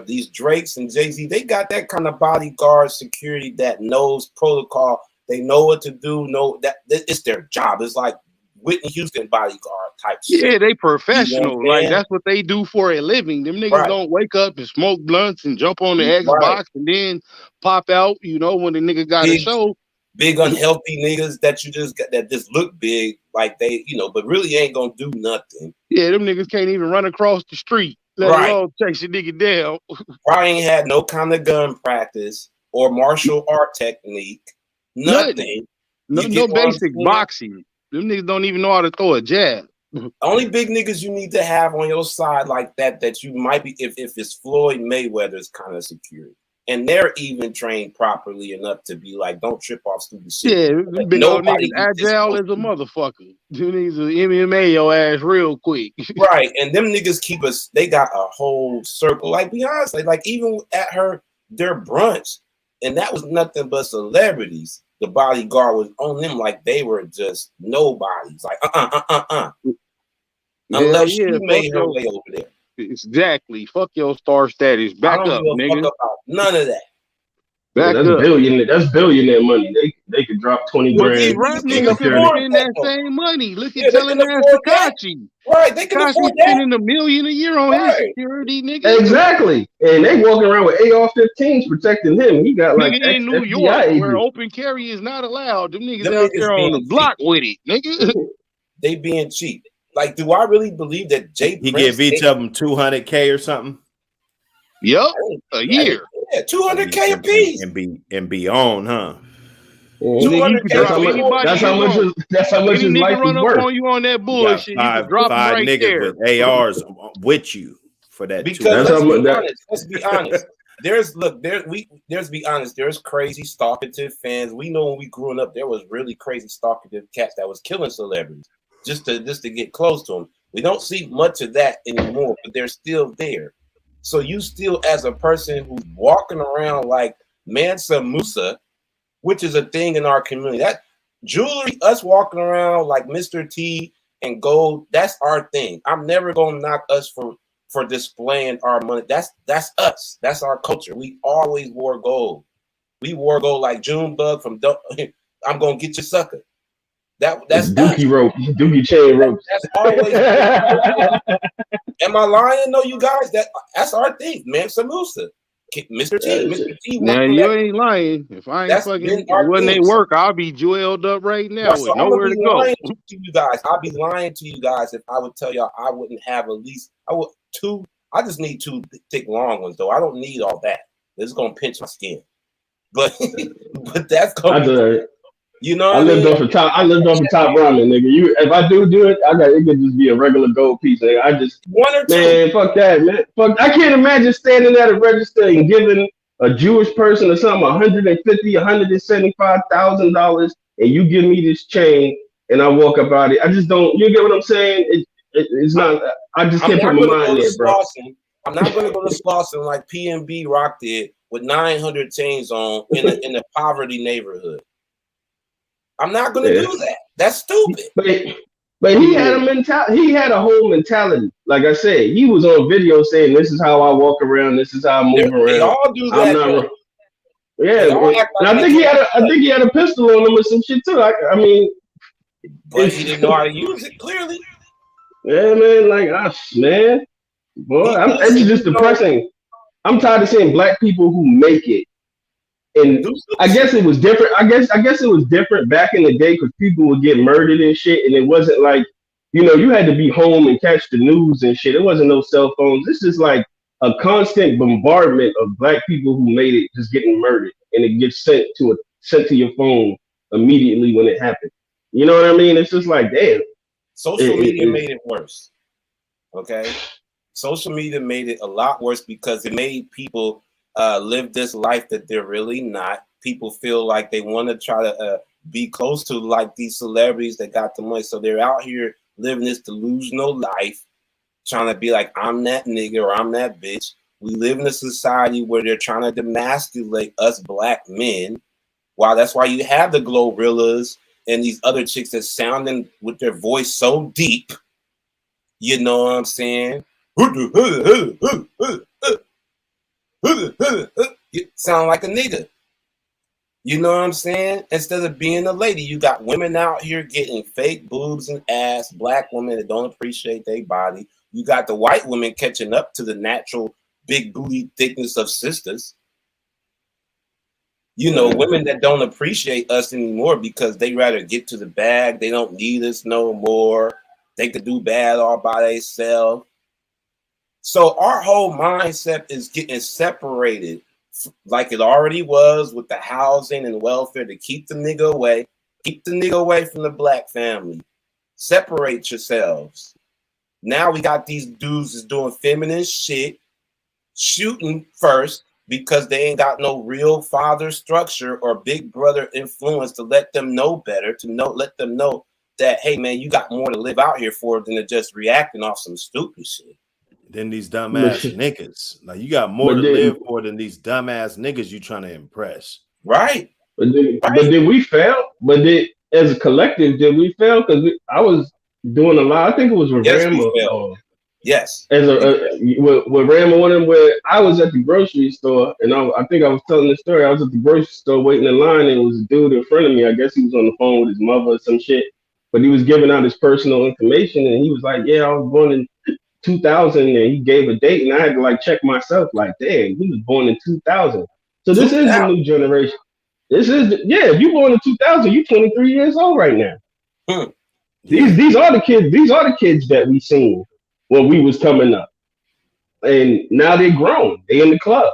these Drakes and Jay-Z, they got that kind of bodyguard security that knows protocol. They know what to do, know that it's their job. It's like Whitney Houston bodyguard type shit. Yeah, they You know professional. what I'm Like saying? that's what they do for a living. Them niggas Right. don't wake up and smoke blunts and jump on the Right. Xbox and then pop out, you know, when the nigga got a show. Big unhealthy niggas that you just got that just look big, like they, you know, but really ain't gonna do nothing. Yeah, them niggas can't even run across the street, let alone chase a nigga down. Probably ain't had no kind of gun practice or martial art technique. Nothing. No basic boxing. Them niggas don't even know how to throw a jab. Only big niggas you need to have on your side like that you might be if it's Floyd Mayweather's kind of security. And they're even trained properly enough to be like, don't trip off stupid shit. Yeah, them big old niggas agile as a motherfucker. Them niggas will MMA your ass real quick. Right. And them niggas keep us, they got a whole circle. Like Beyonce, like even at their brunch, and that was nothing but celebrities. The bodyguard was on them like they were just nobodies. Like unless you made her way over there. Exactly. Fuck your star status. Back up, nigga. Fuck about none of that. Back that's up. That's billionaire money. They could drop 20 But grand. these rap niggas can spend that same money. Look at telling ass Tekashi. Right, they can afford that. Spending $1 million a year on his security, nigga. Exactly. And they walking around with AR-15s protecting him. He got like nigga in New FBI York agents. where open carry is not allowed. Them niggas out there on the block with it, nigga. They being cheap. Like, do I really believe that he give each of them $200K or something? Yup, a year. Yeah, $200K a piece. And be on, huh? Nigga, you can drop anybody. That's how much his life run is up worth. on you on that bullshit. You can drop five right niggas there with ARs with you for that. Because let's be honest. There's be honest. There's crazy stalkative fans. We know when we growing up, there was really crazy stalkative cats that was killing celebrities just to get close to them. We don't see much of that anymore, but they're still there. So you still, as a person who's walking around like Mansa Musa, which is a thing in our community, that jewelry, us walking around like Mr. T and gold, that's our thing. I'm never gonna knock us for displaying our money. That's us. That's our culture. We always wore gold. We wore gold like Junebug from I'm gonna get you, sucker. That's Dookie rope, Dookie chain rope. That's always. Am I lying? No, you guys. That's our thing, man. Samusa, Mr. T. Now you ain't lying. If I ain't fucking wasn't they work, I'll be jeweled up right now with nowhere to go. To you guys, I'll be lying to you guys if I would tell y'all I wouldn't have at least two. I just need 2 thick long ones though. I don't need all that. This is gonna pinch my skin. But that's gonna You know I what I lived mean? off the top. I lived off the top ramen, nigga. If I do it, it could just be a regular gold piece. Nigga. One or two. Man, fuck that, man. Fuck. I can't imagine standing at a register and giving a Jewish person or something $175,000, and you give me this chain, and I walk up out it. I just don't. You get what I'm saying? It's not. I just can't put my mind there, bro. I'm not going to go to Slauson like PNB Rock did with 900 chains on in a poverty neighborhood. I'm not going to do that. That's stupid. But he had a mentality. He had a whole mentality. Like I said, he was on video saying, "This is how I walk around. This is how I move around." They all do that. And I think he had a pistol on him or some shit too. I mean, but he didn't know how to use it. Clearly. Yeah, man. Like, man, boy, it's just depressing. I'm tired of seeing black people who make it. And I guess it was different. I guess it was different back in the day because people would get murdered and shit, and it wasn't like, you had to be home and catch the news and shit. It wasn't no cell phones. This is like a constant bombardment of black people who made it just getting murdered, and it gets sent to your phone immediately when it happened. You know what I mean? It's just like, damn. Social media made it worse. Okay, social media made it a lot worse because it made people live this life that they're really not. People feel like they want to try to be close to like these celebrities that got the money. So they're out here living this delusional life, trying to be like, I'm that nigga or I'm that bitch. We live in a society where they're trying to demasculate us black men. Wow, that's why you have the Glorrillas and these other chicks that sounding with their voice so deep. You know what I'm saying? You sound like a nigga. You know what I'm saying? Instead of being a lady, you got women out here getting fake boobs and ass, black women that don't appreciate their body. You got the white women catching up to the natural big booty thickness of sisters. Women that don't appreciate us anymore because they rather get to the bag. They don't need us no more. They could do bad all by themselves. So our whole mindset is getting separated like it already was with the housing and welfare to keep the nigga away. Keep the nigga away from the black family. Separate yourselves. Now we got these dudes that's doing feminine shit, shooting first because they ain't got no real father structure or big brother influence to let them know better, let them know that, hey, man, you got more to live out here for than to just reacting off some stupid shit. Then these dumbass niggas. Like, you got more to live for than these dumbass niggas you trying to impress. Right. But did we fail? As a collective, did we fail? Because I was doing a lot. I think it was with Ram. Yes. With Ram or one of them, where I was at the grocery store, and I think I was telling the story. I was at the grocery store waiting in line, and it was a dude in front of me. I guess he was on the phone with his mother or some shit. But he was giving out his personal information, and he was like, "Yeah, I was born in 2000," and he gave a date, and I had to like check myself, like, "Damn, he was born in 2000." So this is the new generation. If you born in 2000, you're 23 years old right now. These are the kids. These are the kids that we seen when we was coming up, and now they're grown. They in the club.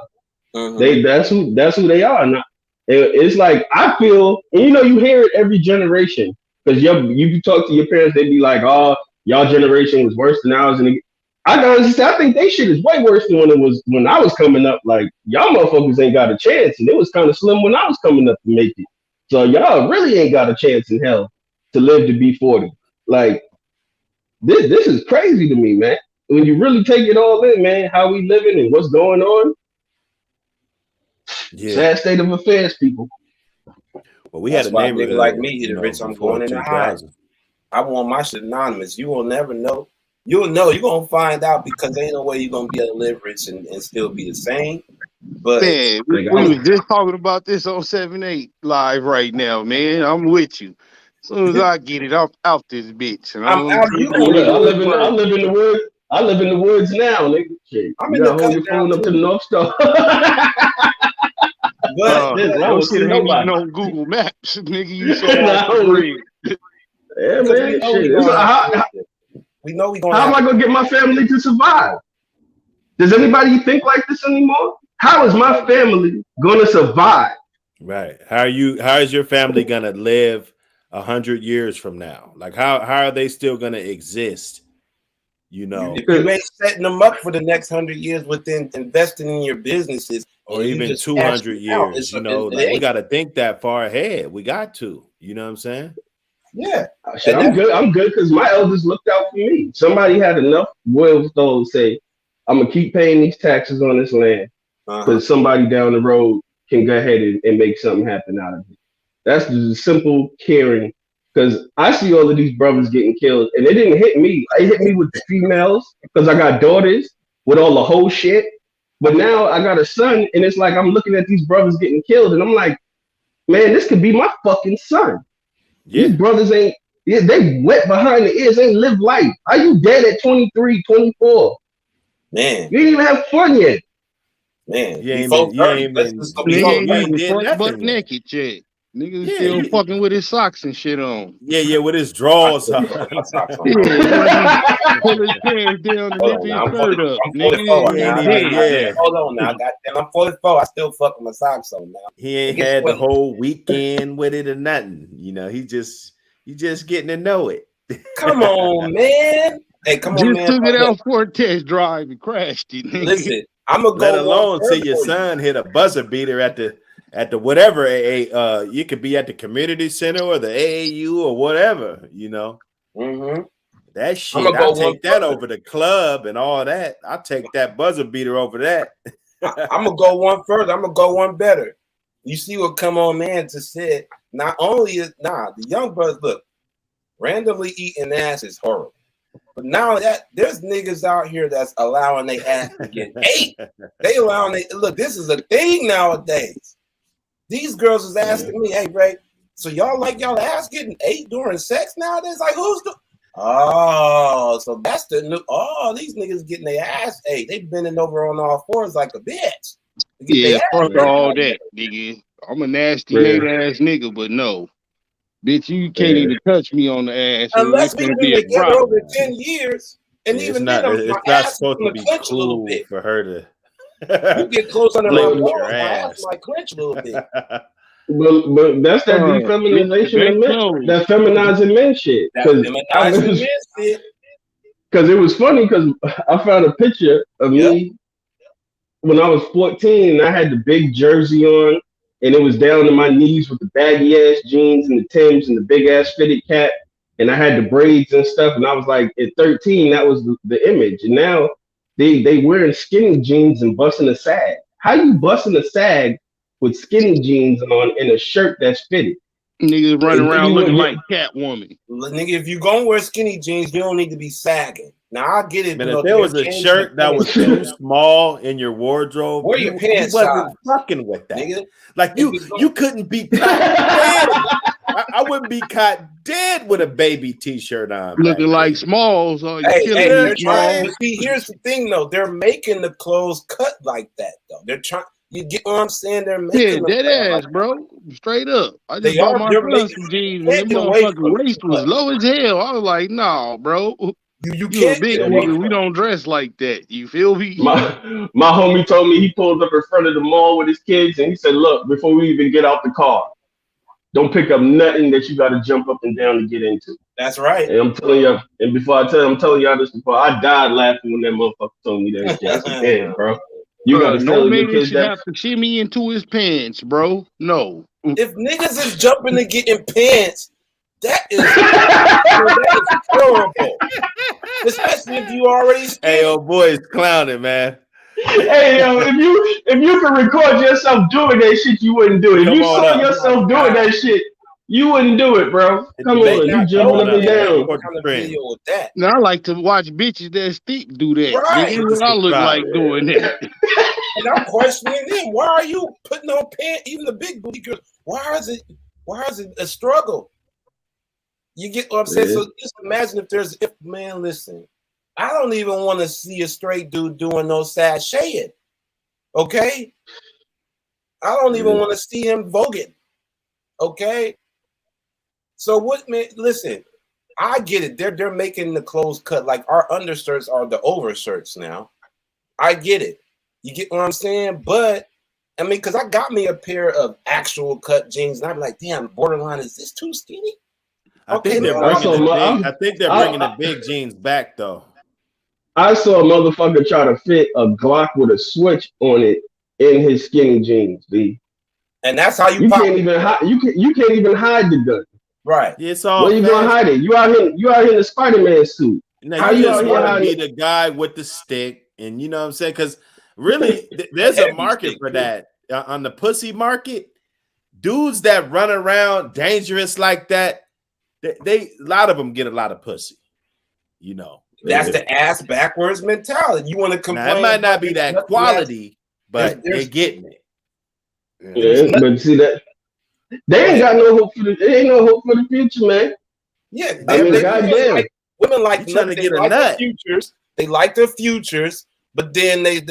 That's who they are now. It's like I feel, and you hear it every generation because you talk to your parents, they be like, "Oh, y'all generation was worse than ours," and I think they shit is way worse than when I was coming up. Like, y'all motherfuckers ain't got a chance, and it was kind of slim when I was coming up to make it. So y'all really ain't got a chance in hell to live to be 40. Like, this is crazy to me, man. When you really take it all in, man, how we living and what's going on. Yeah. Sad state of affairs, people. Well, we had a neighborhood like me here, Rich. I'm going in the high. I want my shit anonymous. You will never know. You'll know. You're gonna find out because there ain't no way you're gonna be able to live rich and still be the same. But man, we was just talking about this on 7-8 live right now, man. I'm with you. As soon as I get it out this bitch, and I live in the woods. I live in the woods now, nigga. Shit. I'm you gotta hold your phone up to the North Star. But shit ain't even on Google Maps, nigga. You so yeah, man. Shit. We know we gonna. How am I gonna get my family to survive? Does anybody think like this anymore? How is my family gonna survive Right. How is your family gonna live 100 years from now? Like how are they still gonna exist? You know, You ain't setting them up for the next 100 years within investing in your businesses, or and you even just cash 200 them out. years, you know, It like we ain't. got to think that far ahead. We got to, you know what I'm saying? Yeah, Shit, I'm good. I'm good because my elders looked out for me. Somebody had enough wherewithal to say, "I'm gonna keep paying these taxes on this land because somebody down the road can go ahead and make something happen out of it." That's the simple caring. Because I see all of these brothers getting killed, and it didn't hit me. It hit me with the females because I got daughters with all the whole shit. But now I got a son, and it's like I'm looking at these brothers getting killed, and I'm like, man, this could be my fucking son. Yeah. These brothers ain't, they wet behind the ears, ain't live life. How you dead at 23, 24? Man. You didn't even have fun yet. Man, You ain't before been, you 30, ain't this been, is gonna you be Nigga so ain't, ain't you crazy. ain't even did front butt nothing yet. naked yet. Nigga Yeah, still fucking with his socks and shit on. yeah, with his I drawers still on. put my socks on. Yeah, he wasn't even pull his pants down and Hold lift on his now, shirt up. I'm Nigga, 44 He he ain't now. even, dead. yeah. Hold on now, I'm 44. I still fuck with my socks on now. He ain't Guess had the what? whole weekend with it or nothing. You know, you just getting to know it. Come on, man. Hey, come on, Just man. took it Look, out for a test drive and crashed it, nigga. listen, I'm gonna Let go one alone see further your for you. son hit a buzzer beater at the whatever you could be at the community center or the AAU or whatever, you know. That I'm shit, gonna go I'll one take that further. over the club and all that. I'll take that buzzer beater over that. I'm gonna go one further. I'm gonna go one better. You see what come on, man, to say not only is the young brothers look randomly eating ass is horrible. But now that there's niggas out here that's allowing their ass to get ate. They allowing look, this is a thing nowadays. These girls is asking me, hey Ray, so y'all like y'all ass getting ate during sex nowadays? Like who's the so that's the new these niggas getting their ass ate. They bending over on all fours like a bitch. To get Yeah, their ass fuck ate. all that, nigga. I'm a nasty Yeah. nigga ass nigga, but no. Bitch, you can't Yeah. even touch me on the ass. Unless It's we've gonna been be a together over problem. 10 years. And It's even then, not my it's not ass is supposed to gonna be clench a little cool bit. for her You to get close under my But, lick your balls, my ass ass. might clench a little bit. but that's that Bitch, the defeminization of bank men, closed. that feminizing men shit. That feminizing men shit. Because it was funny because I found a picture of me when I was 14 and I had the big jersey on and it was down to my knees with the baggy ass jeans and the Timbs and the big ass fitted cap and I had the braids and stuff and I was like at 13 that was the image and now they wearing skinny jeans and busting a sag. How you busting a sag with skinny jeans on and a shirt that's fitted? Niggas running around You looking know, like Catwoman. Nigga, if you gonna wear skinny jeans, you don't need to be sagging. Now I get it, But you if know, there they're was a changing the shirt that was things. too small in your wardrobe, Wear your you pants wasn't size, fucking with that. nigga. Like you couldn't be caught dead. I wouldn't be caught dead with a baby t-shirt on. Looking Back like then. Smalls. Oh, you Hey, killing You know me, what I'm Smalls. but see, here's the thing though. They're making the clothes cut like that though. They're trying. You get what I'm saying? They're Yeah, making them dead cut like ass, bro. Straight up. I just they bought are. my They're son making. some You jeans and can't them get away motherfucking from waist was it. low as hell. I was like, nah, bro. You You a can't big get away nigga. from We it. don't dress like that. You feel me? my homie told me he pulled up in front of the mall with his kids and he said, look, before we even get out the car, don't pick up nothing that you got to jump up and down to get into. That's right. And I'm telling you, and before I tell you, I'm telling y'all this before, I died laughing when that motherfucker told me that shit. I said, damn, bro, you got to No tell your man kids should that. have to shimmy into his pants, bro. No. If niggas is jumping to get in pants, that is horrible. Especially if you already skinny. Hey, old boy is clowning, man. Hey, yo, if you could record yourself doing that shit, you wouldn't do it. If Come you on saw up. yourself doing that shit, you wouldn't do it, bro. Hit the Come on, matrix. you Come jumping on up up, and man. down. Support Kind the of trend. video with that. Now I like to watch bitches that thick do that. Right. Nigga, what I look like doing that. And I'm questioning them. Why are you putting on pants? Even the big booty girls. Why is it a struggle? You get what I'm saying? Yeah. So just imagine man, listen. I don't even want to see a straight dude doing no sashaying. Okay? I don't even want to see him voguing. Okay? So what, man? Listen, I get it. They're making the clothes cut like our undershirts are the overshirts now. I get it. You get what I'm saying? But I mean, because I got me a pair of actual cut jeans, and I'm like, damn, borderline, is this too skinny? I Okay, think they're no, bringing the big. I think they're bringing the big jeans back though. I saw a motherfucker try to fit a Glock with a switch on it in his skinny jeans, B. And that's how you can't even hide. You can't even hide the gun. Right. It's all. Where you gonna hide it? You out here in the Spider-Man suit. Now How you you just out here want to hiding? be the guy with the stick, and you know what I'm saying? Because really, there's a market for that on the pussy market. Dudes that run around dangerous like that, they a lot of them get a lot of pussy. You know, that's the ass backwards mentality. You want to complain? Now, it might not be that quality, but they're getting it. Yeah, but see that they ain't got no hope for the. They ain't no hope for the future, man. Yeah, I mean, goddamn. Women like trying to they get a like nut. the futures. They like the futures, but then they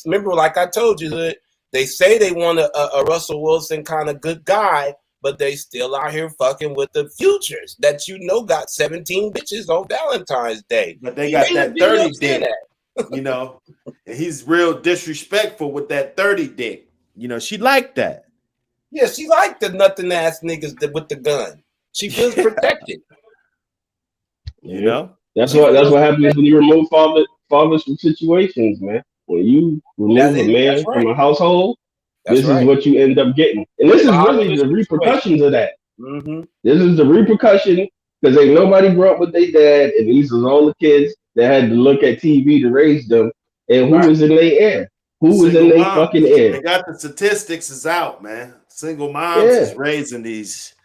remember, like I told you, that they say they want a Russell Wilson kind of good guy, but they still out here fucking with the futures that got 17 bitches on Valentine's Day. But they got that 30 dick. You know, and he's real disrespectful with that 30 dick. You know, she liked that. Yeah, she liked the nothing ass niggas with the gun. She feels protected. You know, that's what happens when you remove fathers from situations, man. When you remove a man from a household, this is what you end up getting, and this is really the repercussions of that. Mm-hmm. This is the repercussion because ain't nobody grew up with their dad, and these are all the kids that had to look at TV to raise them, and who was in their ear? Who was in their fucking ear? They got the statistics is out, man. Single moms is raising these.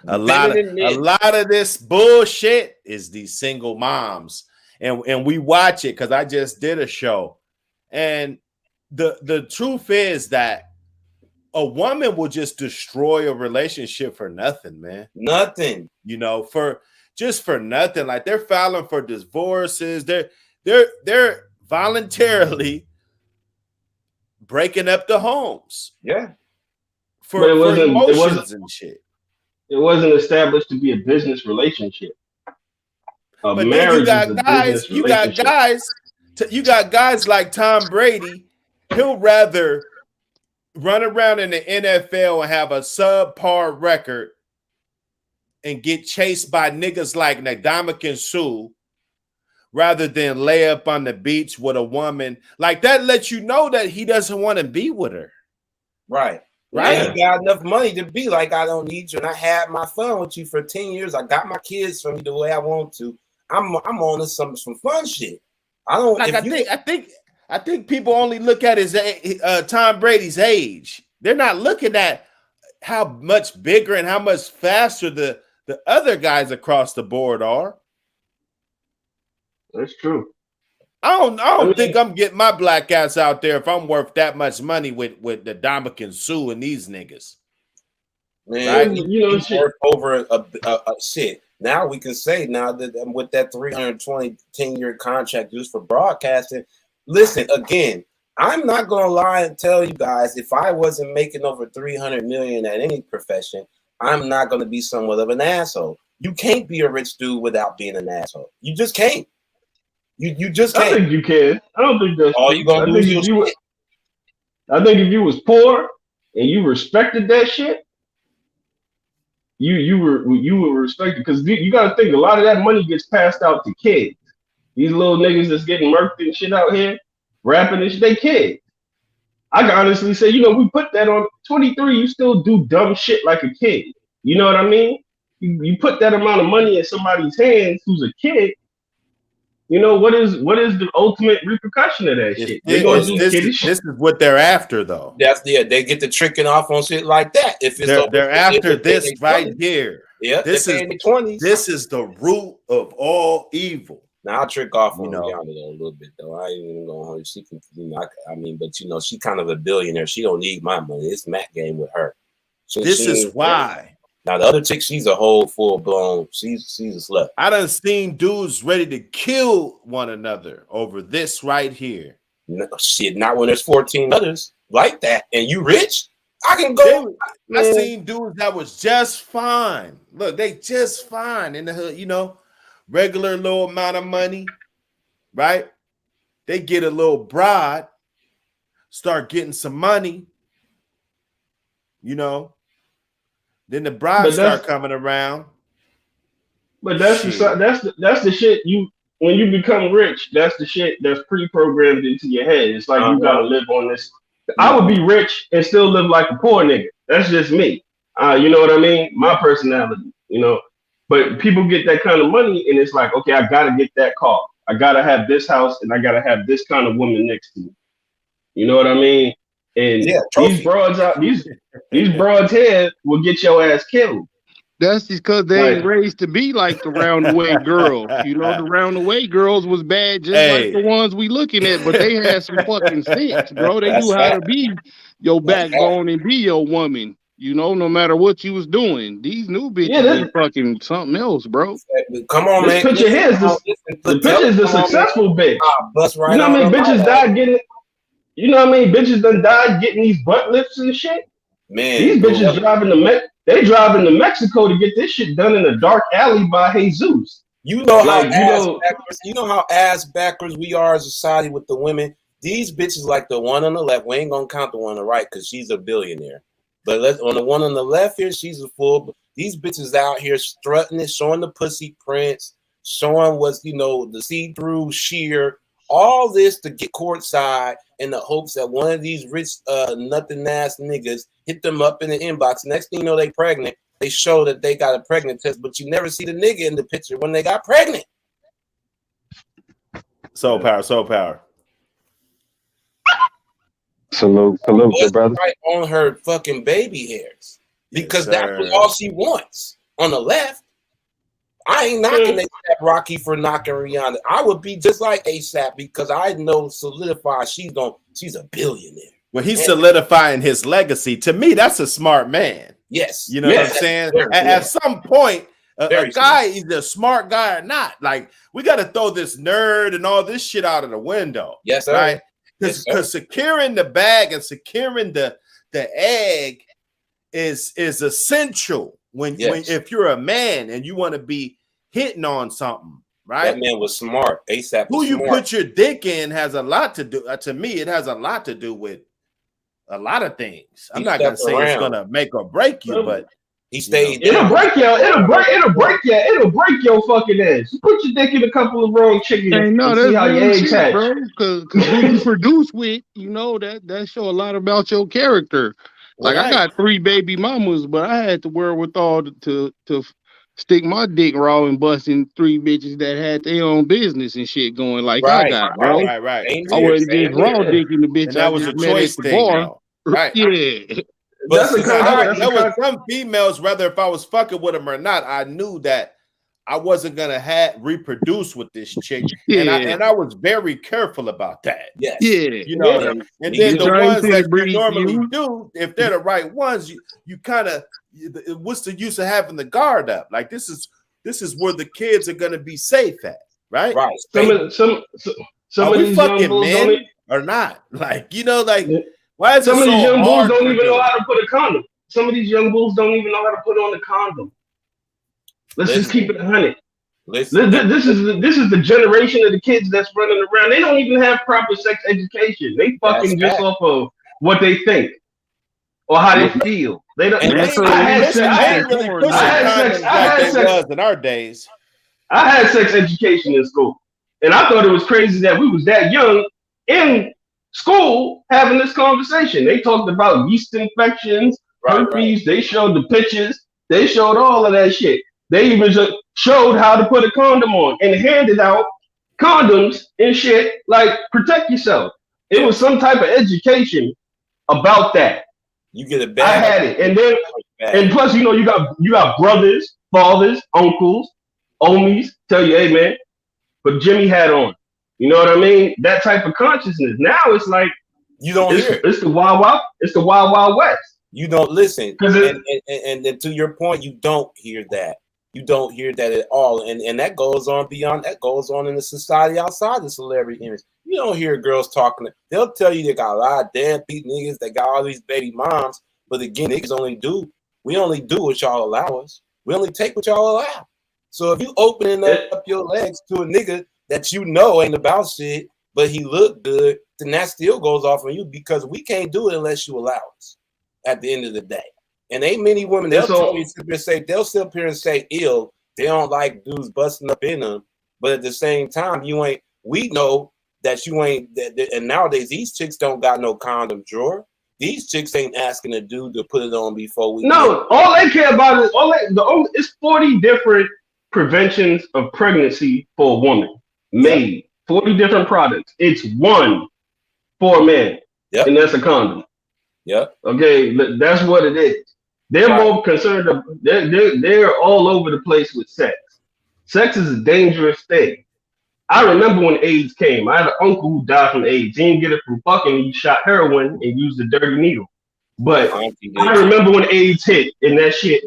A lot of this bullshit is these single moms, and we watch it because I just did a show, and the truth is that a woman will just destroy a relationship for nothing, man. Nothing, you know, for nothing. Like they're filing for divorces. They're voluntarily breaking up the homes. Yeah, for emotions and shit. It wasn't established to be a business relationship. But then you got guys like Tom Brady. He'll rather run around in the NFL and have a subpar record and get chased by niggas like Ndamukong Suh rather than lay up on the beach with a woman. Like that lets you know that he doesn't want to be with her. Right. Right. He got enough money to be like, I don't need you. And I had my fun with you for 10 years. I got my kids from you the way I want to. I'm on to some fun shit. I don't like I think people only look at his Tom Brady's age. They're not looking at how much bigger and how much faster the other guys across the board are. That's true. I don't think I'm getting my black ass out there if I'm worth that much money with the Ndamukong Suh and these niggas. Man, right? You know, shit. Over a shit. Now we can say now that with that 320 10-year contract used for broadcasting. Listen, again, I'm not gonna lie and tell you guys if I wasn't making over 300 million at any profession, I'm not gonna be somewhat of an asshole. You can't be a rich dude without being an asshole. You just can't. You just can't. I think you can. I don't think that's all you gonna do is your shit. I think if you was poor and you respected that shit, you were respected because you got to think a lot of that money gets passed out to kids. These little niggas that's getting murked and shit out here, rapping and shit, they kids. I can honestly say, you know, we put that on 23. You still do dumb shit like a kid. You know what I mean? You put that amount of money in somebody's hands who's a kid. You know what is the ultimate repercussion of that shit? This is what they're after, though. That's they get the tricking off on shit like that. If it's they're after this right here. Yeah, this is the 20s. This is the root of all evil. Now I'll trick off on Rihanna a little bit though. I ain't even going. She can, you know, I mean, but you know, she kind of a billionaire. She don't need my money. It's Matt game with her. This is why. Now the other chick, she's a whole full blown. She's a slut. I done seen dudes ready to kill one another over this right here. No, shit, not when there's 14 others like that, and you rich. I can go. I seen dudes that was just fine. Look, they just fine in the hood. You know, regular little amount of money, right? They get a little bride, start getting some money. you know. Then the brides But that's start coming around. but that's Shit. that's the shit you when you become rich, that's the shit that's pre-programmed into your head. It's like you gotta live on this. I would be rich and still live like a poor nigga. That's just me. You know what I mean? My personality, you know. But people get that kind of money and it's like, okay, I gotta get that car. I gotta have this house and I gotta have this kind of woman next to me. You know what I mean? And Yeah, these trophy. broads out these broads here will get your ass killed. That's just because they ain't Like, raised to be like the roundaway girls. You know, the roundaway girls was bad just like the Hey. ones we looking at, but they had some fucking sense, bro. They knew That's how to fact. be your That's fact. backbone and be your woman. You know, no matter what you was doing. These new yeah, bitches is fucking something else, bro. Come on, this man. picture here is Come on, this listen. the picture is the Come on, man. successful bitch. Bust You right know on how many the bitches light. died getting you know how many bitches done died getting these butt lifts and shit? Man, These go bitches driving they driving to Mexico to get this shit done in a dark alley by Jesus. You know how Like, you know, ass backwards we are as a society with the women. These bitches like the one on the left. We ain't gonna count the one on the right because she's a billionaire. But on the one on the left here, she's a fool. These bitches out here strutting it, showing the pussy prints, showing what's the see-through sheer, all this to get courtside in the hopes that one of these rich nothing ass niggas hit them up in the inbox. Next thing you know, they pregnant. They show that they got a pregnant test, but you never see the nigga in the picture when they got pregnant. Soul power. Salute, good brother. Right on her fucking baby hairs. Because that's what all she wants. On the left, I ain't knocking ASAP Rocky for knocking Rihanna. I would be just like ASAP because I know solidified she's a billionaire. When he's solidifying his legacy, to me, that's a smart man. Yes. You know what I'm saying? At some point, a guy, either a smart guy or not, like, we got to throw this nerd and all this shit out of the window. Yes, sir. Right? Because securing the bag and securing the egg is essential when if you're a man and you want to be hitting on something, right? That man was smart. ASAP. Who you put your dick in has a lot to do. To me, it has a lot to do with a lot of things. I'm not gonna say it's gonna make or break you, but he stayed. It'll break your fucking ass. You put your dick in a couple of wrong chickens and see how your eggs hatch. Bro. Because who you produce with, you know, that show a lot about your character. Like, I got 3 baby mamas, but I had the wherewithal to stick my dick raw and busting 3 bitches that had their own business and shit going like I got, bro. Right. I wasn't just raw dicking the bitch. And that was a choice thing, though. Right. Yeah. But there was some females, whether if I was fucking with them or not, I knew that I wasn't gonna reproduce with this chick, and I was very careful about that. Yes, you know. And then the ones that you normally do, if they're the right ones, you kind of, what's the use of having the guard up? Like, this is where the kids are gonna be safe at, right? Right. Some are of we these fucking young bulls men or not? Like, you know, like. Why is some it of so these young bulls hard don't for even know you? how to put a condom. Some of these young bulls don't even know how to put on a condom. Let's just keep it 100. This is the generation of the kids that's running around. They don't even have proper sex education. They fucking just off of what they think or how they feel. They don't. I had sex in our days. I had sex education in school, and I thought it was crazy that we was that young in school having this conversation. They talked about yeast infections, herpes. They showed the pictures. They showed all of that shit. They even showed how to put a condom on and handed out condoms and shit, like, protect yourself. It was some type of education about that. You get a bag. I had it, and then and plus, you know, you got brothers, fathers, uncles, homies tell you, hey man, put Jimmy hat on. You know what I mean? That type of consciousness. Now it's like you don't hear. It's the wild wild west. You don't listen, and to your point, you don't hear that. You don't hear that at all, and that goes on beyond. That goes on in the society outside the celebrity image. You don't hear girls talking. They'll tell you they got a lot of damn beat niggas that got all these baby moms. But again, niggas we only do what y'all allow us. We only take what y'all allow. So if you opening up your legs to a nigga that you know ain't about shit, but he look good, then that still goes off on you because we can't do it unless you allow us. At the end of the day, And ain't many women, they'll And so- tell you, they'll sit up here and say, ill, they don't like dudes busting up in them. But at the same time, we know that you ain't, and nowadays these chicks don't got no condom drawer. These chicks ain't asking a dude to put it on before we. No, all they care about is it's 40 different preventions of pregnancy for a woman made. 40 different products. It's one for a man, and that's a condom. Yep. Okay, that's what it is. They're more concerned. They're all over the place with sex. Sex is a dangerous thing. I remember when AIDS came. I had an uncle who died from AIDS. He didn't get it from fucking. He shot heroin and used a dirty needle. But I remember when AIDS hit and that shit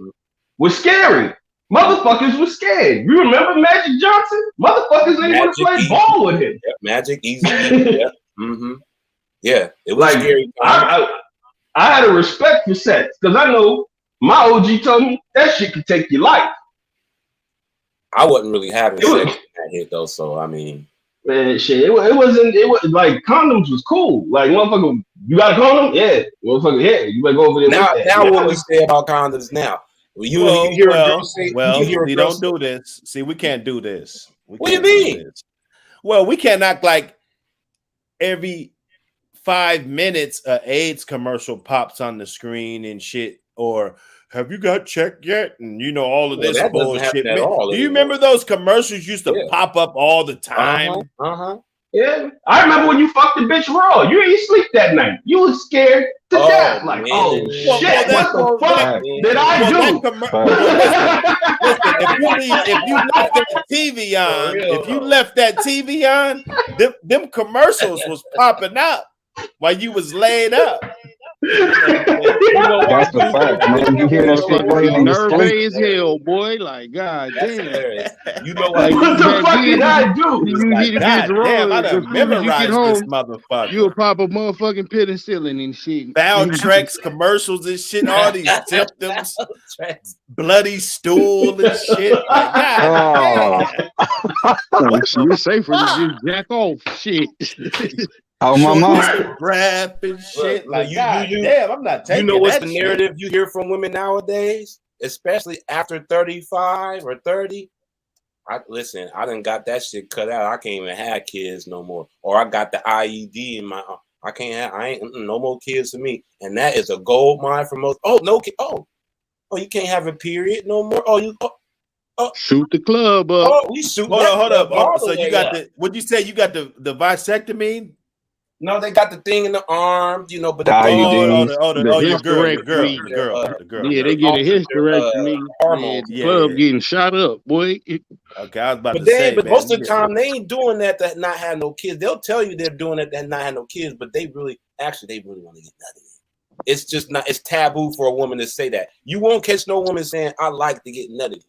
was scary. Motherfuckers was scared. You remember Magic Johnson? Motherfuckers ain't want to play ball with him. Yep. Magic Easy. Yeah. Mm-hmm. Yeah, it was scary. I had a respect for sex because I know my OG told me that shit could take your life. I wasn't really having sex when that hit though, so I mean, man, shit, it was like condoms was cool. Like motherfucker, you got a condom? Yeah, motherfucker, yeah, you better go over there. Now what we say about condoms now? You hear a girl say, we don't do this. See, we can't do this. What do you mean? Well, we can't act like every 5 minutes a AIDS commercial pops on the screen and shit, or have you got checked yet? And you know all of this bullshit. Man, do you remember those commercials used to pop up all the time? Yeah, I remember when you fucked the bitch raw. You ain't sleep that night. You was scared to death. Like, shit, what the fuck did I do? Listen, if you left that TV on, if you left that TV on, them commercials was popping up while you was laid up. That's the fact, man. You hear that shit while you nervy as hell, boy. Like, god damn. You know what the fuck did I do? Damn, I done memorized this motherfucker. You'll pop a motherfucking penicillin and shit. Valtrex commercials and shit, all these symptoms, bloody stool and shit. Like, you're safer than just jack off shit. Oh my mom, rap and shit. Like, damn, I'm not taking. You know what's that the narrative you hear from women nowadays, especially after 35 or 30? I done got that shit cut out. I can't even have kids no more. Or I got the IED in my. I ain't no more kids for me, and that is a gold mine for most. Oh no, you can't have a period no more. Shoot the club up. Oh, we shoot. Hold up. So you got what'd you say? You got the vasectomy? No, they got the thing in the arm, but the girl. Yeah, they get a hysterectomy. Club getting shot up, boy. Okay, I was about to say, but most of the time they ain't doing that not have no kids. They'll tell you they're doing it that not have no kids, but they really want to get nothing. It's just not. It's taboo for a woman to say that. You won't catch no woman saying I like to get nutted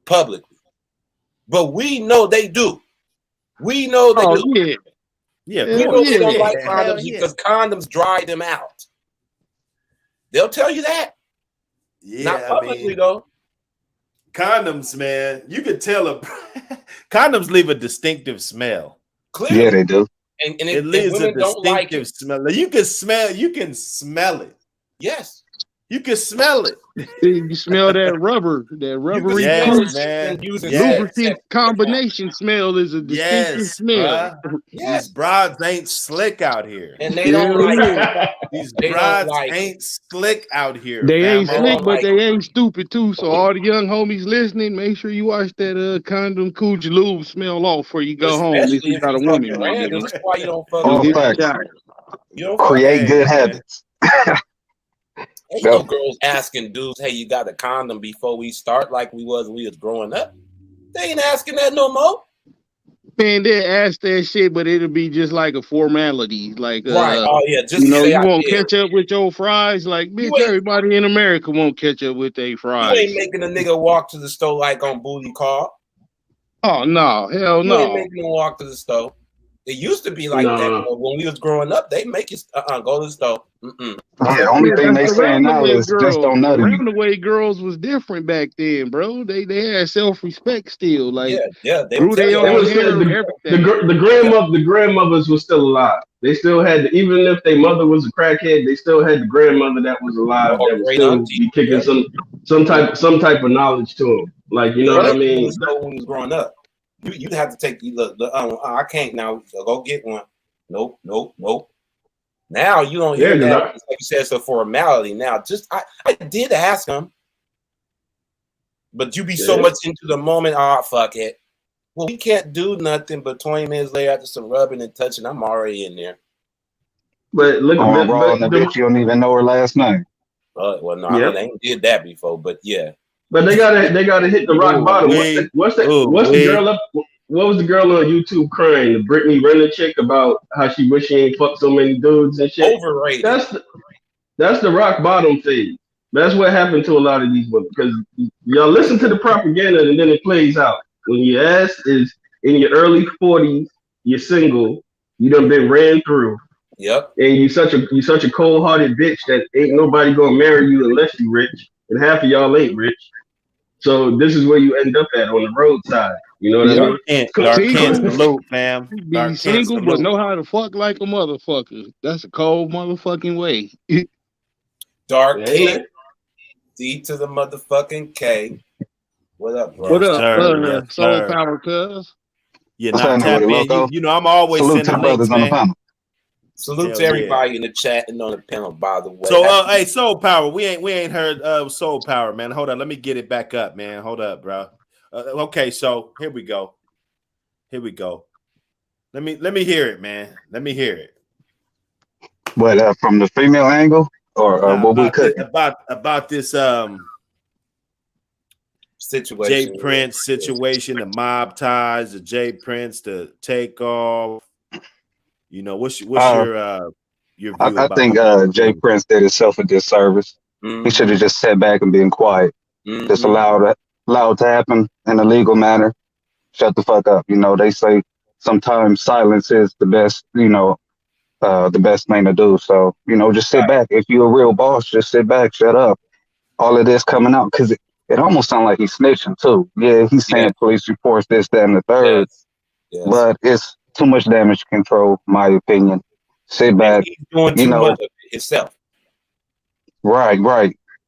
publicly, but we know they do. We know they do. Yeah. Yeah, we know they don't like condoms because condoms dry them out. They'll tell you that. Yeah, not publicly though. Condoms, man, you could tell condoms leave a distinctive smell. Clearly. Yeah, they do. And it leaves a distinctive smell. You can smell it. Yes. You can smell it. You smell that rubbery lubricant combination smell is a distinctive smell. These broads ain't slick out here. And they don't like these broads ain't slick out here. They ain't slick, but they ain't stupid too. So all the young homies listening, make sure you watch that condom cooch lube smell off before you go home. If you got a woman. That's why you don't fuck all facts. Create good habits. Ain't no girls asking dudes, hey, you got a condom before we start like we was growing up. They ain't asking that no more. Man, they ask that shit, but it'll be just like a formality. Like, right. Oh, yeah. Just you won't catch up with your fries. Like, bitch, everybody in America won't catch up with their fries. You ain't making a nigga walk to the store like on booty call. Oh, no. Hell no. You ain't making him walk to the store. It used to be like that when we was growing up. They make you go to the store. Yeah, the only thing they saying now is just don't nut it. The way girls was different back then, bro. They had self-respect still. Like yeah, the grandmothers were still alive. They still had, even if their mother was a crackhead, they still had the grandmother that was alive Or that would great still auntie. be kicking some type of knowledge to them. Like, you know what I mean? So when he was growing up, you have to take look. I can't now. So go get one. Nope. Now you don't hear that. Like you said, it's a formality. Now, I did ask him, but you be so much into the moment. Oh, fuck it. Well, we can't do nothing but 20 minutes later after some rubbing and touching, I'm already in there. But look, raw on the bitch, you don't even know her last name. Well, no, I mean, I ain't did that before, but yeah. But they gotta hit the rock bottom. What's the girl up? What was the girl on YouTube crying? The Brittany Renner chick about how she wish she ain't fucked so many dudes and shit. Overrated. That's the rock bottom phase. That's what happened to a lot of these women because y'all listen to the propaganda and then it plays out. When your ass is in your early 40s, you're single, you done been ran through. Yep. And you such a cold-hearted bitch that ain't nobody gonna marry you unless you rich, and half of y'all ain't rich. So this is where you end up at on the roadside. You know what I mean? Dark Kent salute, fam. Be single but know how to fuck like a motherfucker. That's a cold motherfucking way. Dark Kent, D to the motherfucking K. What up, bro? What up, Soul Power Cuz? Yeah, not tap in. You know, I'm always sending links, man. Salute to everybody in the chat and on the panel, by the way. So, hey, Soul Power, we ain't heard Soul Power, man. Hold on, let me get it back up, man. Hold up, bro. Okay, so here we go. Let me hear it, man. Let me hear it. But from the female angle, or what we cooking? About this situation, Jay Prince situation, the mob ties, the Jay Prince, the Takeoff. You know, what's your view? I think Jay Prince did himself a disservice. He should have just sat back and been quiet. Just allowed it to happen in a legal manner. Shut the fuck up. You know, they say sometimes silence is the best, the best thing to do. So, just sit back. If you're a real boss, just sit back, shut up. All of this coming out, because it almost sounds like he's snitching too. Yeah, he's saying police reports, this, that, and the third. Yes. But it's too much damage control, my opinion. Sit back. He's doing too much of it himself. Right.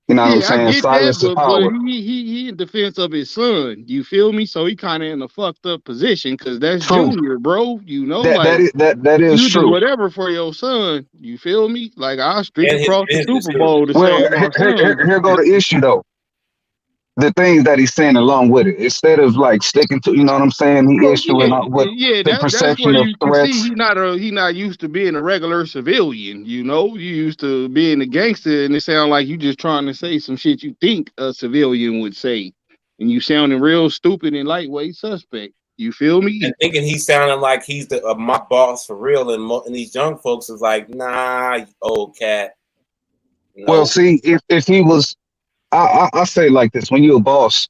You know what I'm saying? I get Silence that, is power. but he in defense of his son. You feel me? So he kind of in a fucked up position because that's True. Junior, bro. You know, that is you true. do whatever for your son. You feel me? Like I streak And across the Super Bowl to well, save my son. Here go the issue though. The things that he's saying along with it, instead of like sticking to, you know what I'm saying? He issuing with the perception of threats. See, he not used to being a regular civilian. You know, you used to being a gangster, and it sounds like you just trying to say some shit you think a civilian would say, and you sounding real stupid and lightweight suspect. You feel me? And thinking he's sounding like he's my boss for real, and these young folks is like, nah, old cat. No. Well, see, if he was. I say like this: when you're a boss,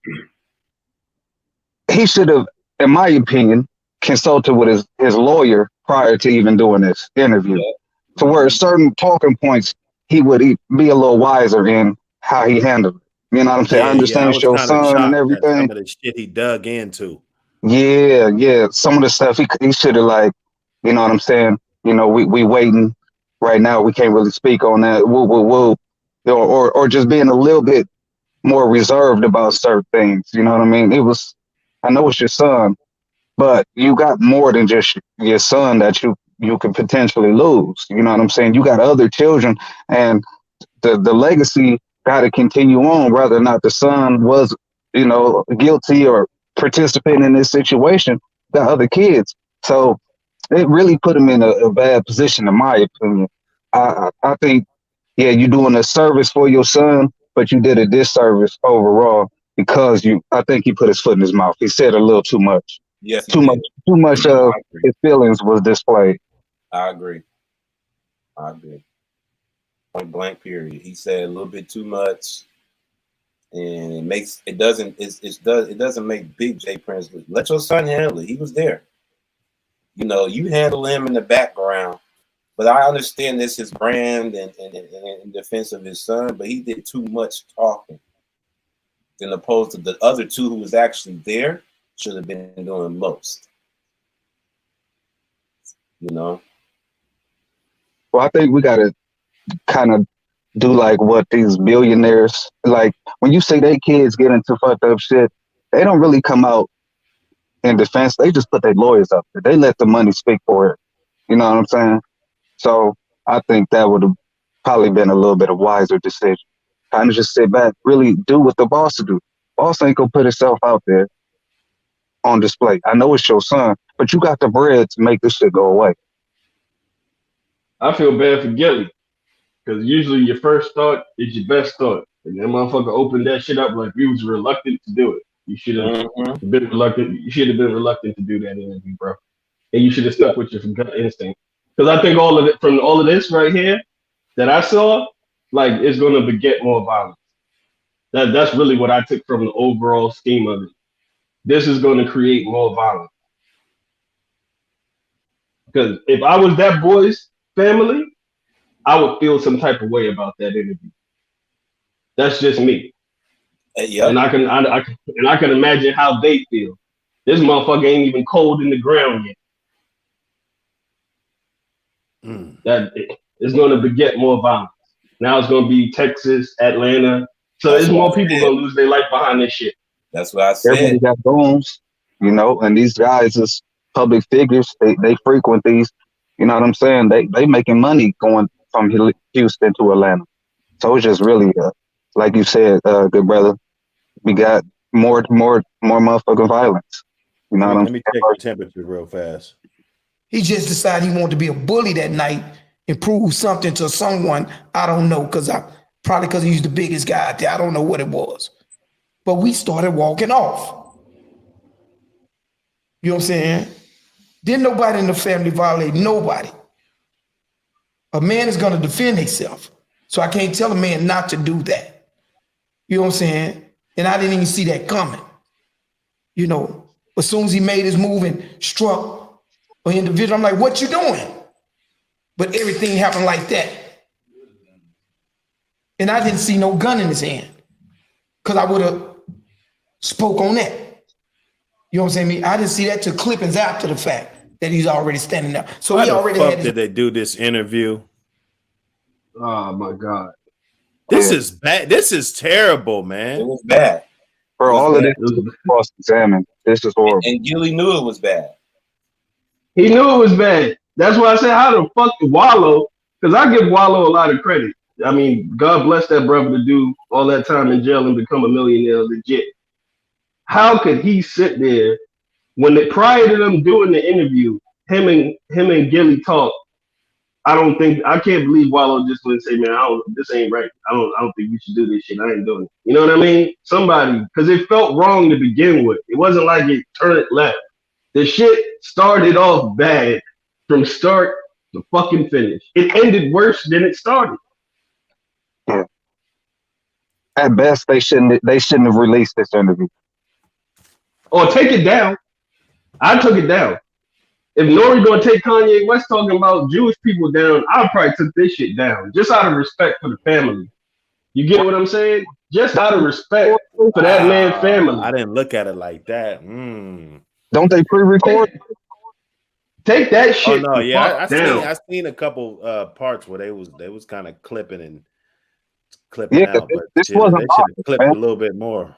he should have, in my opinion, consulted with his lawyer prior to even doing this interview, to where certain talking points he would be a little wiser in how he handled it. You know what I'm saying? I understand it's your son and everything. Some of the shit he dug into. Yeah. Some of the stuff he should have, like, you know what I'm saying? You know, we waiting right now. We can't really speak on that. Woo. Or just being a little bit more reserved about certain things. You know what I mean? I know it's your son, but you got more than just your son that you could potentially lose. You know what I'm saying? You got other children, and the legacy got to continue on, whether or not the son was, guilty or participating in this situation. Got other kids, so it really put him in a bad position, in my opinion. I think, yeah, you're doing a service for your son, but you did a disservice overall because I think he put his foot in his mouth. He said a little too much. Yes, too much of his feelings was displayed. I agree. Point blank, period. He said a little bit too much, and it doesn't make big Jay Prince. Let your son handle it. He was there. You know, you handle him in the background. But I understand this his brand and in defense of his son, but he did too much talking. Than opposed to the other two who was actually there, should have been doing most. You know? Well, I think we gotta kind of do like what these billionaires like. When you say they kids get into fucked up shit, they don't really come out in defense. They just put their lawyers up there. They let the money speak for it. You know what I'm saying? So I think that would have probably been a little bit of wiser decision. Kind of just sit back, really do what the boss do. Boss ain't gonna put himself out there on display. I know it's your son, but you got the bread to make this shit go away. I feel bad for Gilly because usually your first thought is your best thought, and that motherfucker opened that shit up like we was reluctant to do it. You should have been reluctant. You should have been reluctant to do that interview, bro. And you should have stuck with your gut instinct. Because I think all of it from all of this right here that I saw, like, is going to beget more violence. That's really what I took from the overall scheme of it. This is going to create more violence. Because if I was that boy's family, I would feel some type of way about that interview. That's just me. Yep. And I can imagine how they feel. This motherfucker ain't even cold in the ground yet. That it's going to beget more violence. Now it's going to be Texas, Atlanta. So there's more people going to lose their life behind this shit. That's what I said. Everybody got goons, you know, and these guys is public figures. They frequent these. You know what I'm saying? They making money going from Houston to Atlanta. So it's just really, like you said, good brother, we got more motherfucking violence. You know what I'm saying? Let me check your temperature real fast. He just decided he wanted to be a bully that night and prove something to someone. I don't know, probably because he's the biggest guy out there. I don't know what it was. But we started walking off. You know what I'm saying? Didn't nobody in the family violate nobody. A man is going to defend himself. So I can't tell a man not to do that. You know what I'm saying? And I didn't even see that coming. You know, as soon as he made his move and struck an individual, I'm like, what you doing? But everything happened like that. And I didn't see no gun in his hand because I would have spoke on that. You know what I'm saying? I didn't see that till clippings after the fact that he's already standing there. So Why he the already fuck had his... did they do this interview? Oh my God. This is bad. This is terrible, man. It was bad. For all of this cross-examined, this is horrible. And Gilly knew it was bad. He knew it was bad. That's why I said, how the fuck did Wallow? Because I give Wallow a lot of credit. I mean, God bless that brother to do all that time in jail and become a millionaire legit. How could he sit there when prior to them doing the interview, him and Gilly talk? I can't believe Wallow just wouldn't say, man, this ain't right. I don't think we should do this shit. I ain't doing it. You know what I mean? Somebody, because it felt wrong to begin with. It wasn't like it turned left. The shit started off bad from start to fucking finish. It ended worse than it started. Yeah. At best, they shouldn't have released this interview. Or take it down. I took it down. If Nori gonna take Kanye West talking about Jewish people down, I probably took this shit down just out of respect for the family. You get what I'm saying? Just out of respect for that man's family. I didn't look at it like that. Don't they pre-record? Take that shit. Oh no, yeah, down. I seen a couple parts where they was kind of clipping out, but this shit, wasn't they should have live, clipped man. a little bit more.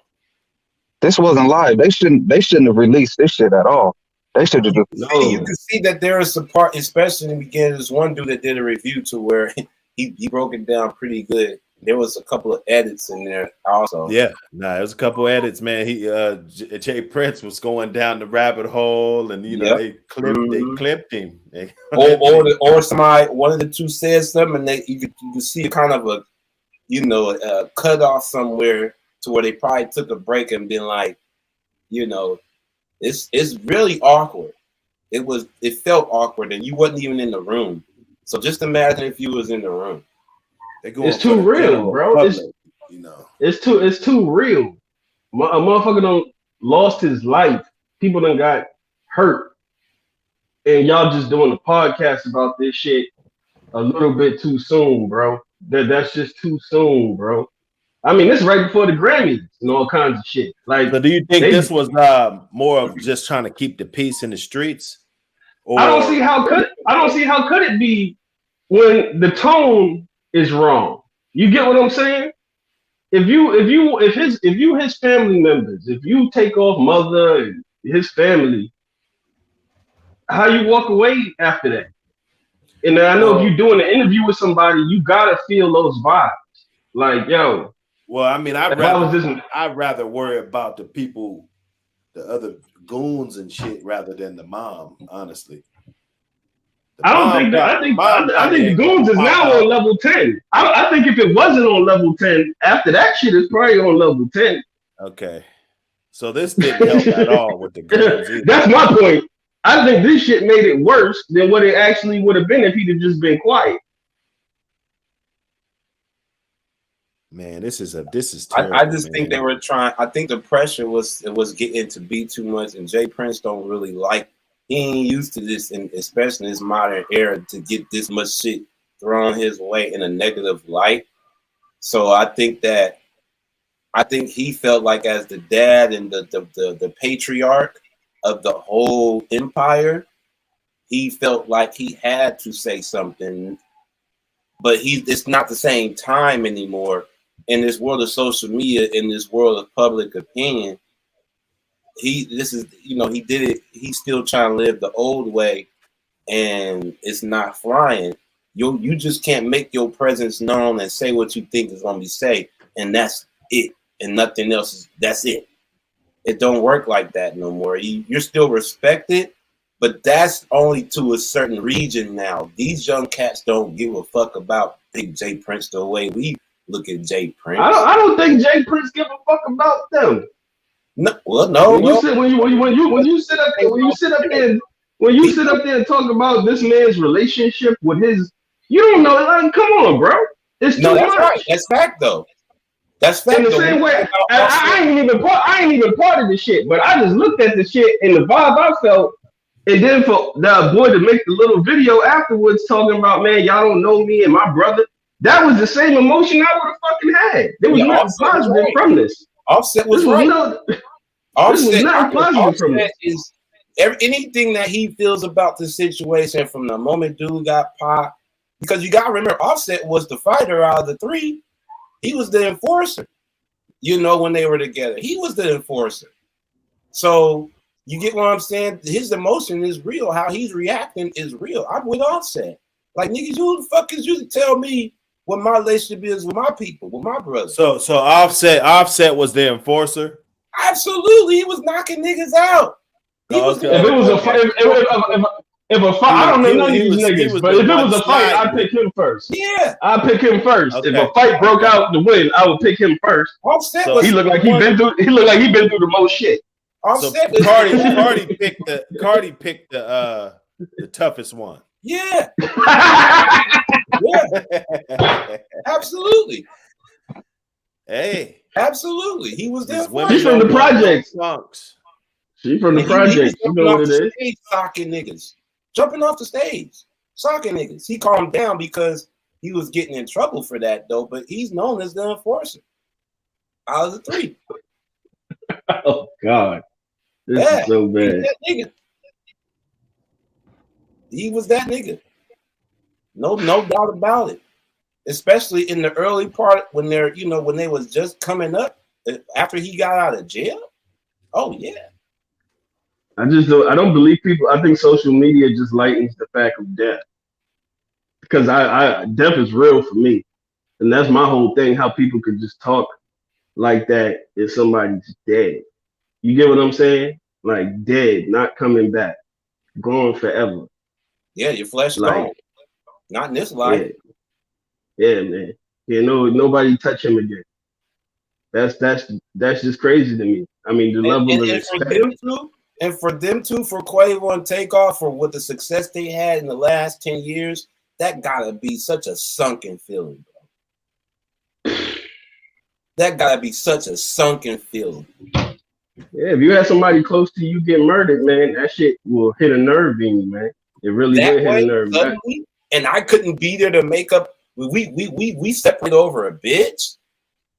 This wasn't live. They shouldn't have released this shit at all. They should have just. You can see that there is a part, especially in the beginning. There's one dude that did a review to where he broke it down pretty good. There was a couple of edits in there also. Yeah, there was a couple edits, man. He Jay Prince was going down the rabbit hole, and they clipped him. Or somebody, one of the two said something, and you could see kind of a cut off somewhere to where they probably took a break and been like, it's really awkward. It felt awkward, and you wasn't even in the room. So just imagine if you was in the room. It's too real, bro. It's too real. A motherfucker done lost his life. People done got hurt, and y'all just doing a podcast about this shit a little bit too soon, bro. That's just too soon, bro. I mean, this is right before the Grammys and all kinds of shit. Like, so do you think this was more of just trying to keep the peace in the streets? Or I don't see how could it be when the tone is wrong. You get what I'm saying? If you his family members, if you take off mother and his family, how you walk away after that? And I know if you're doing an interview with somebody, you gotta feel those vibes. Like, yo. Well, I mean, I'd rather worry about the people, the other goons and shit, rather than the mom. Honestly, I think Goons is now on level 10. I think if it wasn't on level 10, after that shit is probably on level 10. Okay, so this didn't help at all with the Goons either. That's my point. I think this shit made it worse than what it actually would have been if he'd have just been quiet. Man, this is terrible. I just think they were trying. I think the pressure was getting to be too much, and Jay Prince don't really like. He ain't used to this, and especially in this modern era, to get this much shit thrown his way in a negative light. So I think he felt like, as the dad and the patriarch of the whole empire, he felt like he had to say something, but it's not the same time anymore. In this world of social media, in this world of public opinion, he did it. He's still trying to live the old way, and it's not flying. You just can't make your presence known and say what you think is going to be said, and that's it, and nothing else. That's it. It don't work like that no more. You're still respected, but that's only to a certain region now. These young cats don't give a fuck about Big Jay Prince the way we look at Jay Prince. I don't think Jay Prince give a fuck about them. No, well, no. When you sit up there and talk about this man's relationship with his, you don't know. Like, come on, bro. It's too much. Right. That's fact, though. That's fact. In the same way, I ain't even part of the shit, but I just looked at the shit and the vibe I felt, and then for the boy to make the little video afterwards talking about, man, y'all don't know me and my brother. That was the same emotion I would have fucking had. There was nothing positive from this. Offset was right. Offset is anything that he feels about the situation from the moment dude got popped. Because you got to remember, Offset was the fighter out of the three. He was the enforcer. When they were together, he was the enforcer. So you get what I'm saying? His emotion is real. How he's reacting is real. I'm with Offset. Like, niggas, who the fuck is you to tell me what my relationship is with my people, with my brothers? So Offset was the enforcer. Absolutely, he was knocking niggas out. If it was a fight, if a fight, I don't know none of these niggas, but if it was a fight, I'd pick him first. Yeah, I'd pick him first. Okay. If a fight broke out to win, I would pick him first. Offset he looked like he been through the most shit. Offset so Cardi picked the toughest one. Yeah. Yeah. Absolutely. Hey. Absolutely. He was there. She's from the projects. She's from the projects. You know what it is. Socking niggas. Jumping off the stage. Socking niggas. He calmed down because he was getting in trouble for that, though, but he's known as the enforcer. Out of the three. Oh, God. This is so bad. He was that nigga. No doubt about it. Especially in the early part when when they was just coming up after he got out of jail. Oh yeah. I don't believe people. I think social media just lightens the fact of death. Because death is real for me. And that's my whole thing, how people could just talk like that if somebody's dead. You get what I'm saying? Like dead, not coming back, gone forever. Yeah, your flesh is gone. Not in this life. Yeah, man. Yeah, nobody touch him again. That's just crazy to me. I mean, the level of respect. For them too, for Quavo and Takeoff, for what the success they had in the last 10 years, that gotta be such a sunken feeling, bro. That gotta be such a sunken feeling. Yeah, if you have somebody close to you get murdered, man, that shit will hit a nerve in you, man. It really will hit a nerve. Suddenly, and I couldn't be there to make up. We separate over a bitch,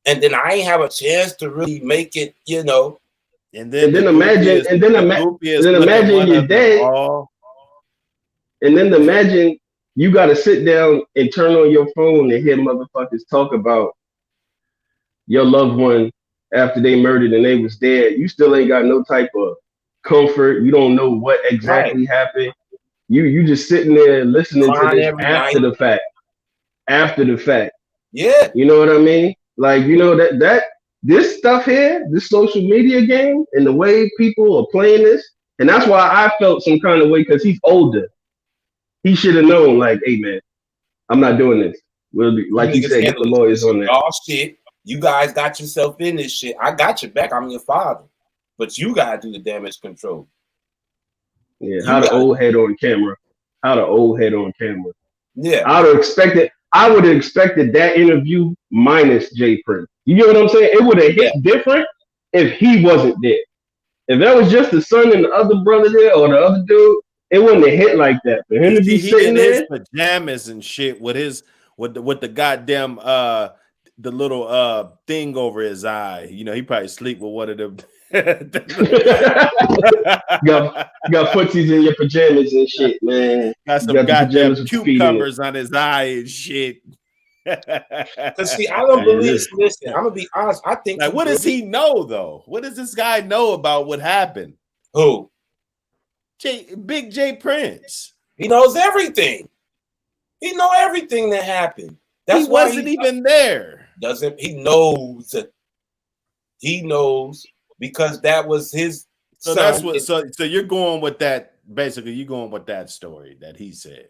and then I ain't have a chance to really make it, And then imagine you're dead. And then imagine you got to sit down and turn on your phone and hear motherfuckers talk about your loved one after they murdered and they was dead. You still ain't got no type of comfort. You don't know what Right. exactly happened. You just sitting there listening to Crying this every after night. the fact. After the fact. Yeah. You know what I mean? Like, you know, that this stuff here, this social media game and the way people are playing this, and that's why I felt some kind of way because he's older. He should have known, like, hey man, I'm not doing this. We'll be, You like you niggas said, get handle the this lawyers on that. y'all shit. You guys got yourself in this shit. I got your back. I'm your father. But you gotta do the damage control. Yeah, how the old head on camera. How the old head on camera. Yeah. I would have expected that interview minus Jay Prince. You get what I'm saying? It would have hit different if he wasn't there. If that was just the son and the other brother there or the other dude, it wouldn't have hit like that. For him to be He sitting in his there, pajamas and shit with the goddamn the little thing over his eye. You know, he probably sleep with one of them. got footsies in your pajamas and shit, man. Got some got the goddamn pajamas with the feet in it. cucumbers on his eye and shit. Because see, I don't believe. Listen, I'm gonna be honest. I think. Like, what does he know though? What does this guy know about what happened? Who? Big J Prince. He knows everything. He know everything that happened. That's he why wasn't even there. Doesn't he knows? He knows because that was his. So son. that's what. So you're going with that. Basically, you're going with that story that he said.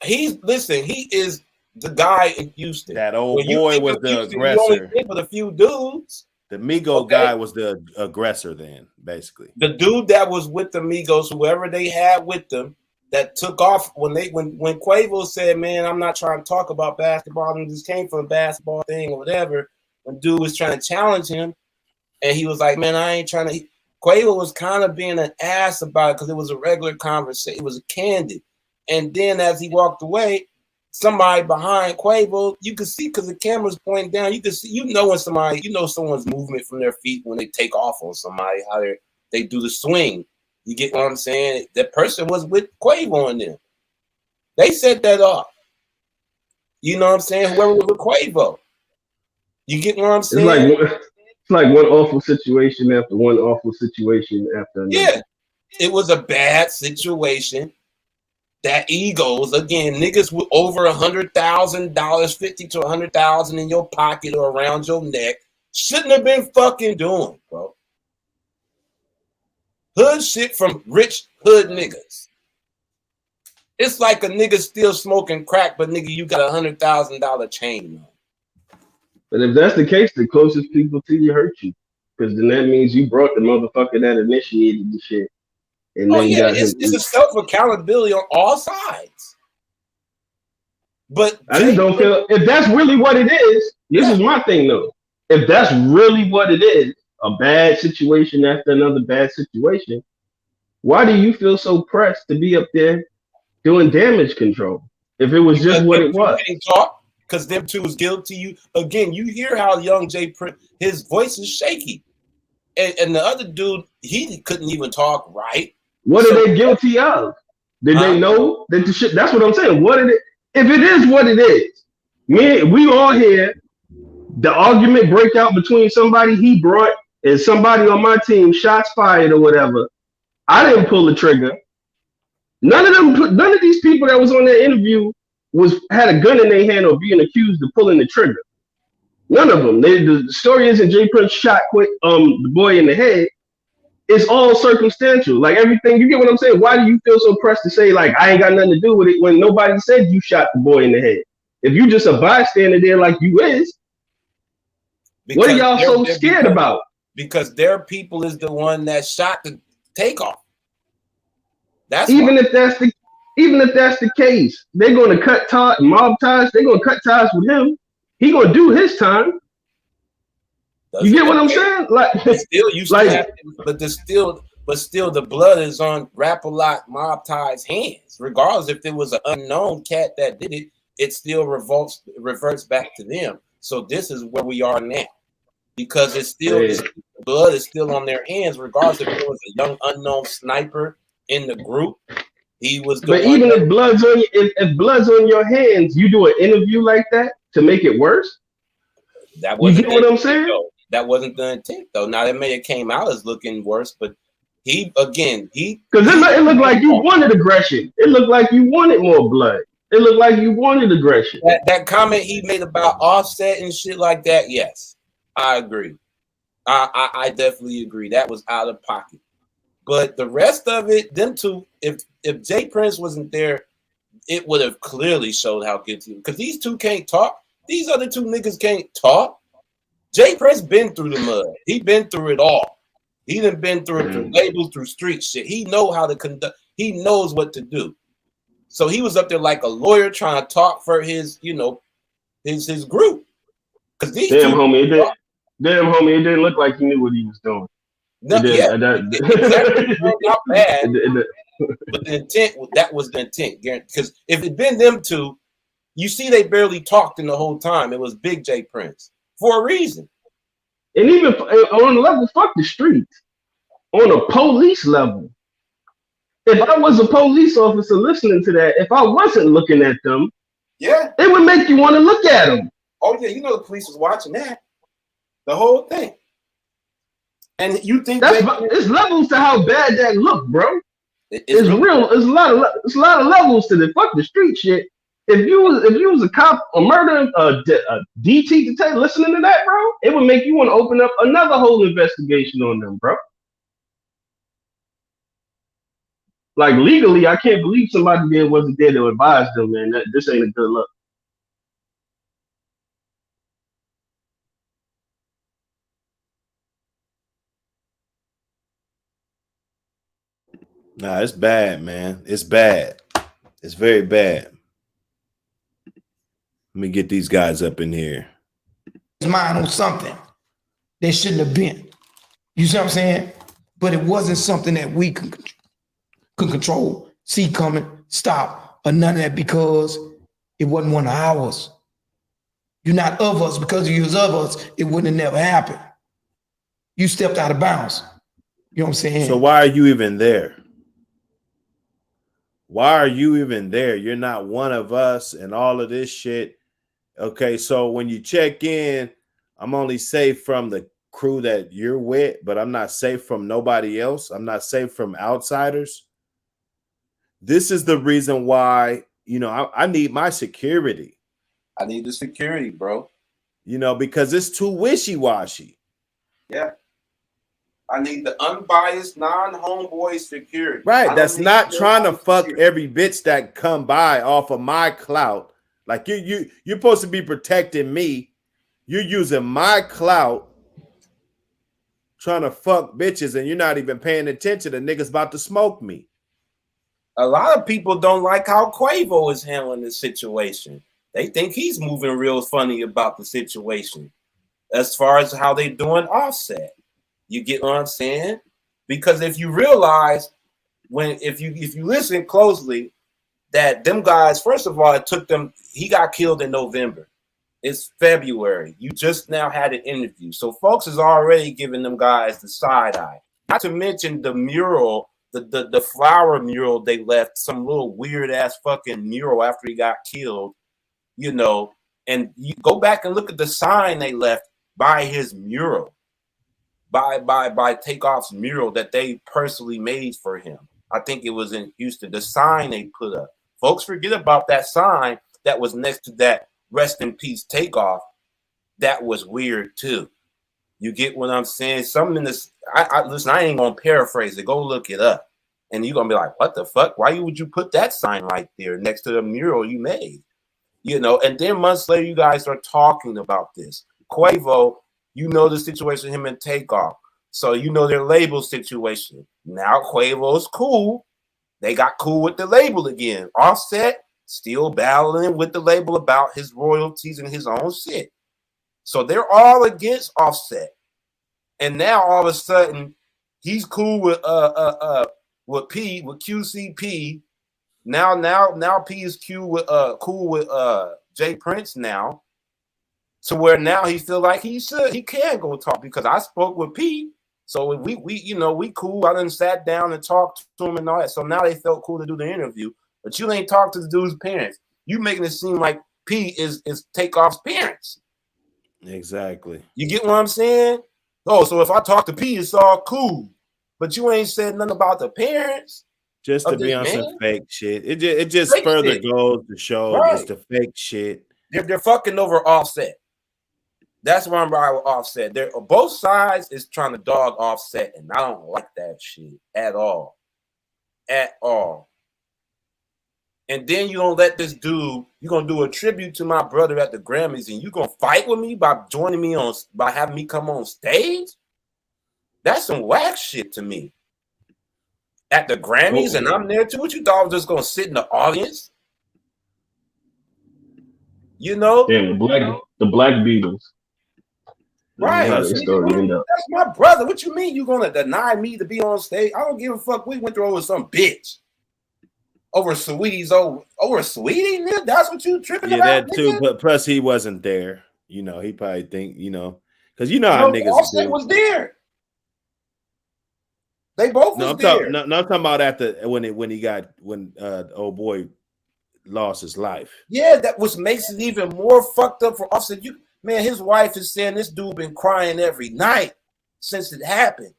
He is the guy in Houston. That old boy was the aggressor. You only think with a few dudes. The Migo guy was the aggressor then, basically. The dude that was with the Migos, whoever they had with them, that took off when Quavo said, "Man, I'm not trying to talk about basketball. I just came from a basketball thing or whatever." When dude was trying to challenge him, and he was like, "Man, I ain't trying to." Quavo was kind of being an ass about it because it was a regular conversation. It was candid. And then as he walked away, somebody behind Quavo, you could see because the camera's pointing down, you could see, when somebody, someone's movement from their feet when they take off on somebody, how they do the swing. You get what I'm saying? That person was with Quavo in them. They set that off. You know what I'm saying? Whoever was with Quavo. You get what I'm saying? It's like one awful situation after one awful situation after another. Yeah. It was a bad situation. That egos, again, niggas with over $100,000, $50 to $100,000 in your pocket or around your neck shouldn't have been fucking doing, bro. Hood shit from rich hood niggas. It's like a nigga still smoking crack, but nigga, you got $100,000 chain on. But if that's the case, the closest people to you hurt you, because then that means you brought the motherfucker that initiated the shit. And then it's a self accountability on all sides. But I just don't feel if that's really what it is. This is my thing though. If that's really what it is, a bad situation after another bad situation, why do you feel so pressed to be up there doing damage control? If it was just what it was. Because them two was guilty. You hear how young Jay Prince, his voice is shaky. And the other dude, he couldn't even talk right. What are they guilty of? Did they know that the shit? That's what I'm saying. What is it? If it is what it is, we all hear the argument break out between somebody he brought and somebody on my team, shots fired or whatever. I didn't pull the trigger. None of these people that was on that interview had a gun in their hand or being accused of pulling the trigger. None of them. The story isn't Jay Prince shot the boy in the head. It's all circumstantial. Like everything, you get what I'm saying? Why do you feel so pressed to say, like, I ain't got nothing to do with it when nobody said you shot the boy in the head? If you just a bystander there like you is, what are y'all so scared about? Because their people is the one that shot the Takeoff. That's even if that's the case, they're gonna cut mob ties, they're gonna cut ties with him. He gonna do his time. You get what I'm saying? Like, still, the blood is on Rap-A-Lot Mob Tie's hands. Regardless if it was an unknown cat that did it, it still reverts back to them. So this is where we are now, because the blood is still on their hands, regardless if it was a young unknown sniper in the group. He was the But one even that if blood's on if blood's on your hands, you do an interview like that to make it worse. You wasn't get the what I'm intent saying? though. That wasn't the intent though. Now that may have came out as looking worse, but he again Because it looked like you that wanted aggression. It looked like you wanted more blood. It looked like you wanted aggression. comment he made about Offset and shit like that. Yes, I agree. I definitely agree. That was out of pocket. But the rest of it, them two, if Jay Prince wasn't there, it would have clearly showed how guilty. Because these two can't talk. These other two niggas can't talk. Jay Prince been through the mud. He been through it all. He done been through it through labels, through street shit. He know how to conduct. He knows what to do. So he was up there like a lawyer trying to talk for his, his group. Because these Damn, two, homie, it didn't look like he knew what he was doing. no, It didn't. exactly not bad. But the intent, that was the intent. Because if it'd been them two, you see they barely talked in the whole time. It was Big J Prince for a reason. And even on the level, fuck the streets. On a police level, if I was a police officer listening to that, if I wasn't looking at them, yeah, it would make you want to look at them. Oh yeah, the police was watching that, the whole thing. And you think it's levels to how bad that looked, bro. It's really real. It's a lot of levels to the fuck the street shit. If you was a cop, a murder, a DT detective listening to that, bro, it would make you want to open up another whole investigation on them, bro. Like legally, I can't believe somebody there wasn't there to advise them, man. This ain't a good look. Nah, it's bad, man. It's bad. It's very bad. Let me get these guys up in here. His mind on something that shouldn't have been. You see what I'm saying? But it wasn't something that we could control, see coming, stop, or none of that because it wasn't one of ours. You're not of us. Because you was of us, it wouldn't have never happened. You stepped out of bounds. You know what I'm saying? So why are you even there? Why are you even there? You're not one of us and all of this shit. Okay, so when you check in, I'm only safe from the crew that you're with, but I'm not safe from nobody else. I'm not safe from outsiders. This is the reason why, I need my security. I need the security, bro. Because it's too wishy-washy. Yeah. I need the unbiased, non-homeboy security. Right. That's not trying to fuck every bitch that come by off of my clout. Like you're supposed to be protecting me. You're using my clout trying to fuck bitches, and you're not even paying attention. The niggas about to smoke me. A lot of people don't like how Quavo is handling this situation. They think he's moving real funny about the situation as far as how they doing Offset. You get what I'm saying? Because if you realize if you listen closely, that them guys, first of all, he got killed in November. It's February. You just now had an interview. So folks is already giving them guys the side eye. Not to mention the mural, the flower mural they left, some little weird ass fucking mural after he got killed, and you go back and look at the sign they left by his mural. By Takeoff's mural that they personally made for him. I think it was in Houston. The sign they put up. Folks forget about that sign that was next to that rest in peace Takeoff. That was weird too. You get what I'm saying? Something in this. Listen, I ain't gonna paraphrase it. Go look it up, and you're gonna be like, "What the fuck? Why would you put that sign right there next to the mural you made?" And then months later, you guys are talking about this. Quavo. The situation him and Takeoff. So their label situation. Now Quavo's cool. They got cool with the label again. Offset still battling with the label about his royalties and his own shit. So they're all against Offset. And now all of a sudden he's cool with QCP. Now P is cool with Jay Prince now. To where now he feel like he can go talk because I spoke with P So we cool. I done sat down and talked to him and all that. So now they felt cool to do the interview. But you ain't talked to the dude's parents. You making it seem like P is Takeoff's parents. Exactly. You get what I'm saying? Oh, so if I talk to P, it's all cool. But you ain't said nothing about the parents. Just to be on some fake shit. It just Fake further shit. goes to show Right. just the fake shit. They're fucking over Offset. That's why I'm right with Offset. They're both sides is trying to dog Offset, and I don't like that shit at all. At all. And then you don't let this dude, you're gonna do a tribute to my brother at the Grammys, and you gonna fight with me by joining me by having me come on stage? That's some whack shit to me. At the Grammys, and I'm there too. What you thought I was just gonna sit in the audience? You know? Damn, the Black Beatles. Right. How this story end up. That's my brother. What you mean you gonna deny me to be on stage? I don't give a fuck. We went through over some bitch. Over Sweetie's over Sweetie? Nigga? That's what you tripping about? Yeah, that too. Nigga? But plus he wasn't there. You know, he probably think, because you know how niggas Offset do. was there. They both was there. I'm talking about when old boy lost his life. Yeah, that was makes it even more fucked up for Offset. Man, his wife is saying this dude been crying every night since it happened.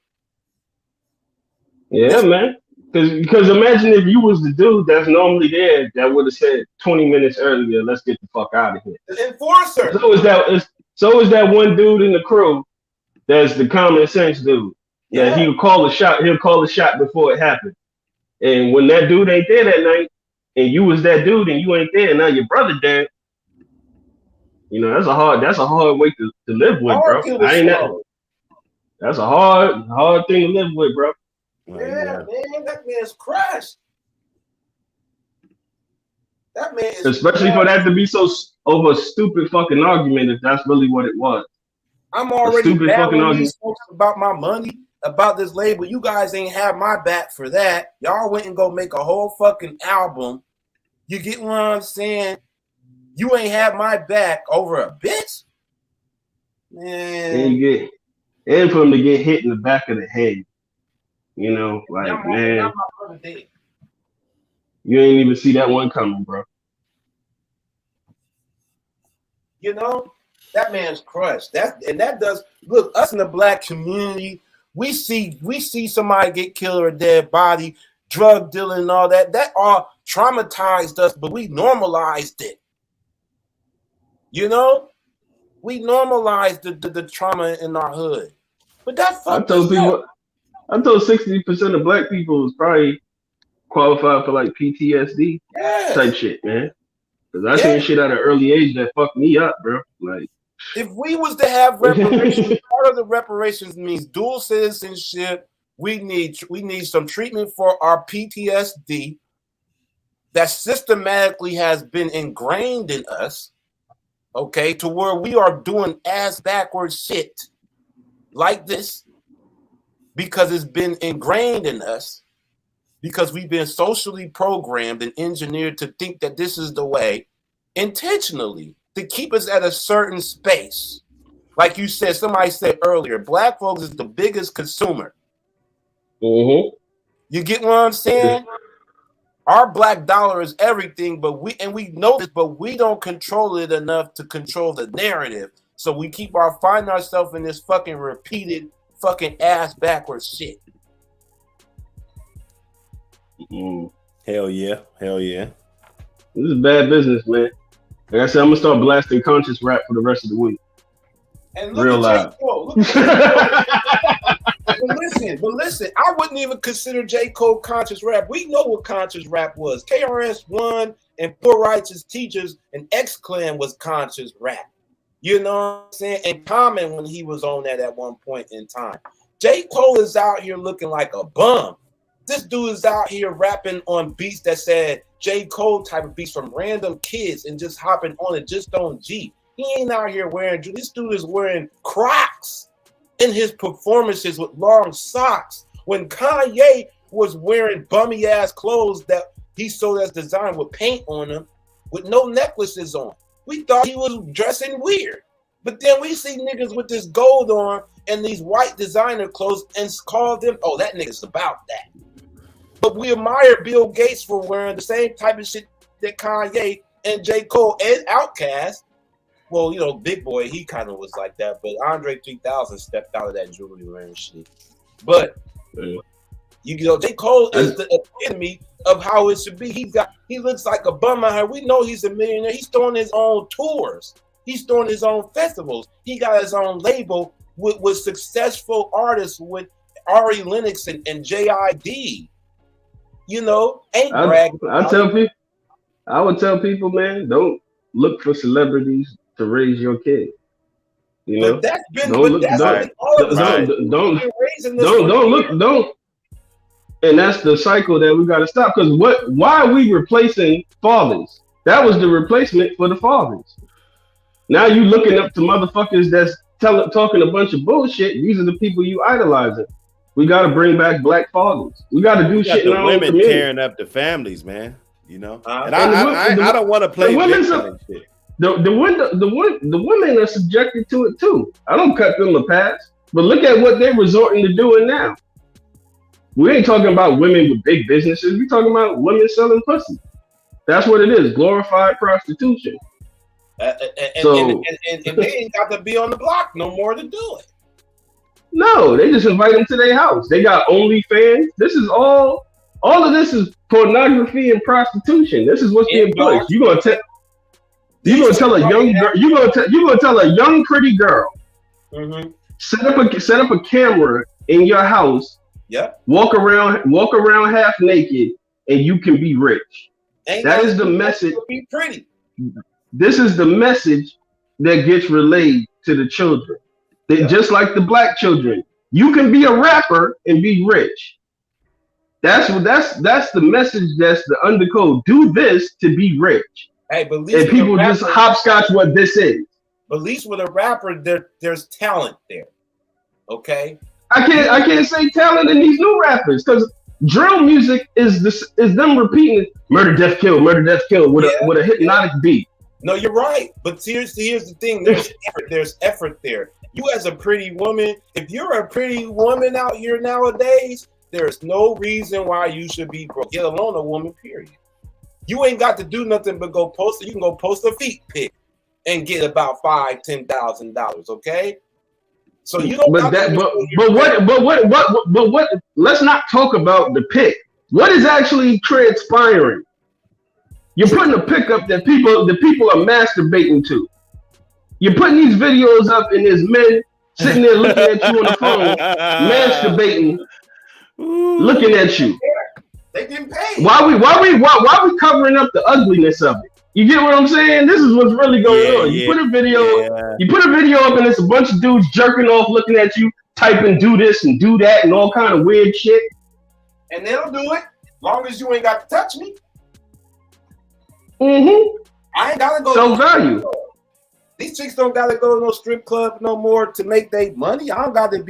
Yeah, man. Because imagine if you was the dude that's normally there that would have said 20 minutes earlier, let's get the fuck out of here. The enforcer. So is that one dude in the crew that's the common sense dude. Yeah. That he'll call a shot before it happened. And when that dude ain't there that night, and you was that dude and you ain't there, and now your brother dead, that's a hard way to live with, bro. That's a hard thing to live with, bro. Yeah, man, that man's crushed. That man is especially for that to be so over a stupid fucking argument, if that's really what it was. I'm already battling these folks about my money, about this label. You guys ain't have my back for that. Y'all went and go make a whole fucking album. You get what I'm saying? You ain't have my back over a bitch? Man. And for him to get hit in the back of the head. Man, you ain't even see that one coming, bro. That man's crushed. That does look, us in the black community, we see somebody get killed or a dead body, drug dealing and all that. That all traumatized us, but we normalized it. We normalized the trauma in our hood. But that fucked us up. I told 60% of black people was probably qualified for like PTSD type shit, man. Because I seen shit at an early age that fucked me up, bro. Like, if we was to have reparations, part of the reparations means dual citizenship. We need some treatment for our PTSD that systematically has been ingrained in us, okay, to where we are doing ass backwards shit like this. Because it's been ingrained in us, because we've been socially programmed and engineered to think that this is the way, intentionally, to keep us at a certain space. Like you said, somebody said earlier, black folks is the biggest consumer. Mm-hmm. You get what I'm saying? Our black dollar is everything, but we know this, but we don't control it enough to control the narrative. So we find ourselves in this fucking repeated fucking ass backwards shit. Hell yeah. This is bad business, man. Like I said, I'm gonna start blasting conscious rap for the rest of the week. And look real at loud. J. Cole. Look at but listen, I wouldn't even consider J. Cole conscious rap. We know what conscious rap was. KRS-One and Poor Righteous Teachers and X-Clan was conscious rap. You know what I'm saying? And Common when he was on that at one point in time. J. Cole is out here looking like a bum. This dude is out here rapping on beats that said J. Cole type of beats from random kids and just hopping on it just on G. He ain't out here wearing, this dude is wearing Crocs in his performances with long socks. When Kanye was wearing bummy ass clothes that he sold as design with paint on them with no necklaces on. We thought he was dressing weird. But then we see niggas with this gold on and these white designer clothes and call them, oh, that nigga's about that. But we admire Bill Gates for wearing the same type of shit that Kanye and J. Cole and Outkast. Well, you know, Big Boy, he kind of was like that, but Andre 3000 stepped out of that jewelry wearing shit. But you know, J. Cole is the epitome of how it should be. He looks like a bum out here. We know he's a millionaire. He's throwing his own tours. He's throwing his own festivals. He got his own label with successful artists with Ari Lennox and JID. You know, ain't bragging. I would tell people, man, don't look for celebrities to raise your kid. You know, but don't, and that's the cycle that we got to stop. Because why are we replacing fathers? That was the replacement for the fathers. Now you looking up to motherfuckers that's talking a bunch of bullshit. These are the people you idolizing. We got to bring back black fathers. We got to do shit in our own community. Women tearing up the families, man. You know, and I don't want to play victim shit. The women are subjected to it too. I don't cut them a pass, but look at what they're resorting to doing now. We ain't talking about women with big businesses. We're talking about women selling pussy. That's what it is, glorified prostitution. And they ain't got to be on the block no more to do it. No, they just invite them to their house. They got OnlyFans. This is all of this is pornography and prostitution. This is what's being pushed. You're gonna tell a young girl. You're gonna tell a young pretty girl. Mm-hmm. Set up a camera in your house. Yeah. Walk around half naked, and you can be rich. That is the message. Be pretty. This is the message that gets relayed to the children. Just like the black children, you can be a rapper and be rich. That's the message. That's the undercode. Do this to be rich. Hey, but and people just hopscotch what this is. But at least with a rapper, there's talent there. Okay. I can't say talent in these new rappers because drill music is them repeating murder, death, kill with a hypnotic beat. No, you're right. But here's the thing. There's effort there. You as a pretty woman, if you're a pretty woman out here nowadays, there's no reason why you should be broke. Get alone a woman, period. You ain't got to do nothing but go post it. You can go post a feet pic and get about $5,000-$10,000. Okay. So you don't. But what? Let's not talk about the pic. What is actually transpiring? You're putting a pic up that people are masturbating to. You're putting these videos up, and there's men sitting there looking at you on the phone, masturbating, looking at you. They getting paid. Why we covering up the ugliness of it? You get what I'm saying? This is what's really going on. You put a video up, and it's a bunch of dudes jerking off, looking at you, typing "do this" and "do that" and all kind of weird shit. And they'll do it, long as you ain't got to touch me. Mm-hmm. I ain't gotta go. So value. These chicks don't gotta go to no strip club no more to make their money. I don't gotta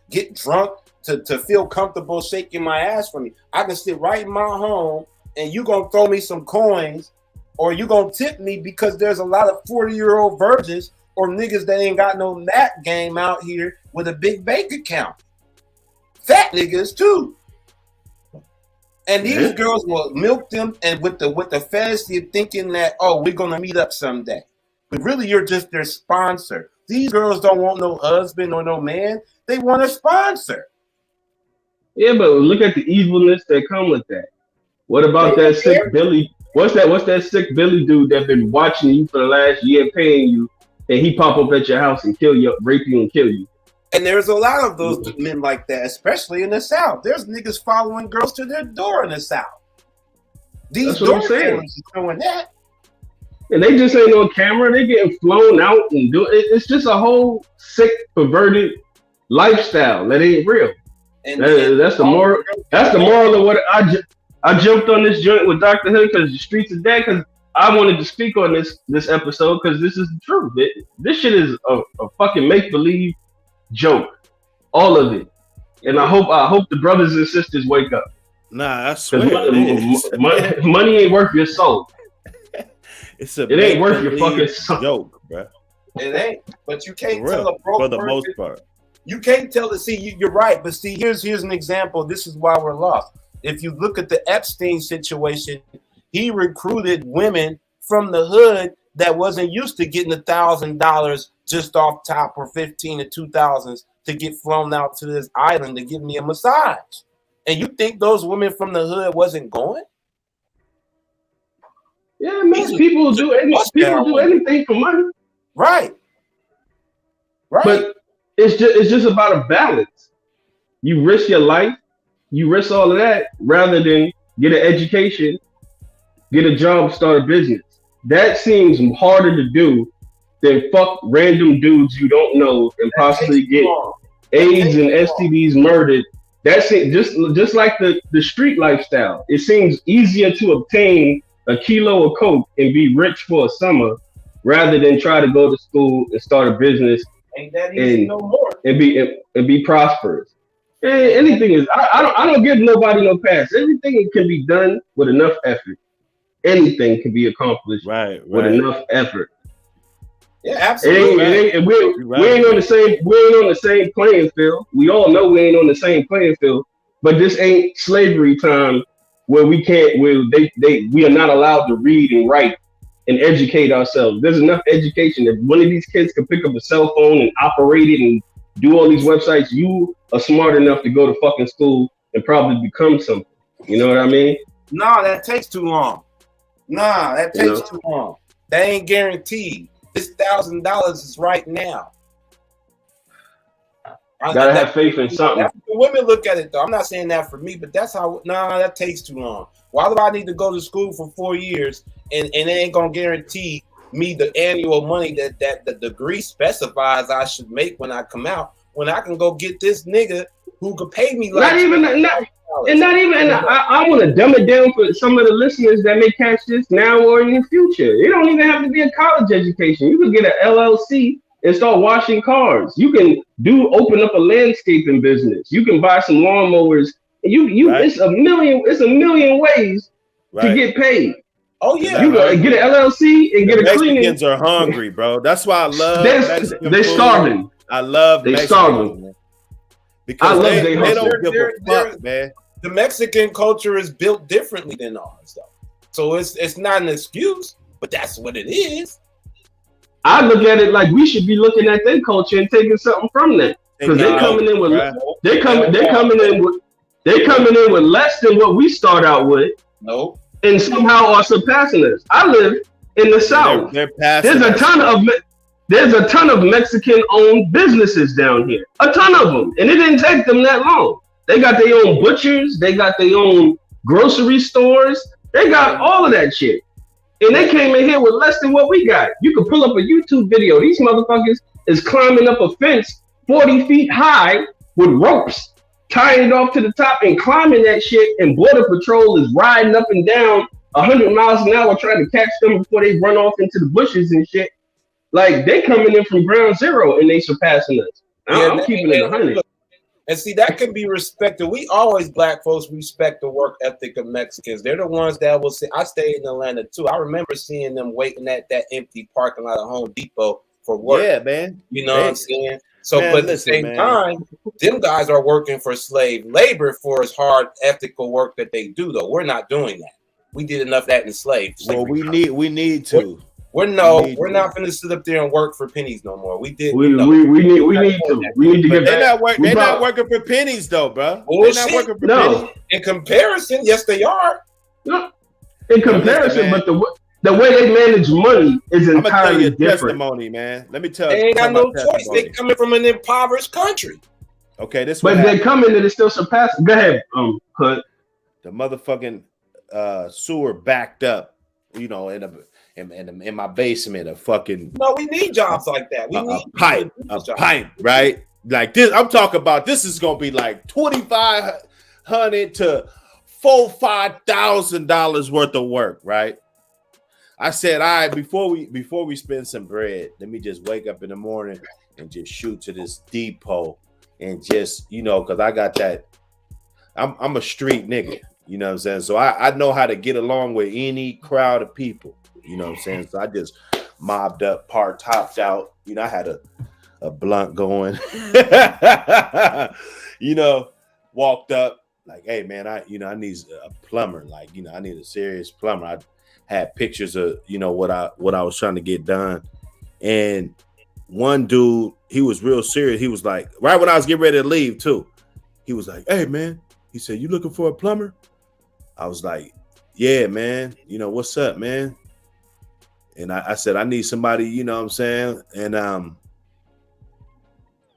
get drunk to feel comfortable shaking my ass for me. I can sit right in my home and you gonna throw me some coins or you gonna tip me because there's a lot of 40-year-old virgins or niggas that ain't got no nap game out here with a big bank account. Fat niggas too. And these girls will milk them and with the fantasy of thinking that, oh, we're gonna meet up someday. But really you're just their sponsor. These girls don't want no husband or no man. They want a sponsor. Yeah, but look at the evilness that come with that. What about that sick Billy? What's that sick Billy dude that been watching you for the last year, paying you, and he pop up at your house and kill you, rape you and kill you? And there's a lot of those men like that, especially in the South. There's niggas following girls to their door in the South. These door is doing that. And they just ain't on camera. They getting flown out and do it. It's just a whole sick, perverted lifestyle that ain't real. That's the moral. That's the moral of what I jumped on this joint with Dr. Hood because the streets are dead. Because I wanted to speak on this episode because this is the truth. This shit is a fucking make believe joke, all of it. And I hope the brothers and sisters wake up. Nah, I swear, money ain't worth your soul. It ain't worth your fucking soul. Joke, bro. It ain't. But you can't For real, tell a broke for the person. most part. You can't tell it. See, you're right. But see, here's an example. This is why we're lost. If you look at the Epstein situation, he recruited women from the hood that wasn't used to getting $1,000 just off top, or 15 to 2,000s to get flown out to this island to give me a massage. And you think those women from the hood wasn't going? Yeah, man. People do anything for money. Right. But it's just about a balance. You risk your life, you risk all of that, rather than get an education, get a job, start a business. That seems harder to do than fuck random dudes you don't know and possibly get AIDS and STDs murdered. That's it. Just like the street lifestyle. It seems easier to obtain a kilo of coke and be rich for a summer rather than try to go to school and start a business Ain't that easy no more. and be prosperous. Anything is. I don't give nobody no pass. Everything can be done with enough effort. Anything can be accomplished with enough effort. Yeah, absolutely. And we ain't on the same playing field. We all know we ain't on the same playing field. But this ain't slavery time where we are not allowed to read and write and educate ourselves. There's enough education. If one of these kids can pick up a cell phone and operate it and do all these websites, you are smart enough to go to fucking school and probably become something. You know what I mean? Nah, that takes too long. Too long. That ain't guaranteed. This $1,000 is right now. Gotta have faith in something. That's the women look at it though. I'm not saying that for me, but that's how. That takes too long. Why do I need to go to school for 4 years and it ain't gonna guarantee me the annual money that the degree specifies I should make when I come out? When I can go get this nigga who could pay me like I want to dumb it down for some of the listeners that may catch this now or in the future. It don't even have to be a college education. You can get an LLC and start washing cars. You can open up a landscaping business. You can buy some lawnmowers. It's a million ways to get paid. Oh yeah, you can get an LLC and get a cleaning. Mexicans are hungry, bro. That's why I love. They're starving. I love. They starving. Because they don't give a fuck, man. The Mexican culture is built differently than ours, though. So it's not an excuse, but that's what it is. I look at it like we should be looking at their culture and taking something from that, because they're coming in with less than what we start out with. No, and somehow are surpassing us. I live in the South. There's a ton of Mexican-owned businesses down here. A ton of them, and it didn't take them that long. They got their own butchers. They got their own grocery stores. They got all of that shit. And they came in here with less than what we got. You could pull up a YouTube video. These motherfuckers is climbing up a fence 40 feet high with ropes, tying it off to the top and climbing that shit. And Border Patrol is riding up and down 100 miles an hour trying to catch them before they run off into the bushes and shit. Like, they coming in from ground zero and they surpassing us. I'm keeping it 100. And see, that can be respected. We always, black folks, respect the work ethic of Mexicans. They're the ones that will say, I stayed in Atlanta too. I remember seeing them waiting at that empty parking lot of Home Depot for work. Yeah, man. You know what I'm saying? So, but at the same time, them guys are working for slave labor for as hard ethical work that they do, though. We're not doing that. We did enough of that in slavery. Well, we need to. We're not going to sit up there and work for pennies no more. We did. We need to get back. They're not working for pennies though, bro. They're not working for pennies. In comparison, yes, they are. No, in comparison, but the way they manage money is entirely different. Testimony, man. Let me tell you. They ain't got no choice. They coming from an impoverished country. Okay, this. But they coming and it's still surpassing. Go ahead, Hood. The motherfucking sewer backed up. You know, in my basement, a fucking. No, we need jobs like that. We need a pipe, right? Like this. I'm talking about. This is gonna be like $2,500 to $4,000-$5,000 worth of work, right? I said, all right, before we spend some bread, let me just wake up in the morning and just shoot to this depot and just, because I got that. I'm a street nigga, you know what I'm saying? So I know how to get along with any crowd of people, you know what I'm saying? So I just mobbed up, part topped out. You know, I had a blunt going. You know, walked up like, hey man, I need a plumber. Like, you know, I need a serious plumber. I had pictures of, you know, what I was trying to get done. And one dude, he was real serious. He was like, right when I was getting ready to leave too, he was like, hey man, he said, you looking for a plumber? I was like, yeah, man, you know, what's up, man? And I said, I need somebody, you know what I'm saying? And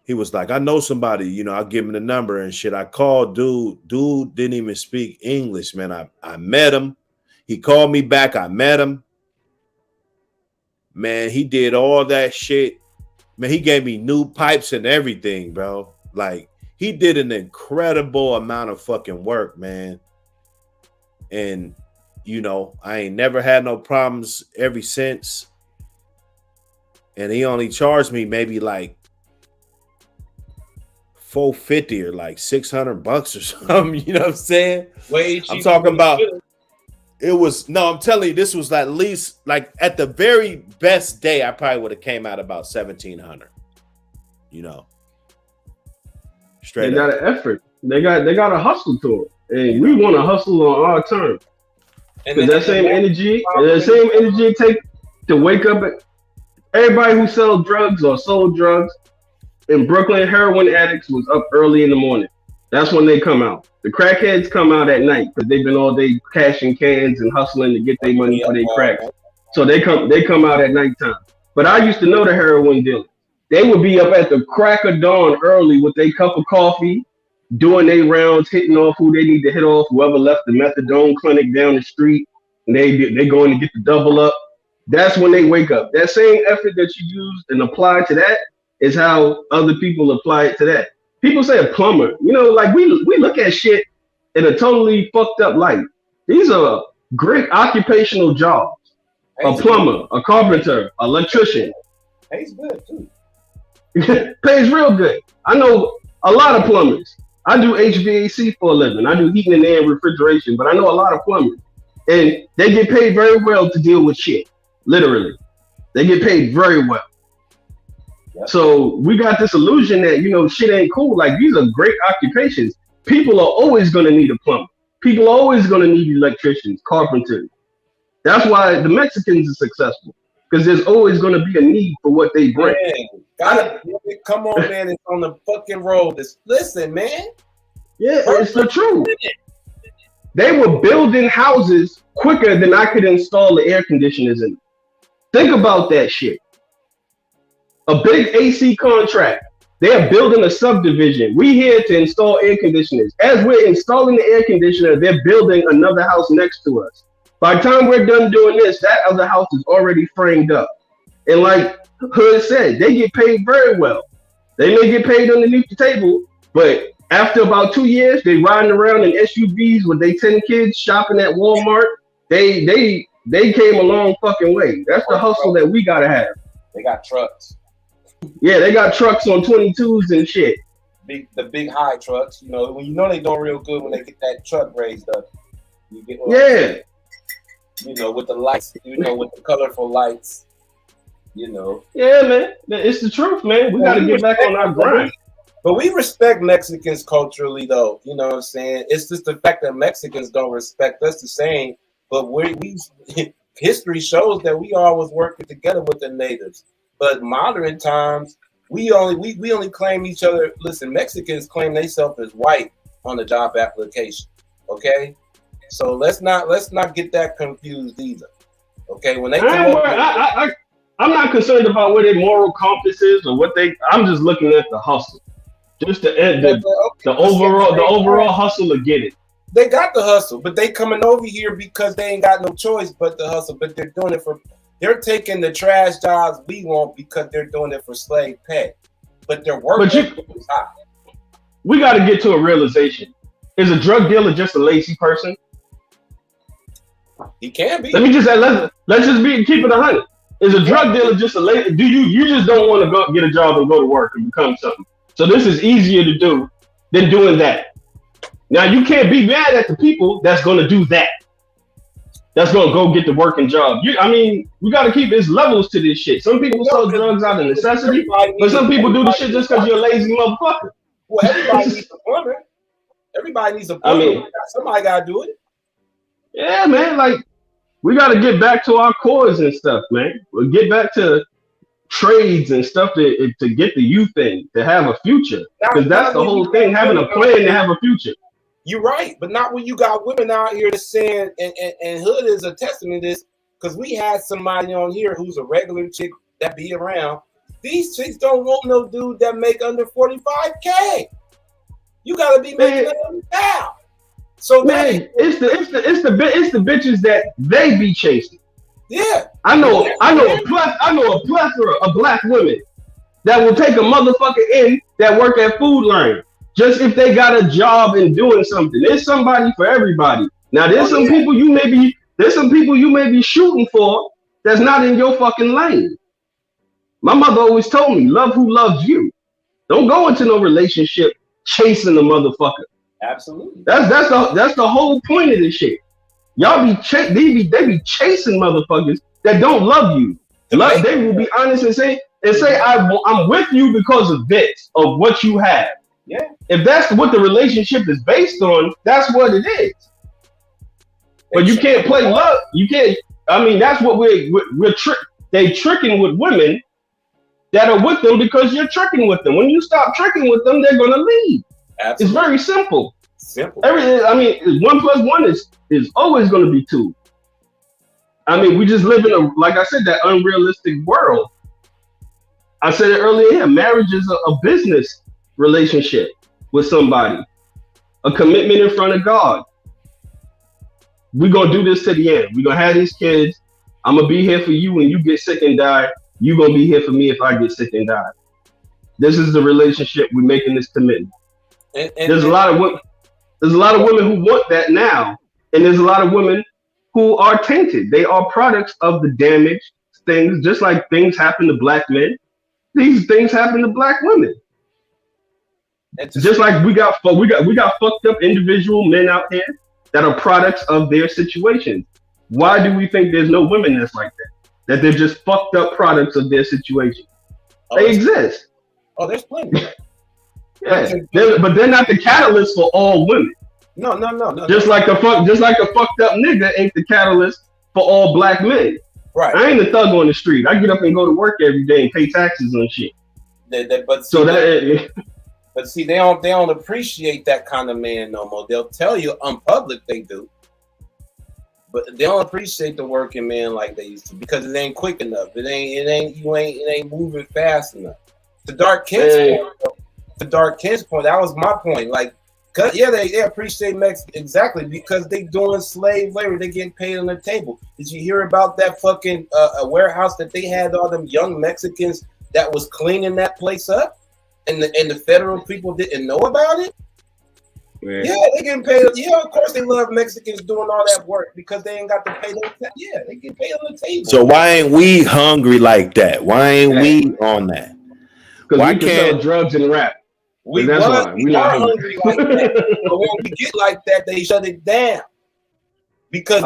he was like, I know somebody, you know, I'll give him the number and shit. I called dude. Dude didn't even speak English, man. I met him. He called me back. I met him. Man, he did all that shit. Man, he gave me new pipes and everything, bro. Like, he did an incredible amount of fucking work, man. And, you know, I ain't never had no problems ever since. And he only charged me maybe like $450 or like $600 or something. You know what I'm saying? I'm talking about it was, no, I'm telling you, this was at least like at the very best day, I probably would have came out about $1,700. You know, straight. They got an effort. They got a hustle to it, and we want to hustle on our terms. Because that same energy it takes to wake up. Everybody who sells drugs or sold drugs in Brooklyn, heroin addicts was up early in the morning. That's when they come out. The crackheads come out at night because they've been all day cashing cans and hustling to get their money for their crack. So they come out at nighttime. But I used to know the heroin dealers. They would be up at the crack of dawn early with their cup of coffee, doing their rounds, hitting off who they need to hit off, whoever left the methadone clinic down the street, and they going to get the double up. That's when they wake up. That same effort that you used and apply to that is how other people apply it to that. People say a plumber, you know, like we look at shit in a totally fucked up light. These are great occupational jobs. A plumber, a carpenter, an electrician. Pays good too. Pays real good. I know a lot of plumbers. I do HVAC for a living. I do heating and air and refrigeration, but I know a lot of plumbers. And they get paid very well to deal with shit. Literally. They get paid very well. So we got this illusion that, you know, shit ain't cool. Like, these are great occupations. People are always going to need a plumber. People are always going to need electricians, carpenters. That's why the Mexicans are successful, because there's always going to be a need for what they bring. Man, come on, man. It's on the fucking road. Listen, man. Yeah, it's the truth. They were building houses quicker than I could install the air conditioners in them. Think about that shit. A big AC contract. They're building a subdivision. We here to install air conditioners. As we're installing the air conditioner, they're building another house next to us. By the time we're done doing this, that other house is already framed up. And like Hood said, they get paid very well. They may get paid underneath the table, but after about 2 years, they riding around in SUVs with their 10 kids shopping at Walmart. They came a long fucking way. That's the hustle that we gotta have. They got trucks. Yeah, they got trucks on 22s and shit. The big high trucks. You know, when you know they doing real good when they get that truck raised up. You get, yeah. You know, with the lights, you know, with the colorful lights, you know. Yeah, man. It's the truth, man. We got to get back on our grind. But we respect Mexicans culturally, though. You know what I'm saying? It's just the fact that Mexicans don't respect us the same. But we history shows that we always working together with the natives. But modern times, we only claim each other. Listen, Mexicans claim themselves as white on the job application. Okay. So let's not get that confused either. Okay, when they come I'm not concerned about what their moral compass is or what I'm just looking at the hustle. Just the overall hustle to get it. They got the hustle, but they coming over here because they ain't got no choice but the hustle. But they're doing it they're taking the trash jobs we want because they're doing it for slave pay. But they're working. We got to get to a realization. Is a drug dealer just a lazy person? He can be. Let me just say, let's just keep it 100. Is a drug dealer just a lazy? Do you just don't want to go get a job and go to work and become something? So this is easier to do than doing that. Now you can't be mad at the people that's going to do that. that's gonna go get the working job. I mean, we gotta keep there's levels to this shit. Some people sell drugs out of necessity, but some people do the shit just because you're a lazy motherfucker. Well, everybody needs a plumber. Everybody needs a plumber. I mean, somebody gotta do it. Yeah, man. Like we gotta get back to our cores and stuff, man. We'll get back to trades and stuff to get the youth in to have a future. Because that's the whole thing, having a plan to have a future. You're right, but not when you got women out here that's saying, and Hood is a testament to this, because we had somebody on here who's a regular chick that be around. These chicks don't want no dude that make under 45K. You gotta be making it now. So man, it's the bitches that they be chasing. Yeah, I know a plethora of black women that will take a motherfucker in that work at Food Line just if they got a job and doing something. There's somebody for everybody. Now there's some people you may be shooting for that's not in your fucking lane. My mother always told me, love who loves you. Don't go into no relationship chasing a motherfucker. Absolutely. That's the whole point of this shit. Y'all be they be chasing motherfuckers that don't love you. They will be honest and say I'm with you because of this, of what you have. Yeah. If that's what the relationship is based on, that's what it is. But you can't play love. You can't. I mean, that's what they tricking with women that are with them because you're tricking with them. When you stop tricking with them, they're gonna leave. Absolutely. It's very simple. Simple. Everything. I mean, 1 + 1 is always going to be 2. I mean, we just live in like I said, that unrealistic world. I said it earlier here. Marriage is a business relationship with somebody, a commitment in front of God. We're gonna do this to the end. We're gonna have these kids. I'm gonna be here for you when you get sick and die. You're gonna be here for me if I get sick and die. This is the relationship. We're making this commitment. There's a lot of women who want that now, and there's a lot of women who are tainted. They are products of the damaged things, just like things happen to black men. These things happen to black women. Just like we got fucked up individual men out here that are products of their situations. Why do we think there's no women that's like that? That they're just fucked up products of their situation? They exist. Oh, there's plenty. Yeah, but they're not the catalyst for all women. No. Just like a fucked up nigga ain't the catalyst for all black men. Right. I ain't a thug on the street. I get up and go to work every day and pay taxes on shit. But see, they don't appreciate that kind of man no more. They'll tell you on public they do, but they don't appreciate the working man like they used to because it ain't quick enough. It ain't moving fast enough. The Dark Kid's point. That was my point. Like, they appreciate Mexicans exactly because they doing slave labor. They getting paid on the table. Did you hear about that fucking warehouse that they had all them young Mexicans that was cleaning that place up, and the federal people didn't know about it? Yeah, they getting paid. Yeah, of course they love Mexicans doing all that work because they ain't got to pay them. Yeah, they get paid on the table. So why ain't we hungry like that? Why ain't we on that? Because we can sell drugs and rap. We are hungry like that. But when we get like that, they shut it down. Because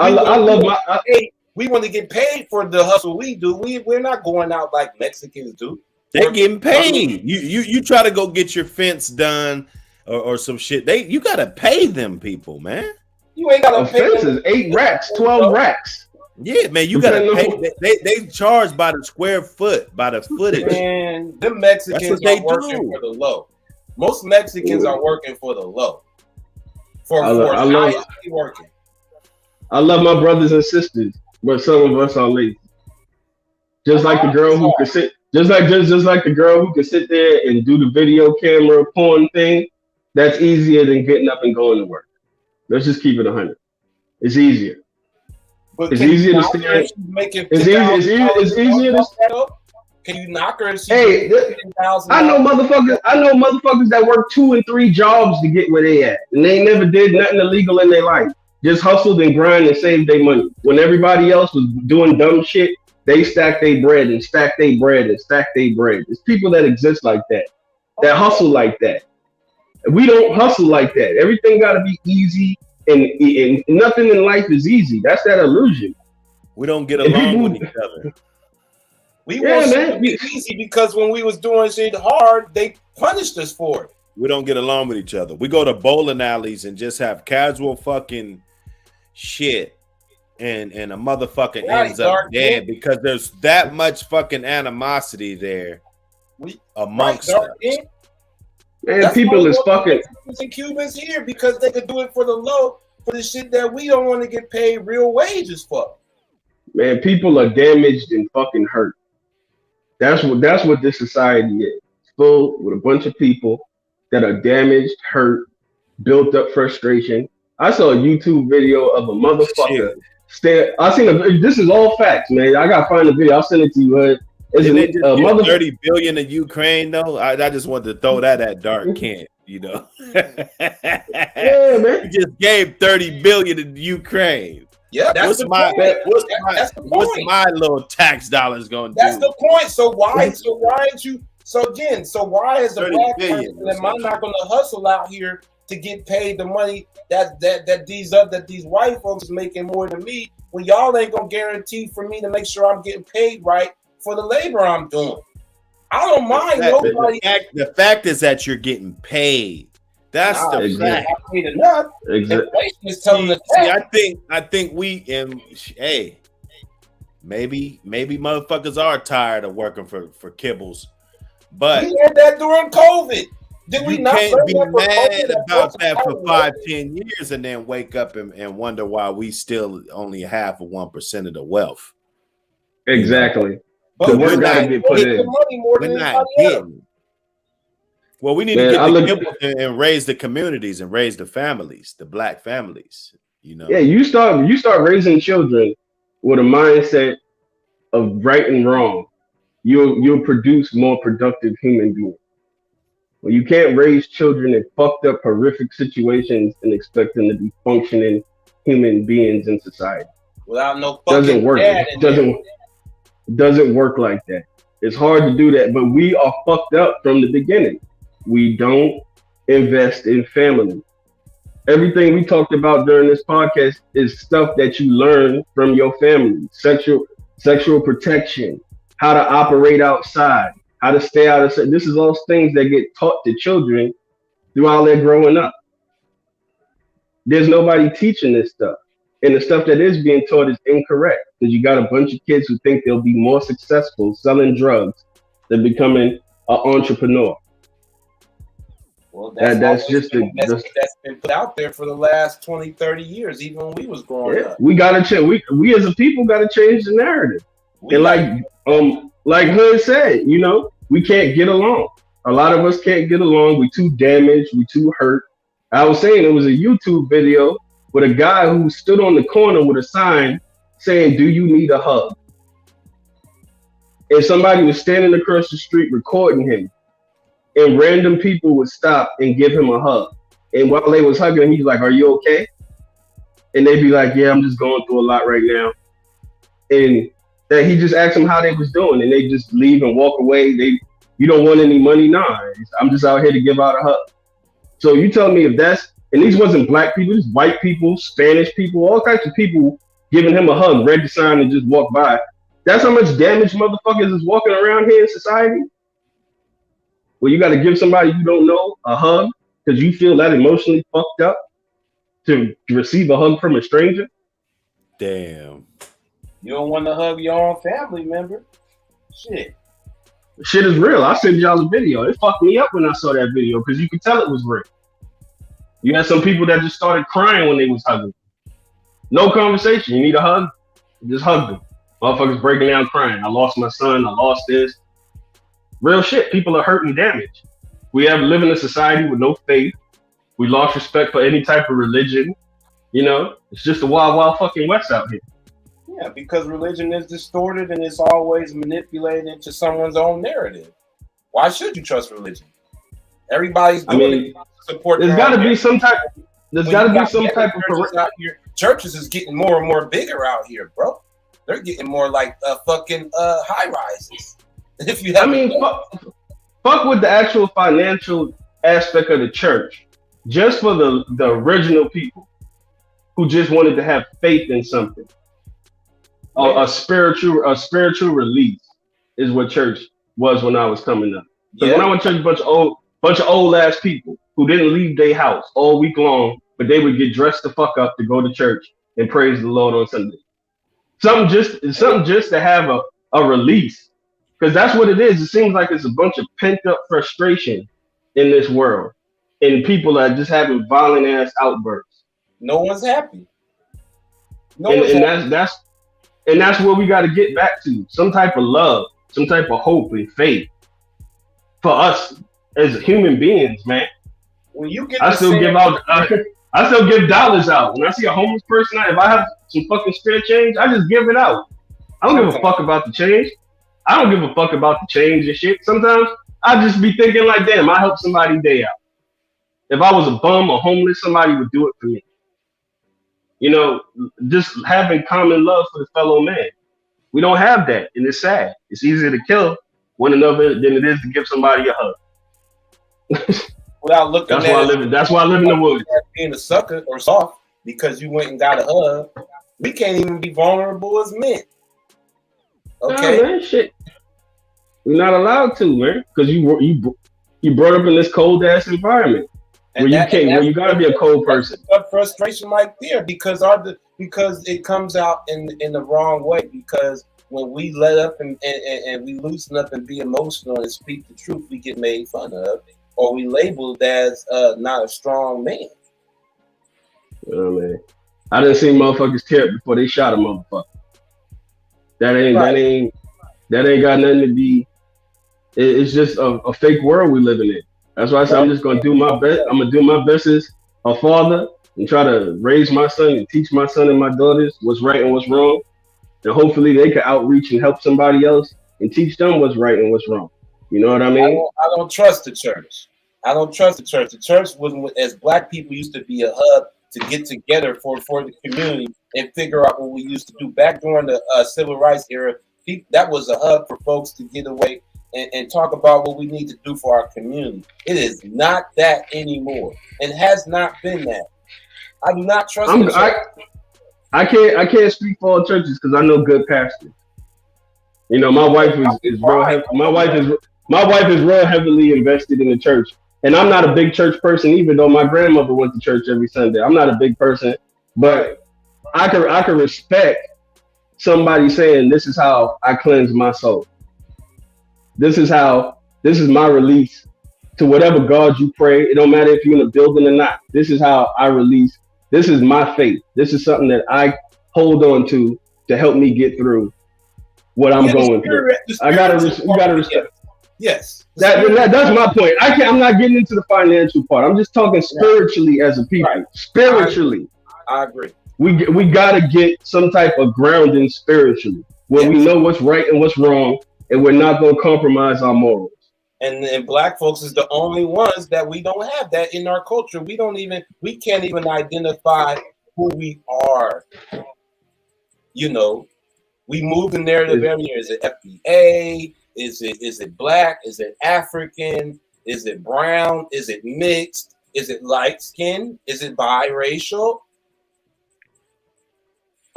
we want to get paid for the hustle we do. We're not going out like Mexicans do. They're getting paid. You try to go get your fence done or some shit. You gotta pay them people, man. You ain't gotta pay them. 8 racks, 12 racks. Yeah, man, you gotta pay. They charge by the square foot, by the footage. Man, them Mexicans are working for the low. Most Mexicans are working for the low. I love my brothers and sisters, but some of us are lazy. Just like the girl who could sit, just like the girl who could sit there and do the video camera porn thing. That's easier than getting up and going to work. Let's just keep it 100. It's easier. But it's easier to stand. It's easier to. Can you knock her? Hey, I know motherfuckers that work 2 and 3 jobs to get where they at, and they never did nothing illegal in their life. Just hustled and grind and saved their money. When everybody else was doing dumb shit, they stacked their bread and stacked their bread and stacked their bread. There's people that exist like that, that hustle like that. We don't hustle like that. Everything got to be easy and nothing in life is easy. That's that illusion. We don't get along with each other. We want shit to be easy because when we was doing shit hard, they punished us for it. We don't get along with each other. We go to bowling alleys and just have casual fucking shit, and a motherfucker ends up dead because there's that much fucking animosity there amongst us. Man, people is fucking. And Cubans here because they could do it for the low, for the shit that we don't want to get paid real wages for. Man, people are damaged and fucking hurt. That's what this society is. It's full with a bunch of people that are damaged, hurt, built up frustration. I saw a YouTube video of a motherfucker. This is all facts, man. I gotta find the video. I'll send it to you. Didn't they just give 30 billion to Ukraine though? I just wanted to throw that at Dark Kent, you know. Yeah, man. You just gave 30 billion to Ukraine. Yeah, that's the point. What's my little tax dollars gonna do? That's the point. So why is the black person am I not gonna hustle out here to get paid the money that these white folks is making more than me when y'all ain't gonna guarantee for me to make sure I'm getting paid right for the labor I'm doing? I don't mind nobody. The fact is that you're getting paid. That's the fact. Enough. Inflation is telling us that. I think we maybe motherfuckers are tired of working for kibbles, but we had that during COVID. Did we not? Can't be mad about that for 5-10 years and then wake up and wonder why we still only half of 1% of the wealth. Exactly. But we're not getting We're not getting. Well, we need to get the kibbles and raise the communities and raise the families, the black families. You know. Yeah, you start raising children with a mindset of right and wrong. You'll produce more productive human beings. Well, you can't raise children in fucked up, horrific situations and expect them to be functioning human beings in society. Without no fucking doesn't work like that. It's hard to do that, but we are fucked up from the beginning. We don't invest in family. Everything we talked about during this podcast is stuff that you learn from your family. Sexual protection, how to operate outside, how to stay out of. This is all things that get taught to children throughout their growing up. There's nobody teaching this stuff. And the stuff that is being taught is incorrect because you got a bunch of kids who think they'll be more successful selling drugs than becoming an entrepreneur. Well, that's been put out there for the last 20, 30 years, even when we was growing up. We gotta change. We as a people gotta change the narrative. Like Hood said, you know, we can't get along. A lot of us can't get along. We too damaged. We too hurt. I was saying it was a YouTube video with a guy who stood on the corner with a sign saying, "Do you need a hug?" And somebody was standing across the street recording him. And random people would stop and give him a hug. And while they was hugging him, he's like, "Are you okay?" And they'd be like, "Yeah, I'm just going through a lot right now." And that he just asked them how they was doing, and they just leave and walk away. You don't want any money? Nah, I'm just out here to give out a hug. So you tell me if that's, and these wasn't black people, these white people, Spanish people, all types of people giving him a hug, read the sign and just walk by. That's how much damage motherfuckers is walking around here in society. Well, you got to give somebody you don't know a hug because you feel that emotionally fucked up to receive a hug from a stranger. Damn. You don't want to hug your own family member. Shit is real. I sent y'all a video. It fucked me up when I saw that video because you could tell it was real. You had some people that just started crying when they was hugging. No conversation. You need a hug? Just hug them. Motherfuckers breaking down crying. I lost my son. I lost this. Real shit. People are hurt and damaged. We live in a society with no faith. We lost respect for any type of religion. You know, it's just a wild, wild fucking West out here. Yeah, because religion is distorted and it's always manipulated into someone's own narrative. Why should you trust religion? Everybody's doing it to support. There's got to be some type. There's got to be some type of out here. Churches is getting more and more bigger out here, bro. They're getting more like fucking high rises. If you fuck with the actual financial aspect of the church, just for the original people. who just wanted to have faith in something. A spiritual release is what church was when I was coming up. Because when I went to church, a bunch of old ass people who didn't leave their house all week long, but they would get dressed the fuck up to go to church and praise the Lord on Sunday. Something just to have a release. Because that's what it is. It seems like it's a bunch of pent up frustration in this world. And people are just having violent ass outbursts. No one's happy. And that's where we got to get back to. Some type of love, some type of hope and faith for us as human beings, man. When you get I still give dollars out. When I see a homeless person, if I have some fucking spare change, I just give it out. I don't give a fuck about the change. I don't give a fuck about the change and shit. Sometimes I just be thinking like, damn, I helped somebody day out. If I was a bum or homeless, somebody would do it for me. You know, just having common love for the fellow man. We don't have that, and it's sad. It's easier to kill one another than it is to give somebody a hug. Without looking that's why I live in the woods. Being a sucker or soft because you went and got a hug. We can't even be vulnerable as men. Okay, nah, man, shit. We're not allowed to, man, because you brought up in this cold ass environment where you gotta be a cold person. That's frustration right there because it comes out in the wrong way. Because when we let up and we loosen up and be emotional and speak the truth, we get made fun of, or we labeled as not a strong man. Oh man, I didn't see motherfuckers tear up before they shot a motherfucker. That ain't got nothing to be. It's just a fake world we living in. That's why I said I'm just gonna do my best. I'm gonna do my best as a father and try to raise my son and teach my son and my daughters what's right and what's wrong. And hopefully they can outreach and help somebody else and teach them what's right and what's wrong. You know what I mean? I don't trust the church. I don't trust the church. The church was, as black people, used to be a hub to get together for the community and figure out what we used to do. Back during the civil rights era, that was a hub for folks to get away and talk about what we need to do for our community. It is not that anymore, and has not been that. I do not trust the church. I can't speak for all churches because I know good pastors. You know, my wife is real heavily invested in the church. And I'm not a big church person, even though my grandmother went to church every Sunday. I'm not a big person, but I can respect somebody saying, this is how I cleanse my soul. This is my release to whatever God you pray. It don't matter if you're in a building or not. This is how I release. This is my faith. This is something that I hold on to help me get through what I'm going through. You gotta respect. Yes. That's my point. I'm not getting into the financial part. I'm just talking spiritually as a people. Right. Spiritually. I agree. We gotta get some type of grounding spiritually where we know what's right and what's wrong, and we're not gonna compromise our morals. And black folks is the only ones that we don't have that in our culture. We can't even identify who we are. You know, we move the narrative every year. Is it FBA? Is it black? Is it African? Is it brown? Is it mixed? Is it light skin? Is it biracial?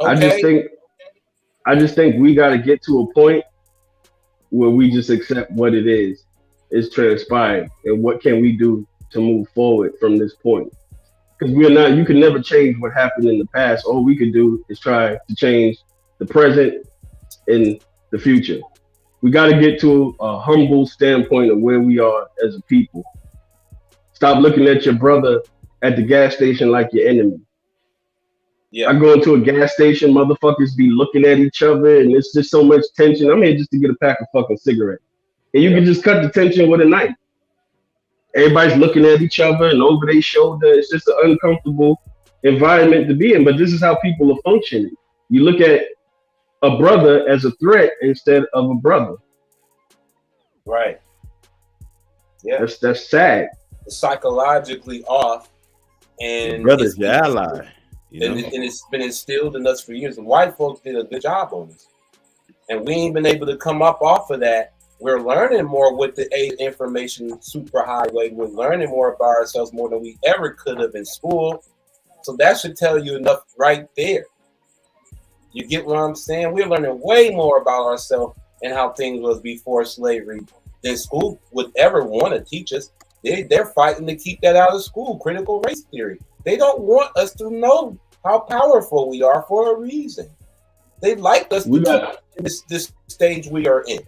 Okay. I just think we got to get to a point where we just accept what it is. It's transpired, and what can we do to move forward from this point? Because you can never change what happened in the past. All we can do is try to change the present and the future. We got to get to a humble standpoint of where we are as a people. Stop looking at your brother at the gas station like your enemy. Yeah. I go into a gas station, motherfuckers be looking at each other, and it's just so much tension. I'm here just to get a pack of fucking cigarettes. And you can just cut the tension with a knife. Everybody's looking at each other and over their shoulder. It's just an uncomfortable environment to be in, but this is how people are functioning. You look at a brother as a threat instead of a brother. Right. Yeah. That's sad. It's psychologically off, and brother's your ally. And it's been instilled in us for years. The white folks did a good job on this, and we ain't been able to come up off of that. We're learning more with the information superhighway. We're learning more about ourselves more than we ever could have in school. So that should tell you enough right there. You get what I'm saying? We're learning way more about ourselves and how things was before slavery than school would ever want to teach us. They're fighting to keep that out of school, critical race theory. They don't want us to know how powerful we are for a reason. They like us to know this stage we are in.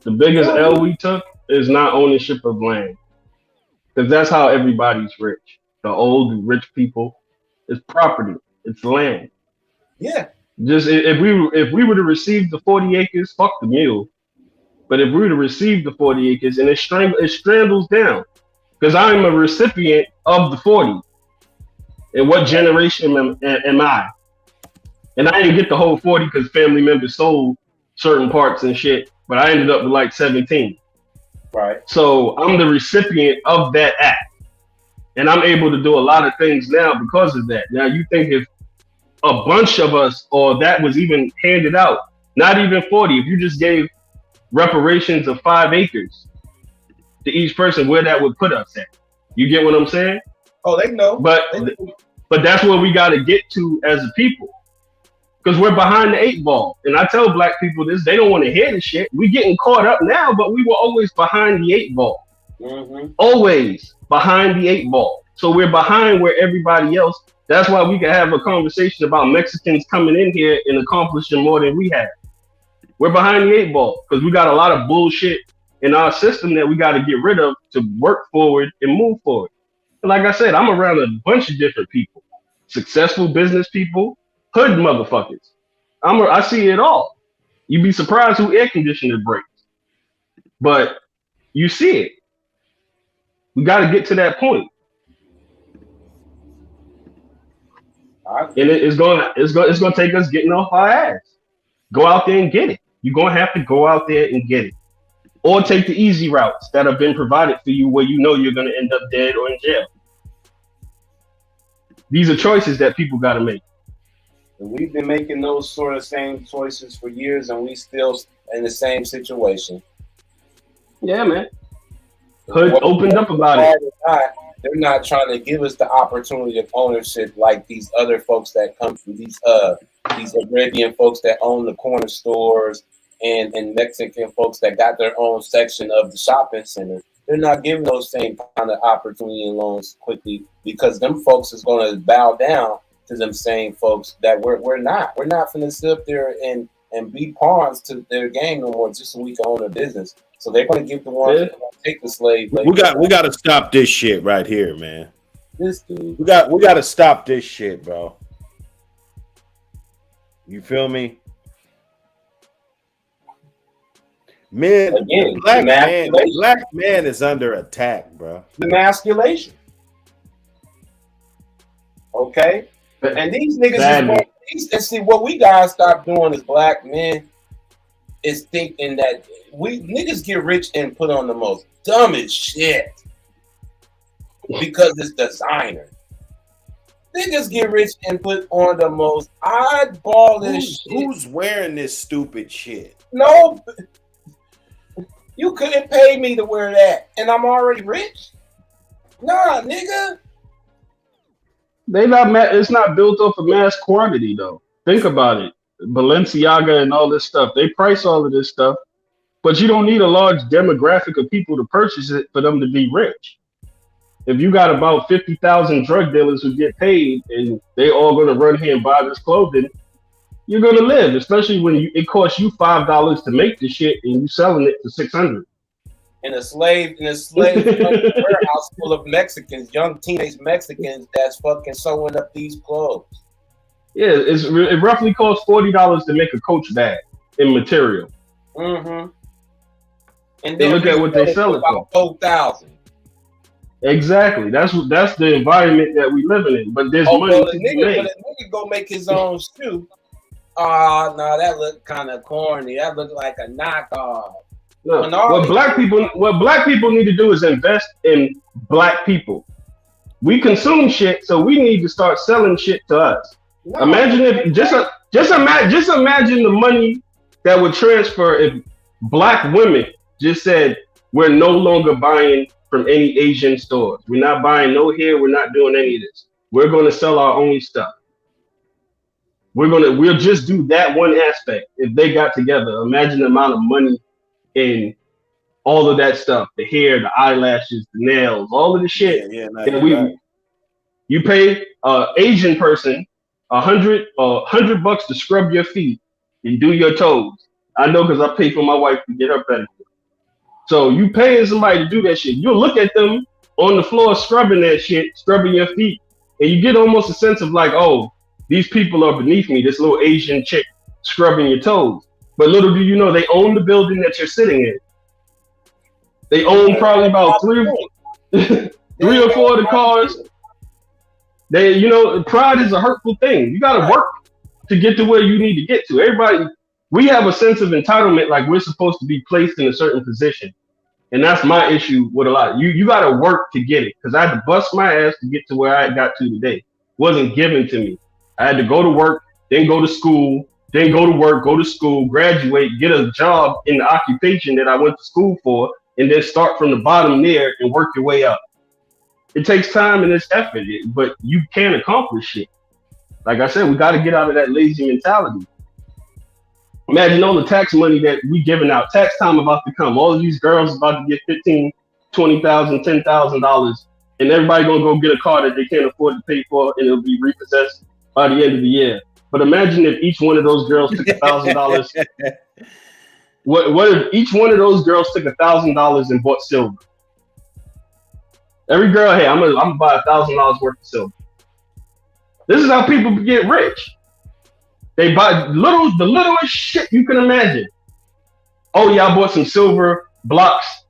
The biggest L we took is not ownership of land. Because that's how everybody's rich. The old rich people, it's property, it's land. Yeah. Just if we were to receive the 40 acres, fuck the mule. But if we were to receive the 40 acres and it strangles down, because I'm a recipient of the 40. And what generation am I? And I didn't get the whole 40 because family members sold certain parts and shit, but I ended up with like 17. Right. So I'm the recipient of that act. And I'm able to do a lot of things now because of that. Now you think if a bunch of us, or that was even handed out, not even 40, if you just gave reparations of 5 acres to each person, where that would put us at. You get what I'm saying? Oh, they know. But that's where we got to get to as a people. Because we're behind the 8 ball. And I tell black people this, they don't want to hear this shit. We getting caught up now, but we were always behind the 8 ball. Mm-hmm. Always behind the 8 ball. So we're behind where everybody else. That's why we can have a conversation about Mexicans coming in here and accomplishing more than we have. We're behind the 8 ball because we got a lot of bullshit in our system that we got to get rid of to work forward and move forward. And like I said, I'm around a bunch of different people, successful business people, hood motherfuckers. I see it all. You'd be surprised who air conditioner breaks, but you see it. We got to get to that point. And it's going to take us getting off our ass. Go out there and get it. You're going to have to go out there and get it. Or take the easy routes that have been provided for you where you know you're going to end up dead or in jail. These are choices that people got to make. And we've been making those sort of same choices for years, and we still in the same situation. Yeah, man. Hood opened up about it. They're not trying to give us the opportunity of ownership like these other folks that come from these Arabian folks that own the corner stores and Mexican folks that got their own section of the shopping center. They're not giving those same kind of opportunity and loans quickly because them folks is going to bow down to them same folks that we're not. We're not going to sit up there and be pawns to their game no more just so we can own a business. So they're going to give the ones that take the slave labor. We got to stop this shit right here, man. This dude. We got to stop this shit, bro. You feel me? Men, again, the black man is under attack, bro. Emasculation. Okay? And these niggas and see what we gotta stop doing as black men is thinking that we niggas get rich and put on the most dumbest shit because it's designer. Niggas get rich and put on the most oddballest shit. Who's wearing this stupid shit? No, you couldn't pay me to wear that, and I'm already rich. Nah, nigga. It's not built off of mass quantity though. Think about it. Balenciaga and all this stuff. They price all of this stuff, but you don't need a large demographic of people to purchase it for them to be rich. If you got about 50,000 drug dealers who get paid and they all going to run here and buy this clothing, you're going to live, especially when it costs you $5 to make the shit and you selling it for $600. In a slave warehouse full of Mexicans, young teenage Mexicans that's fucking sewing up these clothes. Yeah, it roughly costs $40 to make a Coach bag in material. Mm-hmm. And then look at what they sell it for. 4,000. Exactly. That's the environment that we living in. But there's money to be made. But a nigga go make his own shoe. No, that look kind of corny. That look like a knockoff. No, what black people need to do is invest in black people. We consume shit, so we need to start selling shit to us. No. Imagine if just imagine the money that would transfer if black women just said we're no longer buying from any Asian stores. We're not buying no hair. We're not doing any of this. we're going to sell our own stuff. We'll just do that one aspect. If they got together, imagine the amount of money in all of that stuff, the hair, the eyelashes, the nails, all of the shit that you pay Asian person $100 to scrub your feet and do your toes. I know because I pay for my wife to get her pedicure. So you paying somebody to do that shit. You'll look at them on the floor scrubbing that shit, scrubbing your feet, and you get almost a sense of like, oh, these people are beneath me. This little Asian chick scrubbing your toes. But little do you know, they own the building that you're sitting in. They own probably about three or four of the cars. They, you know, pride is a hurtful thing. You got to work to get to where you need to get to. Everybody, we have a sense of entitlement, like we're supposed to be placed in a certain position. And that's my issue with a lot. You got to work to get it, because I had to bust my ass to get to where I got to today. It wasn't given to me. I had to go to work, then go to school, then go to work, go to school, graduate, get a job in the occupation that I went to school for, and then start from the bottom there and work your way up. It takes time and it's effort, but you can accomplish it. Like I said, we got to get out of that lazy mentality. Imagine all the tax money that we giving out. Tax time about to come. All of these girls about to get $15,000, $20,000, $10,000, and everybody gonna go get a car that they can't afford to pay for, and it'll be repossessed by the end of the year. But imagine if each one of those girls took $1,000. What if each one of those girls took $1,000 and bought silver? Every girl, hey, I'm gonna buy $1,000 worth of silver. This is how people get rich. They buy the littlest shit you can imagine. Oh yeah, I bought some silver blocks.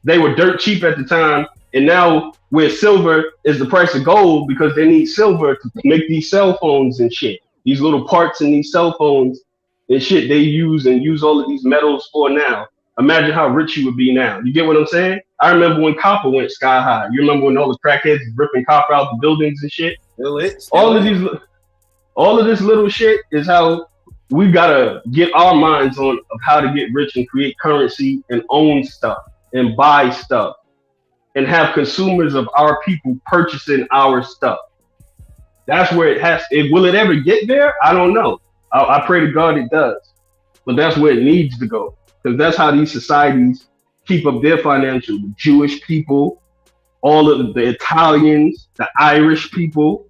They were dirt cheap at the time, and now where silver is the price of gold because they need silver to make these cell phones and shit. These little parts in these cell phones and shit they use all of these metals for now. Imagine how rich you would be now. You get what I'm saying? I remember when copper went sky high. You remember when all the crackheads ripping copper out the buildings and shit? All of this little shit is how we gotta get our minds on of how to get rich and create currency and own stuff and buy stuff and have consumers of our people purchasing our stuff. That's where it has. Will it ever get there? I don't know. I pray to God it does, but that's where it needs to go, because that's how these societies keep up their financial. The Jewish people, all of the Italians, the Irish people.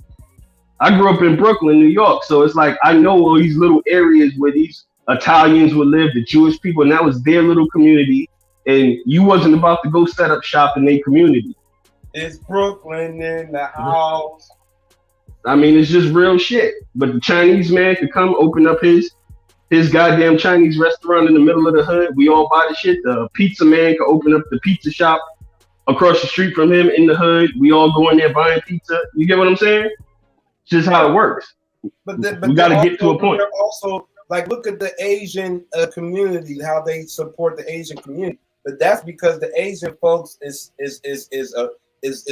I grew up in Brooklyn, New York, so it's like I know all these little areas where these Italians would live, the Jewish people, and that was their little community. And you wasn't about to go set up shop in their community. It's Brooklyn in the house. I mean, it's just real shit. But the Chinese man could come open up his goddamn Chinese restaurant in the middle of the hood. We all buy the shit. The pizza man could open up the pizza shop across the street from him in the hood. We all go in there buying pizza. You get what I'm saying? It's just how it works. But we got to get to a point. Also, like, look at the Asian community, how they support the Asian community. But that's because the Asian folks is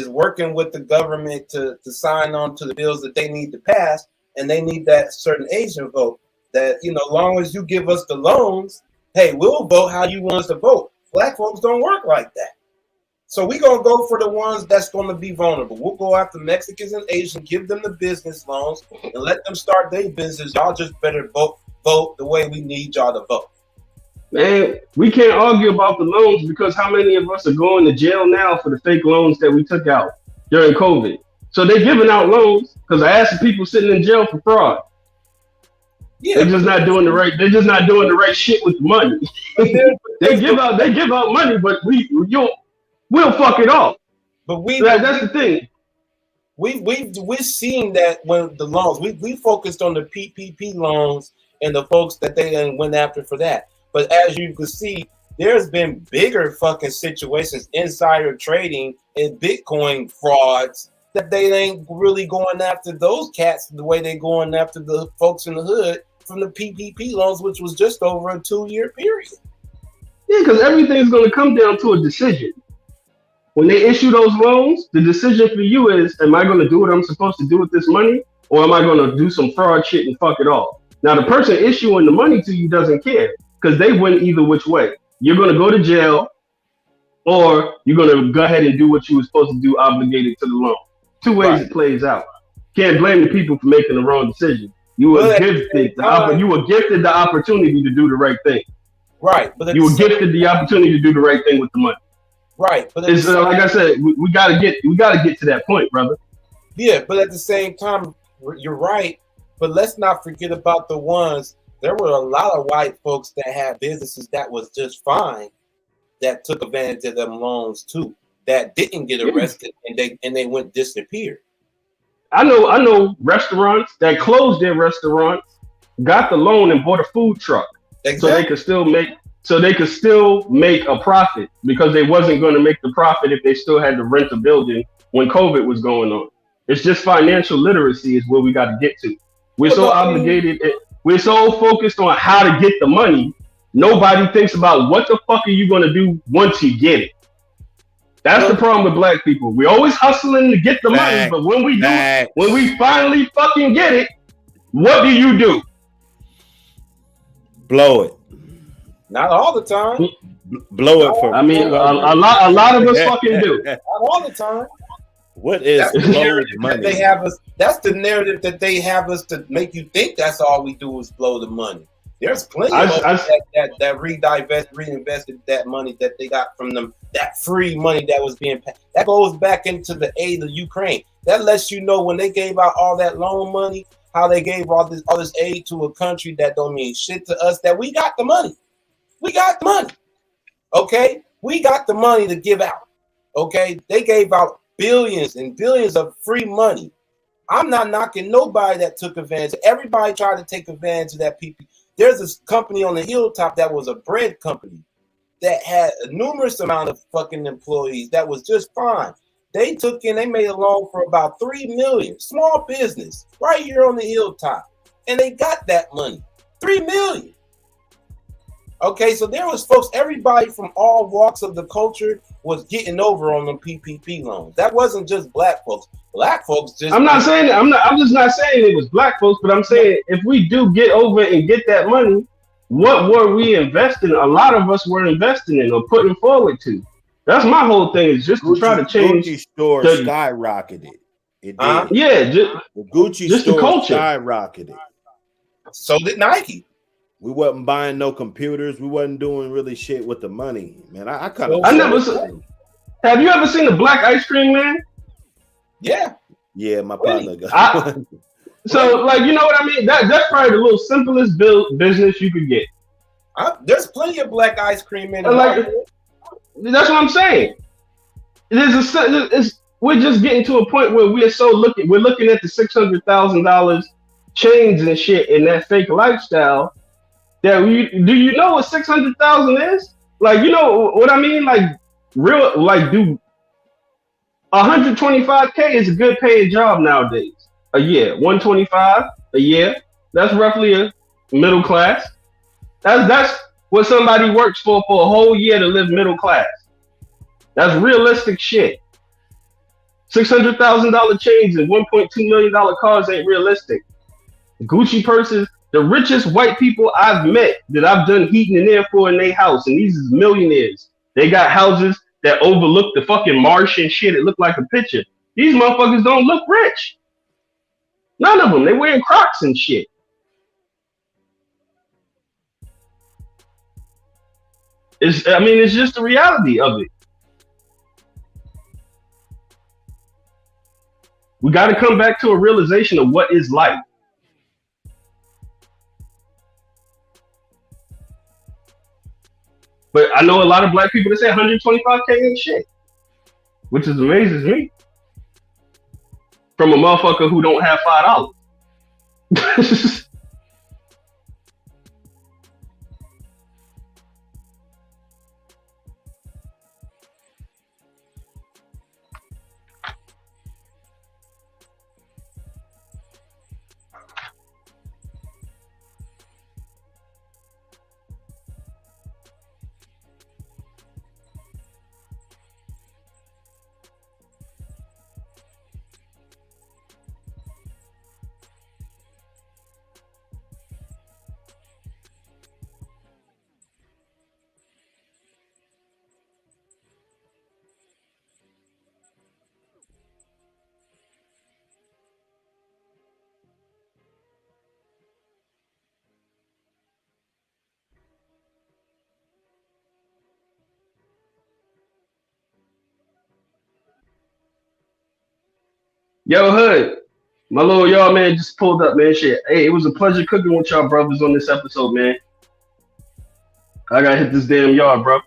working with the government to sign on to the bills that they need to pass, and they need that certain Asian vote. That, you know, long as you give us the loans, hey, we'll vote how you want us to vote. Black folks don't work like that. So we're going to go for the ones that's going to be vulnerable. We'll go after Mexicans and Asians, give them the business loans, and let them start their business. Y'all just better vote the way we need y'all to vote. Man, we can't argue about the loans, because how many of us are going to jail now for the fake loans that we took out during COVID? So they're giving out loans, because I asked people sitting in jail for fraud. Yeah, they're just not doing the right. They're just not doing the right shit with the money. They give out money, but we'll fuck it off. But that's the thing. We're seeing that when the loans, we focused on the PPP loans and the folks that they went after for that. But as you can see, there's been bigger fucking situations, insider trading and Bitcoin frauds, that they ain't really going after those cats the way they going after the folks in the hood from the PPP loans, which was just over a 2-year period. Yeah, because everything's going to come down to a decision. When they issue those loans, the decision for you is, am I going to do what I'm supposed to do with this money, or am I going to do some fraud shit and fuck it off? Now, the person issuing the money to you doesn't care, because they win either which way. You're going to go to jail, or you're going to go ahead and do what you were supposed to do, obligated to the loan. Two ways it plays out. Can't blame the people for making the wrong decision. You were gifted you were gifted the opportunity to do the right thing. Right, but you were gifted the opportunity to do the right thing with the money. Right, but it's like I said, we gotta get to that point, brother. Yeah, but at the same time, you're right. But let's not forget about the ones. There were a lot of white folks that had businesses that was just fine, that took advantage of them loans too, that didn't get arrested and they went disappeared. I know restaurants that closed their restaurants, got the loan and bought a food truck, so they could still make a profit, because they wasn't going to make the profit if they still had to rent a building when COVID was going on. It's just financial literacy is where we got to get to. We're so obligated. We're so focused on how to get the money. Nobody thinks about what the fuck are you going to do once you get it. That's the problem with black people. We're always hustling to get the money, but when we finally fucking get it, what do? Blow it. Not all the time. Blow it for. I mean, a lot of us fucking do. Not all the time. What is blow money? They have us. That's the narrative that they have us to make you think that's all we do is blow the money. There's plenty of that reinvested that money that they got from them, that free money that was being paid. That goes back into the aid of Ukraine. That lets you know when they gave out all that loan money, how they gave all this aid to a country that don't mean shit to us, that we got the money. We got the money. Okay? We got the money to give out. Okay? They gave out billions and billions of free money. I'm not knocking nobody that took advantage. Everybody tried to take advantage of that people. There's this company on the hilltop that was a bread company that had a numerous amount of fucking employees that was just fine. They made a loan for about $3 million, small business right here on the hilltop. And they got that money, $3 million. Okay, so there was folks, everybody from all walks of the culture was getting over on them PPP loans. That wasn't just black folks. Black folks just. I'm just not saying it was black folks, but I'm saying if we do get over and get that money, what were we investing? A lot of us were investing in or putting forward to. That's my whole thing, is just to try to change. Gucci store skyrocketed. It did. Yeah, the Gucci store skyrocketed. So did Nike. We wasn't buying no computers. We wasn't doing really shit with the money, man. I kind of. Have you ever seen a black ice cream man? Yeah. Yeah, my partner got one. So, like, you know what I mean? That's probably the little simplest business you could get. There's plenty of black ice cream in like, that's what I'm saying. We're just getting to a point where we're looking at the $600,000 chains and shit in that fake lifestyle. That do you know what 600,000 is? Like, you know what I mean? Like, real, like, dude, 125K is a good paying job nowadays. A year, 125 a year. That's roughly a middle class. That's what somebody works for a whole year to live middle class. That's realistic shit. $600,000 chains and $1.2 million cars ain't realistic. Gucci purses. The richest white people I've met that I've done heating and air for in their house, and these is millionaires. They got houses that overlook the fucking marsh and shit. It looked like a picture. These motherfuckers don't look rich. None of them. They wearing Crocs and shit. It's just the reality of it. We got to come back to a realization of what is life. But I know a lot of black people that say 125K ain't shit, which is amazes me. From a motherfucker who don't have $5. Yo, Hood, my little y'all man just pulled up, man. Shit. Hey, it was a pleasure cooking with y'all brothers on this episode, man. I gotta hit this damn yard, bro.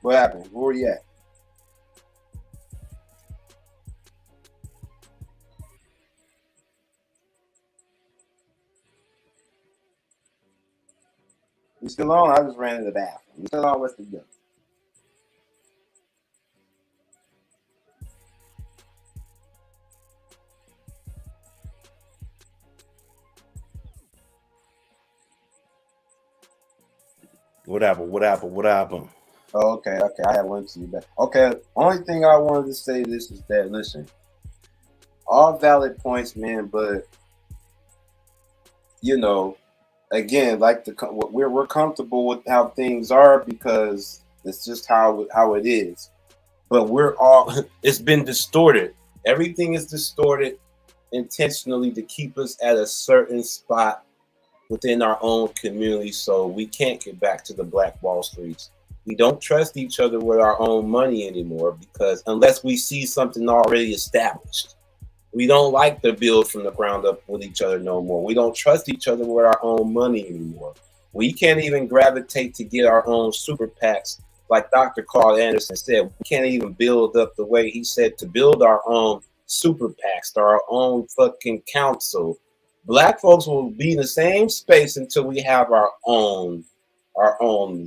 What happened? Where you at? You still on? I just ran to the bathroom. You still on? What's the deal? What happened? What happened? What happened? Oh, okay. I had one to you back. Okay. Only thing I wanted to say this is that listen, all valid points, man. But you know, again, like we're comfortable with how things are because it's just how it is. But we're all it's been distorted. Everything is distorted intentionally to keep us at a certain spot within our own community, so we can't get back to the Black Wall Streets. We don't trust each other with our own money anymore because unless we see something already established, we don't like to build from the ground up with each other no more. We don't trust each other with our own money anymore. We can't even gravitate to get our own super PACs. Like Dr. Carl Anderson said, we can't even build up the way he said to build our own super PACs, our own fucking council. Black folks will be in the same space until we have our own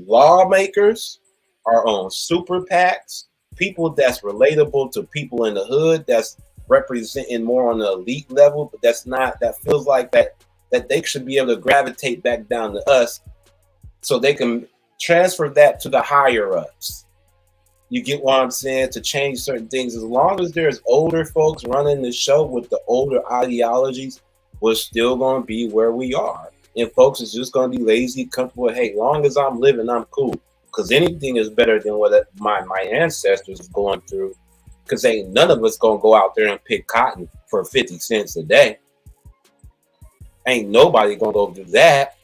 lawmakers, our own super PACs, people that's relatable to people in the hood, that's representing more on the elite level, but that feels like that they should be able to gravitate back down to us so they can transfer that to the higher ups. You get what I'm saying? To change certain things. As long as there's older folks running the show with the older ideologies, we're still going to be where we are. And folks is just going to be lazy, comfortable. Hey, long as I'm living, I'm cool. Because anything is better than what my ancestors was going through. Because ain't none of us going to go out there and pick cotton for 50 cents a day. Ain't nobody going to go do that.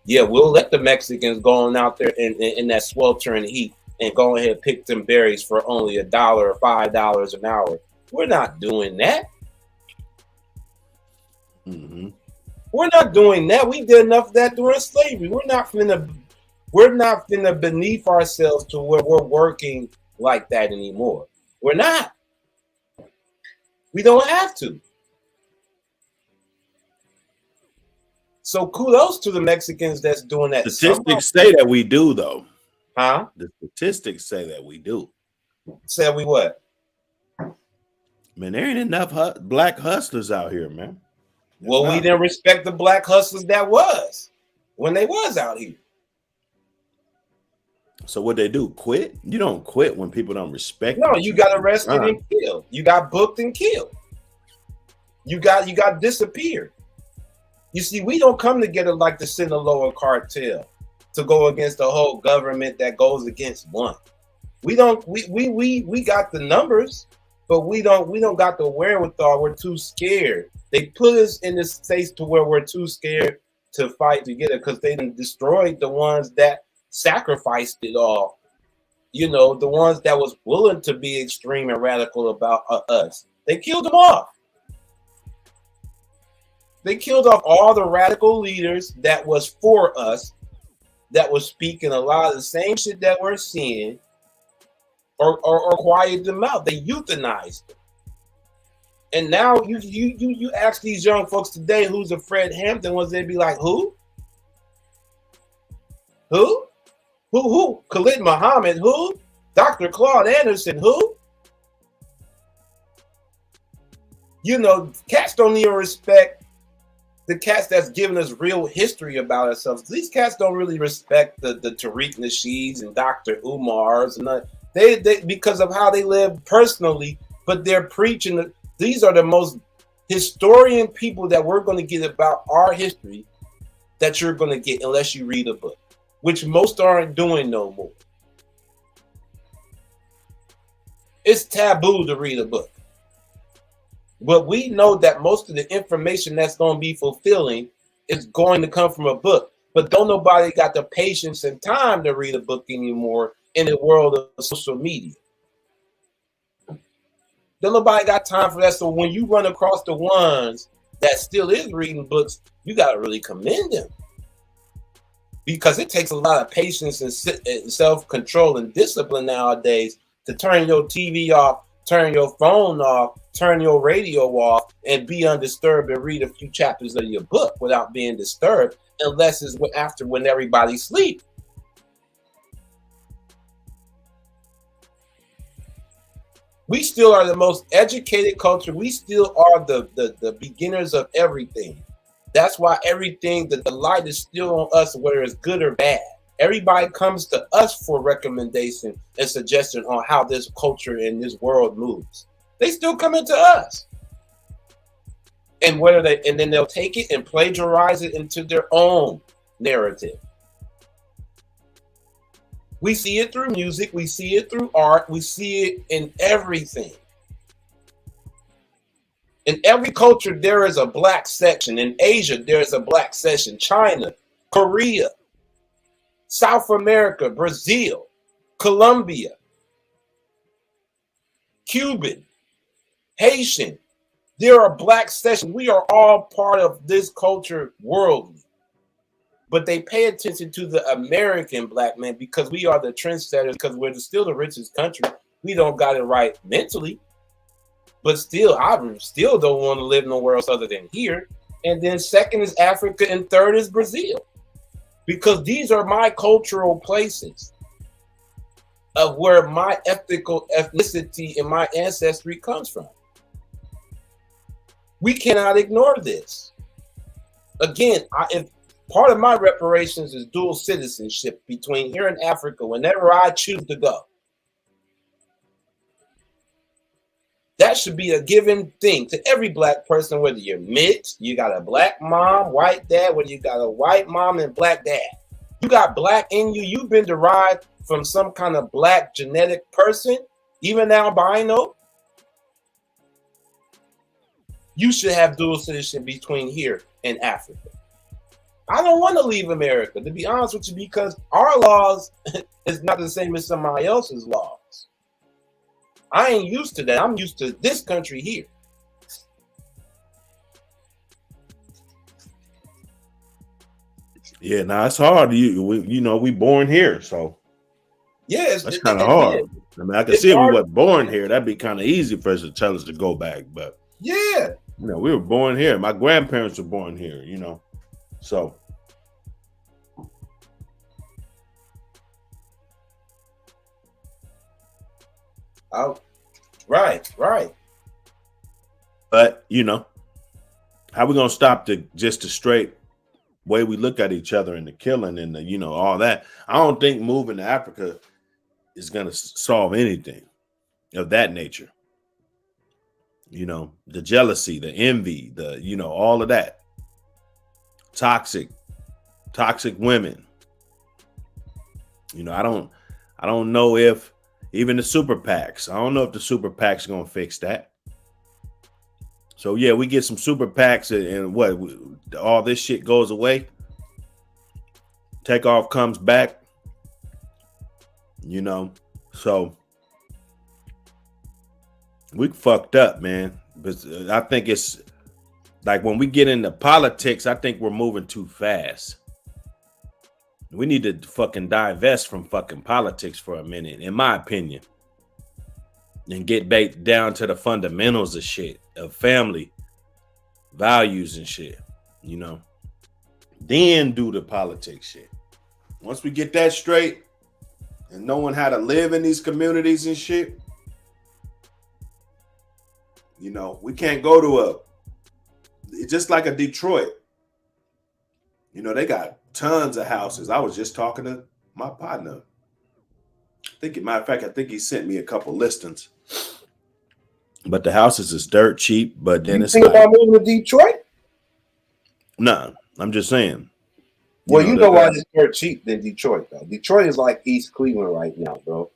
Yeah, we'll let the Mexicans go on out there in that sweltering heat and go ahead and pick them berries for only $1 or $5 an hour. We're not doing that. Mm-hmm. We're not doing that. We did enough of that during slavery. We're not finna beneath ourselves to where we're working like that anymore. We're not. We don't have to. So kudos to the Mexicans that's doing that. Statistics say that we do, though. Huh? The statistics say that we do. Say we what? Man, there ain't enough black hustlers out here, man. Well, we didn't respect the black hustlers that was when they was out here. So what they do? Quit? You don't quit when people don't respect No, you. You got arrested and killed. You got booked and killed. You got disappeared. You see, we don't come together like the Sinaloa cartel to go against the whole government that goes against one. We don't. We got the numbers, but we don't got the wherewithal. We're too scared. They put us in this space to where we're too scared to fight together because they destroyed the ones that sacrificed it all. You know, the ones that was willing to be extreme and radical about us. They killed them off. They killed off all the radical leaders that was for us, that was speaking a lot of the same shit that we're seeing, or quiet them out. They euthanized them. And now you ask these young folks today who's a Fred Hampton, was they be like, who? Who? Who? Khalid Muhammad, who? Dr. Claude Anderson, who? You know, cats don't even respect the cats that's giving us real history about ourselves. These cats don't really respect the Tariq Nasheeds and Dr. Umars and they because of how they live personally, but they're preaching. These are the most historian people that we're going to get about our history that you're going to get unless you read a book, which most aren't doing no more. It's taboo to read a book. But we know that most of the information that's going to be fulfilling is going to come from a book. But don't nobody got the patience and time to read a book anymore in the world of social media. Don't nobody got time for that. So when you run across the ones that still is reading books, you got to really commend them. Because it takes a lot of patience and self-control and discipline nowadays to turn your TV off, turn your phone off, turn your radio off, and be undisturbed and read a few chapters of your book without being disturbed, unless it's after when everybody's asleep. We still are the most educated culture. We still are the beginners of everything. That's why everything, the light is still on us, whether it's good or bad. Everybody comes to us for recommendation and suggestion on how this culture and this world moves. They still come into us. And then they'll take it and plagiarize it into their own narrative. We see it through music, we see it through art, we see it in everything. In every culture, there is a black section. In Asia, there is a black section. China, Korea, South America, Brazil, Colombia, Cuban, Haitian. There are black sections. We are all part of this culture worldly. But they pay attention to the American black man because we are the trendsetters, because we're still the richest country. We don't got it right mentally. But still, I still don't want to live nowhere else other than here. And then second is Africa, and third is Brazil. Because these are my cultural places of where my ethnicity and my ancestry comes from. We cannot ignore this. Again, if part of my reparations is dual citizenship between here and Africa whenever I choose to go. That should be a given thing to every black person, whether you're mixed, you got a black mom, white dad, whether you got a white mom and black dad. You got black in you. You've been derived from some kind of black genetic person, even albino. You should have dual citizenship between here and Africa. I don't want to leave America, to be honest with you, because our laws is not the same as somebody else's laws. I ain't used to that. I'm used to this country here. Yeah, now it's hard. We born here, so yeah, that's kind of hard. I mean, I can see if we were born here, that'd be kind of easy for us to tell us to go back. But yeah, we were born here. My grandparents were born here. So. Oh, right. But how we gonna stop the straight way we look at each other and the killing and the all that? I don't think moving to Africa is gonna solve anything of that nature. The jealousy, the envy, the all of that. Toxic women. I don't know if even the super PACs. I don't know if the super PACs are gonna fix that. So yeah, we get some super PACs and what? All this shit goes away. Takeoff comes back. So we fucked up, man. But I think it's like when we get into politics, I think we're moving too fast. We need to fucking divest from fucking politics for a minute, in my opinion, and get back down to the fundamentals of shit, of family, values and shit, Then do the politics shit. Once we get that straight and knowing how to live in these communities and shit, we can't go to it's just like a Detroit. They got tons of houses. I was just talking to my partner. Matter of fact, I think he sent me a couple listings. But the houses is dirt cheap. But then it's think about moving to Detroit? No, I'm just saying. Well, you know why it's dirt cheap than Detroit, though. Detroit is like East Cleveland right now, bro.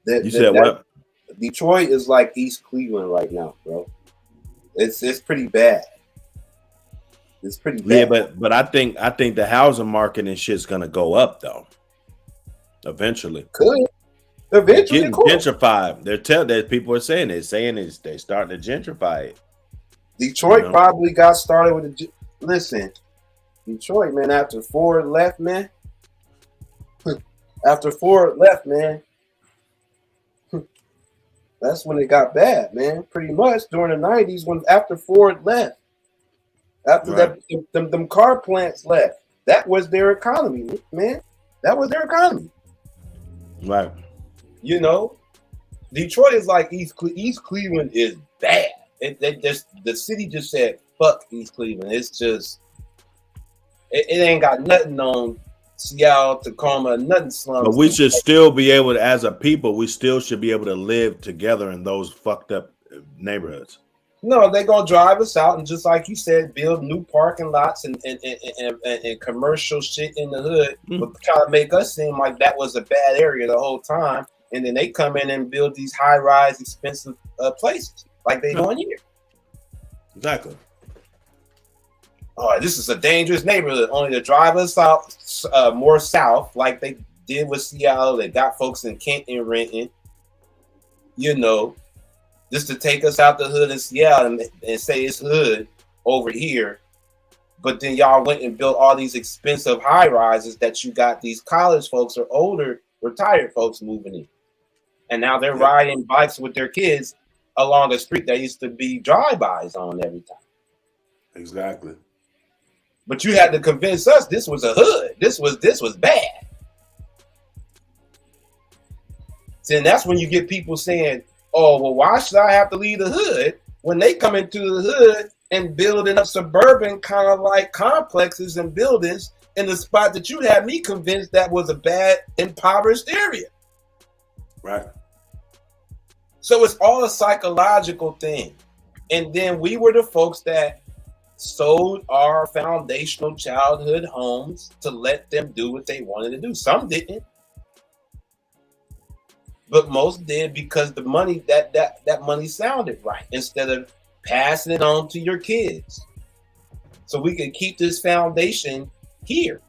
You said what? Detroit is like East Cleveland right now, bro. It's pretty bad. It's pretty bad. Yeah, but I think the housing market and shit's gonna go up though. Eventually. Could. Eventually, getting gentrified. That people are saying they're starting to gentrify it. Detroit probably got started with listen. Detroit, man, after Ford left, man. After Ford left, man. That's when it got bad, man. Pretty much during the 90s, when after Ford left. After that, them car plants left. That was their economy, man. That was their economy. Right. You know, Detroit is like East Cleveland is bad. The city just said, fuck East Cleveland. It's just, it ain't got nothing on Seattle, Tacoma, nothing slums. But we should still be able to, as a people, we still should be able to live together in those fucked up neighborhoods. No, they're gonna drive us out and just like you said, build new parking lots and commercial shit in the hood, but try to make us seem like that was a bad area the whole time. And then they come in and build these high-rise, expensive places like they doing here. Exactly. Oh, this is a dangerous neighborhood. Only to drive us out more south, like they did with Seattle. They got folks in Kent and renting. You know, just to take us out the hood in Seattle and say it's hood over here. But then y'all went and built all these expensive high rises that you got these college folks or older retired folks moving in. And now they're riding bikes with their kids along a street that used to be drive-bys on every time. Exactly. But you had to convince us this was a hood. This was bad. And that's when you get people saying, oh, well, why should I have to leave the hood when they come into the hood and building up suburban kind of like complexes and buildings in the spot that you had me convinced that was a bad, impoverished area. Right. So it's all a psychological thing. And then we were the folks that sold our foundational childhood homes to let them do what they wanted to do. Some didn't. But most did because the money that money sounded right instead of passing it on to your kids. So we can keep this foundation here.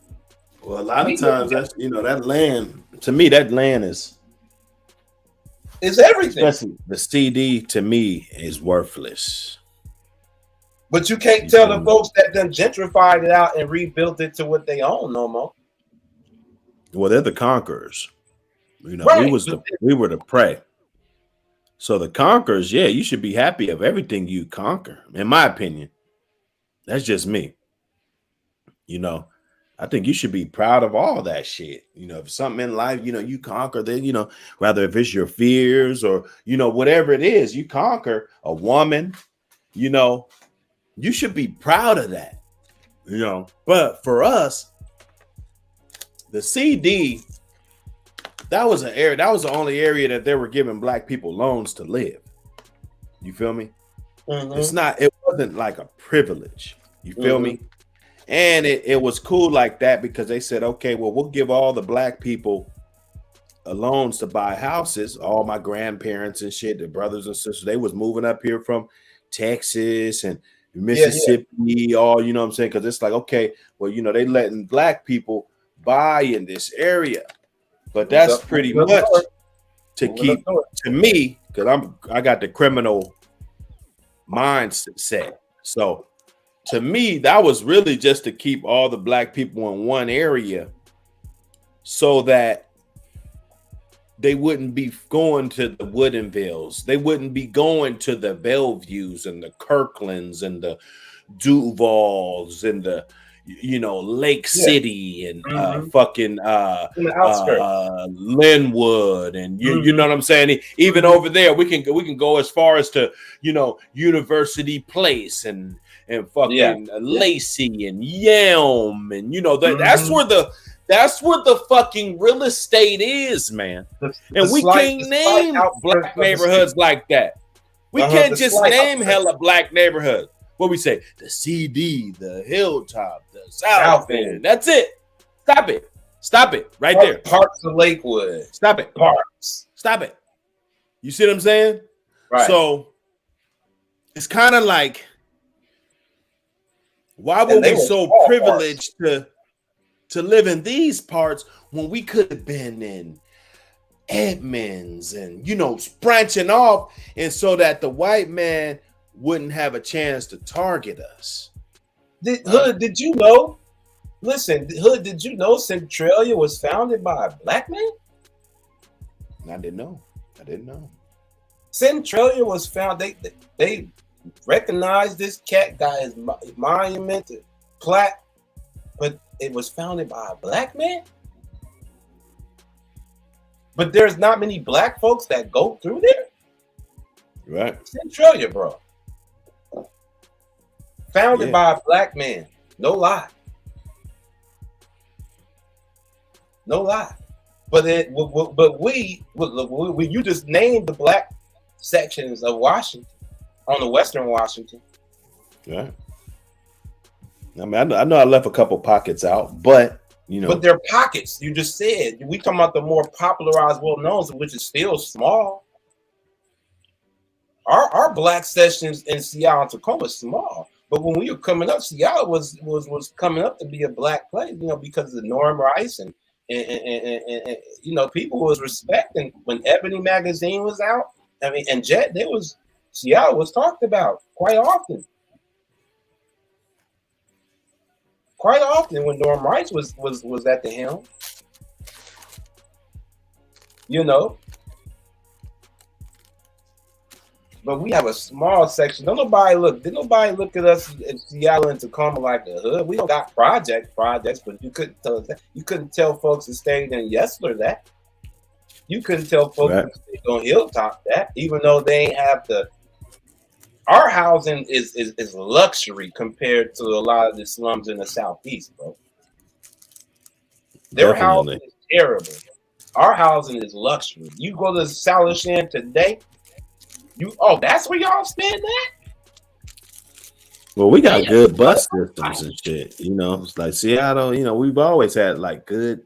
Well, a lot of times that's that land, to me, that land is everything. Especially the CD to me is worthless. But you can't tell the folks that done gentrified it out and rebuilt it to what they own no more. Well, they're the conquerors. Right. We were the prey. So the conquerors, yeah, you should be happy of everything you conquer. In my opinion, that's just me. I think you should be proud of all that shit. If something in life, you conquer, then whether if it's your fears or whatever it is, you conquer a woman. You should be proud of that. But for us, the CD. That was an area. That was the only area that they were giving black people loans to live. You feel me? Mm-hmm. It wasn't like a privilege. You feel me? And it was cool like that because they said, okay, well, we'll give all the black people loans to buy houses. All my grandparents and shit, the brothers and sisters, they was moving up here from Texas and Mississippi, all, you know what I'm saying? Because it's like, okay, well, they letting black people buy in this area. But that's pretty much to keep to me, because I got the criminal mindset. So to me, that was really just to keep all the black people in one area so that they wouldn't be going to the Woodinvilles. They wouldn't be going to the Belleviews and the Kirklands and the Duvals and the Lake City and fucking Linwood and you know what I'm saying? Even over there, we can go as far as to University Place and fucking Lacey and Yelm and that's where the fucking real estate is, man. And we can't name black neighborhoods like that. We can't just name hella black neighborhoods. What we say? The CD, the Hilltop, the South End. That's it. Stop it. Stop it. Right there. Parts of Lakewood. Stop it. Parks. Stop it. You see what I'm saying? Right. So it's kind of like, why were And they we were so small privileged to live in these parts when we could have been in Edmonds and, you know, branching off, and so that the white man wouldn't have a chance to target us. Hood, did you know? Listen, Hood, did you know Centralia was founded by a black man? I didn't know. Centralia was found. They recognized this cat, got his monument plaque, but it was founded by a black man. But there's not many black folks that go through there. Right. Centralia, bro. Founded by a black man. No lie. No lie. But you just named the black sections of Washington, on the Western Washington. Right. I mean, I know I left a couple pockets out, but you know. But they're pockets. You just said we talking about the more popularized, well-known, which is still small. Our black sections in Seattle and Tacoma is small, but when we were coming up, Seattle was coming up to be a black place, you know, because of Norm Rice and you know, people was respecting when Ebony magazine was out. I mean, and Jet, Seattle was talked about quite often. Quite often when Norm Rice was at the helm. You know. But we have a small section. Did nobody look at us in Seattle and Tacoma like the hood? We don't got projects, but you couldn't tell us that. You couldn't tell folks that stayed in Yesler that. You couldn't tell folks that stayed on Hilltop that, even though they ain't have our housing is luxury compared to a lot of the slums in the Southeast, bro. Their housing is terrible. Our housing is luxury. You go to Salishan today, that's where y'all stand at? Well, we got good bus systems and shit. You know, it's like Seattle, you know, we've always had like good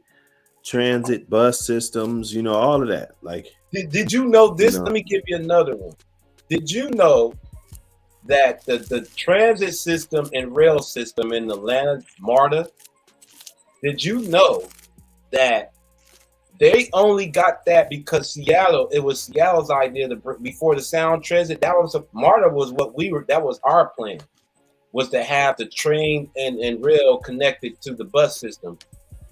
transit bus systems, you know, all of that. Like, did you know this? You know, let me give you another one. Did you know that the transit system and rail system in Atlanta, MARTA, did you know that they only got that because it was Seattle's idea before the Sound Transit. MARTA was that was our plan, was to have the train and rail connected to the bus system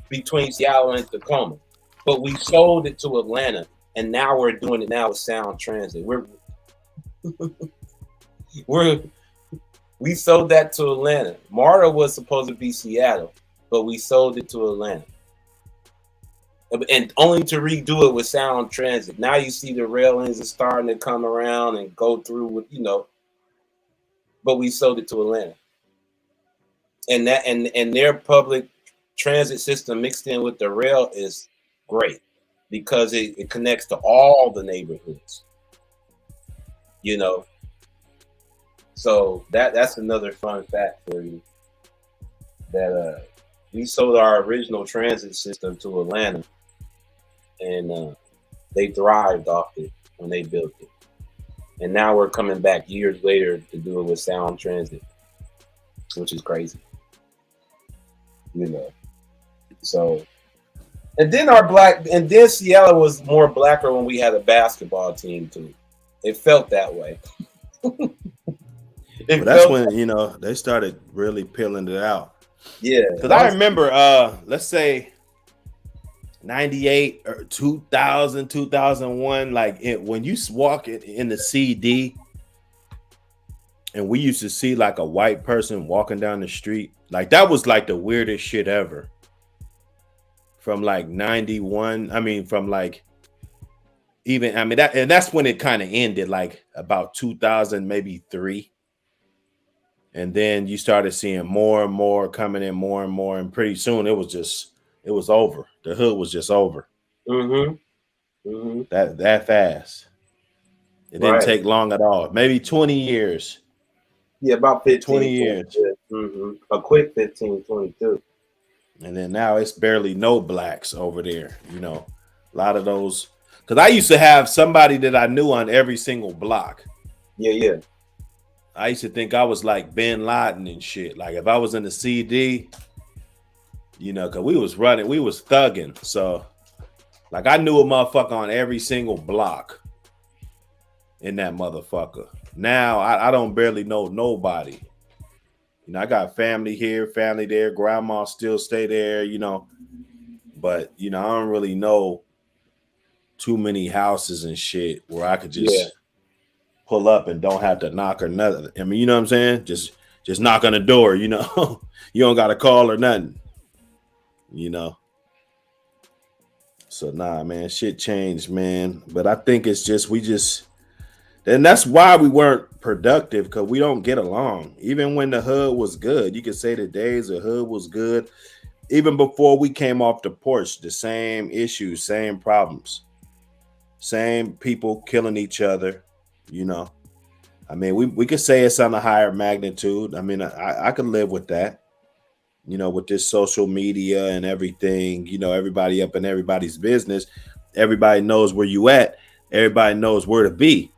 between Seattle and Tacoma. But we sold it to Atlanta, and now we're doing it now with Sound Transit. We sold that to Atlanta. MARTA was supposed to be Seattle, but we sold it to Atlanta. And only to redo it with Sound Transit. Now you see the railings are starting to come around and go through with, you know, but we sold it to Atlanta. And that and their public transit system mixed in with the rail is great because it connects to all the neighborhoods. You know. So that's another fun fact for you. That we sold our original transit system to Atlanta. And they thrived off it when they built it. And now we're coming back years later to do it with Sound Transit, which is crazy. You know. So, and then Seattle was more blacker when we had a basketball team too. It felt that way. that's when, you know, they started really peeling it out. Yeah. Because I remember, let's say 98 or 2000, 2001, like when you walk in the CD and we used to see like a white person walking down the street, like that was like the weirdest shit ever. From like 91, I mean, from like even, I mean, that's when it kind of ended, like about 2000, maybe 3. And then you started seeing more and more coming in, more and more, and pretty soon it was over. The hood was just over. That fast. It didn't take long at all. Maybe 20 years. Yeah, about 15. 20 years. A quick 15, 22. And then now it's barely no blacks over there. You know, a lot of those. Because I used to have somebody that I knew on every single block. Yeah. I used to think I was like Bin Laden and shit. Like if I was in the CD, you know, cause we was thugging. So like I knew a motherfucker on every single block in that motherfucker. Now I don't barely know nobody. You know, I got family here, family there, grandma still stay there, you know. But you know, I don't really know too many houses and shit where I could just pull up and don't have to knock or nothing. I mean, you know what I'm saying? Just knock on the door, you know. You don't gotta call or nothing. You know. So nah, man, shit changed, man. But I think it's just and that's why we weren't productive, because we don't get along. Even when the hood was good, you could say the days the hood was good. Even before we came off the porch, the same issues, same problems, same people killing each other, you know. I mean, we could say it's on a higher magnitude. I mean, I could live with that, you know, with this social media and everything, you know, everybody up in everybody's business. Everybody knows where you at. Everybody knows where to be.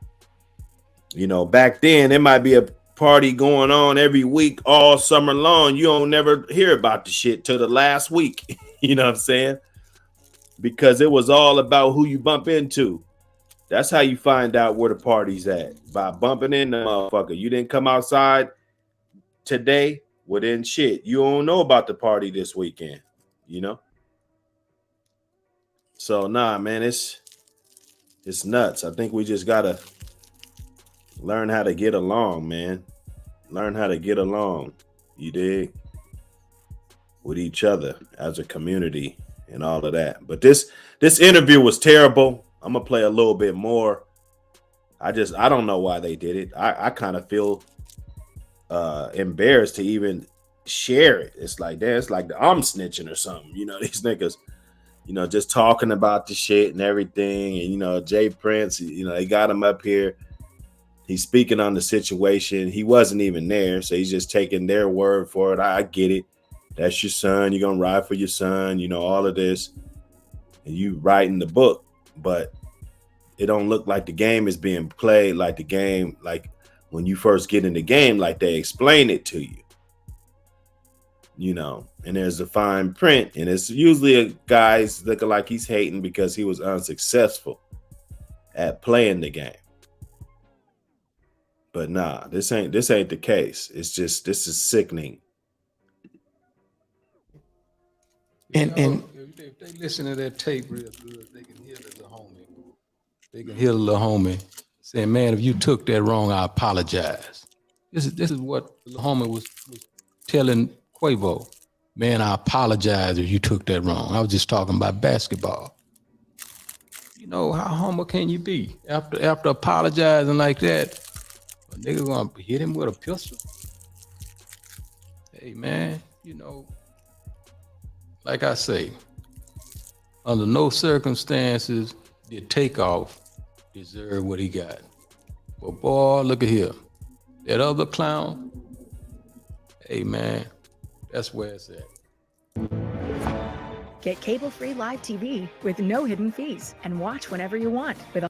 You know, back then, there might be a party going on every week all summer long. You don't never hear about the shit till the last week. You know what I'm saying? Because it was all about who you bump into. That's how you find out where the party's at, by bumping into the motherfucker. You didn't come outside today, well then shit, you don't know about the party this weekend, you know? So nah, man, it's nuts. I think we just gotta learn how to get along, man. Learn how to get along, you dig? With each other as a community and all of that. But this interview was terrible. I'm gonna play a little bit more. I don't know why they did it. I kind of feel embarrassed to even share it. It's like that. It's like I'm snitching or something. You know, these niggas, you know, just talking about the shit and everything. And you know, Jay Prince, you know, they got him up here. He's speaking on the situation. He wasn't even there, so he's just taking their word for it. I get it. That's your son. You're gonna ride for your son. You know, all of this, and you writing the book, but it don't look like the game is being played like the game, like when you first get in the game, like they explain it to you. You know, and there's a fine print, and it's usually a guy's looking like he's hating because he was unsuccessful at playing the game. But nah, this ain't the case. It's just, this is sickening. And if they listen to that tape real good, they can hear the homie. They can hear the little homie saying, "Man, if you took that wrong, I apologize." This is what the homie was telling Quavo. "Man, I apologize if you took that wrong. I was just talking about basketball." You know, how humble can you be after apologizing like that? A nigga gonna hit him with a pistol? Hey man, you know, like I say, under no circumstances did Takeoff deserve what he got. But boy, look at here. That other clown, hey man, that's where it's at. Get cable-free live TV with no hidden fees and watch whenever you want with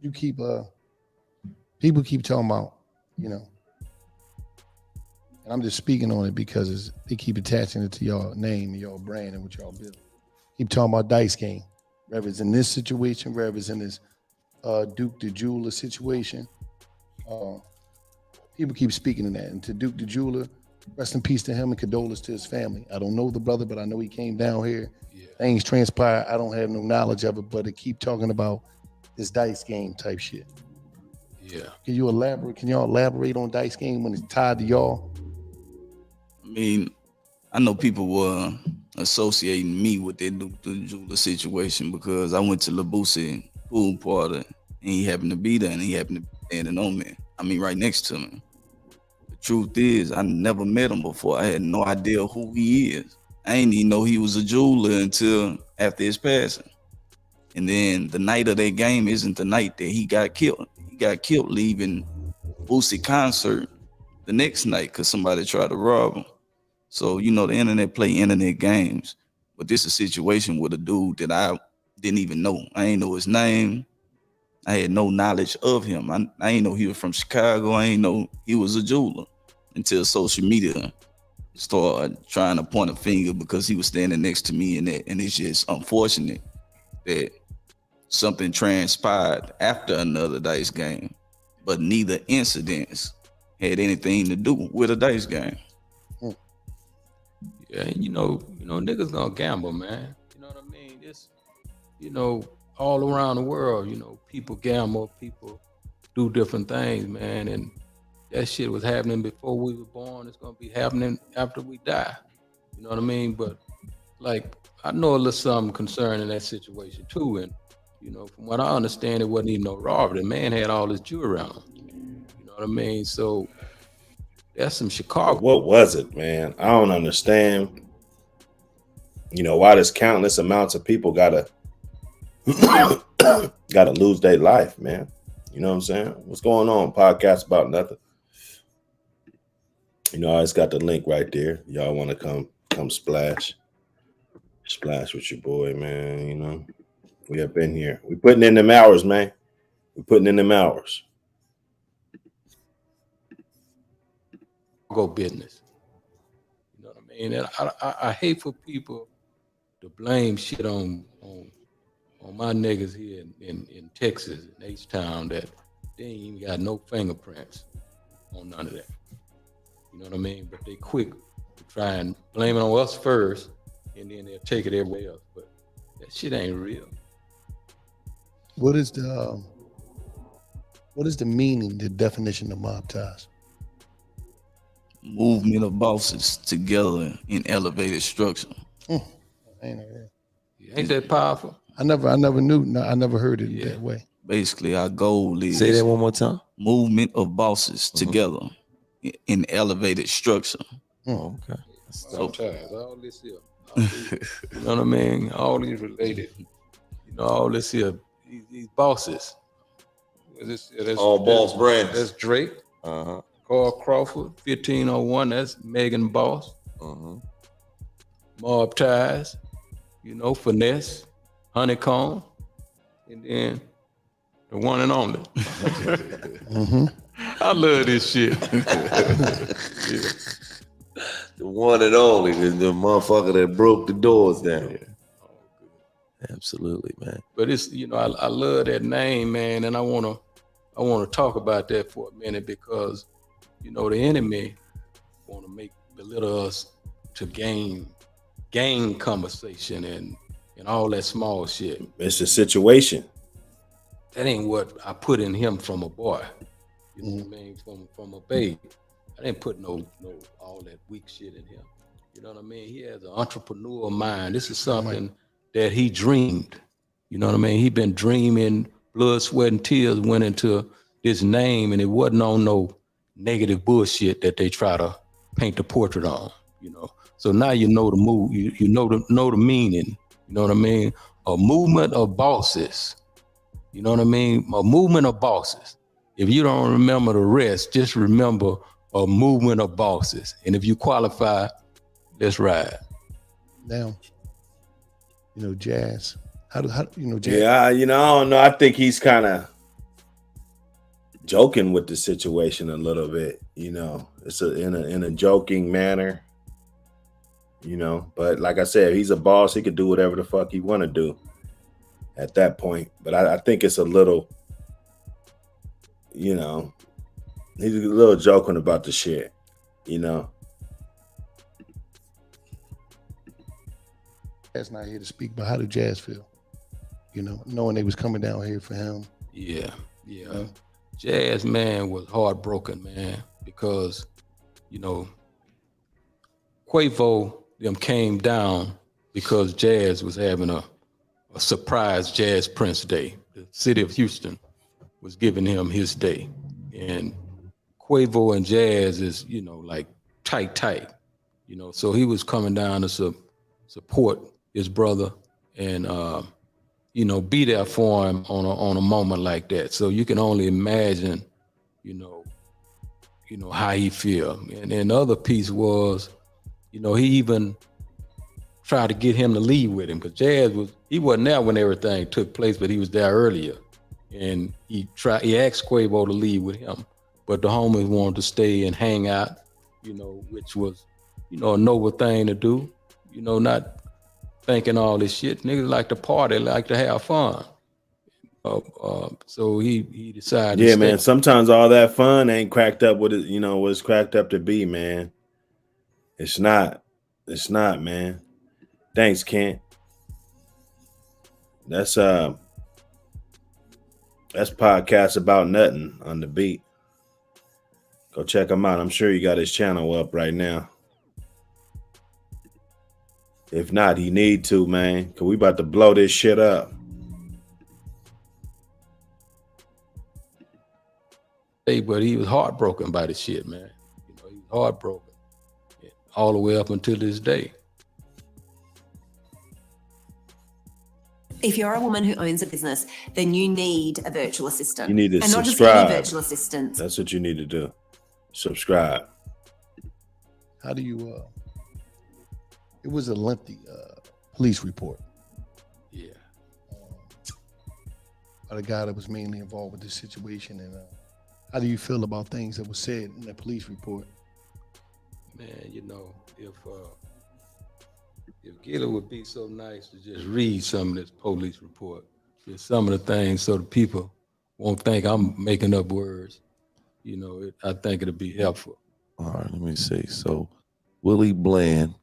You keep people keep talking about, you know, and I'm just speaking on it because they keep attaching it to your name, your brand, and what y'all build. Keep talking about dice game, whether it's in this situation, whether it's in this Duke the Jeweler situation. People keep speaking in that. And to Duke the Jeweler, rest in peace to him and condolences to his family. I don't know the brother, but I know he came down here. Yeah. Things transpired. I don't have no knowledge of it, but they keep talking about this dice game type shit. Yeah. Can y'all elaborate on dice game when it's tied to y'all? I mean, I know people were associating me with that Duke the Jeweler situation because I went to LaBusi pool party and he happened to be there and he happened to be standing on me. I mean, right next to me. The truth is, I never met him before. I had no idea who he is. I didn't even know he was a jeweler until after his passing. And then the night of that game isn't the night that he got killed. He got killed leaving Boosie concert the next night because somebody tried to rob him. So, you know, the internet play internet games. But this is a situation with a dude that I didn't even know. I ain't know his name. I had no knowledge of him. I ain't know he was from Chicago. I ain't know he was a jeweler until social media started trying to point a finger because he was standing next to me, and it's just unfortunate that something transpired after another dice game, but neither incidents had anything to do with a dice game. Yeah, you know, niggas gonna gamble, man. You know what I mean? It's, all around the world, people gamble, people do different things, man. And that shit was happening before we were born. It's gonna be happening after we die. You know what I mean? But like, I know a little something concerning that situation too. And from what I understand, it wasn't even no robbery. The man had all his jewelry on him. You know what I mean? So that's some Chicago. What was it, man? I don't understand. Why does countless amounts of people gotta lose their life, man? You know what I'm saying? What's going on? Podcast about nothing. I just got the link right there. Y'all want to come splash with your boy, man. We have been here. We putting in them hours, man. We putting in them hours. Go business. You know what I mean? And I hate for people to blame shit on my niggas here in Texas, in H-Town, that they ain't even got no fingerprints on none of that. You know what I mean? But they quick to try and blame it on us first, and then they'll take it everywhere else. But that shit ain't real. What is the meaning, the definition of mob ties? Movement of bosses together in elevated structure. Ain't that powerful? I never knew. No, I never heard it that way. Basically, our goal is Say that one more time. Movement of bosses together in elevated structure. Oh, okay. Sometimes all this here, you know what I mean? All these related, all this here, these bosses. All boss brands. That's Drake. Carl Crawford, 1501. That's Megan Boss. Mob Ties. Finesse, Honeycomb, and then the one and only. I love this shit. The one and only, the motherfucker that broke the doors down. Absolutely, man. But it's I love that name, man, and I wanna talk about that for a minute because the enemy wanna belittle us to gain conversation and all that small shit. It's a situation. That ain't what I put in him from a boy. You know what I mean? From a baby. I didn't put no all that weak shit in him. You know what I mean? He has an entrepreneurial mind. This is something that he dreamed. You know what I mean? He been dreaming, blood, sweat, and tears went into this name, and it wasn't on no negative bullshit that they try to paint the portrait on, So now you know the move, you know the meaning, you know what I mean? A movement of bosses, you know what I mean? A movement of bosses. If you don't remember the rest, just remember a movement of bosses. And if you qualify, let's ride. Now, Jazz. How Jazz? Yeah, I don't know. I think he's kind of joking with the situation a little bit. It's in a joking manner. But like I said, he's a boss. He could do whatever the fuck he want to do at that point. But I think it's a little, he's a little joking about the shit, Jazz not here to speak, but how did Jazz feel? Knowing they was coming down here for him. Yeah. Jazz, man, was heartbroken, man, because, Quavo them came down because Jazz was having a surprise Jazz Prince Day. The city of Houston was giving him his day. And Quavo and Jazz is, like tight. So he was coming down to support his brother and, be there for him on a moment like that. So you can only imagine, how he feel. And then the other piece was, he even tried to get him to leave with him because Jazz he wasn't there when everything took place, but he was there earlier. and he asked Quavo to leave with him, but the homies wanted to stay and hang out, which was, a noble thing to do, not thinking all this shit. Niggas like to party, like to have fun. So he decided to Yeah, stay. man. Sometimes all that fun ain't cracked up what it, what it's cracked up to be, man. It's not. It's not, man. Thanks, Kent. That's podcast about nothing on the beat. Go check him out. I'm sure you got his channel up right now. If not, he need to, man, because we about to blow this shit up. Hey, but he was heartbroken by the shit, man. He was heartbroken all the way up until this day. If you're a woman who owns a business, then you need a virtual assistant. You need to and subscribe. Not just any virtual assistants. That's what you need to do. Subscribe. How do you? It was a lengthy police report. Yeah. By the guy that was mainly involved with this situation, and how do you feel about things that were said in that police report? Man, if Gilly would be so nice to just read some of this police report, just some of the things, so the people won't think I'm making up words. I think it'll be helpful. All right, let me see. So, Willie Bland,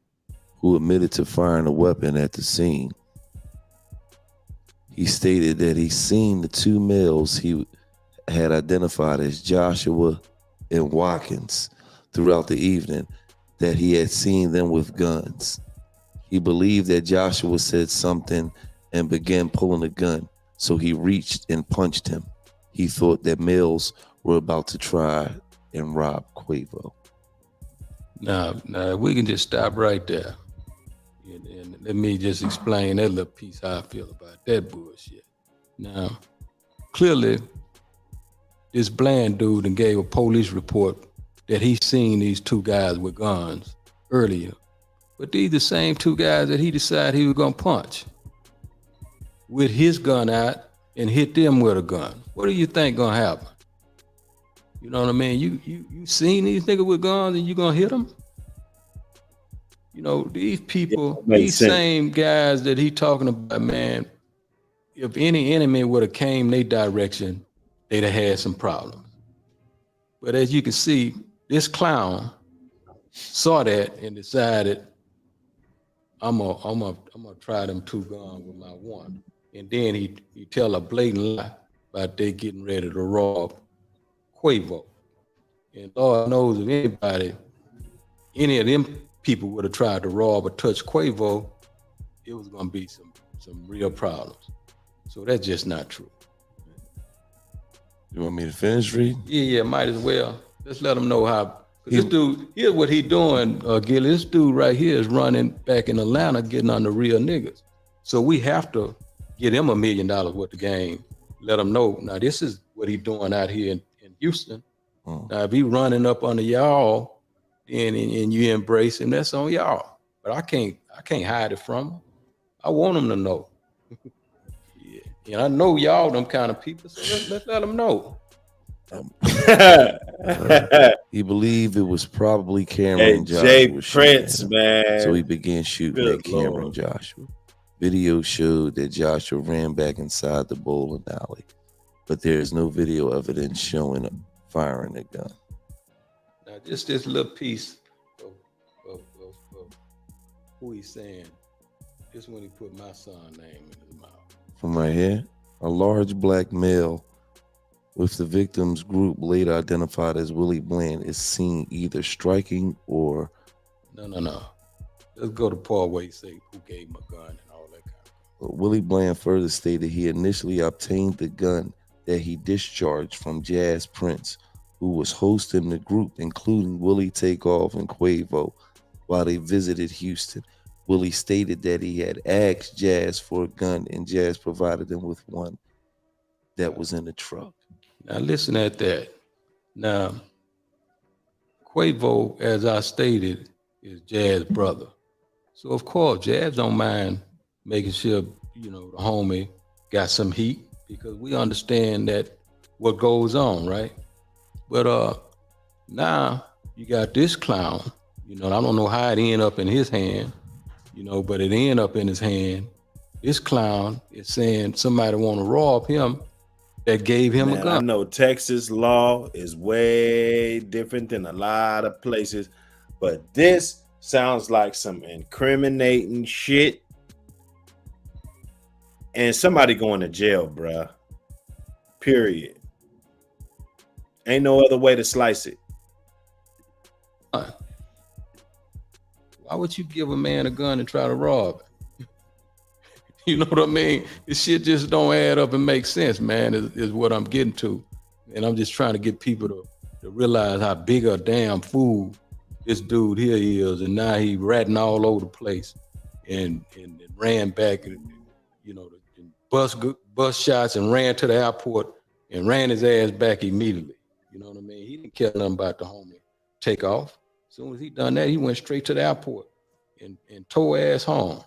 who admitted to firing a weapon at the scene, he stated that he seen the two males he had identified as Joshua and Watkins throughout the evening, that he had seen them with guns. He believed that Joshua said something and began pulling a gun, so he reached and punched him. He thought that males were about to try and rob Quavo. Now, we can just stop right there. And let me just explain that little piece how I feel about that bullshit. Now, clearly, this Bland dude and gave a police report that he seen these two guys with guns earlier. But these the same two guys that he decided he was gonna punch with his gun out and hit them with a gun. What do you think gonna happen? You know what I mean? You seen these niggas with guns and you gonna hit them? These people, these same guys that he talking about, man, if any enemy would have came their direction, they'd have had some problems. But as you can see, this clown saw that and decided, I'm gonna try them two guns with my one. And then he tell a blatant lie about they getting ready to rob Quavo. And Lord knows if anybody, any of them people would have tried to rob or touch Quavo, it was gonna be some real problems. So that's just not true. You want me to finish reading? Yeah, might as well. Let's let them know how. This dude, here's what he doing, Gilly. This dude right here is running back in Atlanta, getting on the real niggas. So we have to get him $1 million worth of game. Let him know. Now this is what he doing out here in Houston. Now if he running up under y'all, and you embrace him, that's on y'all. But I can't hide it from him. I want him to know. Yeah, and I know y'all them kind of people. So let's let them know. He believed it was probably Cameron Joshua. Jay Prince, man. So he began shooting at Cameron Joshua. Video showed that Joshua ran back inside the bowling alley, but there is no video evidence showing him firing a gun. Now, just this little piece of who he's saying, this when he put my son's name in his mouth. From right here, a large black male with the victim's group later identified as Willie Bland is seen either striking or... No. Let's go to Paul where he say who gave him a gun and all that kind of stuff. Willie Bland further stated he initially obtained the gun that he discharged from Jazz Prince, who was hosting the group, including Willie Takeoff and Quavo, while they visited Houston. Willie stated that he had asked Jazz for a gun and Jazz provided him with one that was in the truck. Now listen at that. Now, Quavo, as I stated, is Jazz's brother. So of course, Jazz don't mind making sure, the homie got some heat because we understand that what goes on, right? But now you got this clown, you know, I don't know how it ended up in his hand, you know, but it ended up in his hand. This clown is saying somebody want to rob him that gave him a Man, I gun. know Texas law is way different than a lot of places, but this sounds like some incriminating shit. And somebody going to jail, bruh. Period. Ain't no other way to slice it. Why would you give a man a gun and try to rob him? You know what I mean? This shit just don't add up and make sense, man, is what I'm getting to. And I'm just trying to get people to realize how big a damn fool this dude here is. And now he ratting all over the place and ran back and, you know, bus shots and ran to the airport and ran his ass back immediately. You know what I mean? He didn't care nothing about the homie Takeoff. As soon as he done that, he went straight to the airport and tore ass home.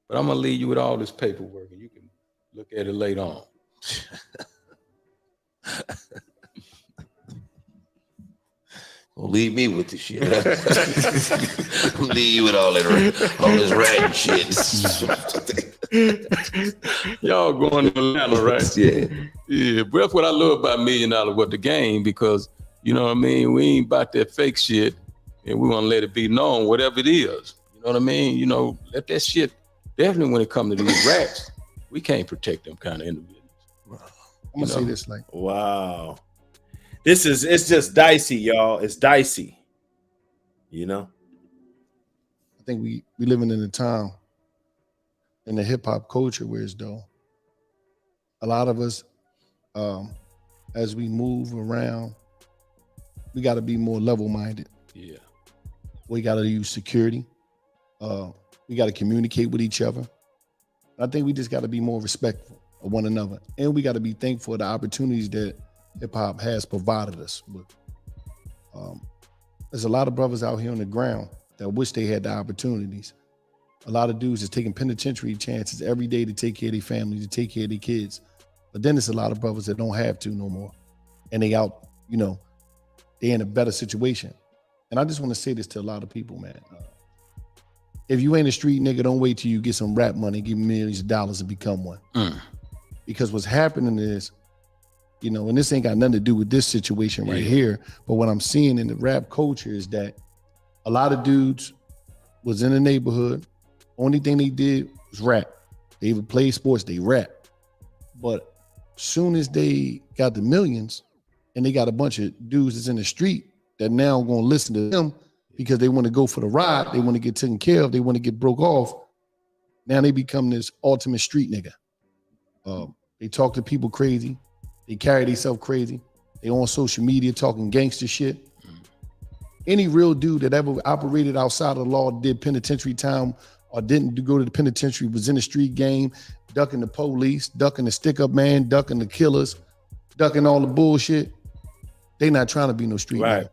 But I'm gonna leave you with all this paperwork and you can look at it later on. Don't leave me with the shit. I'll leave you with all this rat shit. Y'all going to Atlanta, right? Yeah. Yeah, but that's what I love about $1 Million What the Game, because, you know what I mean, we ain't about that fake shit and we want to let it be known, whatever it is. You know what I mean? You know, let that shit, definitely when it comes to these rats, we can't protect them kind of individuals. I'm gonna say this like, wow. It's just dicey, y'all. It's dicey. You know? I think we living in a time in the hip hop culture where it's though a lot of us, as we move around, we got to be more level minded. Yeah. We got to use security. We got to communicate with each other. I think we just got to be more respectful of one another, and we got to be thankful for the opportunities that hip hop has provided us with. There's a lot of brothers out here on the ground that wish they had the opportunities. A lot of dudes is taking penitentiary chances every day to take care of their family, to take care of their kids. But then there's a lot of brothers that don't have to no more. And they out, you know, they in a better situation. And I just want to say this to a lot of people, man. If you ain't a street nigga, don't wait till you get some rap money, give millions of dollars and become one. Because what's happening is, you know, and this ain't got nothing to do with this situation right here, but what I'm seeing in the rap culture is that a lot of dudes was in the neighborhood, only thing they did was rap. They even played sports, they rap. But soon as they got the millions and they got a bunch of dudes that's in the street that now gonna listen to them because they want to go for the ride, they want to get taken care of, they want to get broke off. Now they become this ultimate street nigga. They talk to people crazy. They carry themselves crazy. They on social media talking gangster shit. Any real dude that ever operated outside of the law, did penitentiary time, or didn't go to the penitentiary, was in the street game, ducking the police, ducking the stick-up man, ducking the killers, ducking all the bullshit. They not trying to be no street man.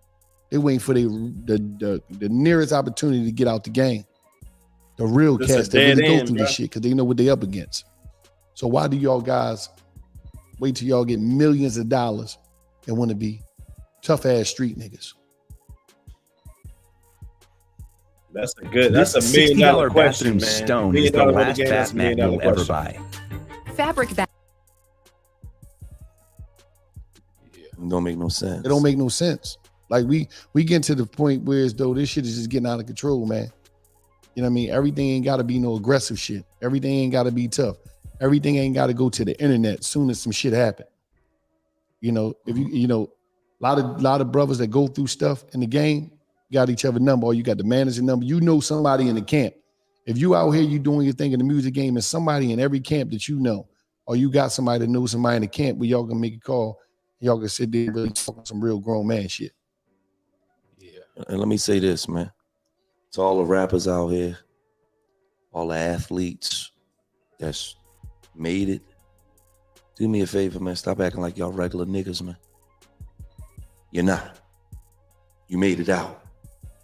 They waiting for the nearest opportunity to get out the game. The real cats that really go through this shit because they know what they up against. So why do y'all guys wait till y'all get millions of dollars and want to be tough ass street niggas? That's a $1 million question, man. Stone is the last fat man you'll ever buy. Fabric bag. It don't make no sense. It don't make no sense. Like we get to the point where as though this shit is just getting out of control, man. You know what I mean? Everything ain't got to be no aggressive shit. Everything ain't got to be tough. Everything ain't got to go to the internet soon as some shit happen. You know, if you know, a lot of brothers that go through stuff in the game got each other number, or you got the manager number. You know somebody in the camp. If you out here, you doing your thing in the music game, and somebody in every camp that you know, or you got somebody that knows somebody in the camp where y'all gonna make a call, y'all can sit there and really talk some real grown man shit. And let me say this, man. To all the rappers out here, all the athletes that's made it, do me a favor, man. Stop acting like y'all regular niggas, man. You're not. You made it out.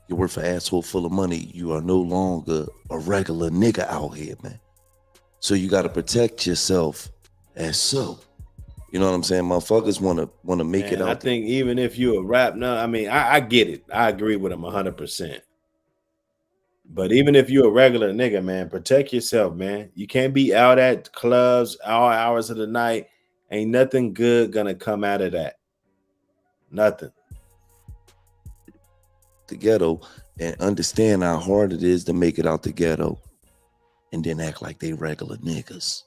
You're worth an asshole full of money. You are no longer a regular nigga out here, man. So you got to protect yourself as so. You know what I'm saying? Motherfuckers wanna make it Man, I out there. think even if you a rap, no, I mean, I get it. I agree with him 100%. But even if you're a regular nigga, man, protect yourself, man. You can't be out at clubs all hours of the night. Ain't nothing good gonna come out of that. Nothing. The ghetto and understand how hard it is to make it out the ghetto and then act like they regular niggas.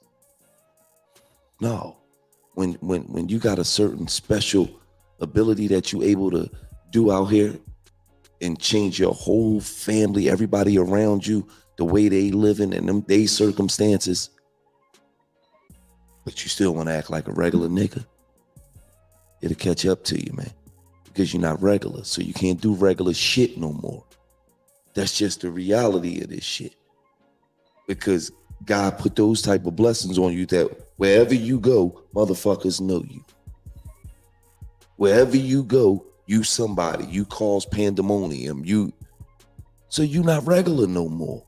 No. When you got a certain special ability that you able to do out here and change your whole family, everybody around you, the way they living and them they circumstances, but you still want to act like a regular nigga, it'll catch up to you, man, because you're not regular, so you can't do regular shit no more. That's just the reality of this shit, because God put those type of blessings on you that wherever you go, motherfuckers know you. Wherever you go, you somebody, you cause pandemonium, so you not regular no more.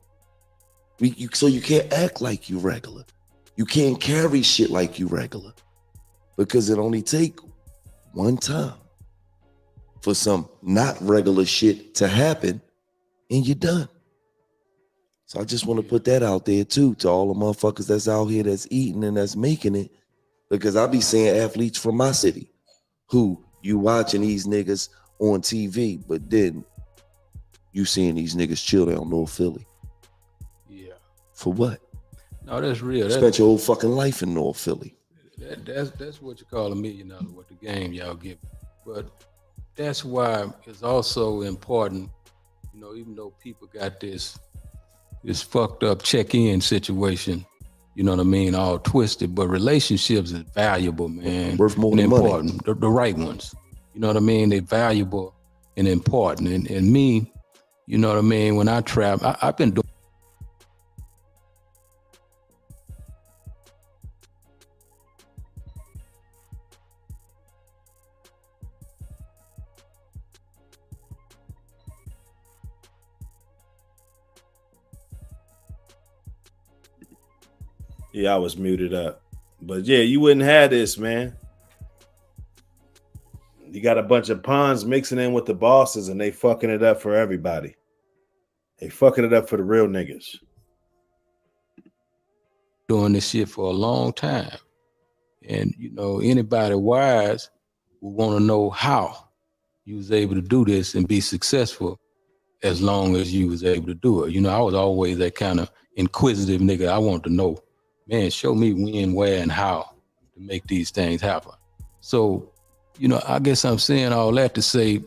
So you can't act like you regular. You can't carry shit like you regular, because it only take one time for some not regular shit to happen and you're done. So I just want to put that out there too, to all the motherfuckers that's out here that's eating and that's making it, because I be seeing athletes from my city who you watching these niggas on TV, but then you seeing these niggas chill down North Philly. Yeah. For what? No, that's real. Spent your whole fucking life in North Philly. That's what you call $1 million, what the game y'all give. But that's why it's also important, you know, even though people got this fucked up check-in situation, you know what I mean, all twisted, but relationships is valuable, man. Worth more and than important. money. The right ones. You know what I mean? They're valuable and important. And me, you know what I mean, when I travel, I've been doing Yeah, I was muted up. But yeah, you wouldn't have this, man. You got a bunch of pawns mixing in with the bosses and they fucking it up for everybody. They fucking it up for the real niggas. doing this shit for a long time. And, you know, anybody wise will want to know how you was able to do this and be successful as long as you was able to do it. You know, I was always that kind of inquisitive nigga. I want to know, man, show me when, where, and how to make these things happen. So, you know, I guess I'm saying all that to say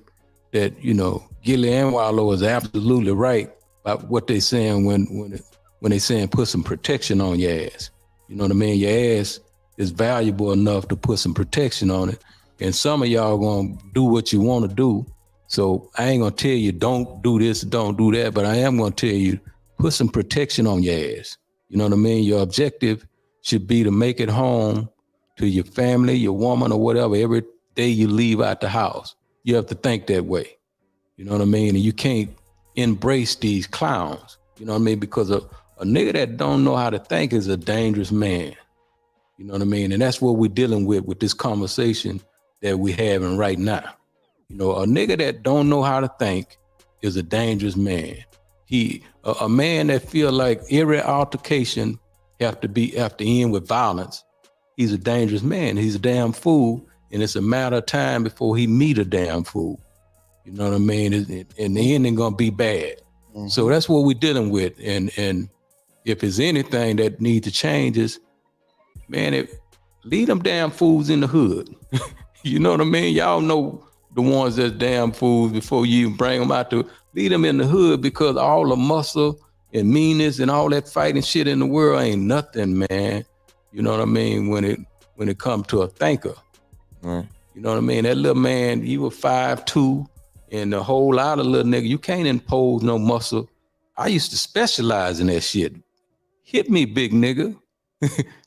that, you know, Gilly and Wallow is absolutely right about what they saying when they saying put some protection on your ass. You know what I mean? Your ass is valuable enough to put some protection on it. And some of y'all gonna do what you want to do. So I ain't gonna tell you don't do this, don't do that, but I am gonna tell you put some protection on your ass. You know what I mean? Your objective should be to make it home to your family, your woman, or whatever every day you leave out the house. You have to think that way. You know what I mean? And you can't embrace these clowns. You know what I mean? Because a nigga that don't know how to think is a dangerous man. You know what I mean? And that's what we're dealing with this conversation that we're having right now. You know, a nigga that don't know how to think is a dangerous man. A man that feel like every altercation have to end with violence, he's a dangerous man. He's a damn fool, and it's a matter of time before he meet a damn fool. You know what I mean? And the ending gonna be bad. Mm-hmm. So that's what we're dealing with. And if there's anything that needs to change is, man, leave them damn fools in the hood. You know what I mean? Y'all know the ones that's damn fools before you even bring them out to leave them in the hood, because all the muscle and meanness and all that fighting shit in the world ain't nothing, man. You know what I mean? When it comes to a thinker. Right. You know what I mean? That little man, he was 5'2", and a whole lot of little nigga, you can't impose no muscle. I used to specialize in that shit. Hit me, big nigga,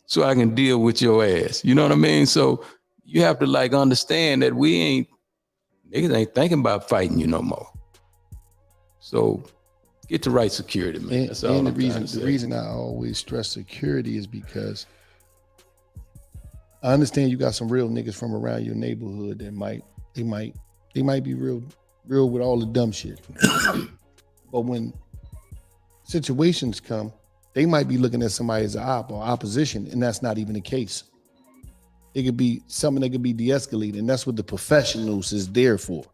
so I can deal with your ass. You know what I mean? So you have to like understand that niggas ain't thinking about fighting you no more. So get the right security, man. That's all. And the reason I always stress security is because I understand you got some real niggas from around your neighborhood that might be real with all the dumb shit. But when situations come, they might be looking at somebody as an op or opposition, and that's not even the case. It could be something that could be de-escalated, and that's what the professionals is there for.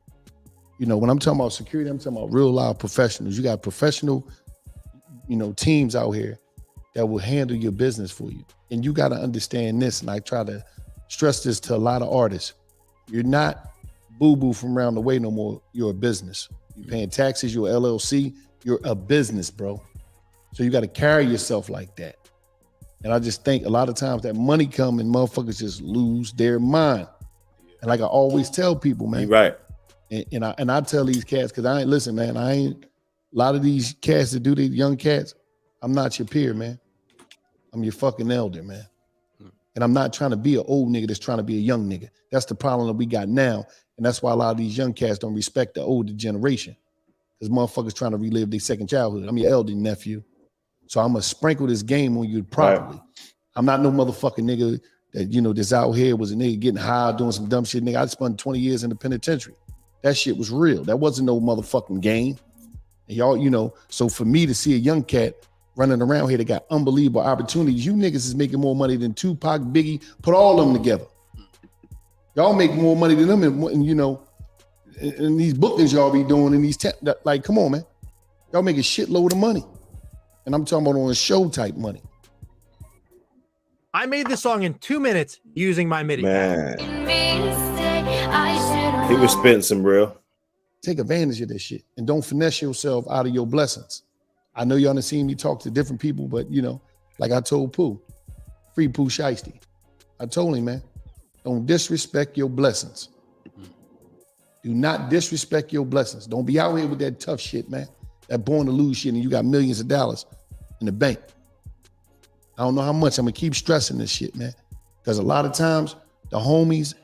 You know, when I'm talking about security, I'm talking about real live professionals. You got professional, teams out here that will handle your business for you. And you got to understand this, and I try to stress this to a lot of artists. You're not boo-boo from around the way no more. You're a business. You're paying taxes, you're LLC, you're a business, bro. So you got to carry yourself like that. And I just think a lot of times that money come and motherfuckers just lose their mind. And like I always tell people, man. You're right. And I tell these cats, because I ain't a lot of these cats that do these young cats, I'm not your peer, man. I'm your fucking elder, man. And I'm not trying to be an old nigga that's trying to be a young nigga. That's the problem that we got now. And that's why a lot of these young cats don't respect the older generation. Because motherfuckers trying to relive their second childhood. I'm your elder nephew. So I'm going to sprinkle this game on you properly. Right. I'm not no motherfucking nigga that, that's out here was a nigga getting high, doing some dumb shit. Nigga, I spent 20 years in the penitentiary. That shit was real. That wasn't no motherfucking game. And y'all, so for me to see a young cat running around here that got unbelievable opportunities, you niggas is making more money than Tupac, Biggie, put all of them together. Y'all make more money than them and these bookings y'all be doing in these, like, come on, man. Y'all make a shitload of money. And I'm talking about on a show type money. I made this song in 2 minutes using my MIDI. Man. He was spitting some real. Take advantage of this shit and don't finesse yourself out of your blessings. I know y'all done seen me talk to different people, but like I told Pooh, free Pooh Shiesty. I told him, man, don't disrespect your blessings. Do not disrespect your blessings. Don't be out here with that tough shit, man. That born to lose shit and you got millions of dollars in the bank. I don't know how much I'm gonna keep stressing this shit, man. Because a lot of times the homies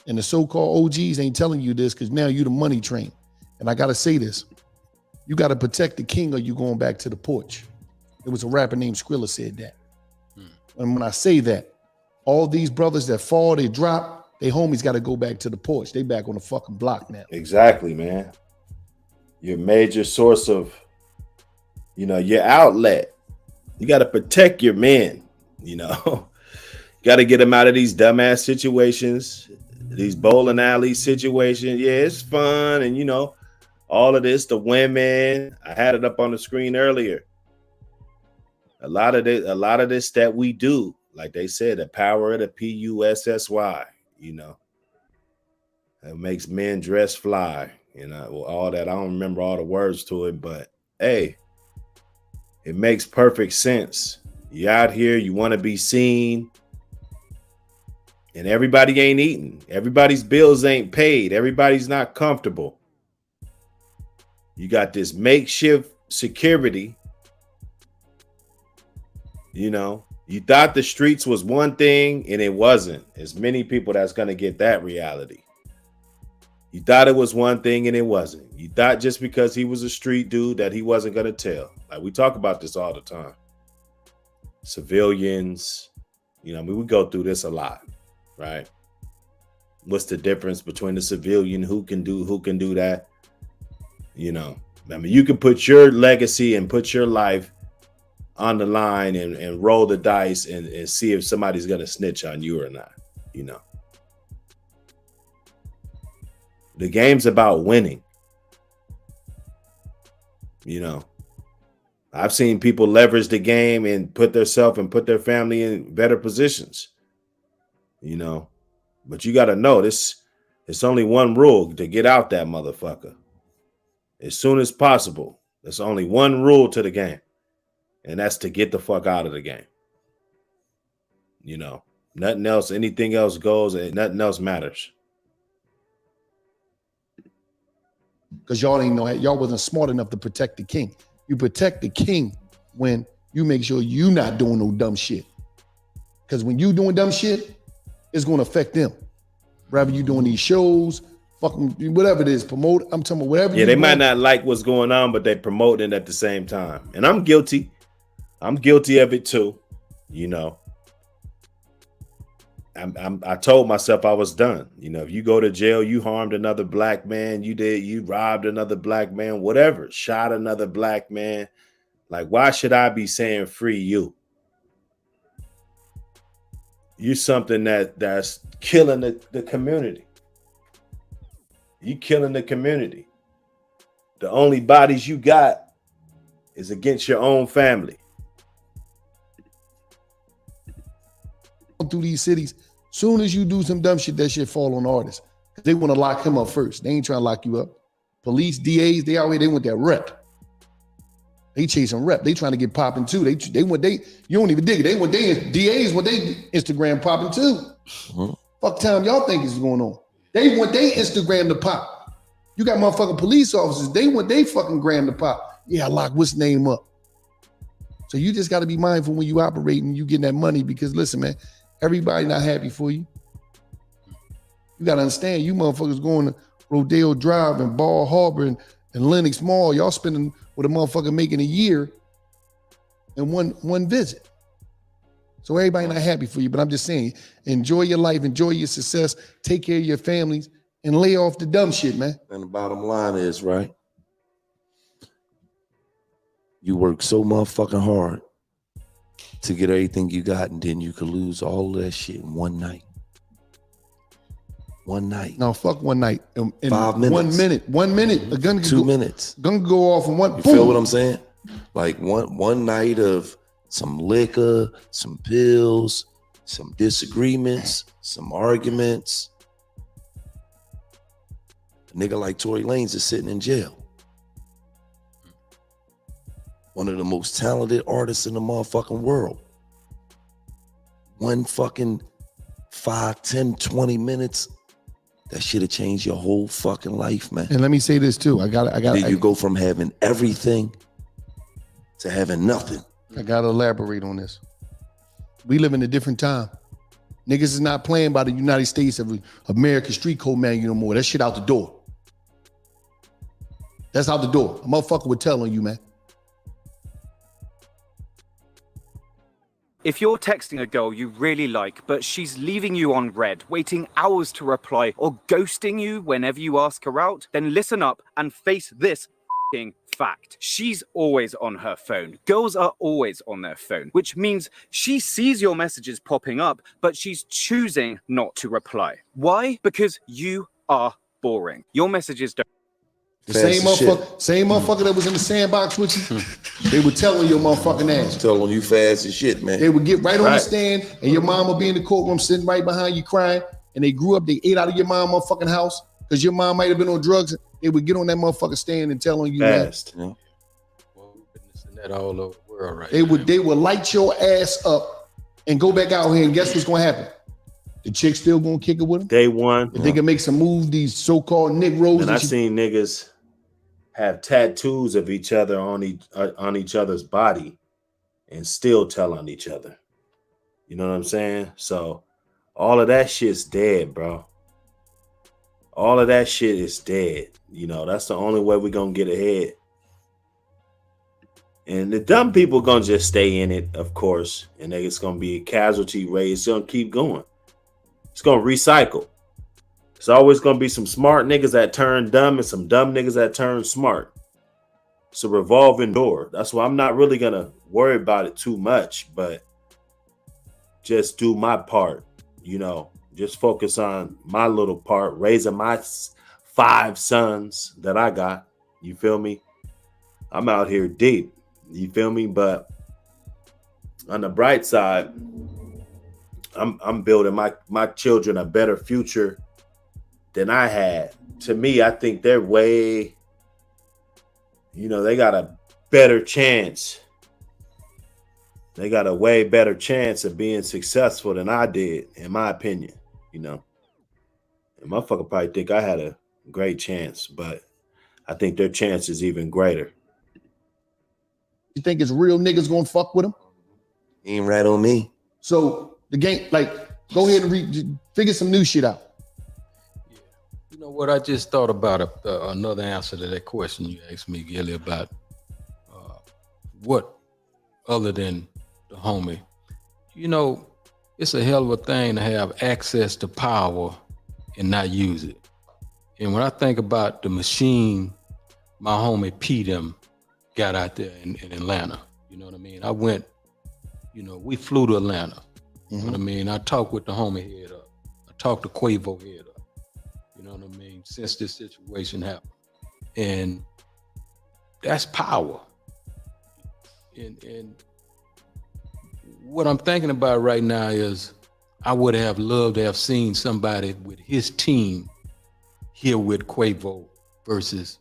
and the so-called OGs ain't telling you this because now you the money train. And I gotta say this, you gotta protect the king or you going back to the porch. It was a rapper named Skrilla said that. And when I say that, all these brothers that fall, they drop, they homies gotta go back to the porch. They back on the fucking block now. Exactly, man. Your major source of, your outlet. You got to protect your men, got to get them out of these dumbass situations, these bowling alley situations. Yeah, it's fun. And, all of this, the women, I had it up on the screen earlier. A lot of this that we do, like they said, the power of the PUSSY, it makes men dress fly. All that. I don't remember all the words to it, but hey, it makes perfect sense. You out here, you want to be seen, and everybody ain't eating. Everybody's bills ain't paid. Everybody's not comfortable. You got this makeshift security. You thought the streets was one thing, and it wasn't. There's many people that's going to get that reality. You thought it was one thing and it wasn't. You thought just because he was a street dude that he wasn't going to tell. Like we talk about this all the time. Civilians, we go through this a lot, right? What's the difference between a civilian who can do that? You can put your legacy and put your life on the line and roll the dice and see if somebody's going to snitch on you or not, The game's about winning. I've seen people leverage the game and put themselves and put their family in better positions. But you got to know this. It's only one rule to get out that motherfucker as soon as possible. There's only one rule to the game, and that's to get the fuck out of the game. Nothing else, anything else goes, and nothing else matters. Because y'all wasn't smart enough to protect the king. You protect the king when you make sure you not doing no dumb shit. Because when you doing dumb shit, it's going to affect them. Rather you doing these shows, fucking whatever it is, promote. I'm talking about whatever. Yeah, they might not like what's going on, but they promote it at the same time. And I'm guilty. I'm guilty of it too. I told myself I was done. You know, if you go to jail, you harmed another black man, you robbed another black man, whatever, shot another black man. Like, why should I be saying free you? You something that's killing the community. You killing the community. The only bodies you got is against your own family. Through these cities, soon as you do some dumb shit, that shit fall on artists. They want to lock him up first. They ain't trying to lock you up. Police, DAs, they want that rep. They chasing rep. They trying to get popping too. You don't even dig it. They want DAs want they Instagram popping too. Mm-hmm. Fuck time y'all think is going on. They want they Instagram to pop. You got motherfucking police officers. They want they fucking gram to pop. Yeah, I lock what's name up. So you just got to be mindful when you operate and you getting that money, because listen, man, everybody not happy for you. You got to understand, you motherfuckers going to Rodeo Drive and Ball Harbor and Lenox Mall, y'all spending what a motherfucker making a year in one visit. So everybody not happy for you, but I'm just saying, enjoy your life, enjoy your success, take care of your families, and lay off the dumb shit, man. And the bottom line is, right, you work so motherfucking hard to get everything you got, and then you could lose all of that shit in one night. One night. No, fuck one night. In 5 minutes. 1 minute. A gun could 2 minutes. Gun could go off in one. You boom. feel what I'm saying? Like one night of some liquor, some pills, some disagreements, some arguments. A nigga like Tory Lanez is sitting in jail. One of the most talented artists in the motherfucking world. One fucking 5, 10, 20 minutes, that should have changed your whole fucking life, man. And let me say this too. Then you go from having everything to having nothing. I gotta elaborate on this. We live in a different time. Niggas is not playing by the United States of American street code manual no more. That shit out the door. That's out the door. A motherfucker would tell on you, man. If you're texting a girl you really like, but she's leaving you on red, waiting hours to reply, or ghosting you whenever you ask her out, then listen up and face this f***ing fact. She's always on her phone. Girls are always on their phone, which means she sees your messages popping up, but she's choosing not to reply. Why? Because you are boring. Your messages don't. The same motherfucker that was in the sandbox with you, they were telling your motherfucking ass. Telling you fast as shit, man. They would get right on the stand, and your mom would be in the courtroom sitting right behind you crying, and they grew up, they ate out of your mom motherfucking house, because your mom might have been on drugs. They would get on that motherfucking stand and tell on you fast. Well, we're witnessing that all over the world right They would light your ass up and go back out here, and guess what's gonna happen? The chick still gonna kick it with them? Day one. If they can make some moves, these so-called Negroes. And I seen niggas have tattoos of each other on each other's body and still tell on each other. You know what I'm saying? So all of that shit's dead, bro. All of that shit is dead. You know, that's the only way we're gonna get ahead. And the dumb people gonna just stay in it, of course, and it's gonna be a casualty rate. It's gonna keep going. It's gonna recycle. It's always gonna be some smart niggas that turn dumb and some dumb niggas that turn smart. It's a revolving door. That's why I'm not really gonna worry about it too much, but just do my part, you know, just focus on my little part, raising my 5 sons that I got. You feel me? I'm out here deep. You feel me? But on the bright side, I'm building my children a better future than I had. To me, I think they're way, you know, they got a better chance. They got a way better chance of being successful than I did, in my opinion, you know. And motherfucker probably think I had a great chance, but I think their chance is even greater. You think it's real niggas gonna fuck with them? Ain't right on me. So the game, like, go ahead and figure some new shit out. You know what? I just thought about another answer to that question you asked me, Gilly, about what other than the homie. You know, it's a hell of a thing to have access to power and not use it. And when I think about the machine, my homie P them got out there in Atlanta. You know what I mean? I went, we flew to Atlanta. You know what I mean? I talked with the homie head up. I talked to Quavo head up. You know what I mean? Since this situation happened. And that's power. And what I'm thinking about right now is I would have loved to have seen somebody with his team here with Quavo versus,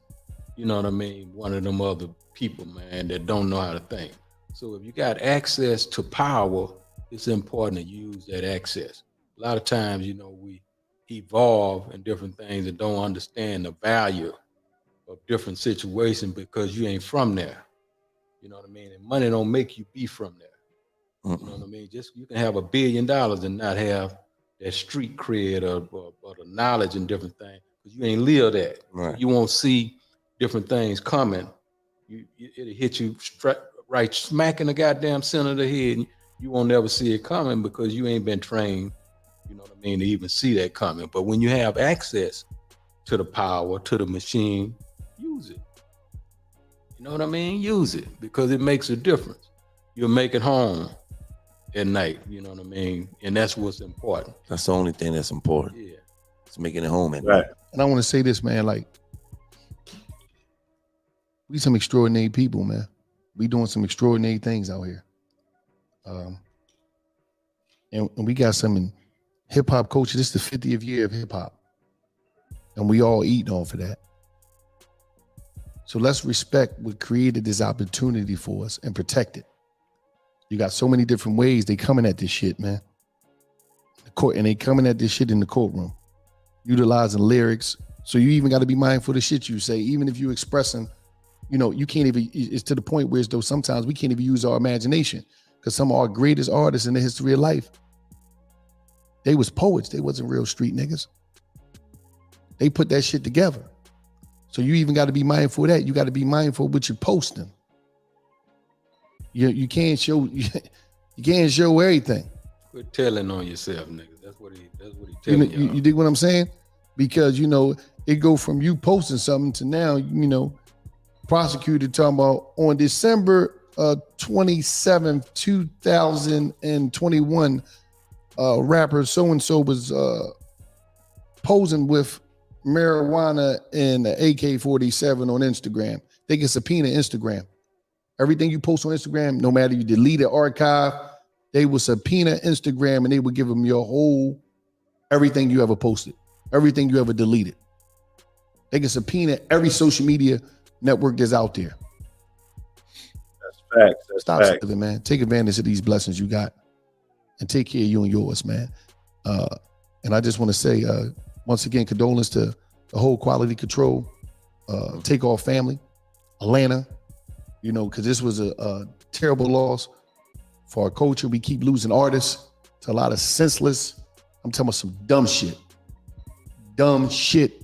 you know what I mean, one of them other people, man, that don't know how to think. So if you got access to power, it's important to use that access. A lot of times, we evolve in different things and don't understand the value of different situations because you ain't from there. You know what I mean? And money don't make you be from there. You know what I mean? Just you can have $1 billion and not have that street cred or the knowledge and different things because you ain't live that. Right. So you won't see different things coming. It'll hit you right smack in the goddamn center of the head. And you won't never see it coming because you ain't been trained, you know what I mean, to even see that coming. But when you have access to the power, to the machine, use it. You know what I mean? Use it because it makes a difference. You'll make it home at night, you know what I mean? And that's what's important. That's the only thing that's important. Yeah. It's making it home at Right. night. And I want to say this, man, like, we some extraordinary people, man. We doing some extraordinary things out here. And we got some in hip hop culture. This is the 50th year of hip hop. And we all eating off of that. So let's respect what created this opportunity for us and protect it. You got so many different ways they coming at this shit, man. The court, and they coming at this shit in the courtroom, utilizing lyrics. So you even got to be mindful of the shit you say, even if you expressing, you can't even, it's to the point where as though sometimes we can't even use our imagination because some of our greatest artists in the history of life, they was poets. They wasn't real street niggas. They put that shit together. So you even got to be mindful of that. You got to be mindful of what you're posting. You can't show everything. Quit telling on yourself, nigga. That's what he telling you dig what I'm saying? Because it go from you posting something to now, prosecutor talking about on December 27th, 2021, rapper so-and-so was posing with marijuana and an AK-47 on Instagram. They can subpoena Instagram. Everything you post on Instagram, no matter you delete it, archive, they will subpoena Instagram and they will give them your whole, everything you ever posted, everything you ever deleted. They can subpoena every social media network that's out there. That's facts. Stop living, man. Take advantage of these blessings you got and take care of you and yours, man. And I just want to say, once again, condolence to the whole Quality Control, Takeoff family, Atlanta, because this was a terrible loss for our culture. We keep losing artists to a lot of senseless, I'm talking about some dumb shit. Dumb shit.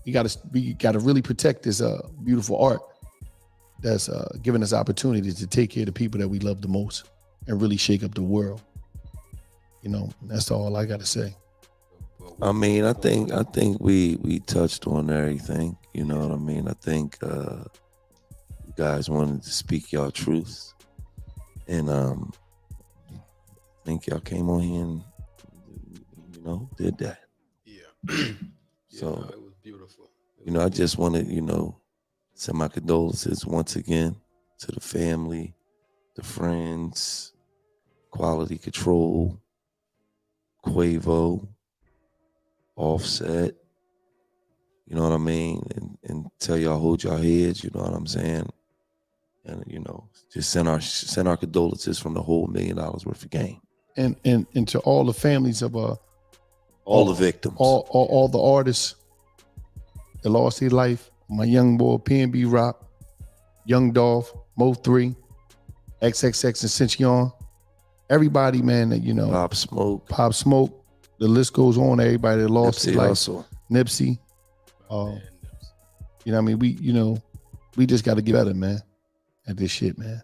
We gotta really protect this beautiful art that's giving us opportunities to take care of the people that we love the most and really shake up the world. That's all I gotta say. I mean, I think we touched on everything. You know what I mean? I think you guys wanted to speak y'all truths, and I think y'all came on here and did that. Yeah. So it was beautiful. I just wanted send my condolences once again to the family, the friends, Quality Control, Quavo, Offset, you know what I mean? And tell y'all hold y'all heads, you know what I'm saying? And just send our condolences from the whole $1 million worth of game. And to all the families of all the victims. All the artists that lost their life. My young boy PNB Rock, Young Dolph, Mo 3, XXX Ascension, everybody, man, that Pop Smoke, the list goes on, everybody that lost their life. Nipsey. I mean? We just got to get better, man, at this shit, man.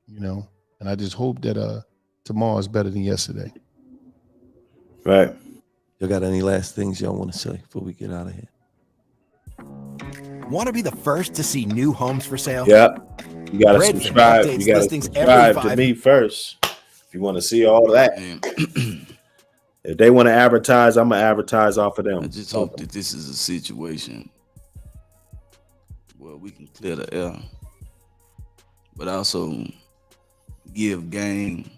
And I just hope that tomorrow is better than yesterday. Right. Y'all got any last things y'all want to say before we get out of here? Want to be the first to see new homes for sale? Yep. You gotta Redfin subscribe. updates You gotta listings subscribe every to me first if you want to see all that. If they want to advertise, I'm gonna advertise off of them. I just hope that this is a situation where we can clear the air, but also give game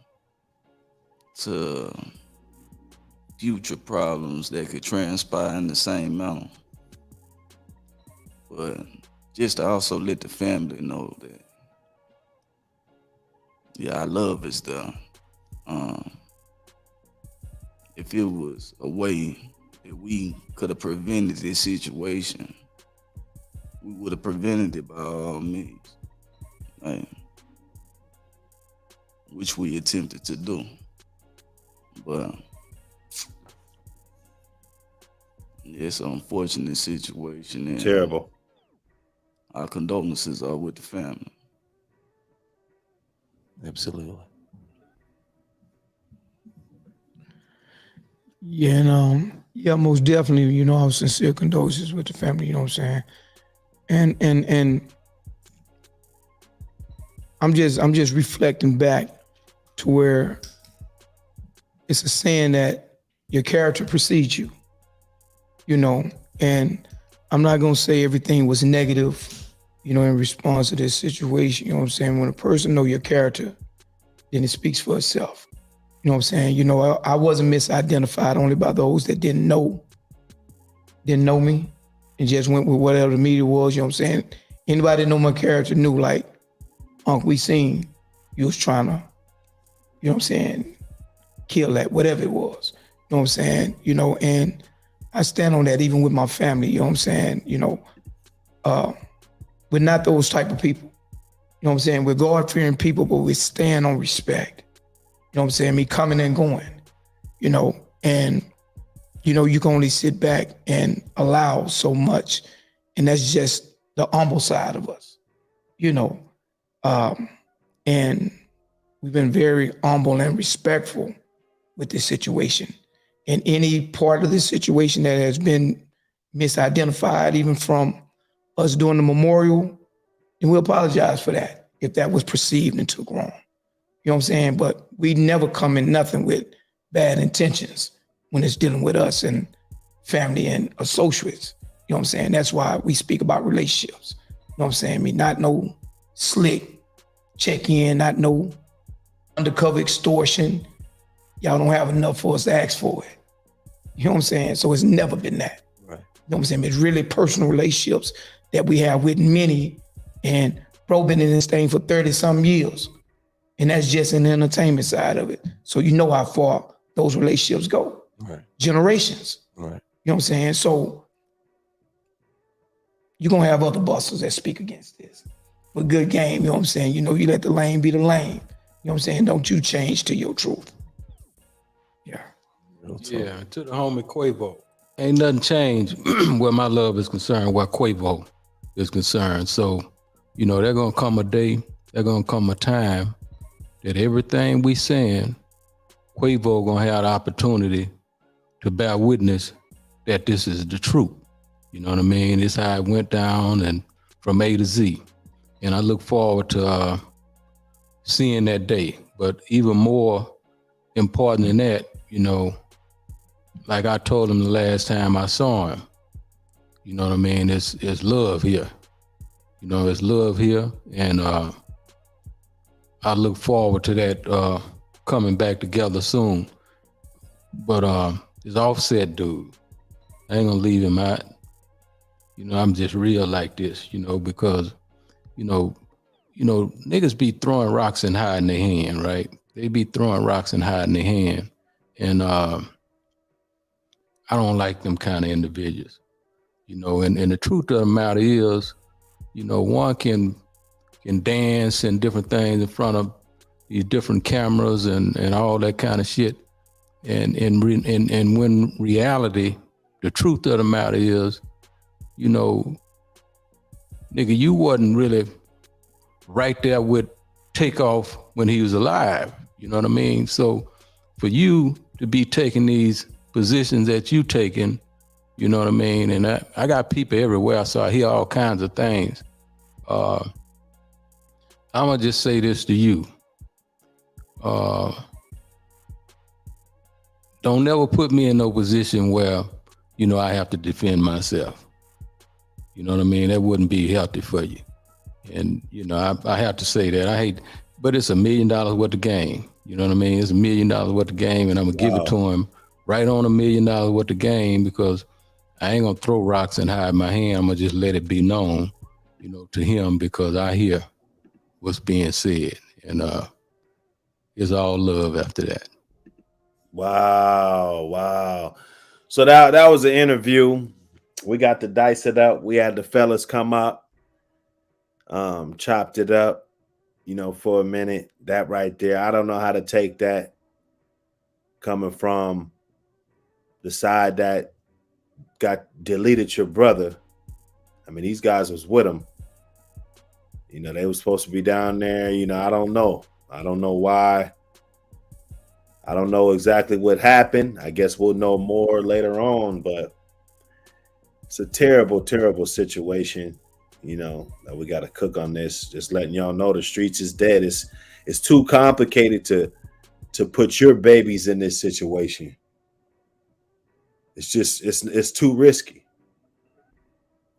to future problems that could transpire in the same manner. But just to also let the family know that, yeah, our love is there. If it was a way that we could have prevented this situation, we would have prevented it by all means, right? Which we attempted to do. But it's an unfortunate situation. And Terrible. our condolences are with the family. Absolutely. Yeah, and yeah, most definitely, you know, our sincere condolences with the family, you know what I'm saying? And I'm just reflecting back to where it's a saying that your character precedes you, you know, and I'm not gonna say everything was negative, you know, in response to this situation, you know what I'm saying? When a person know your character, then it speaks for itself. You know what I'm saying? You know, I wasn't misidentified only by those that didn't know me and just went with whatever the media was, you know what I'm saying? Anybody that know my character knew, like, Unc, we seen you was trying to, you know what I'm saying, kill that, whatever it was. You know what I'm saying? You know, and I stand on that even with my family, you know what I'm saying? You know, we're not those type of people. You know what I'm saying? We're God-fearing people, but we stand on respect. You know what I'm saying? Me coming and going, you know, and, you know, you can only sit back and allow so much. And that's just the humble side of us, you know. And we've been very humble and respectful with this situation. And any part of this situation that has been misidentified, even from us doing the memorial, and we apologize for that if that was perceived and took wrong. You know what I'm saying? But we never come in nothing with bad intentions when it's dealing with us and family and associates. You know what I'm saying? That's why we speak about relationships. You know what I'm saying? I mean, not no slick check-in, not no undercover extortion. Y'all don't have enough for us to ask for it. You know what I'm saying? So it's never been that. Right. You know what I'm saying? It's really personal relationships that we have with many. And bro been in this thing for 30-some years. And that's just an entertainment side of it. So you know how far those relationships go. Right. Generations. Right. You know what I'm saying? So you're going to have other busters that speak against this. But good game, you know what I'm saying? You know, you let the lane be the lane. You know what I'm saying? Don't you change to your truth. Yeah. Yeah, to the homie Quavo. Ain't nothing changed where my love is concerned, where Quavo is concerned. So, you know, there's going to come a day, there's going to come a time that everything we saying, Quavo gonna have the opportunity to bear witness that this is the truth. You know what I mean? It's how it went down and from A to Z. And I look forward to seeing that day. But even more important than that, you know, like I told him the last time I saw him, you know what I mean? It's love here. You know, it's love here. And I look forward to that coming back together soon. But this Offset dude, I ain't gonna leave him out. You know, I'm just real like this, you know, because, you know, niggas be throwing rocks and hiding their hand, right? They be throwing rocks and hiding their hand. And I don't like them kind of individuals, you know, and the truth of the matter is, you know, one can dance and different things in front of these different cameras and all that kind of shit. And when reality, the truth of the matter is, you know, nigga, you wasn't really right there with Takeoff when he was alive. You know what I mean? So for you to be taking these positions that you taking, you know what I mean? And I got people everywhere, so I hear all kinds of things. I'm gonna just say this to you. Don't never put me in no position where, you know, I have to defend myself. You know what I mean? That wouldn't be healthy for you. And, you know, I have to say that. I hate, but it's $1 million worth of game. You know what I mean? It's $1 million worth of game, and I'm gonna give it to him right on $1 million worth of game, because I ain't gonna throw rocks and hide my hand. I'm gonna just let it be known, you know, to him, because I hear what's being said, and it's all love after that. Wow. So that was an interview. We got to dice it up. We had the fellas come up, chopped it up, you know, for a minute. That right there, I don't know how to take that coming from the side that got deleted your brother. I mean, these guys was with him. You know, they were supposed to be down there. You know, I don't know why. I don't know exactly what happened. I guess we'll know more later on, but it's a terrible, terrible situation, you know, that we got to cook on this. Just letting y'all know the streets is dead. It's too complicated to put your babies in this situation. It's just, it's too risky.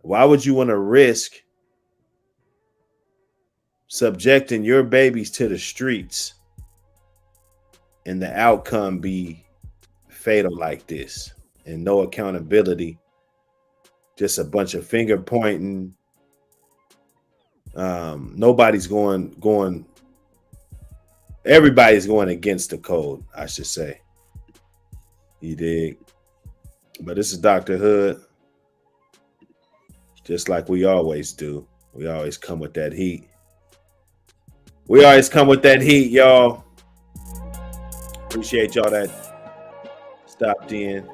Why would you want to risk subjecting your babies to the streets and the outcome be fatal like this, and no accountability, just a bunch of finger pointing? Nobody's going, everybody's going against the code, I should say. You dig? But this is Dr. Hood. Just like we always do. We always come with that heat. Y'all. Appreciate y'all that stopped in.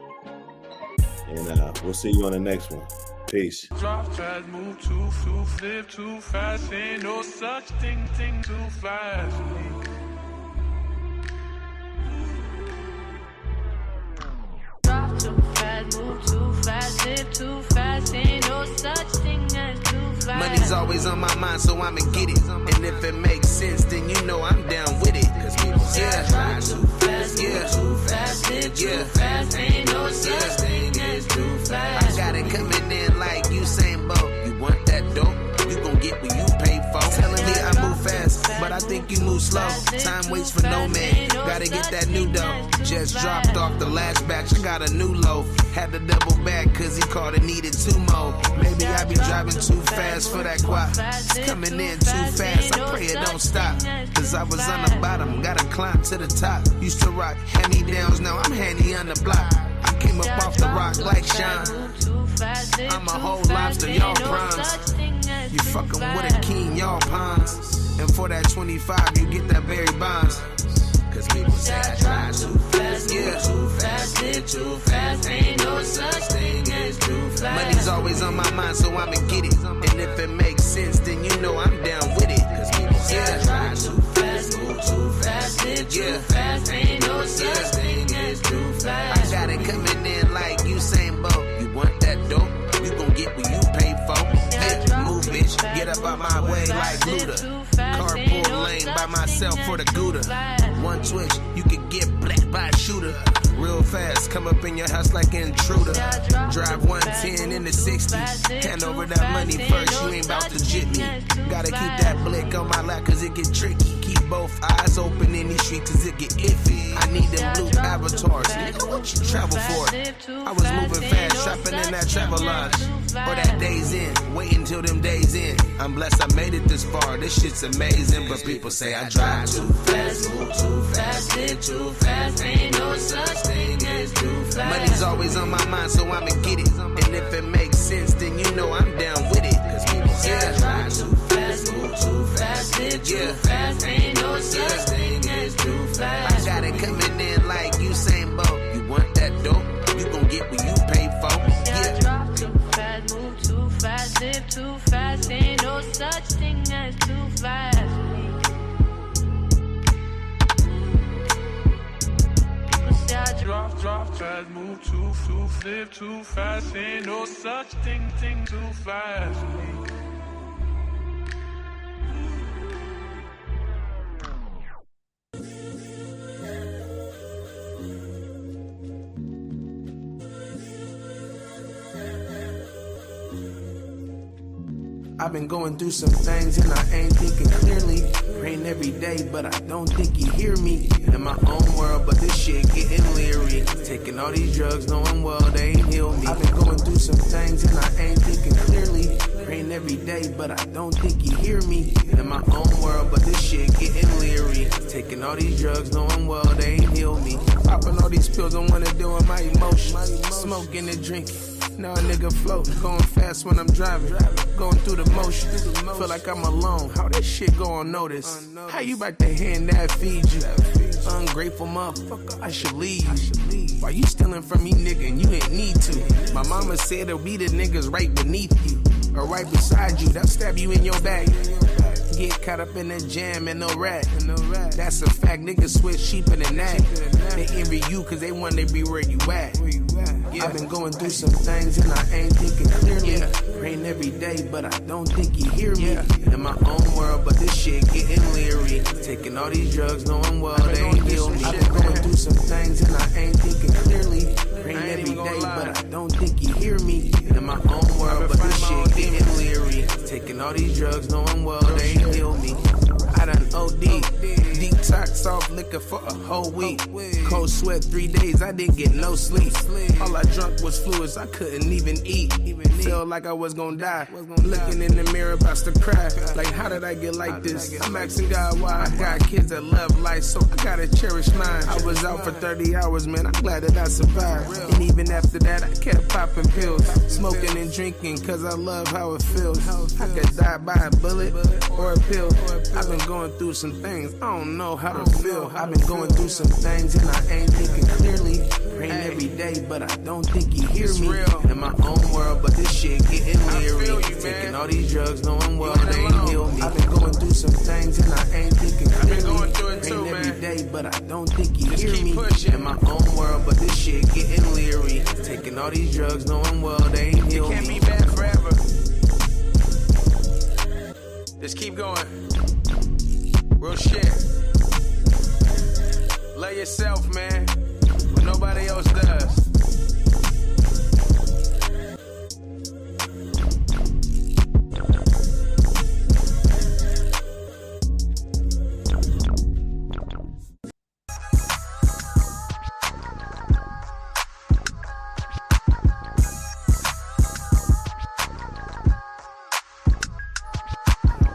And we'll see you on the next one. Peace. Drop fast, move too flip too fast. Ain't no such thing too fast. Drop too fast, move too fast, live too fast. Ain't no such thing as too fast. Money's always on my mind, so I'ma get it. And if it makes sense, then you know I'm down with it. Cause people say I drive too fast, move too fast, live too fast. Ain't no such thing as too fast. I got it coming in like Usain Bolt. You want that dope? You gon' get what you pay for. Telling me I move fast, but I think you move slow. Time waits for no man. Gotta get that new dough. Just dropped off the last batch. I got a new loaf. Had to double back cause he called and needed 2 more. Maybe I be driving too fast for that guap. It's coming in too fast. I pray it don't stop. Cause I was on the bottom, gotta climb to the top. Used to rock hand-me-downs, now I'm handy on the block. I came up off the rock like Sean. I'm a whole lobster, y'all prawns. You fucking with a king, y'all ponds. And for that 25, you get that Barry Bonds. Cause people say I drive too fast, yeah, too fast, live too fast. Ain't no such thing as too fast. Money's always on my mind, so I'ma get it. And if it makes sense, then you know I'm down with it. Cause people say I drive too fast, move too fast, live too fast. Ain't no such thing as too fast. I got it coming in like Usain Bolt. You want that dope? You gon' get what you pay for. Yeah, move, bitch. Get up out my way like Luda. Carpool lane by myself for the Gouda. One twitch, you could get black by a shooter. Real fast, come up in your house like an intruder. Drive 110 in the 60. Hand over that money first, you ain't about to jit me. Gotta keep that blick on my lap cause it get tricky. Keep both eyes open in these streets cause it get iffy. I need them blue avatars. Nigga, what you travel for? I was moving fast, shopping in that travel lodge. Or that days in, waiting till them days in. I'm blessed I made it this far, this shit's amazing. But people say I drive too fast, move too fast, live too fast. Ain't no such thing as too fast. Money's always on my mind, so I'ma get it. And if it makes sense, then you know I'm down with it. Cause people say I drive too fast, move too fast, live too fast. Ain't no such thing as too fast. I got it coming in like Usain Bolt. You want that dope? You gon' get what you pay for. Yeah. Drop too fast, move too fast, live too fast. Ain't no such thing as too fast. Drop fast, move too live too fast. Ain't no such thing too fast for me. I've been going through some things and I ain't thinking clearly. Praying every day, but I don't think you hear me. In my own world, but this shit getting leery. Taking all these drugs, knowing well they ain't heal me. I've been going through some things and I ain't thinking clearly. Praying every day, but I don't think you hear me. In my own world, but this shit getting leery. Taking all these drugs, knowing well they ain't heal me. Popping all these pills, don't wanna deal with my emotions. Smoking and drinking. Now a nigga float, going fast when I'm driving, going through the motions. Feel like I'm alone. How that shit go unnoticed? How you about to hand that feed you? Ungrateful motherfucker, I should leave you. Why you stealing from me, nigga, and you didn't need to? My mama said it'll be the niggas right beneath you, or right beside you, they'll stab you in your back. Get caught up in the jam and no rat. That's a fact, niggas switch cheaper than that. They envy you cause they want to be where you at. Yeah. I've been going through some things and I ain't thinking clearly. Praying every day, but I don't think you hear me. In my own world, but this shit getting leery. Taking all these drugs, knowing well they ain't heal me. I've been going through some things and I ain't thinking clearly. Praying every day, but I don't think you hear me. In my own world, but this shit getting leery. Taking all these drugs, knowing well they ain't heal me. I done OD, detox off liquor for a whole week. Cold sweat 3 days, I didn't get no sleep. All I drunk was fluids, I couldn't even eat. Felt like I was gonna die. Looking in the mirror, about to cry. Like, how did I get like this? I'm asking God why. I got kids that love life, so I gotta cherish mine. I was out for 30 hours, man, I'm glad that I survived. And even after that, I kept popping pills. Smoking and drinking, cause I love how it feels. I could die by a bullet or a pill. I've been going through some things, I don't know how to feel. I've been going through some things and I ain't thinking clearly. Praying every day, but I don't think you hear me. In my own world, but this shit getting leery. Taking all these drugs, knowing well they ain't heal me. I've been going through some things and I ain't thinking clearly. Praying every day, but I don't think you hear me. In my own world, but this shit getting leery. Taking all these drugs, knowing well they ain't heal me. Can't be bad forever. Just keep going. Real shit. Love yourself, man, when nobody else does.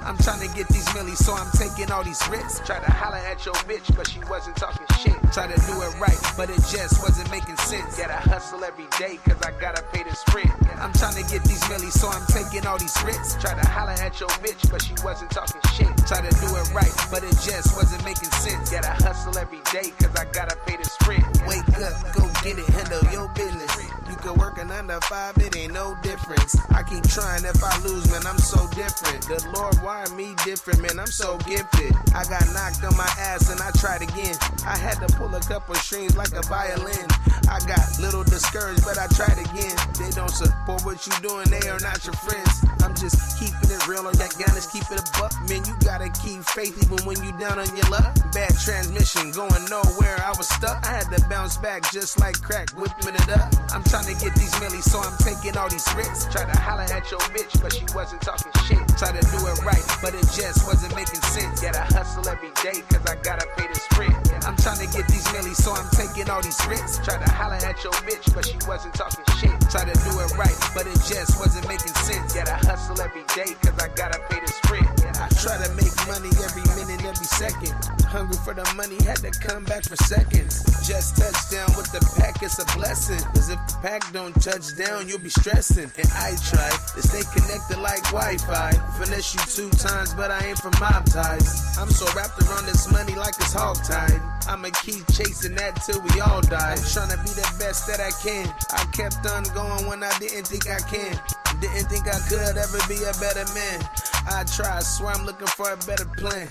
I'm trying to get these millies, so I'm taking all these risks. Try to holler at your bitch, but she wasn't talking shit. Try to do it right, but it just wasn't making sense. Gotta hustle every day, cause I gotta pay this rent. I'm trying to get these millies, so I'm taking all these risks. Try to holler at your bitch, but she wasn't talking shit. Try to do it right, but it just wasn't making sense. Gotta hustle every day, cause I gotta pay this rent. Wake up, go get it, handle your business. You can work an under 5, it ain't no difference. I keep trying, if I lose, man, I'm so different. The Lord wired me different, man, I'm so gifted. I got knocked on my ass and I tried again. I had to pull a couple strings like a violin. I got little discouraged, but I tried again. They don't support what you doing, they are not your friends. I'm just keeping it real, on that honest, keep it a buck. Man, you gotta keep faith even when you down on your luck. Bad transmission, going nowhere, I was stuck. I had to bounce back just like crack, whipping it up. I'm trying to get these millies, so I'm taking all these risks. Try to holler at your bitch, but she wasn't talking shit. Try to do it right, but it just wasn't making sense. Gotta hustle every day, cause I gotta pay this rent. I'm trying to get these millies, so I'm taking all these risks. Try to holler at your bitch, but she wasn't talking shit. Try to do it right, but it just wasn't making sense. Gotta hustle every day, cause I gotta pay this rent. I try to make money every minute, every second. Hungry for the money, had to come back for seconds. Just touchdown with the pack, it's a blessing. Cause if the pack don't touch down, you'll be stressing. And I try to stay connected like Wi-Fi. Finesse you 2 times, but I ain't from mob ties. I'm so wrapped around this money like it's hog tied. I'ma keep chasing that till we all die. I'm trying to be the best that I can. I kept on going when I didn't think I can. Didn't think I could ever be a better man. I try, I swear I'm looking for a better plan.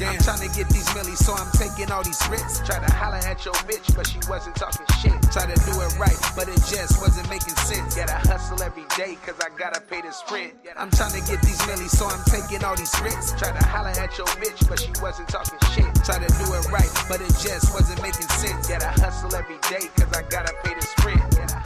I'm trying to get these millies, so I'm taking all these risks. Try to holler at your bitch, but she wasn't talking shit. Try to do it right, but it just wasn't making sense. Gotta hustle every day, cause I gotta pay this rent. I'm trying to get these millies, so I'm taking all these risks. Try to holler at your bitch, but she wasn't talking shit. Try to do it right, but it just wasn't making sense. Gotta hustle every day, cause I gotta pay this rent.